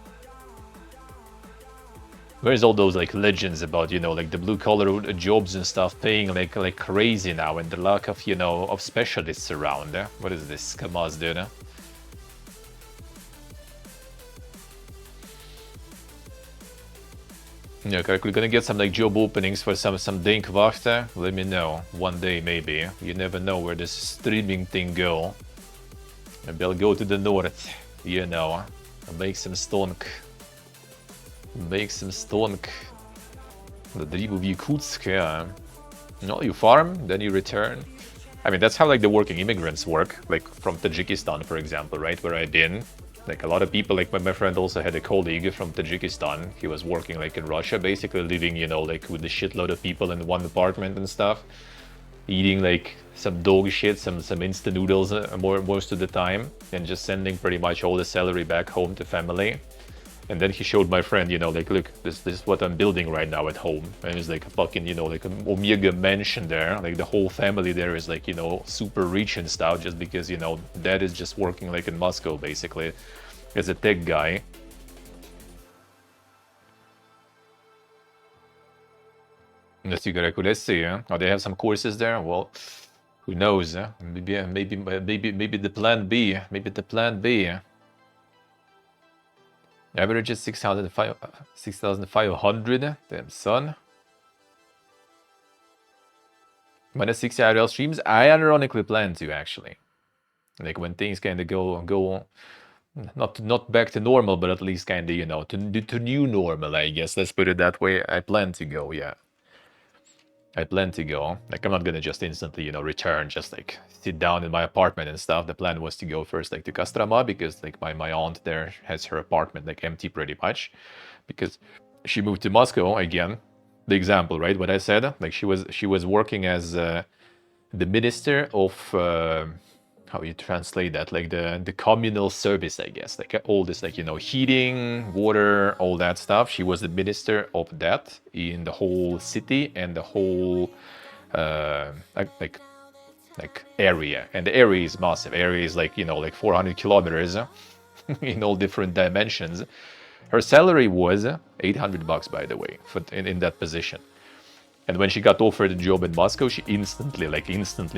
Where's all those like legends about, you know, like the blue collar jobs and stuff paying like crazy now, and the lack of, you know, of specialists around? What is this? Kamaz, dude? Yeah, we're gonna get some like job openings for some Dink Vakta. Let me know one day, maybe. You never know where this streaming thing go. Maybe I'll go to the north, you know, make some stonk. Make some stonk. The dream of Yakutsk, yeah. No, you farm, then you return. I mean, that's how like the working immigrants work, like from Tajikistan, for example, right, where I've been. Like a lot of people, like my friend also had a colleague from Tajikistan. He was working like in Russia, basically living, you know, like with a shitload of people in one apartment and stuff. Eating like some dog shit, some instant noodles most of the time, and just sending pretty much all the salary back home to family. And then he showed my friend, you know, like, look, this is what I'm building right now at home. And it's like a fucking, you know, like an Omega mansion there. Like the whole family there is like, you know, super rich and stuff, just because, you know, dad is just working like in Moscow, basically, as a tech guy. Let's see, huh? Oh, they have some courses there? Well, who knows, huh? Maybe the plan B. Maybe the plan B. Average is 6,500. Damn, son. Minus 60 IRL streams. I ironically plan to, actually. Like when things kind of go not back to normal, but at least kind of, you know, to new normal, I guess. Let's put it that way. I plan to go, yeah. I plan to go. Like, I'm not gonna just instantly, you know, return, just like sit down in my apartment and stuff. The plan was to go first, like to Kostroma, because like my aunt there has her apartment like empty pretty much, because she moved to Moscow again. The example, right? What I said, like she was working as the minister of how you translate that, like the communal service, I guess, like all this, like, you know, heating, water, all that stuff. She was the minister of that in the whole city and the whole like area, and the area is massive. Area is like, you know, like 400 kilometers in all different dimensions. Her salary was $800, by the way, for in that position. And when she got offered a job in Moscow, she instantly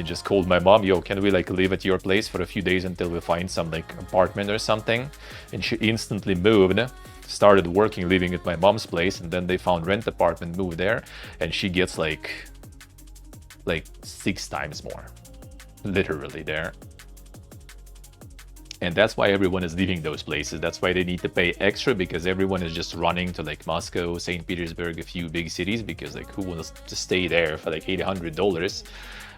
just called my mom, yo, can we like live at your place for a few days until we find some like apartment or something? And she instantly moved, started working, living at my mom's place, and then they found rent apartment, moved there, and she gets like 6 times more, literally there. And that's why everyone is leaving those places. That's why they need to pay extra, because everyone is just running to like Moscow, St. Petersburg, a few big cities, because like who wants to stay there for like $800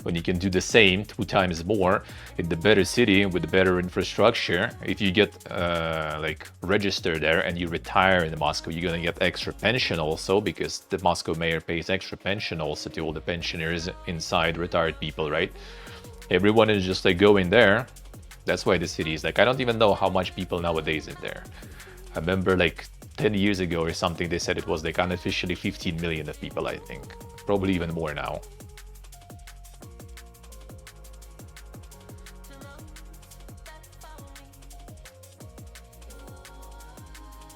when you can do the same 2 times more in the better city with the better infrastructure? If you get like registered there and you retire in Moscow, you're gonna get extra pension also, because the Moscow mayor pays extra pension also to all the pensioners inside, retired people, right? Everyone is just like going there. That's why the city is like, I don't even know how much people nowadays in there. I remember like 10 years ago or something, they said it was like unofficially 15 million of people, I think. Probably even more now.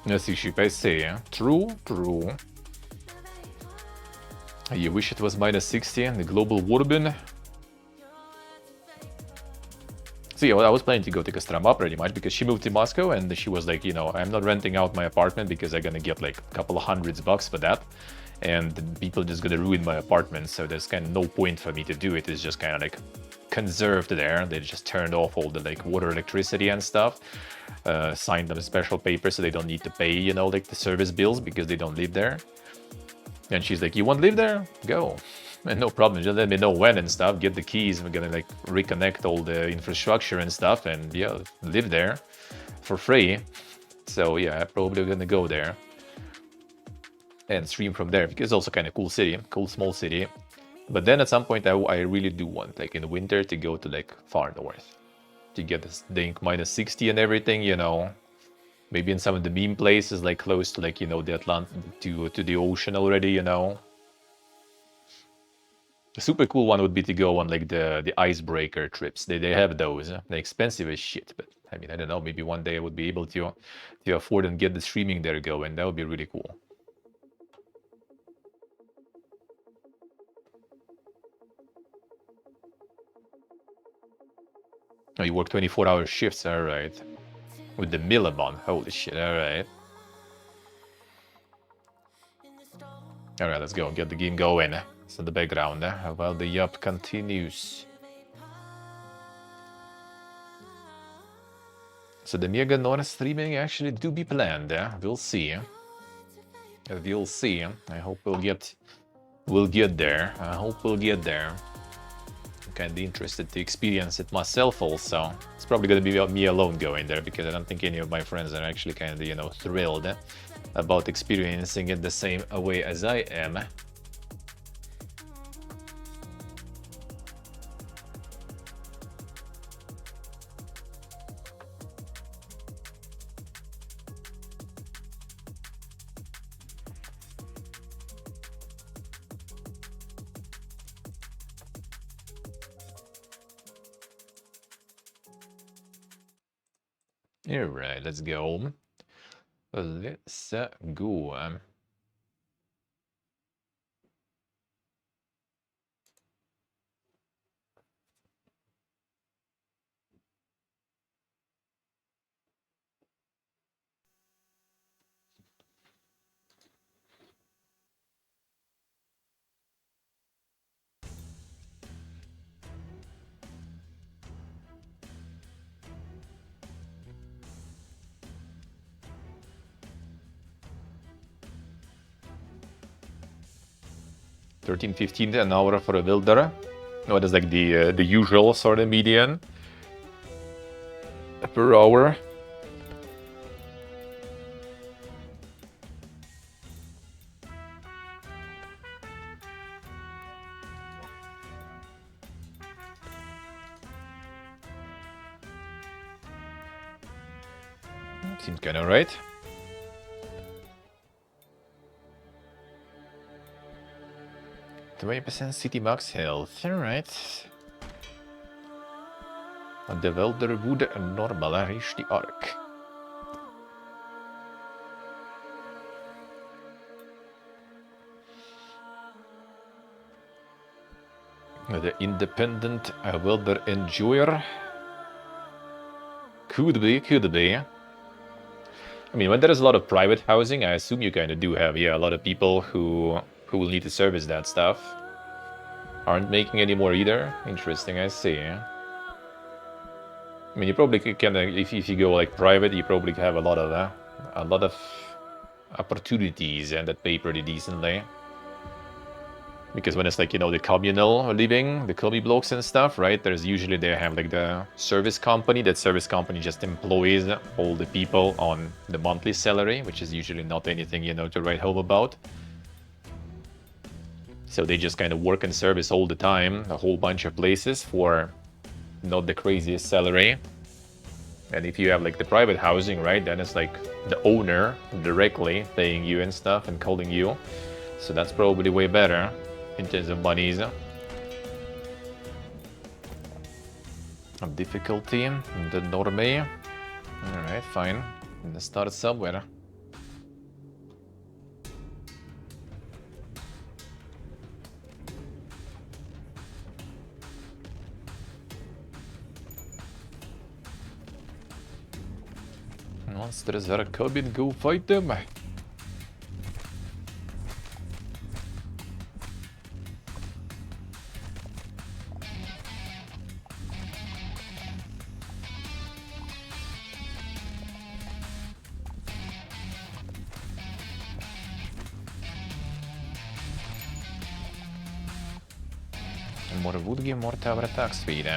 Yes, I say, yeah. True. You wish it was minus 60 and the global warben. So yeah, well, I was planning to go to Kostroma pretty much, because she moved to Moscow and she was like, you know, I'm not renting out my apartment because I'm gonna get like a couple of $100s for that, and people just gonna ruin my apartment, so there's kind of no point for me to do it. It's just kind of like conserved there. They just turned off all the like water, electricity and stuff, signed them a special paper so they don't need to pay, you know, like the service bills, because they don't live there. And she's like, you want to live there? Go. And no problem, just let me know when and stuff, get the keys, we're gonna like reconnect all the infrastructure and stuff, and yeah, live there for free. So yeah, I'm probably gonna go there and stream from there, because it's also kind of cool city, cool small city. But then at some point I really do want, like in winter, to go to like far north to get this dink minus 60 and everything, you know. Maybe in some of the meme places, like close to like, you know, the Atlantic, to the ocean already, you know. A super cool one would be to go on like the icebreaker trips. They have those. They're expensive as shit, but I mean, I don't know, maybe one day I would be able to afford and get the streaming there going. That would be really cool. Oh, you work 24-hour shifts, alright. With the Millimon, holy shit, alright. Alright, let's go, get the game going. It's in the background, while the yup continues. So the Mega North streaming actually do be planned, we'll see. We'll see. I hope we'll get there. I hope we'll get there. I'm kinda interested to experience it myself also. It's probably gonna be me alone going there, because I don't think any of my friends are actually kinda, you know, thrilled about experiencing it the same way as I am. Alright, let's go. Let's go. 13.15 an hour for a Wilder. No, that's like the usual sort of median per hour. Seems kind of right. %20% city max health. Alright. De Wilder would normal reach the arc. The independent Wilder enjoyer. Could be. I mean, when there is a lot of private housing, I assume you kind of do have, a lot of people who will need to service that stuff. Aren't making any more either. Interesting, I see. I mean, you probably can, if you go like private, you probably have a lot of opportunities and that pay pretty decently. Because when it's like, the communal living, the combi blocks and stuff, right? There's usually, they have like the service company. That service company just employs all the people on the monthly salary, which is usually not anything, to write home about. So they just kind of work in service all the time, a whole bunch of places for not the craziest salary. And if you have like the private housing, right, then it's like the owner directly paying you and stuff and calling you. So that's probably way better in terms of monies. Difficulty, the normie. Alright, fine. Let's start somewhere. Monsters are coming, go fight them. More wood give more tower attack speed.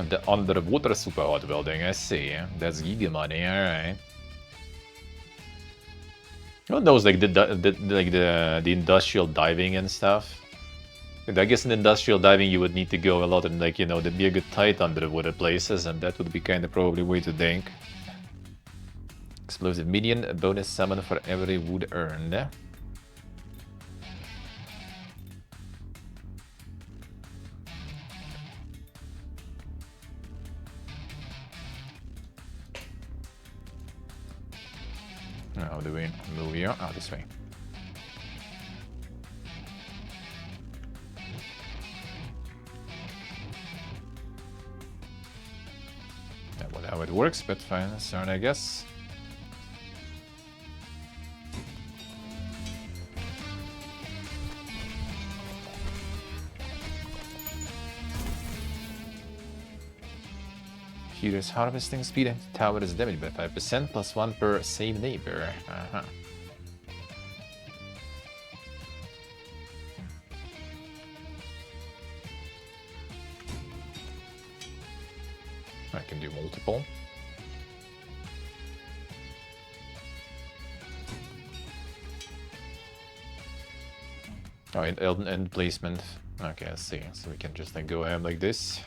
The underwater super hot building, I see. That's giga money, alright. What those like the industrial diving and stuff? I guess in industrial diving you would need to go a lot in like, there'd be a good tight underwater places, and that would be kind of probably way to think. Explosive minion, a bonus summon for every wood earned. How do we move here? Oh, this way. That's not how it works, but fine, sorry, I guess. Here's harvesting speed. Tower is damaged by 5%, +1 per save neighbor. I can do multiple. Oh, and end placement. Okay, I see. So we can just like go ahead like this.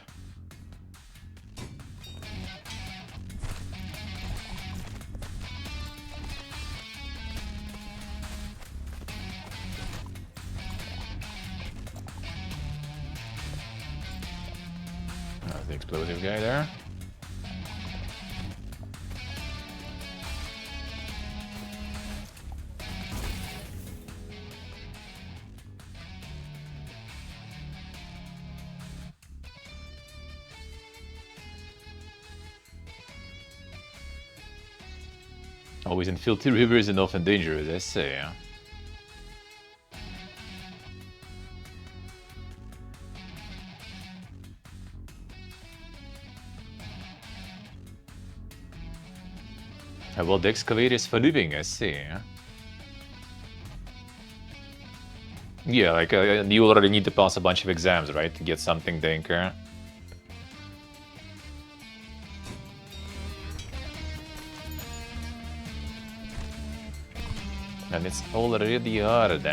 the explosive guy there. Always in filthy rivers and often dangerous, I say. Huh? Well, the excavator is for living, I see. Yeah, like you already need to pass a bunch of exams, right, to get something Dinker. And it's already hard.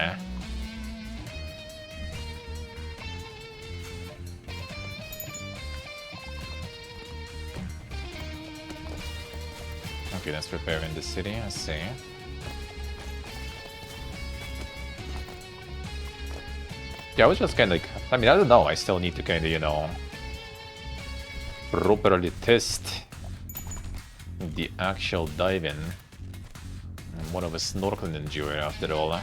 Okay, let's prepare in the city, I see. Yeah, I was just kind of like, I mean, I don't know, I still need to kind of, you know, properly test the actual dive-in. I'm more of a snorkeling enjoyer after all.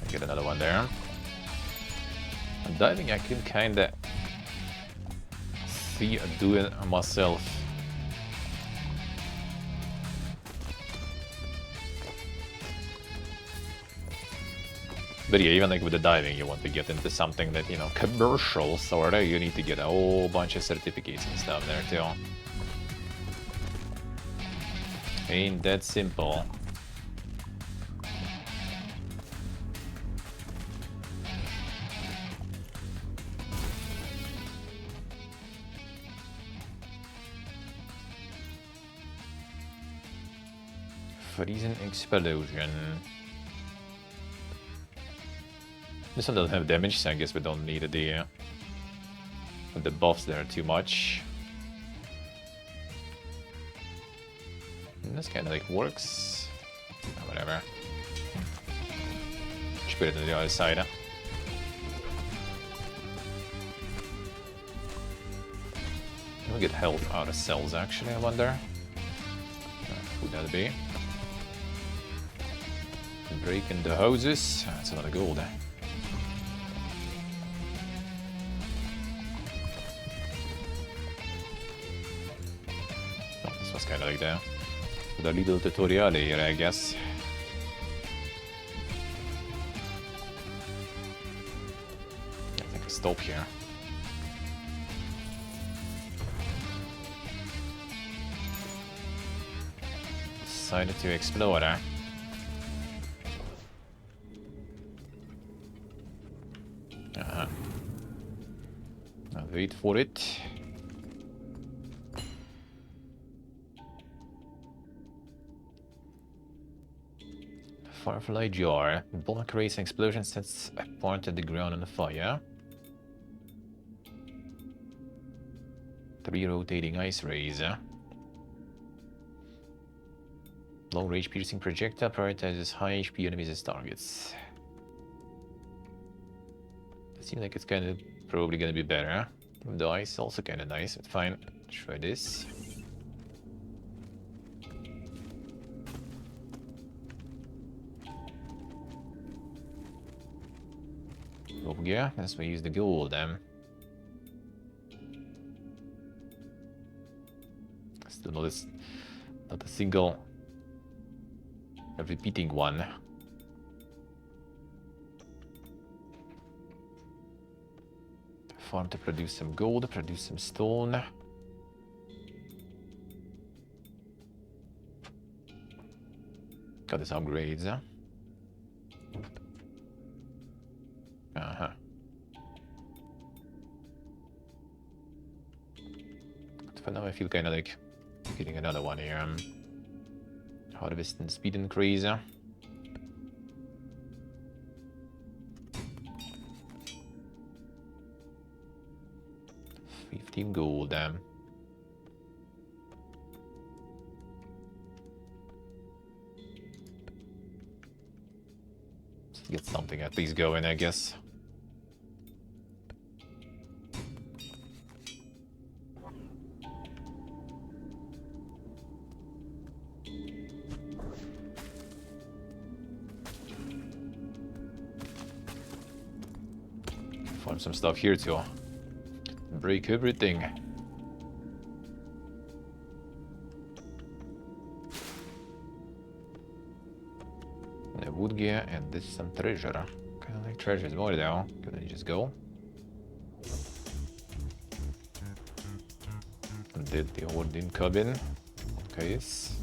Get another one there. Diving, I can kinda see doing myself. But yeah, even like with the diving, you want to get into something that, you know, commercial sorta, you need to get a whole bunch of certificates and stuff there too. Ain't that simple. Freezing explosion. This one doesn't have damage, so I guess we don't need the buffs there too much. And this kind of like works. Oh, whatever. Just put it on the other side. Can we get health out of cells actually, I wonder? Would that be? Breaking the hoses. That's a lot of gold. Oh, this was kind of like that. With a little tutorial here, I guess. I think I stop here. Decided to explore. I'll wait for it. Firefly jar. Bomb creates an explosion, sets a point at the ground on fire. 3 rotating ice rays. Long range piercing projectile prioritizes high HP enemies as targets. It seems like it's kind of probably gonna be better. The ice also kind of nice, but fine. Try this. Oh yeah, that's why we use the gold then. Still not a single repeating one. Farm to produce some gold, produce some stone. Got this upgrades. Uh-huh. But for now I feel kinda like getting another one here. Harvest and speed increase. 50 14 gold, damn. Let's get something at least going, I guess. Find some stuff here too. Break everything. The wood gear and this is some treasure. Kind of like treasures more though. Can I just go? Did the horde didn't come in? Okay, yes.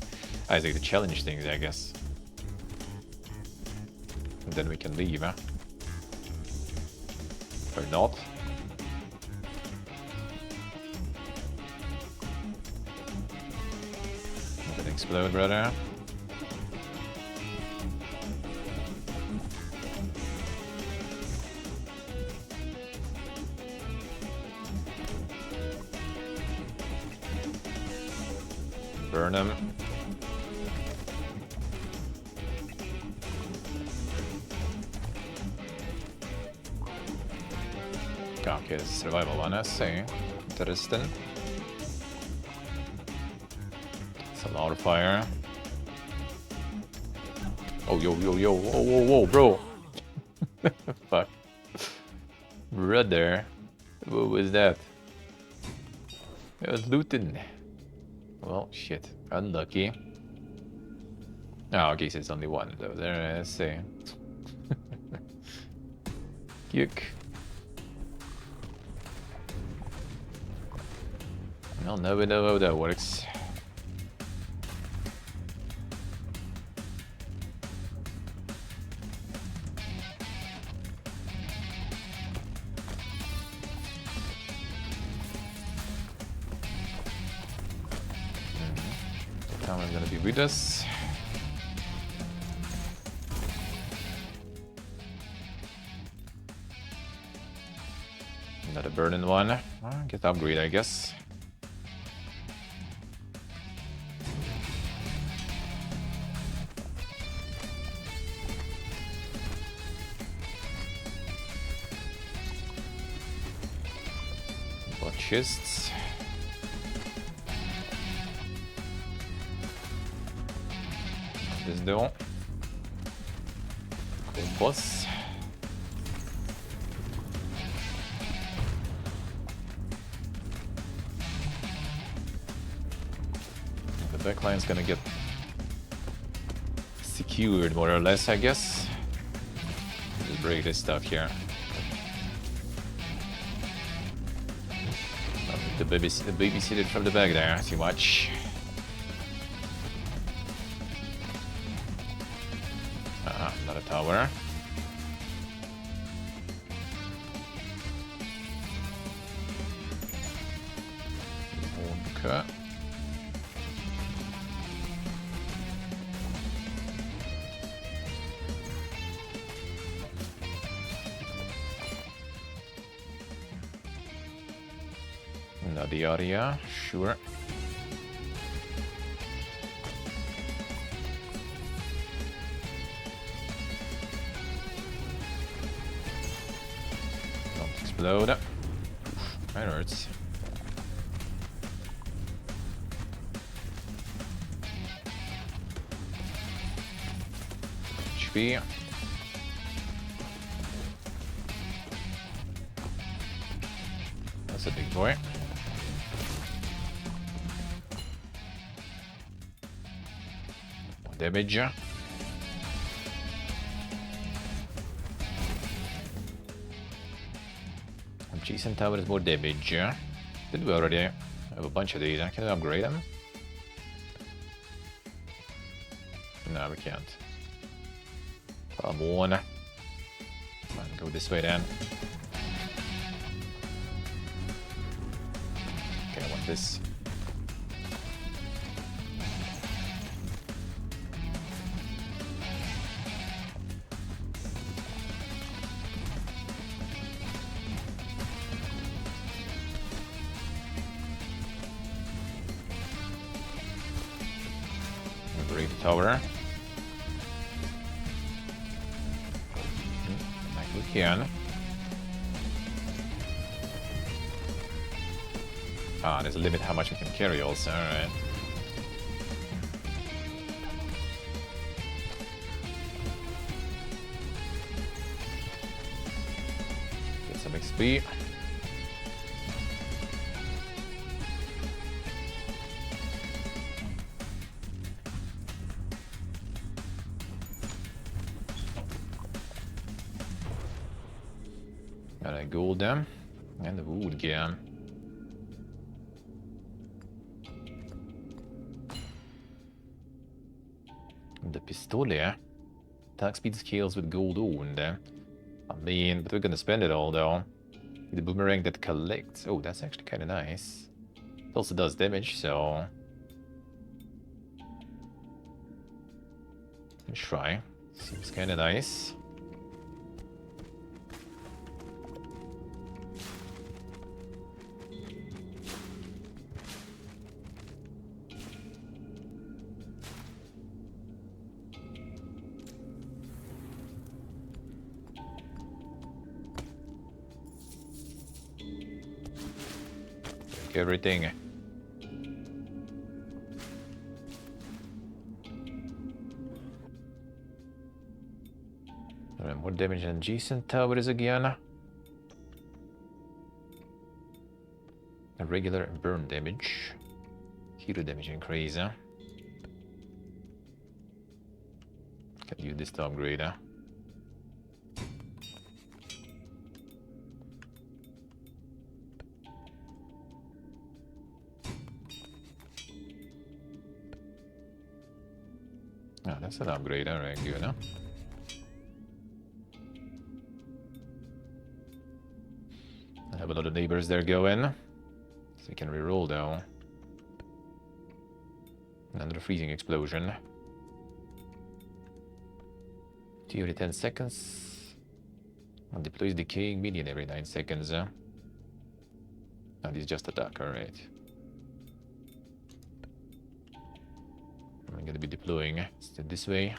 I think the challenge things, I guess. And then we can leave, huh? Or not. Not gonna explode, brother. Burn him. Okay, this is survival one, I see. Interesting. It's a lot of fire. Oh, yo, yo, yo, whoa, whoa, whoa, bro. Fuck. Brother. What was that? It was looting. Well, shit. Unlucky. Oh, okay, so it's only one though. There, let's see. Yuck. I'll never know how that works. Someone's gonna be with us. Another burning one. Get the upgrade, I guess. Chests. This door. Boss. The backline's gonna get secured more or less, I guess. Just break this stuff here. The babysitted from the back there, too much. Not a tower. Okay. The area, sure. Don't explode. Oof, that hurts. HP. That's a big boy. Damage. Adjacent tower is more damage. Did we already have a bunch of these? Can I upgrade them? No, we can't. Come on. Come on, go this way then. Okay, I want this. Break the tower. Like we can. Ah, there's a limit how much we can carry also, alright. Get some XP. Got a gold there. And the wood gear. The pistolet. Attack speed scales with gold owned. I mean, but we're gonna spend it all though. The boomerang that collects. Oh, that's actually kind of nice. It also does damage, so let's try. Seems kind of nice. Everything. Alright, more damage than adjacent towers again. A regular burn damage. Hero damage increase. Can use this to upgrade. Oh, that's an upgrade, alright, good, huh? I have a lot of neighbors there going. So we can reroll though. Another freezing explosion. 2 every 10 seconds. And deploys decaying minion every 9 seconds. And this is just attack, alright. I'm gonna be deploying instead this way.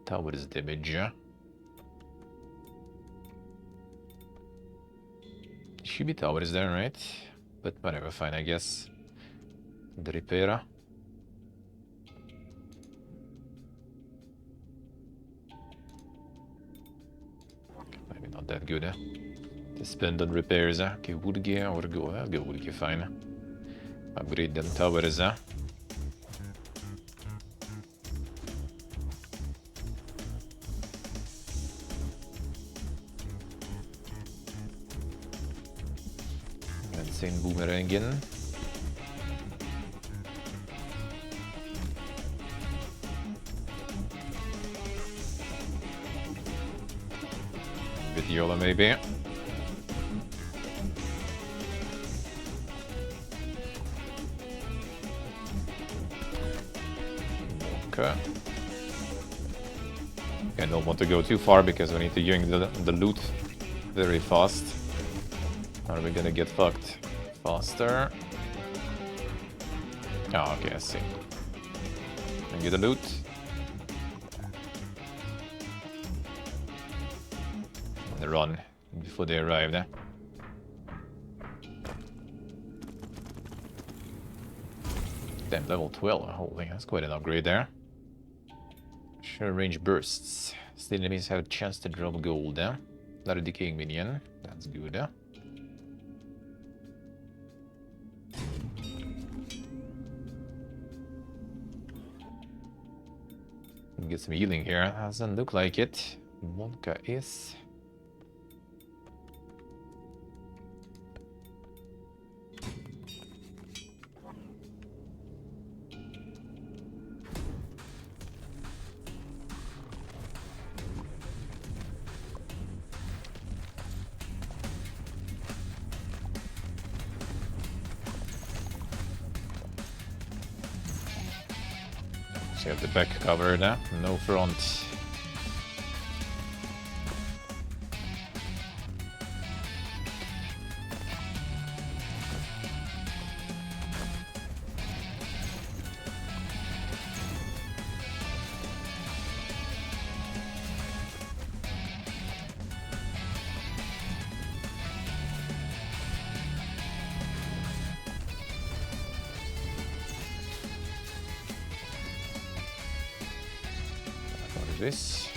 Tower's damage. Should be towers there, right? But whatever, fine, I guess. The repair. Maybe not that good, to spend on repairs. Okay, wood gear or go. I'll go wood gear, fine. Upgrade them towers. Insane boomerang again. Bit YOLO maybe. Okay. I don't want to go too far because we need to use the loot very fast. Or we're gonna get fucked faster. Oh, okay, I see. And get the loot. And run before they arrive there. Damn, level 12. Holy, that's quite an upgrade there. Short range bursts. Still enemies have a chance to drop gold there. Another decaying minion. That's good there. Get some healing here. Doesn't look like it. Monka is. So you have the back covered, no front. This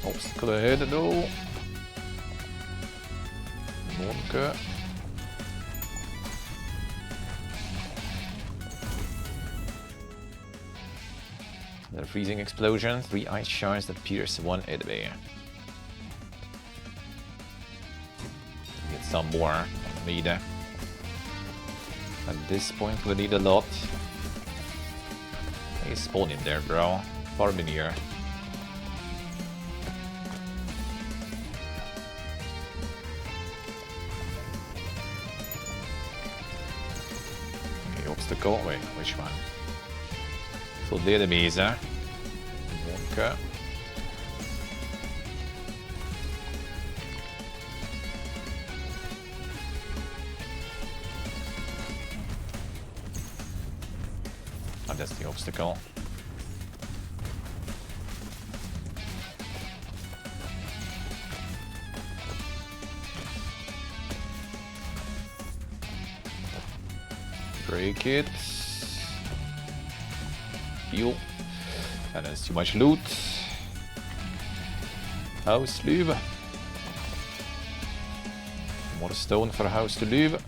obstacle ahead though. Monke. The freezing explosion, 3 ice shards that pierce 1 enemy. Get some more. Need at this point we need a lot. He's spawning there, bro. Farming here. Okay, obstacle. Wait, which one? So the enemies, eh? Okay. Oh, that's the obstacle. Break it. Heal. And there's too much loot. House live. More stone for a house to live.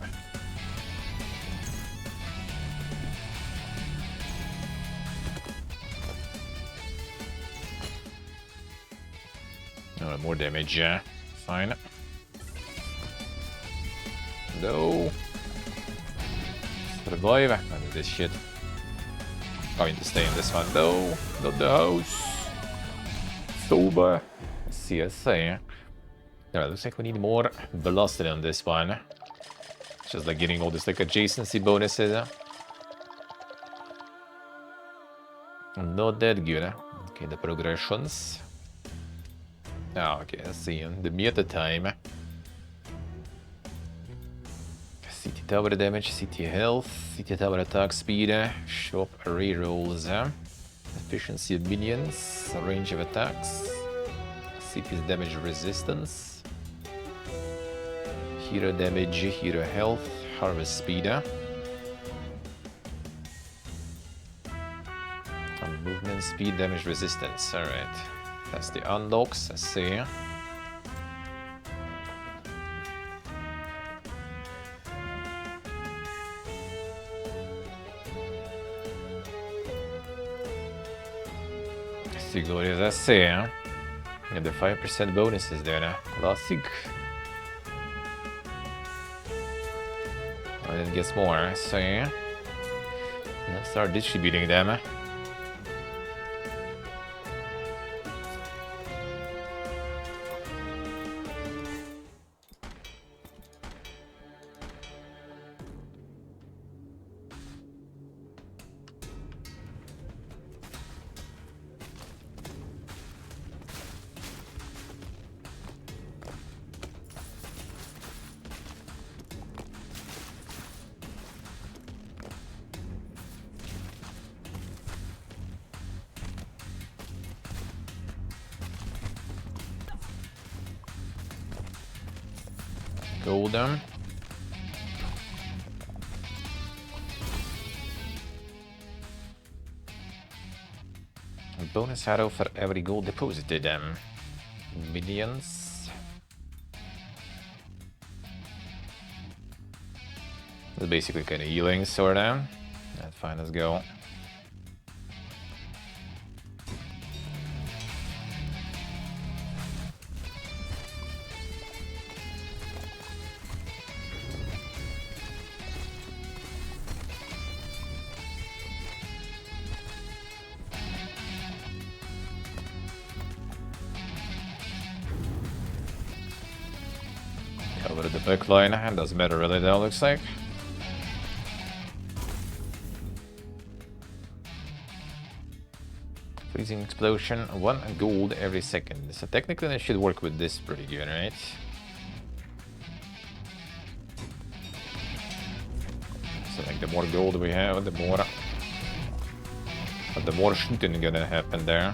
No, more damage, yeah. Fine. No. Survive. I do this shit. Going to stay in this one. No, not the house. Sober. CSA. Yeah, looks like we need more velocity on this one. Just like getting all this like adjacency bonuses. Not that good. Okay, the progressions. Oh, okay, let's see. The meta time. CT tower damage, CT health, CT tower attack speed, shop array rolls, efficiency of minions, range of attacks, CP's damage resistance, hero damage, hero health, harvest speed, and movement speed, damage resistance. Alright, that's the unlocks, I see. Glorious, I see, huh? Yeah, the 5% bonuses there, classic. And it gets more, so yeah. Let's start distributing them. Golden. Bonus arrow for every gold deposited. Minions. That's basically kind of healing, sorta. That's fine, let's go. Cover the backline, and doesn't matter really, that looks like. Freezing explosion, 1 gold every second. So technically I should work with this pretty good, right? So like the more gold we have, the more shooting gonna happen there.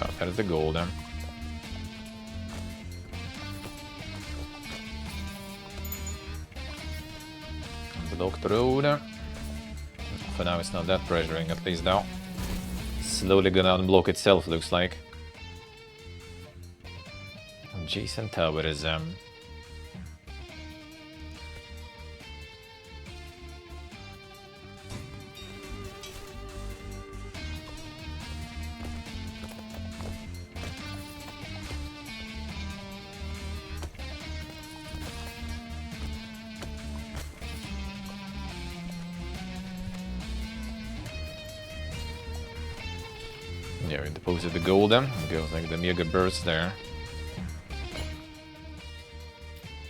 Oh, there's the gold. Blocked road. For now it's not that pressuring, at least now. Slowly gonna unblock itself, looks like. Adjacent tower is yeah, we deposited the gold then. Goes like the mega burst there.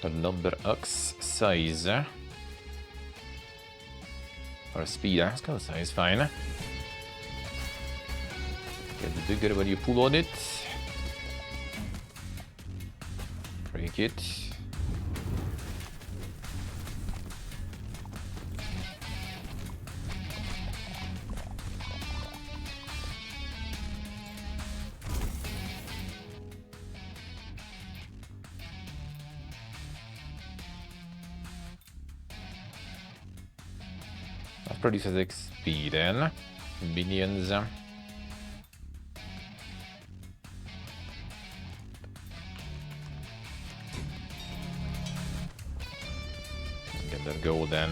The number X size. Or speed, skill size, fine. Get bigger when you pull on it. Break it. That produces XP then. Minions. Get that gold then.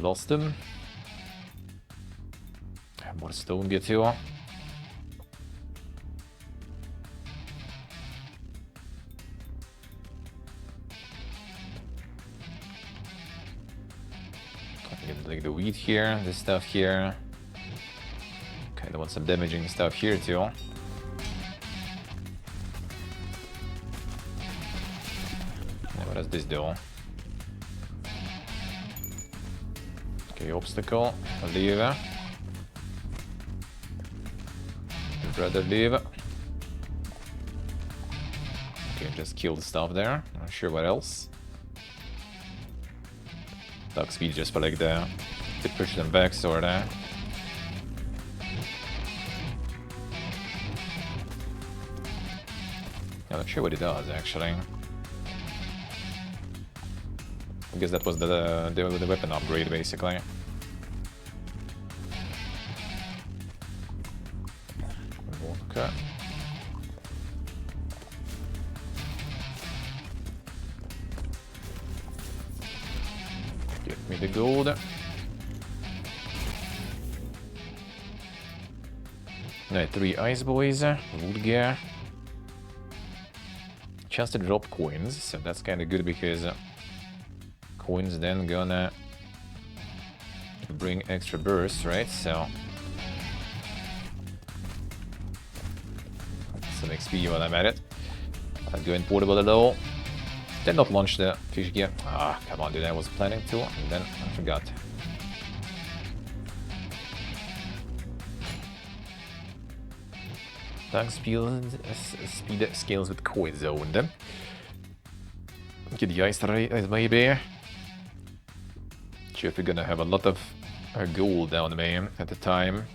Lost him. More stone get here. Get like the wheat here, this stuff here. Kind of want some damaging stuff here too. Now what does this do? Okay, obstacle, leave. I'd rather leave. Okay, just kill the stuff there. Not sure what else. Dark speed just for like the to push them back, sorta. I'm not sure what it does actually. I guess that was the weapon upgrade, basically. Okay. Get me the gold. No, 3 ice boys, wood gear. Chance to drop coins, so that's kind of good because coins then gonna bring extra bursts, right? So some XP while I'm at it. I'll go in portable low. Did not launch the fish gear. Ah, come on, dude, I was planning to, and then I forgot. Tank speed scales with coins owned. Get the ice race maybe. Sure, if we're gonna have a lot of gold down me at the time.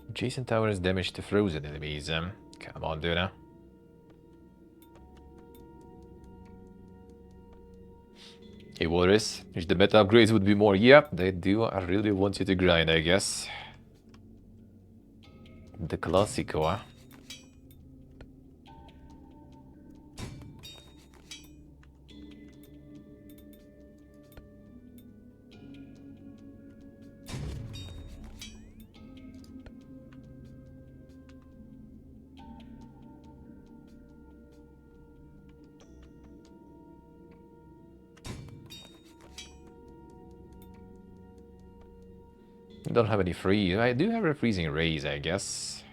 Adjacent tower is damaged to frozen enemies. Come on, dude. Hey, Waters. If the meta upgrades would be more, yeah, they do. I really want you to grind, I guess. The Classico. Don't have any freeze. I do have a freezing raise, I guess.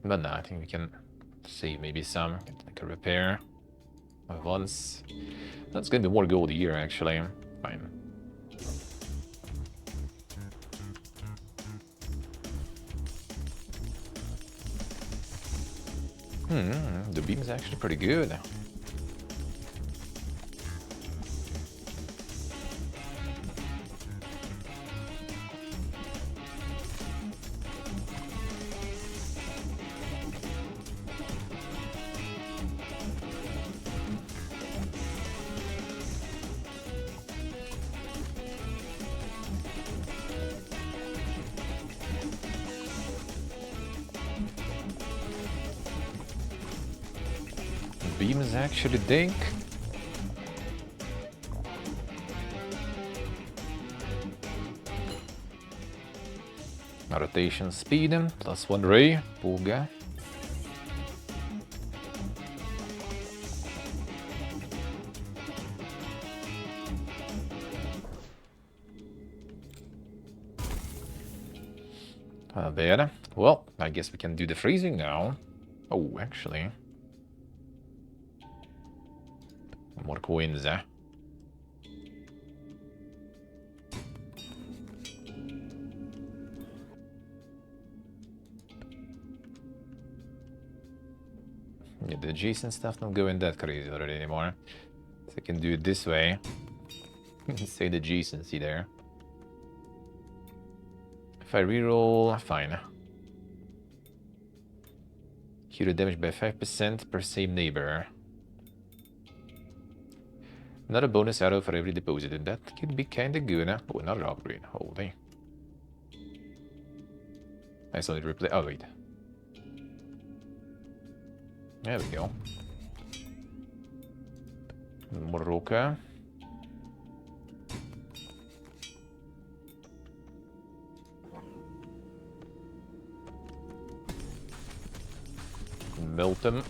But no, I think we can save maybe some. Get like a repair once. That's gonna be more gold here, actually. Fine. The beam is actually pretty good. Beam is actually dink. Rotation speed, +1 ray, Pooga. Bad. Well, I guess we can do the freezing now. Oh, actually. More coins, eh? Yeah, the adjacent stuff not going that crazy already anymore. So I can do it this way. Say the adjacency there. If I reroll, fine. Hero damage by 5% per same neighbor. Another bonus arrow for every deposited. That could be kinda good, huh? Oh, another upgrade. Holy. I still need to replay. Oh, wait. There we go. Moroka. Melt them.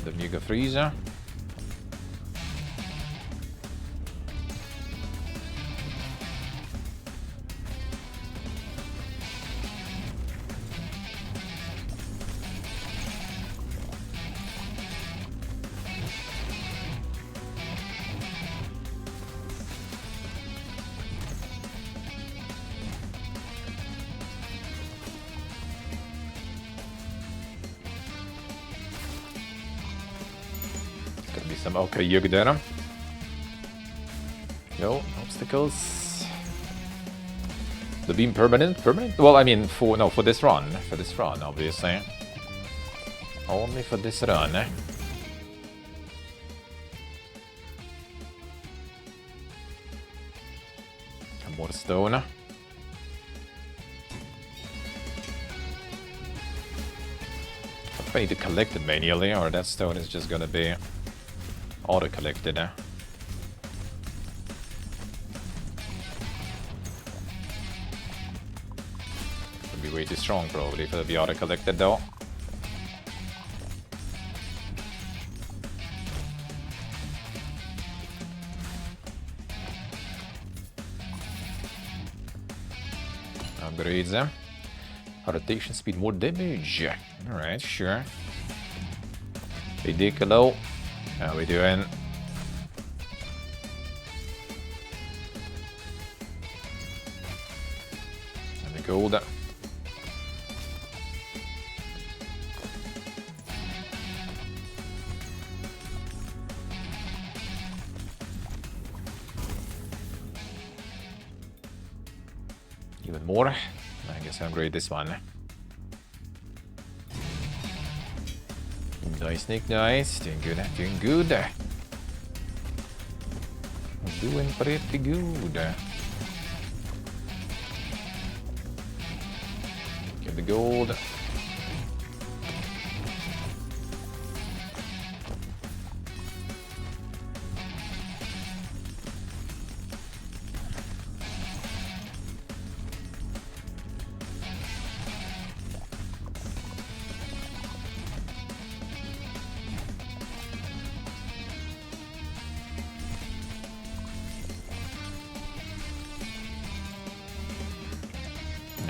The Mega Freezer. Some okay yug there. No obstacles. The beam permanent? Permanent? Well, I mean, for this run. For this run, obviously. Only for this run. More stone. if I need to collect it manually or that stone is just gonna be auto-collected. Would be way too strong probably if it'll be auto-collected though. Upgrades. Rotation speed, more damage. Alright, sure. Ridiculous. How we doing? And the gold. Even more. I guess I'll upgrade this one. Nice, Nick, nice. Doing good, doing good. Doing pretty good. Get the gold.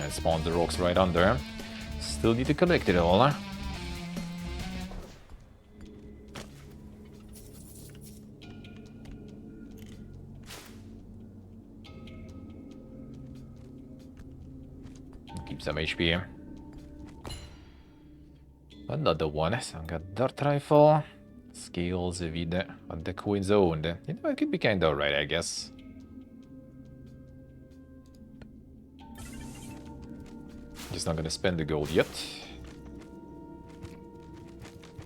Spawn the rocks right under. Still need to collect it all. Keep some HP. Another one. So I got Dart Rifle. Scales with the coins owned. You know, it could be kinda alright, I guess. Just not gonna spend the gold yet.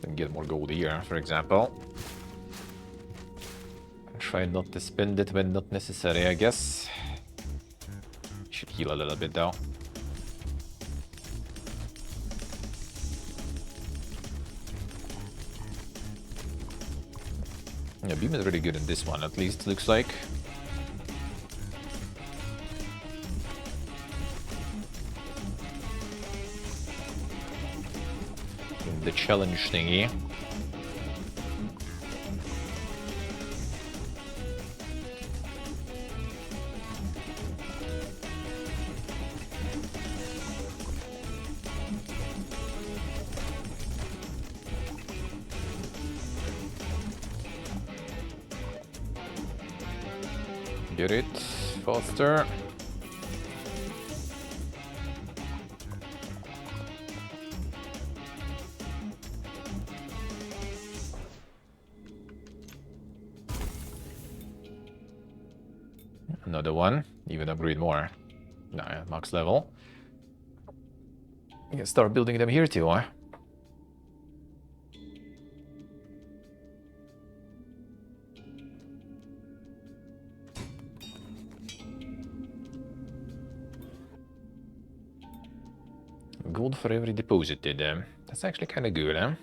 Then get more gold here, for example. Try not to spend it when not necessary, I guess. Should heal a little bit though. Yeah, beam is really good in this one, at least, looks like. The challenge thingy. Get it faster. Another one, even upgrade more. No, yeah, max level. You can start building them here too, huh? Gold for every deposited. That's actually kind of good, huh?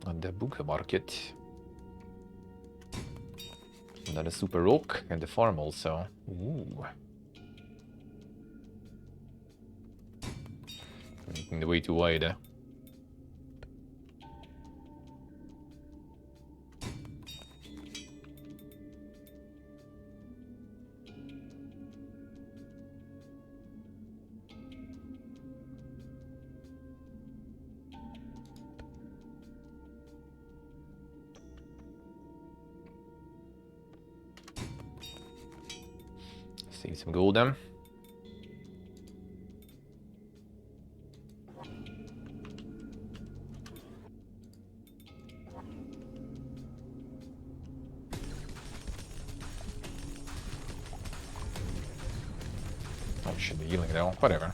On the book market. Another super rock and the farm also. Ooh. Making the way too wide. See some gold then. Oh, should be healing though. Whatever.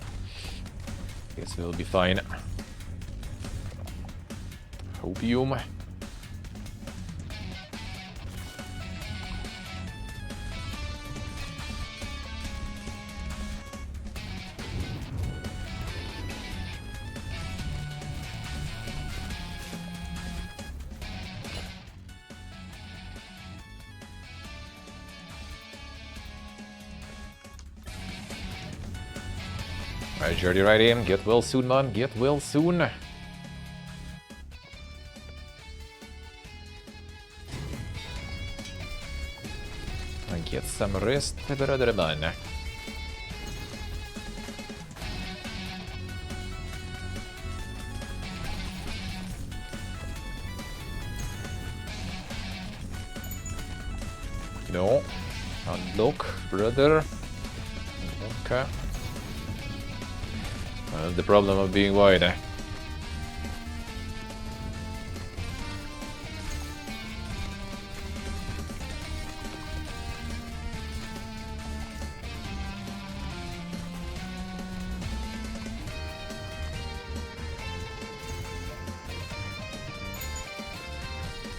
Guess we'll be fine. Opium. Alright, Jordy Righty, get well soon, man. Get well soon. And get some rest, brother man. No. Unlock, brother. Okay. That's the problem of being wide.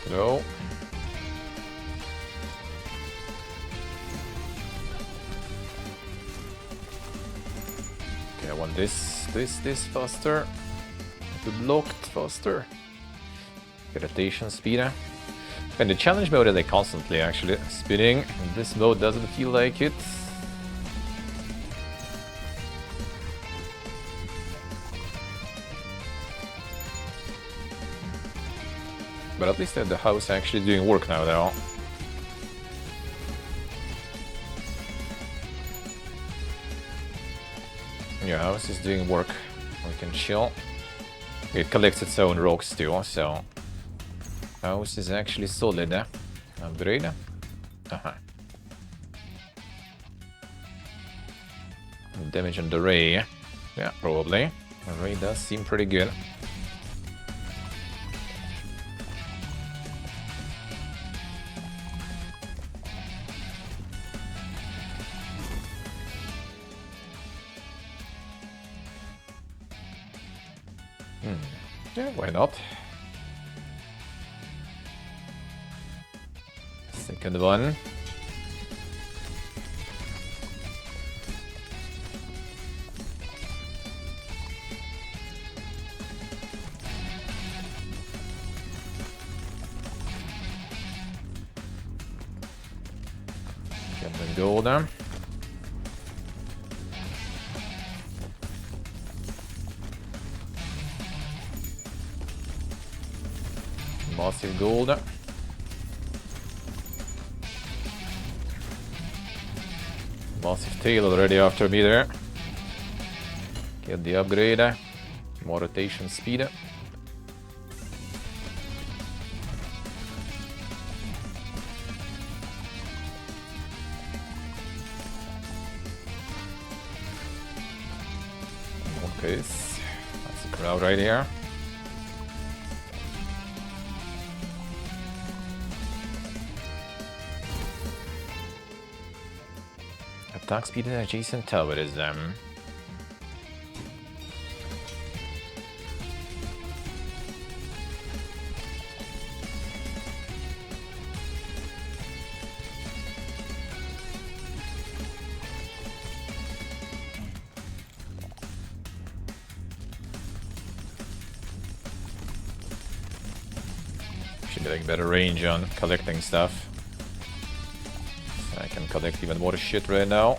No. Okay, I want this faster. The blocked faster. Rotation speed. And the challenge mode is like constantly actually spinning. This mode doesn't feel like it. But at least the house actually doing work now though. Yeah, house is doing work. We can chill. It collects its own rocks too, so house is actually solid. Upgrade. Damage on the ray. Yeah, probably. The ray does seem pretty good. Yeah, why not? Second one. Get the gold there. Massive gold. Massive tail already after me there. Get the upgrade. More rotation speed. Okay, that's the crowd right here. Attack speed and adjacent tower is should be like better range on collecting stuff. I can collect even more shit right now.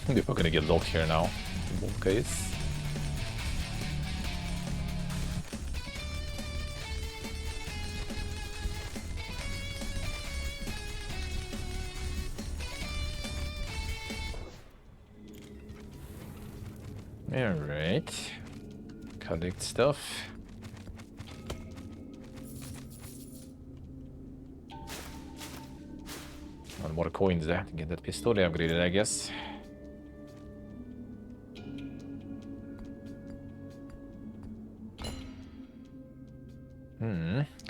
We're gonna get locked here now. In both cases. Alright. Collect stuff. One more coins there to get that pistol upgraded, I guess.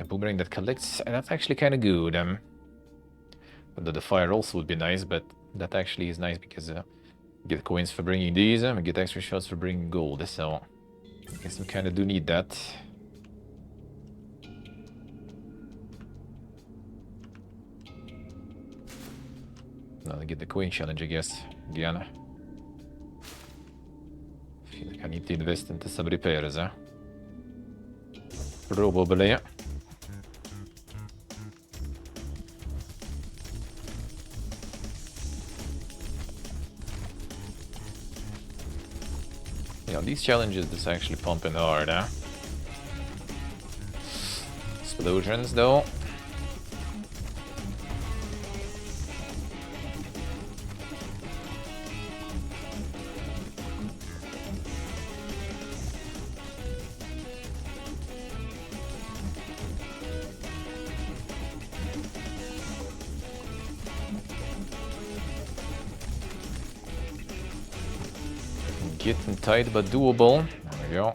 A boomerang that collects, that's actually kind of good. But the fire also would be nice, but that actually is nice because get coins for bringing these, and get extra shots for bringing gold, so I guess we kind of do need that. Now I get the coin challenge, I guess, again. feel like I need to invest into some repairs, huh? Probably. Yeah, these challenges is actually pumping hard, huh? Explosions, though. Getting tight but doable. There we go.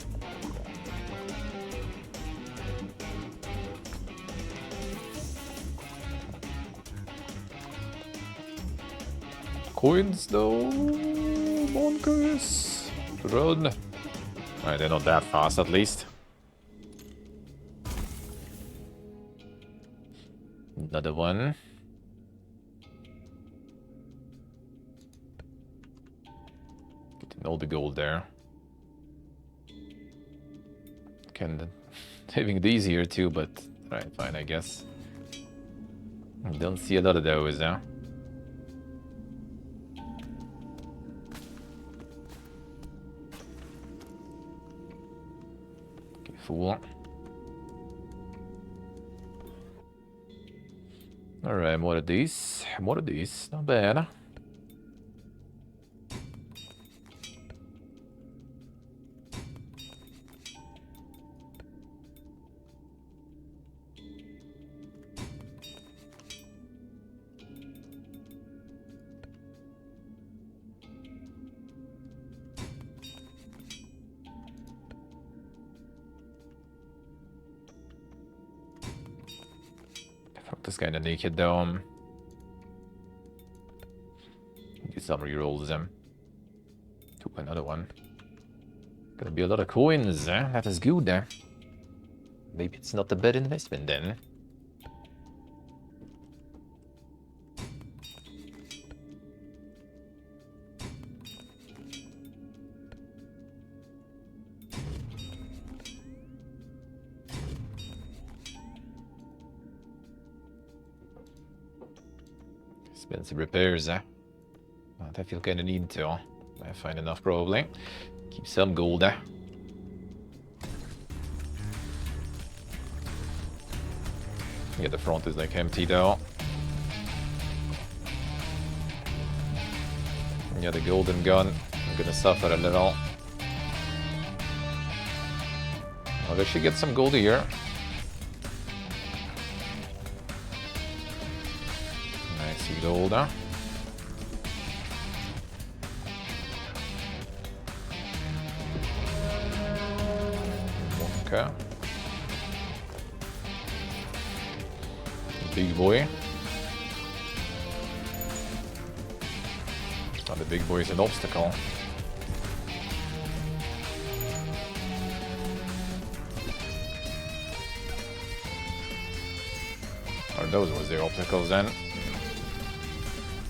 Coins though. Bonkers. Run. Alright, they're not that fast at least. Another one. Getting all the gold there. Can having these here too, but alright, fine, I guess. Don't see a lot of those, huh? Okay, fool. Alright, more of these. More of these. Not bad. This kinda naked though. Get some rerolls them. To another one. Gonna be a lot of coins, eh? That is good, eh? Maybe it's not a bad investment then. Expensive repairs, eh? I feel kinda need to. I find enough probably. Keep some gold, eh? Yeah, the front is like empty though. Yeah, the golden gun. I'm gonna suffer a little. Well, they should get some gold here. Nice gold, huh? Okay. Big boy. Oh, the big boy is an obstacle. Or those was the obstacles then.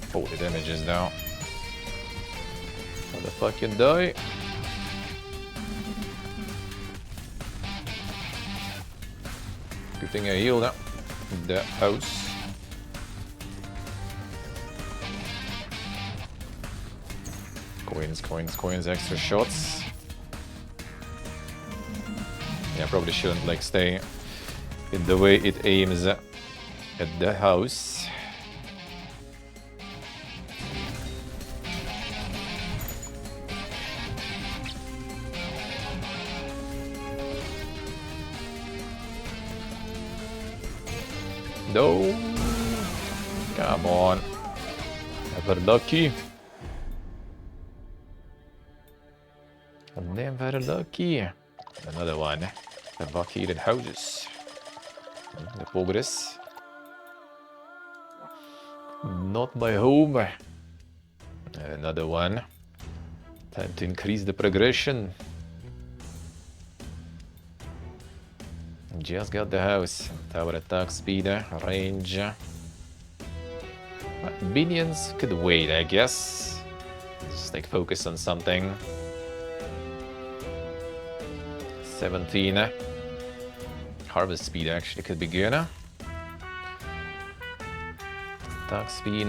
40 damages now. Motherfucking die. Good thing I healed up the house. Coins, coins, coins, extra shots. Yeah, probably shouldn't like stay in the way it aims at the house. No, come on, never lucky. Never lucky. Another one. The vacated houses. The progress. Not my home. Another one. Time to increase the progression. Just got the house. Tower attack speed, range. Minions could wait, I guess. Just like focus on something. 17. Harvest speed actually could be good. Attack speed.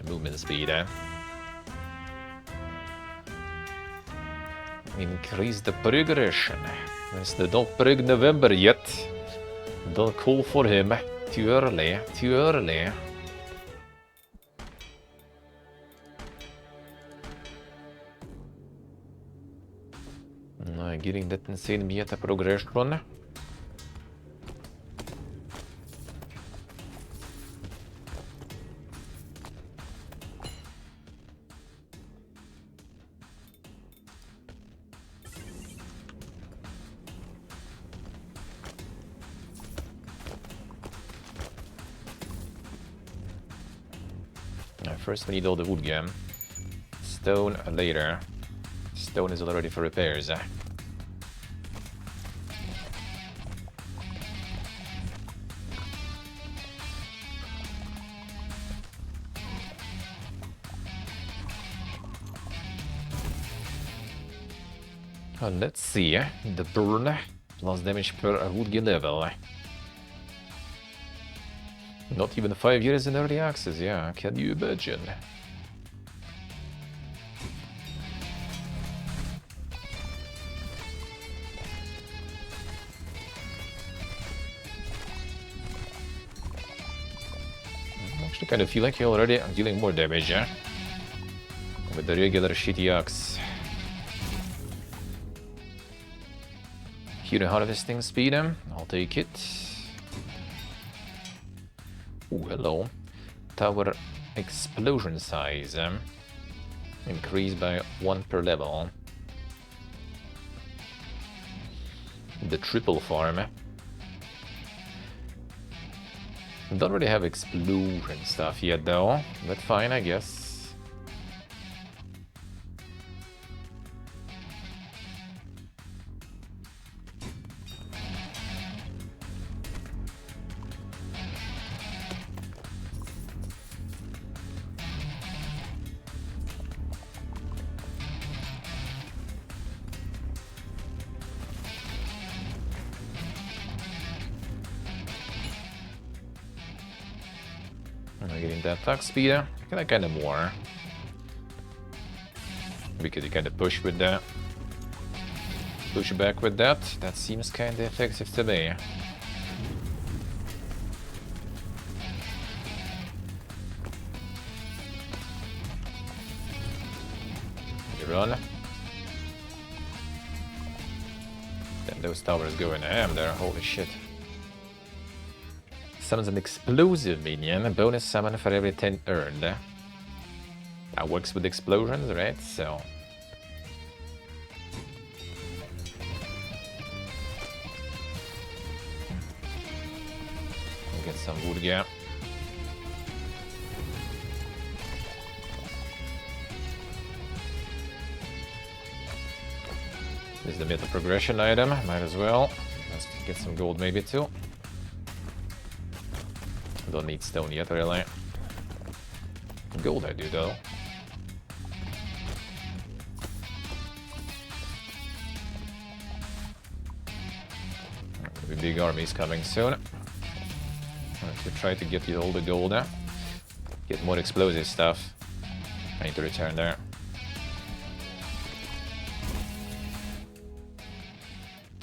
Movement speed. Increase the progression. It's the don't prig November yet. Don't call for him. Too early. Too early. No, getting that insane meta progression. First we need all the wood gem. Stone later. Stone is already for repairs. Let's see. The burn plus damage per wood gem level. Not even 5 years in early access, yeah, can you imagine? I actually kind of feel like you're already dealing more damage, yeah? With the regular shitty axe. Hero harvesting speed, I'll take it. Ooh, hello. Tower explosion size. Increased by 1 per level. The triple farm. Don't really have explosion stuff yet though, but fine I guess. Getting that attack speed, I like kind of more. Because you kind of push with that. Push back with that. That seems kind of effective to me. You run. Then those towers go in ham there, holy shit. Summons an explosive minion, a bonus summon for every 10 earned. That works with explosions, right? So. We'll get some wood gap. This is the meta progression item, might as well. Let's get some gold maybe too. Don't need stone yet, really. Gold I do, though. Big armies coming soon. To try to get you all the gold now. Get more explosive stuff. I need to return there.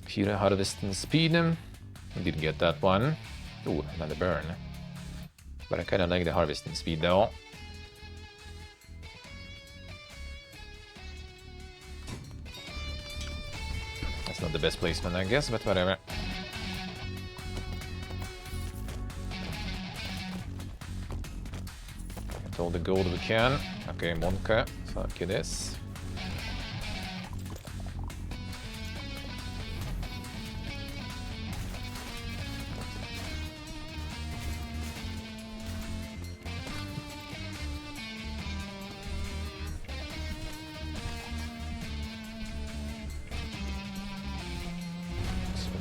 Hero harvesting speed. Didn't get that one. Ooh, another burn. But I kinda like the harvesting speed though. That's not the best placement I guess, but whatever. Get all the gold we can. Okay, Monka, fuck you this.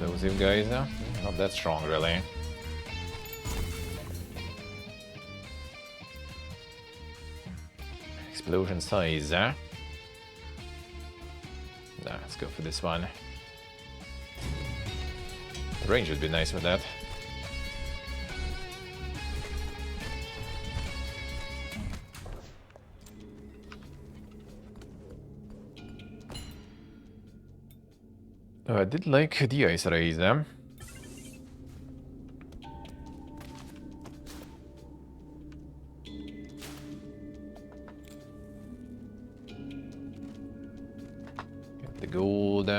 Those guys, not that strong really. Explosion size, Nah, let's go for this one. The range would be nice with that. Oh, I did like the ice rays there. Get the gold.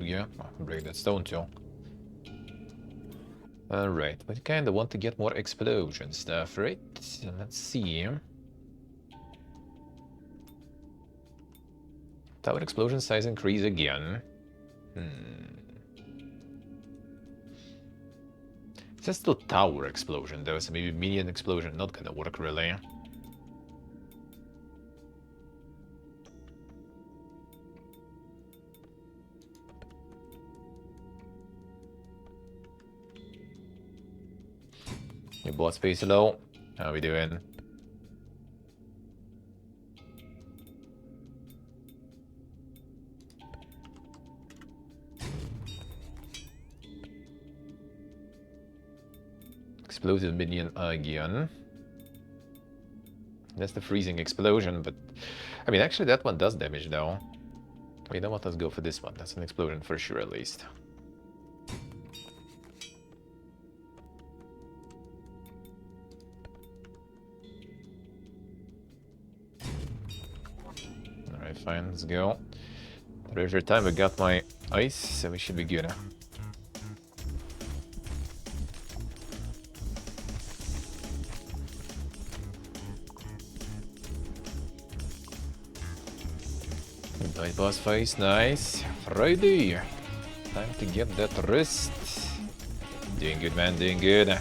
Yeah, break that stone too. Alright, but kinda want to get more explosion stuff, right? Let's see. Tower explosion size increase again. It says still tower explosion though, so maybe minion explosion not gonna work really. Your boss space low. How we doing? Explosive minion again. That's the freezing explosion, but I mean actually that one does damage though. You know what, let's go for this one. That's an explosion for sure at least. Alright, fine, let's go. Treasure time, we got my ice, so we should be good. Nice boss face, nice. Friday! Time to get that wrist. Doing good, man, doing good.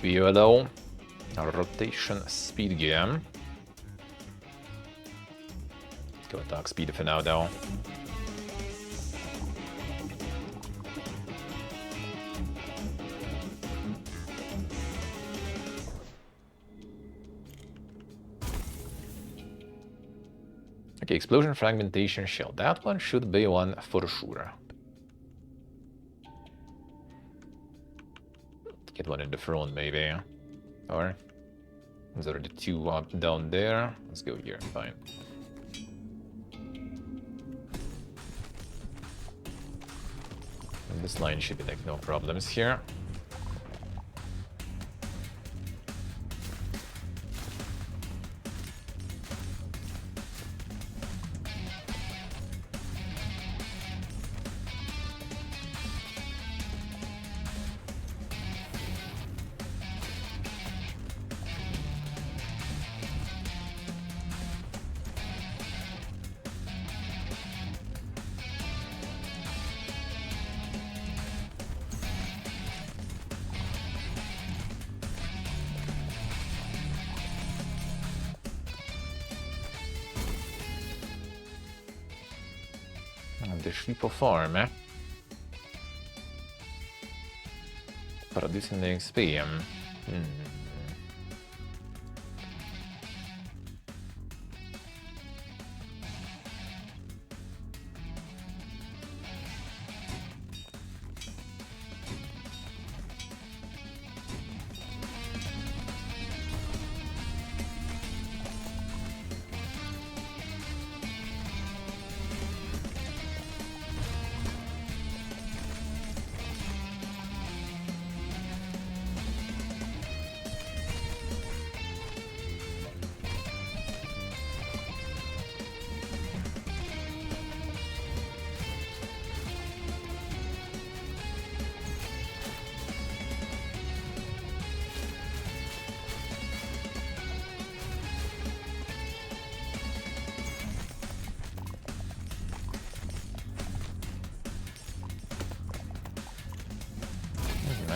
Equivalent rotation speed game. Let's go attack speed for now though. Okay, explosion fragmentation shell. That one should be one for sure. Get one in the front, maybe. Or is there the two up down there? Let's go here, fine. And this line should be like no problems here. The Shripo farm, Producing the XP.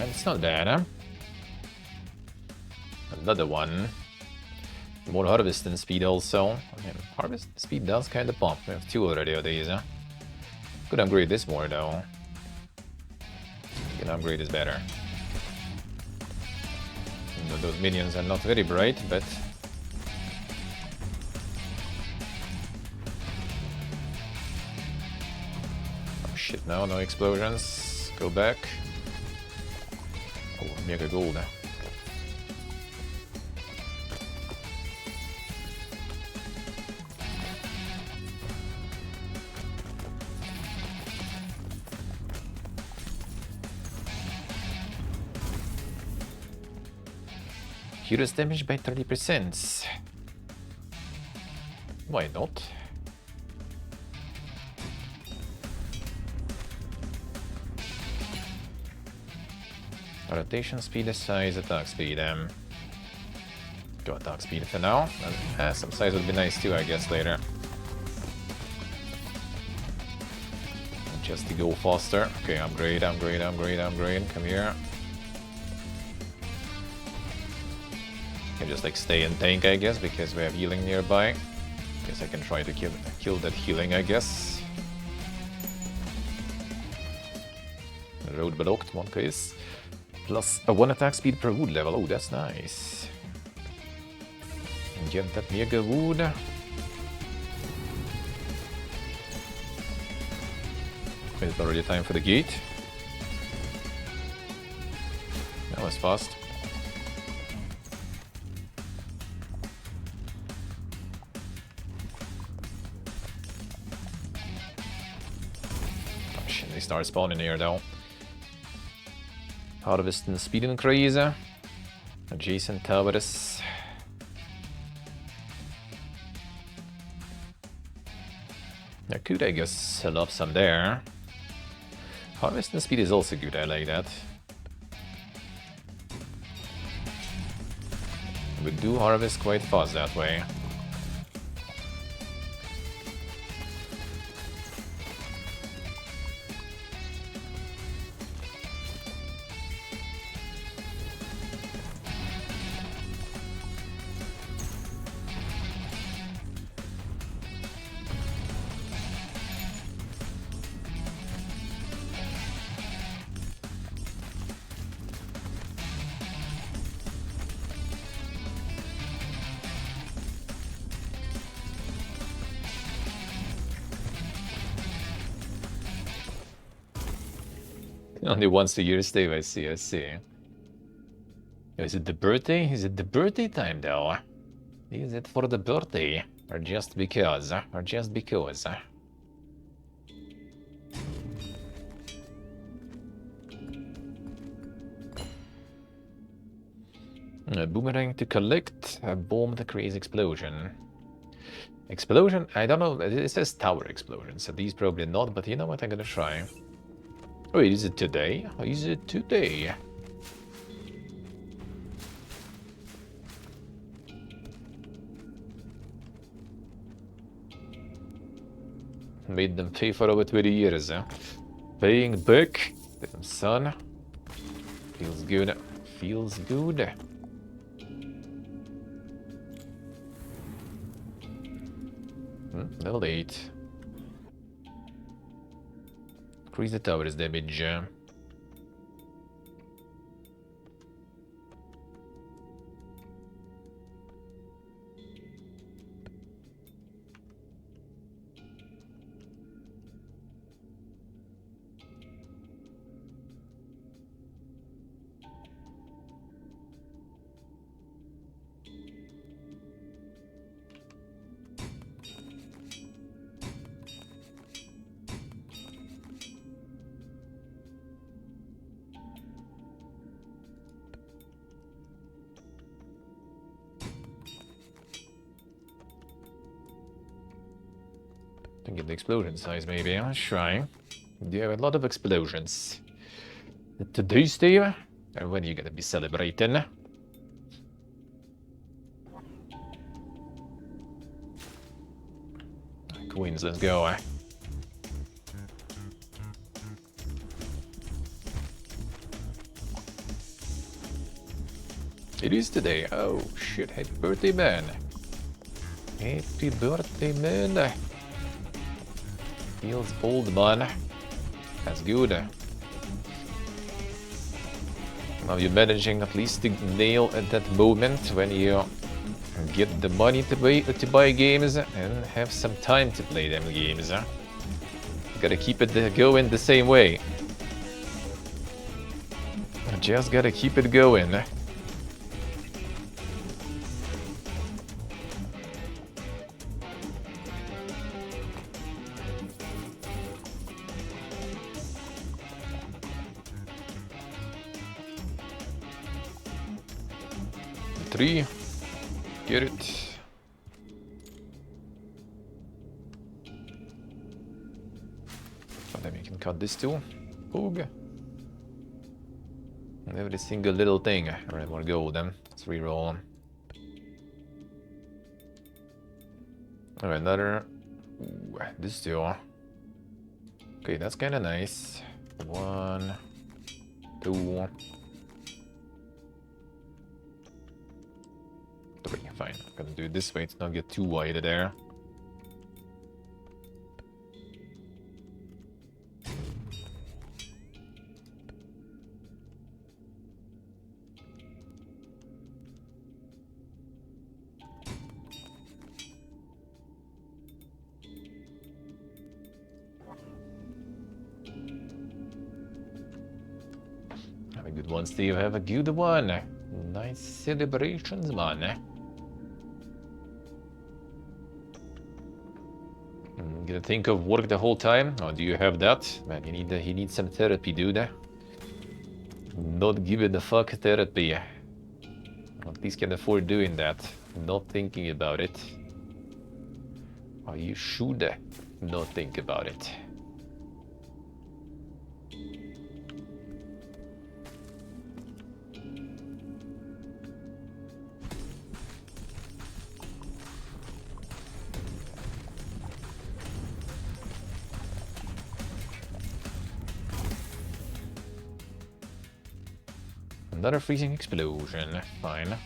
It's not bad, huh? Another one. More harvest and speed also. I mean, harvest speed does kind of pump. We have 2 already of these, huh? Could upgrade this more though. Can upgrade this better. Those minions are not very bright, but oh shit, no explosions. Go back. Oh, mega gold. Heroes damage by 30%. Why not? Rotation speed, size, attack speed. Go attack speed for now. And, some size would be nice too, I guess, later. Just to go faster. Okay, upgrade. Come here. Can just like stay and tank, I guess, because we have healing nearby. Guess I can try to kill that healing, I guess. Road blocked, one case. Plus a 1 attack speed per wood level. Oh, that's nice. And get that mega wood. Is it already time for the gate? That was fast. They start spawning here though. Harvest and speed increase. Adjacent towers. I could, I guess, sell up some there. Harvest and speed is also good, I like that. We do harvest quite fast that way. Only once a year stay, I see. Is it the birthday? Is it the birthday time though? Is it for the birthday? Or just because? A boomerang to collect, a bomb that creates explosion. Explosion? I don't know, it says tower explosion, so these probably not, but you know what, I'm gonna try. Wait, is it today? Made them pay for over 20 years, huh? Paying back. Damn son. Feels good. Level 8. Increase the tower's damage. To get the explosion size, maybe. Let's try. You have a lot of explosions. Today, Steve? And when are you gonna be celebrating? Queens, let's go. It is today. Oh shit, happy birthday, man. Happy birthday, man. Feels old, man. That's good. Now you're managing at least to nail at that moment when you get the money to buy games and have some time to play them games. Gotta keep it going the same way. Just gotta keep it going. Three. Get it. But then we can cut this too. Boog. Every single little thing. Alright, more gold then. Let's reroll. Alright, another. Ooh, this too. Okay, that's kinda nice. 1, 2, 3. Fine. I'm gonna do it this way to not get too wide there. Have a good one, Steve. Have a good one. Nice celebrations, man. Gonna think of work the whole time? Oh, do you have that? Man, you need some therapy, dude. Not giving a fuck therapy. At least can afford doing that. Not thinking about it. Oh, you should not think about it. Another freezing explosion. Fine.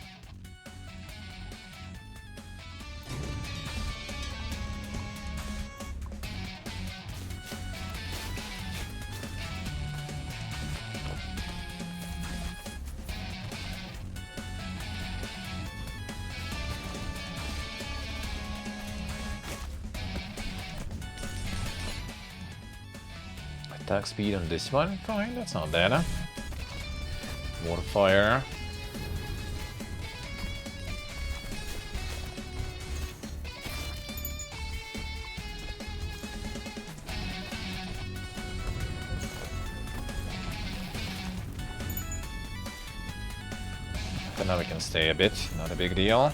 Attack speed on this one. Fine, that's not bad, huh? More fire. But now we can stay a bit, not a big deal.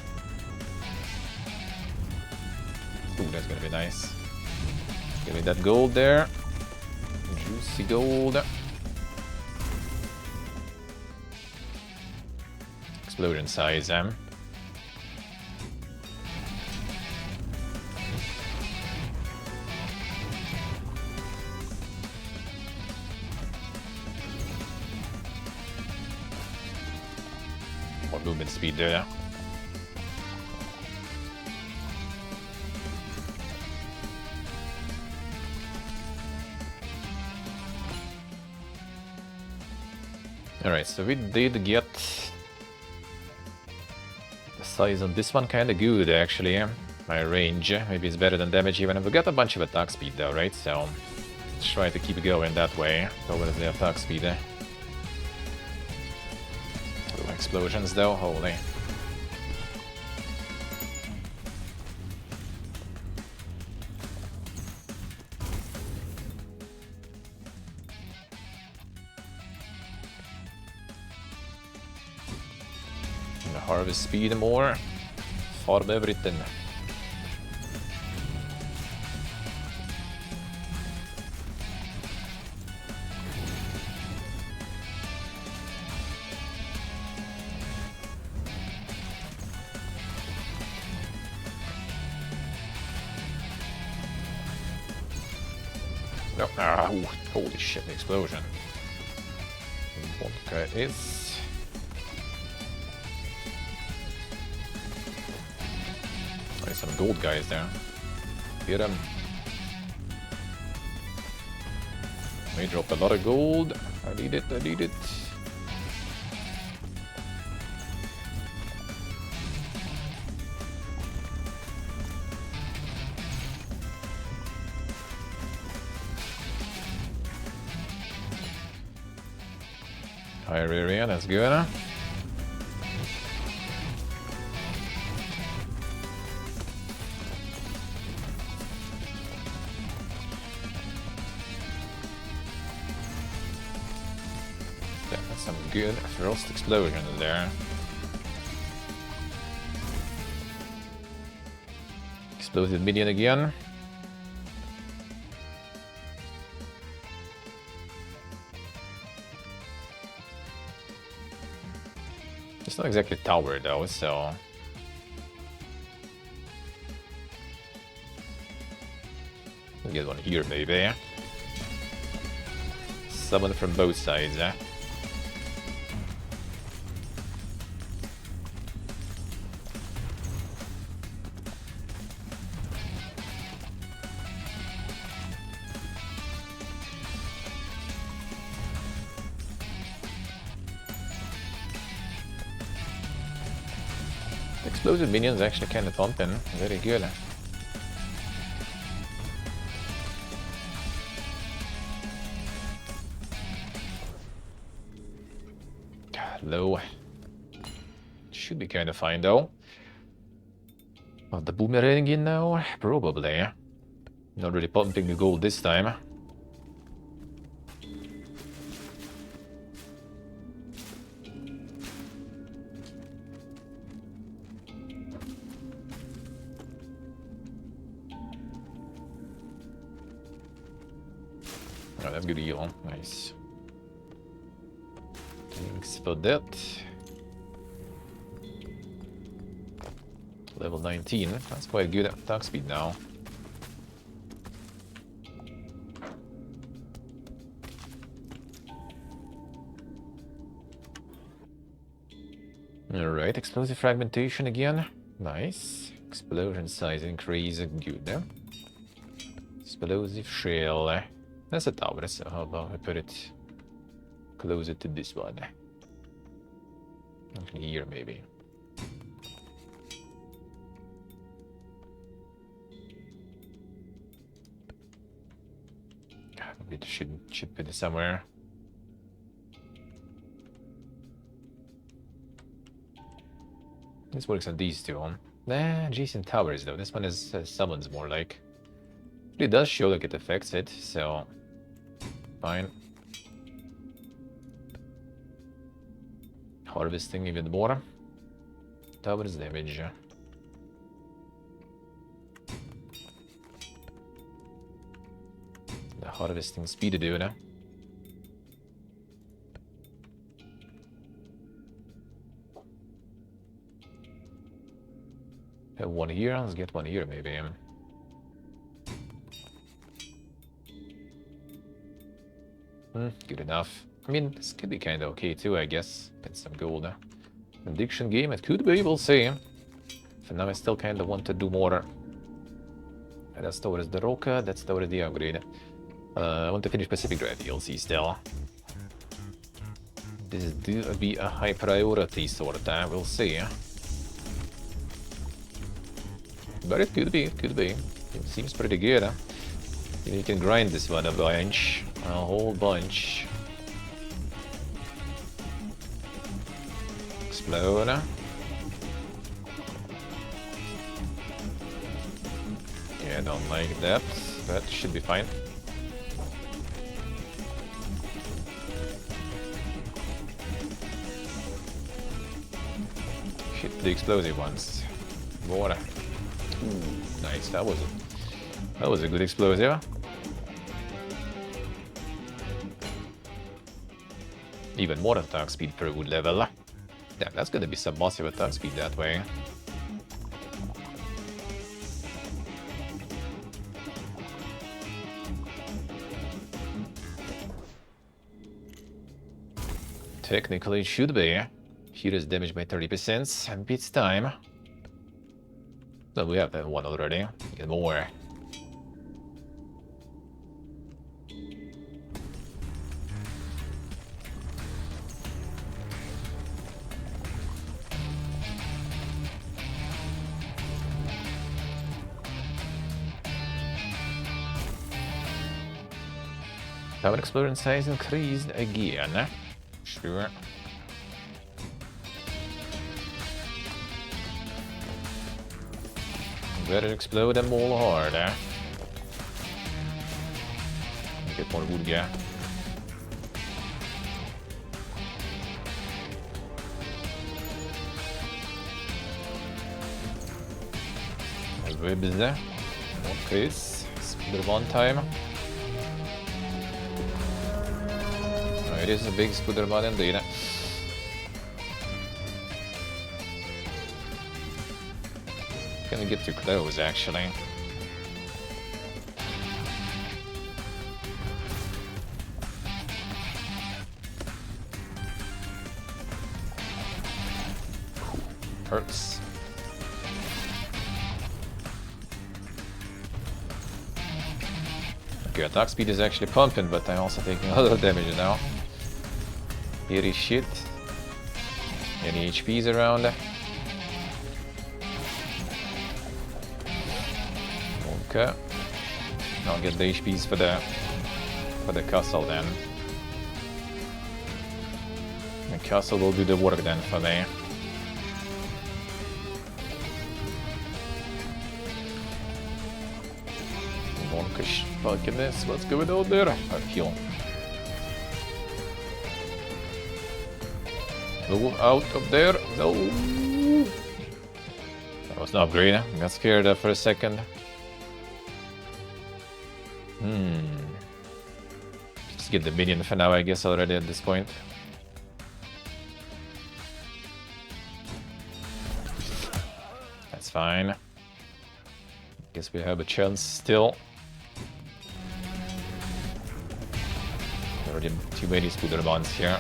Ooh, that's gonna be nice. Give me that gold there. Juicy gold. Explosion size, More movement speed there. Alright, so we did get the size on this one kinda good actually. My range, maybe it's better than damage even. We got a bunch of attack speed though, right? So let's try to keep it going that way. Towards the attack speed. Ooh, explosions though, holy. Harvest speed more. Farm everything. No, ooh, holy shit, the explosion. What guy is? There's some gold guys there. Get them. We dropped a lot of gold. I need it, I need it. Higher area, that's good. That's some good frost explosion in there. Explosive minion again. It's not exactly tower though, so we'll get one here maybe. Summon from both sides. Explosive minions actually kind of pumping. Very good. Low. Should be kind of fine though. Oh, the boomerang in now? Probably. Not really pumping the gold this time. Oh, that's good heal. Nice. Thanks for that. Level 19. That's quite good attack speed now. Alright, explosive fragmentation again. Nice. Explosion size increase. Good. Explosive shell. That's a tower, so how about I put it closer to this one? Here, maybe. Maybe it should put it somewhere. This works on these two. Nah, Jason Towers though. This one is summons more like. It does show like it affects it, so fine. Harvesting even more. Towers damage. The harvesting speed to do it. Have one here, let's get one here maybe. Good enough. I mean, this could be kind of okay too, I guess. Get some gold. Addiction game, it could be, we'll see. For now, I still kind of want to do more. That's towards the Roca, that's towards the upgrade. I want to finish Pacific Drive DLC still. This is due to be a high priority sort, we'll see. But it could be, it could be. It seems pretty good. You can grind this one a bunch. A whole bunch. Explode. Yeah, I don't like that. That should be fine. Hit the explosive ones. Water. Ooh, nice. That was a good explosive. Even more attack speed per good level. Damn, that's gonna be some massive attack speed that way. Technically it should be. Heroes damage by 30% and beats time. No, we have that one already. Get more. Power explosion size increased again. Sure. Better explode them all harder. Get more wood, yeah. Ribs. Okay, speed one time. Oh, it is a big Spooderman indeed. Gonna get too close, actually. Hurts. Okay, attack speed is actually pumping, but I'm also taking a lot of damage now. Here is shit. Any HPs around? Okay. I'll get the HPs for the castle then. The castle will do the work then for me. Monkish fuckiness, what's going on there? A kill. Move out of there. No. That was not great. I got scared there for a second. Just get the minion for now, I guess, already at this point. That's fine. Guess we have a chance still. Already too many Spoodermans here.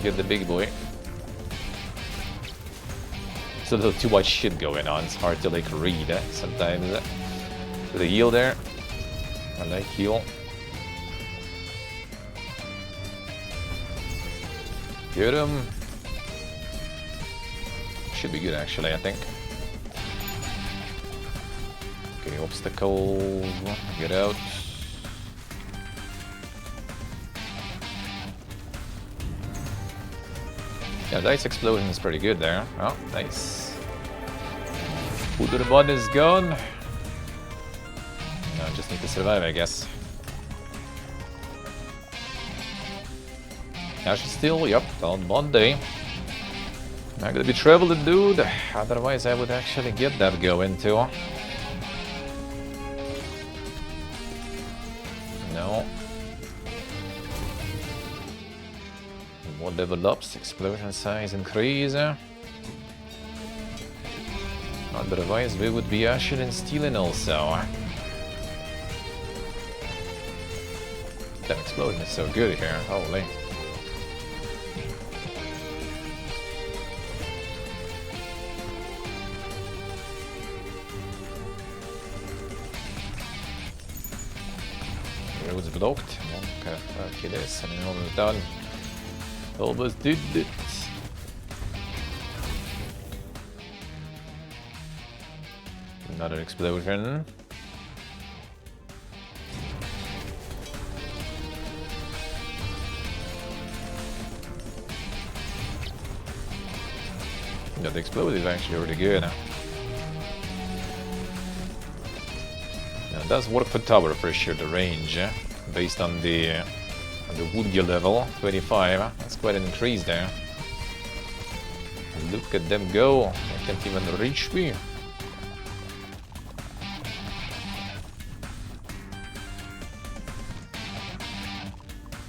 Get the big boy. It's a little too much shit going on. It's hard to like read sometimes. The heal there. I like heal. Get him. Should be good actually, I think. Okay, obstacle. Get out. Yeah, dice explosion is pretty good there. Oh, nice. Spooderman is gone. No, just need to survive, I guess. Ash is still, yep, on Monday. Not gonna be traveling, dude. Otherwise, I would actually get that going too. No. More level ups, explosion size increase. Otherwise, we would be ashing and stealing also. That explosion is so good here, holy. Road's blocked. Okay, fuck this, and then almost done. Almost did it. Another explosion. Yeah, the explosive is actually really good. Yeah, it does work for tower for sure, the range, based on the wood gear level, 25. That's quite an increase there. Look at them go. They can't even reach me.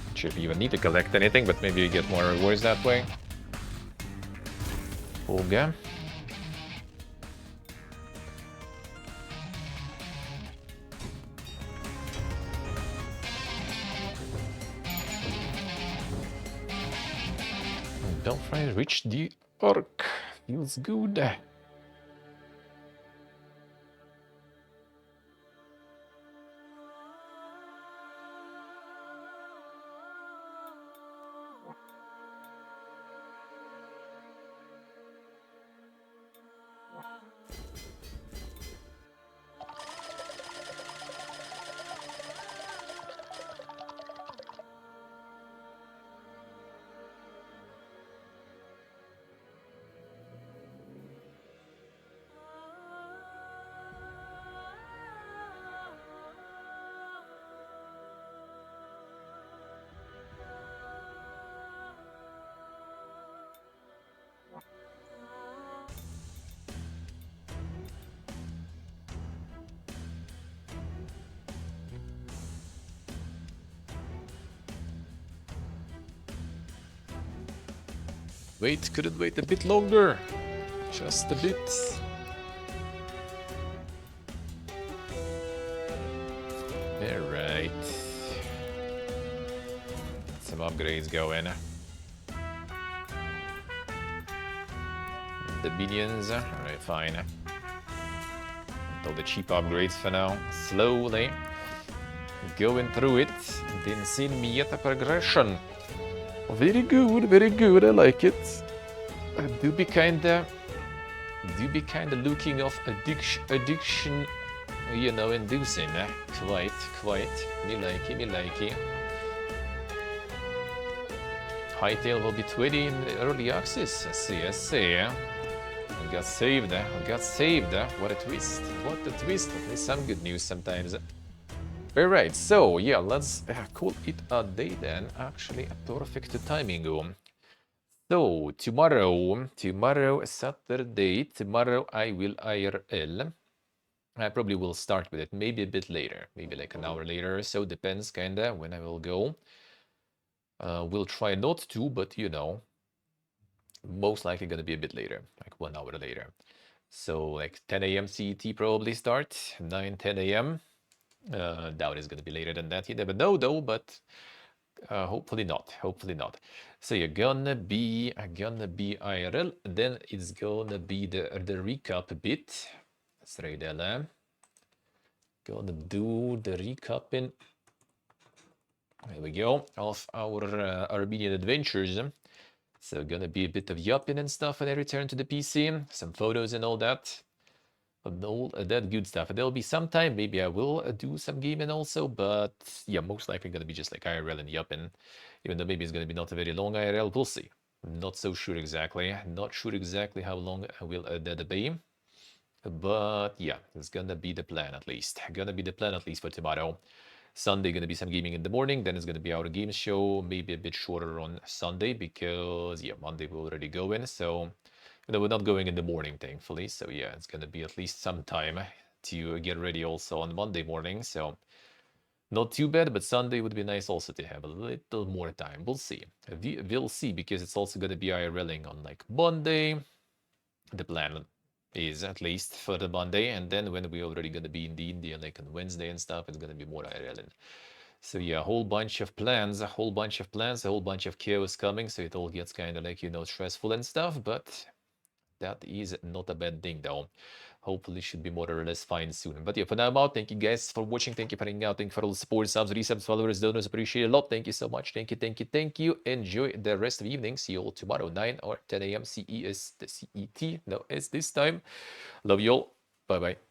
Not sure if you even need to collect anything, but maybe you get more rewards that way. Okay. Belfry reached the Orc. Feels good. Wait, couldn't wait a bit longer. Just a bit. Alright. Some upgrades going. The minions. Alright, fine. All the cheap upgrades for now. Slowly going through it. Didn't see me yet a progression. Very good, I like it. Do be kinda looking of addiction, you know, inducing. Quite. Me likey. Hytale will be 20 in early access. I see. I got saved. What a twist. At least some good news sometimes. Alright, so yeah, let's call it a day then. Actually, a perfect timing. So, tomorrow, Saturday, tomorrow I will IRL. I probably will start with it, maybe a bit later, maybe like an hour later or so, depends kinda when I will go. We'll try not to, but you know, most likely gonna be a bit later, like 1 hour later. So like 10 a.m. CET probably start, 9-10 a.m. Doubt it's gonna be later than that. You never know though, but hopefully not. So you're gonna be IRL. Then it's gonna be the recap bit. That's right, Ella. Gonna do the recapping. There we go, of our Armenian adventures. So gonna be a bit of yapping and stuff when I return to the PC. Some photos and all that. All that good stuff. There'll be some time, maybe I will do some gaming also, but yeah, most likely gonna be just like IRL and yapping. Even though maybe it's gonna be not a very long IRL, we'll see. Not so sure exactly. Not sure exactly how long will that be. But yeah, it's gonna be the plan at least. For tomorrow. Sunday gonna be some gaming in the morning, then it's gonna be our game show, maybe a bit shorter on Sunday because yeah, Monday we're already going, so you know, we're not going in the morning, thankfully. So yeah, it's gonna be at least some time to get ready also on Monday morning. So not too bad, but Sunday would be nice also to have a little more time. We'll see. We'll see, because it's also gonna be IRLing on like Monday. The plan is at least for the Monday, and then when we're already gonna be in the India like on Wednesday and stuff, it's gonna be more IRLing. So yeah, a whole bunch of plans, a whole bunch of chaos coming, so it all gets kind of like, you know, stressful and stuff, but that is not a bad thing though. Hopefully should be more or less fine soon. But yeah, for now I'm out. Thank you guys for watching. Thank you for hanging out. Thank you for all the support, subs, resubs, followers, donors. Appreciate it a lot. Thank you so much. Thank you. Enjoy the rest of the evening. See you all tomorrow, 9 or 10 a.m. CET. No, it's this time. Love you all. Bye-bye.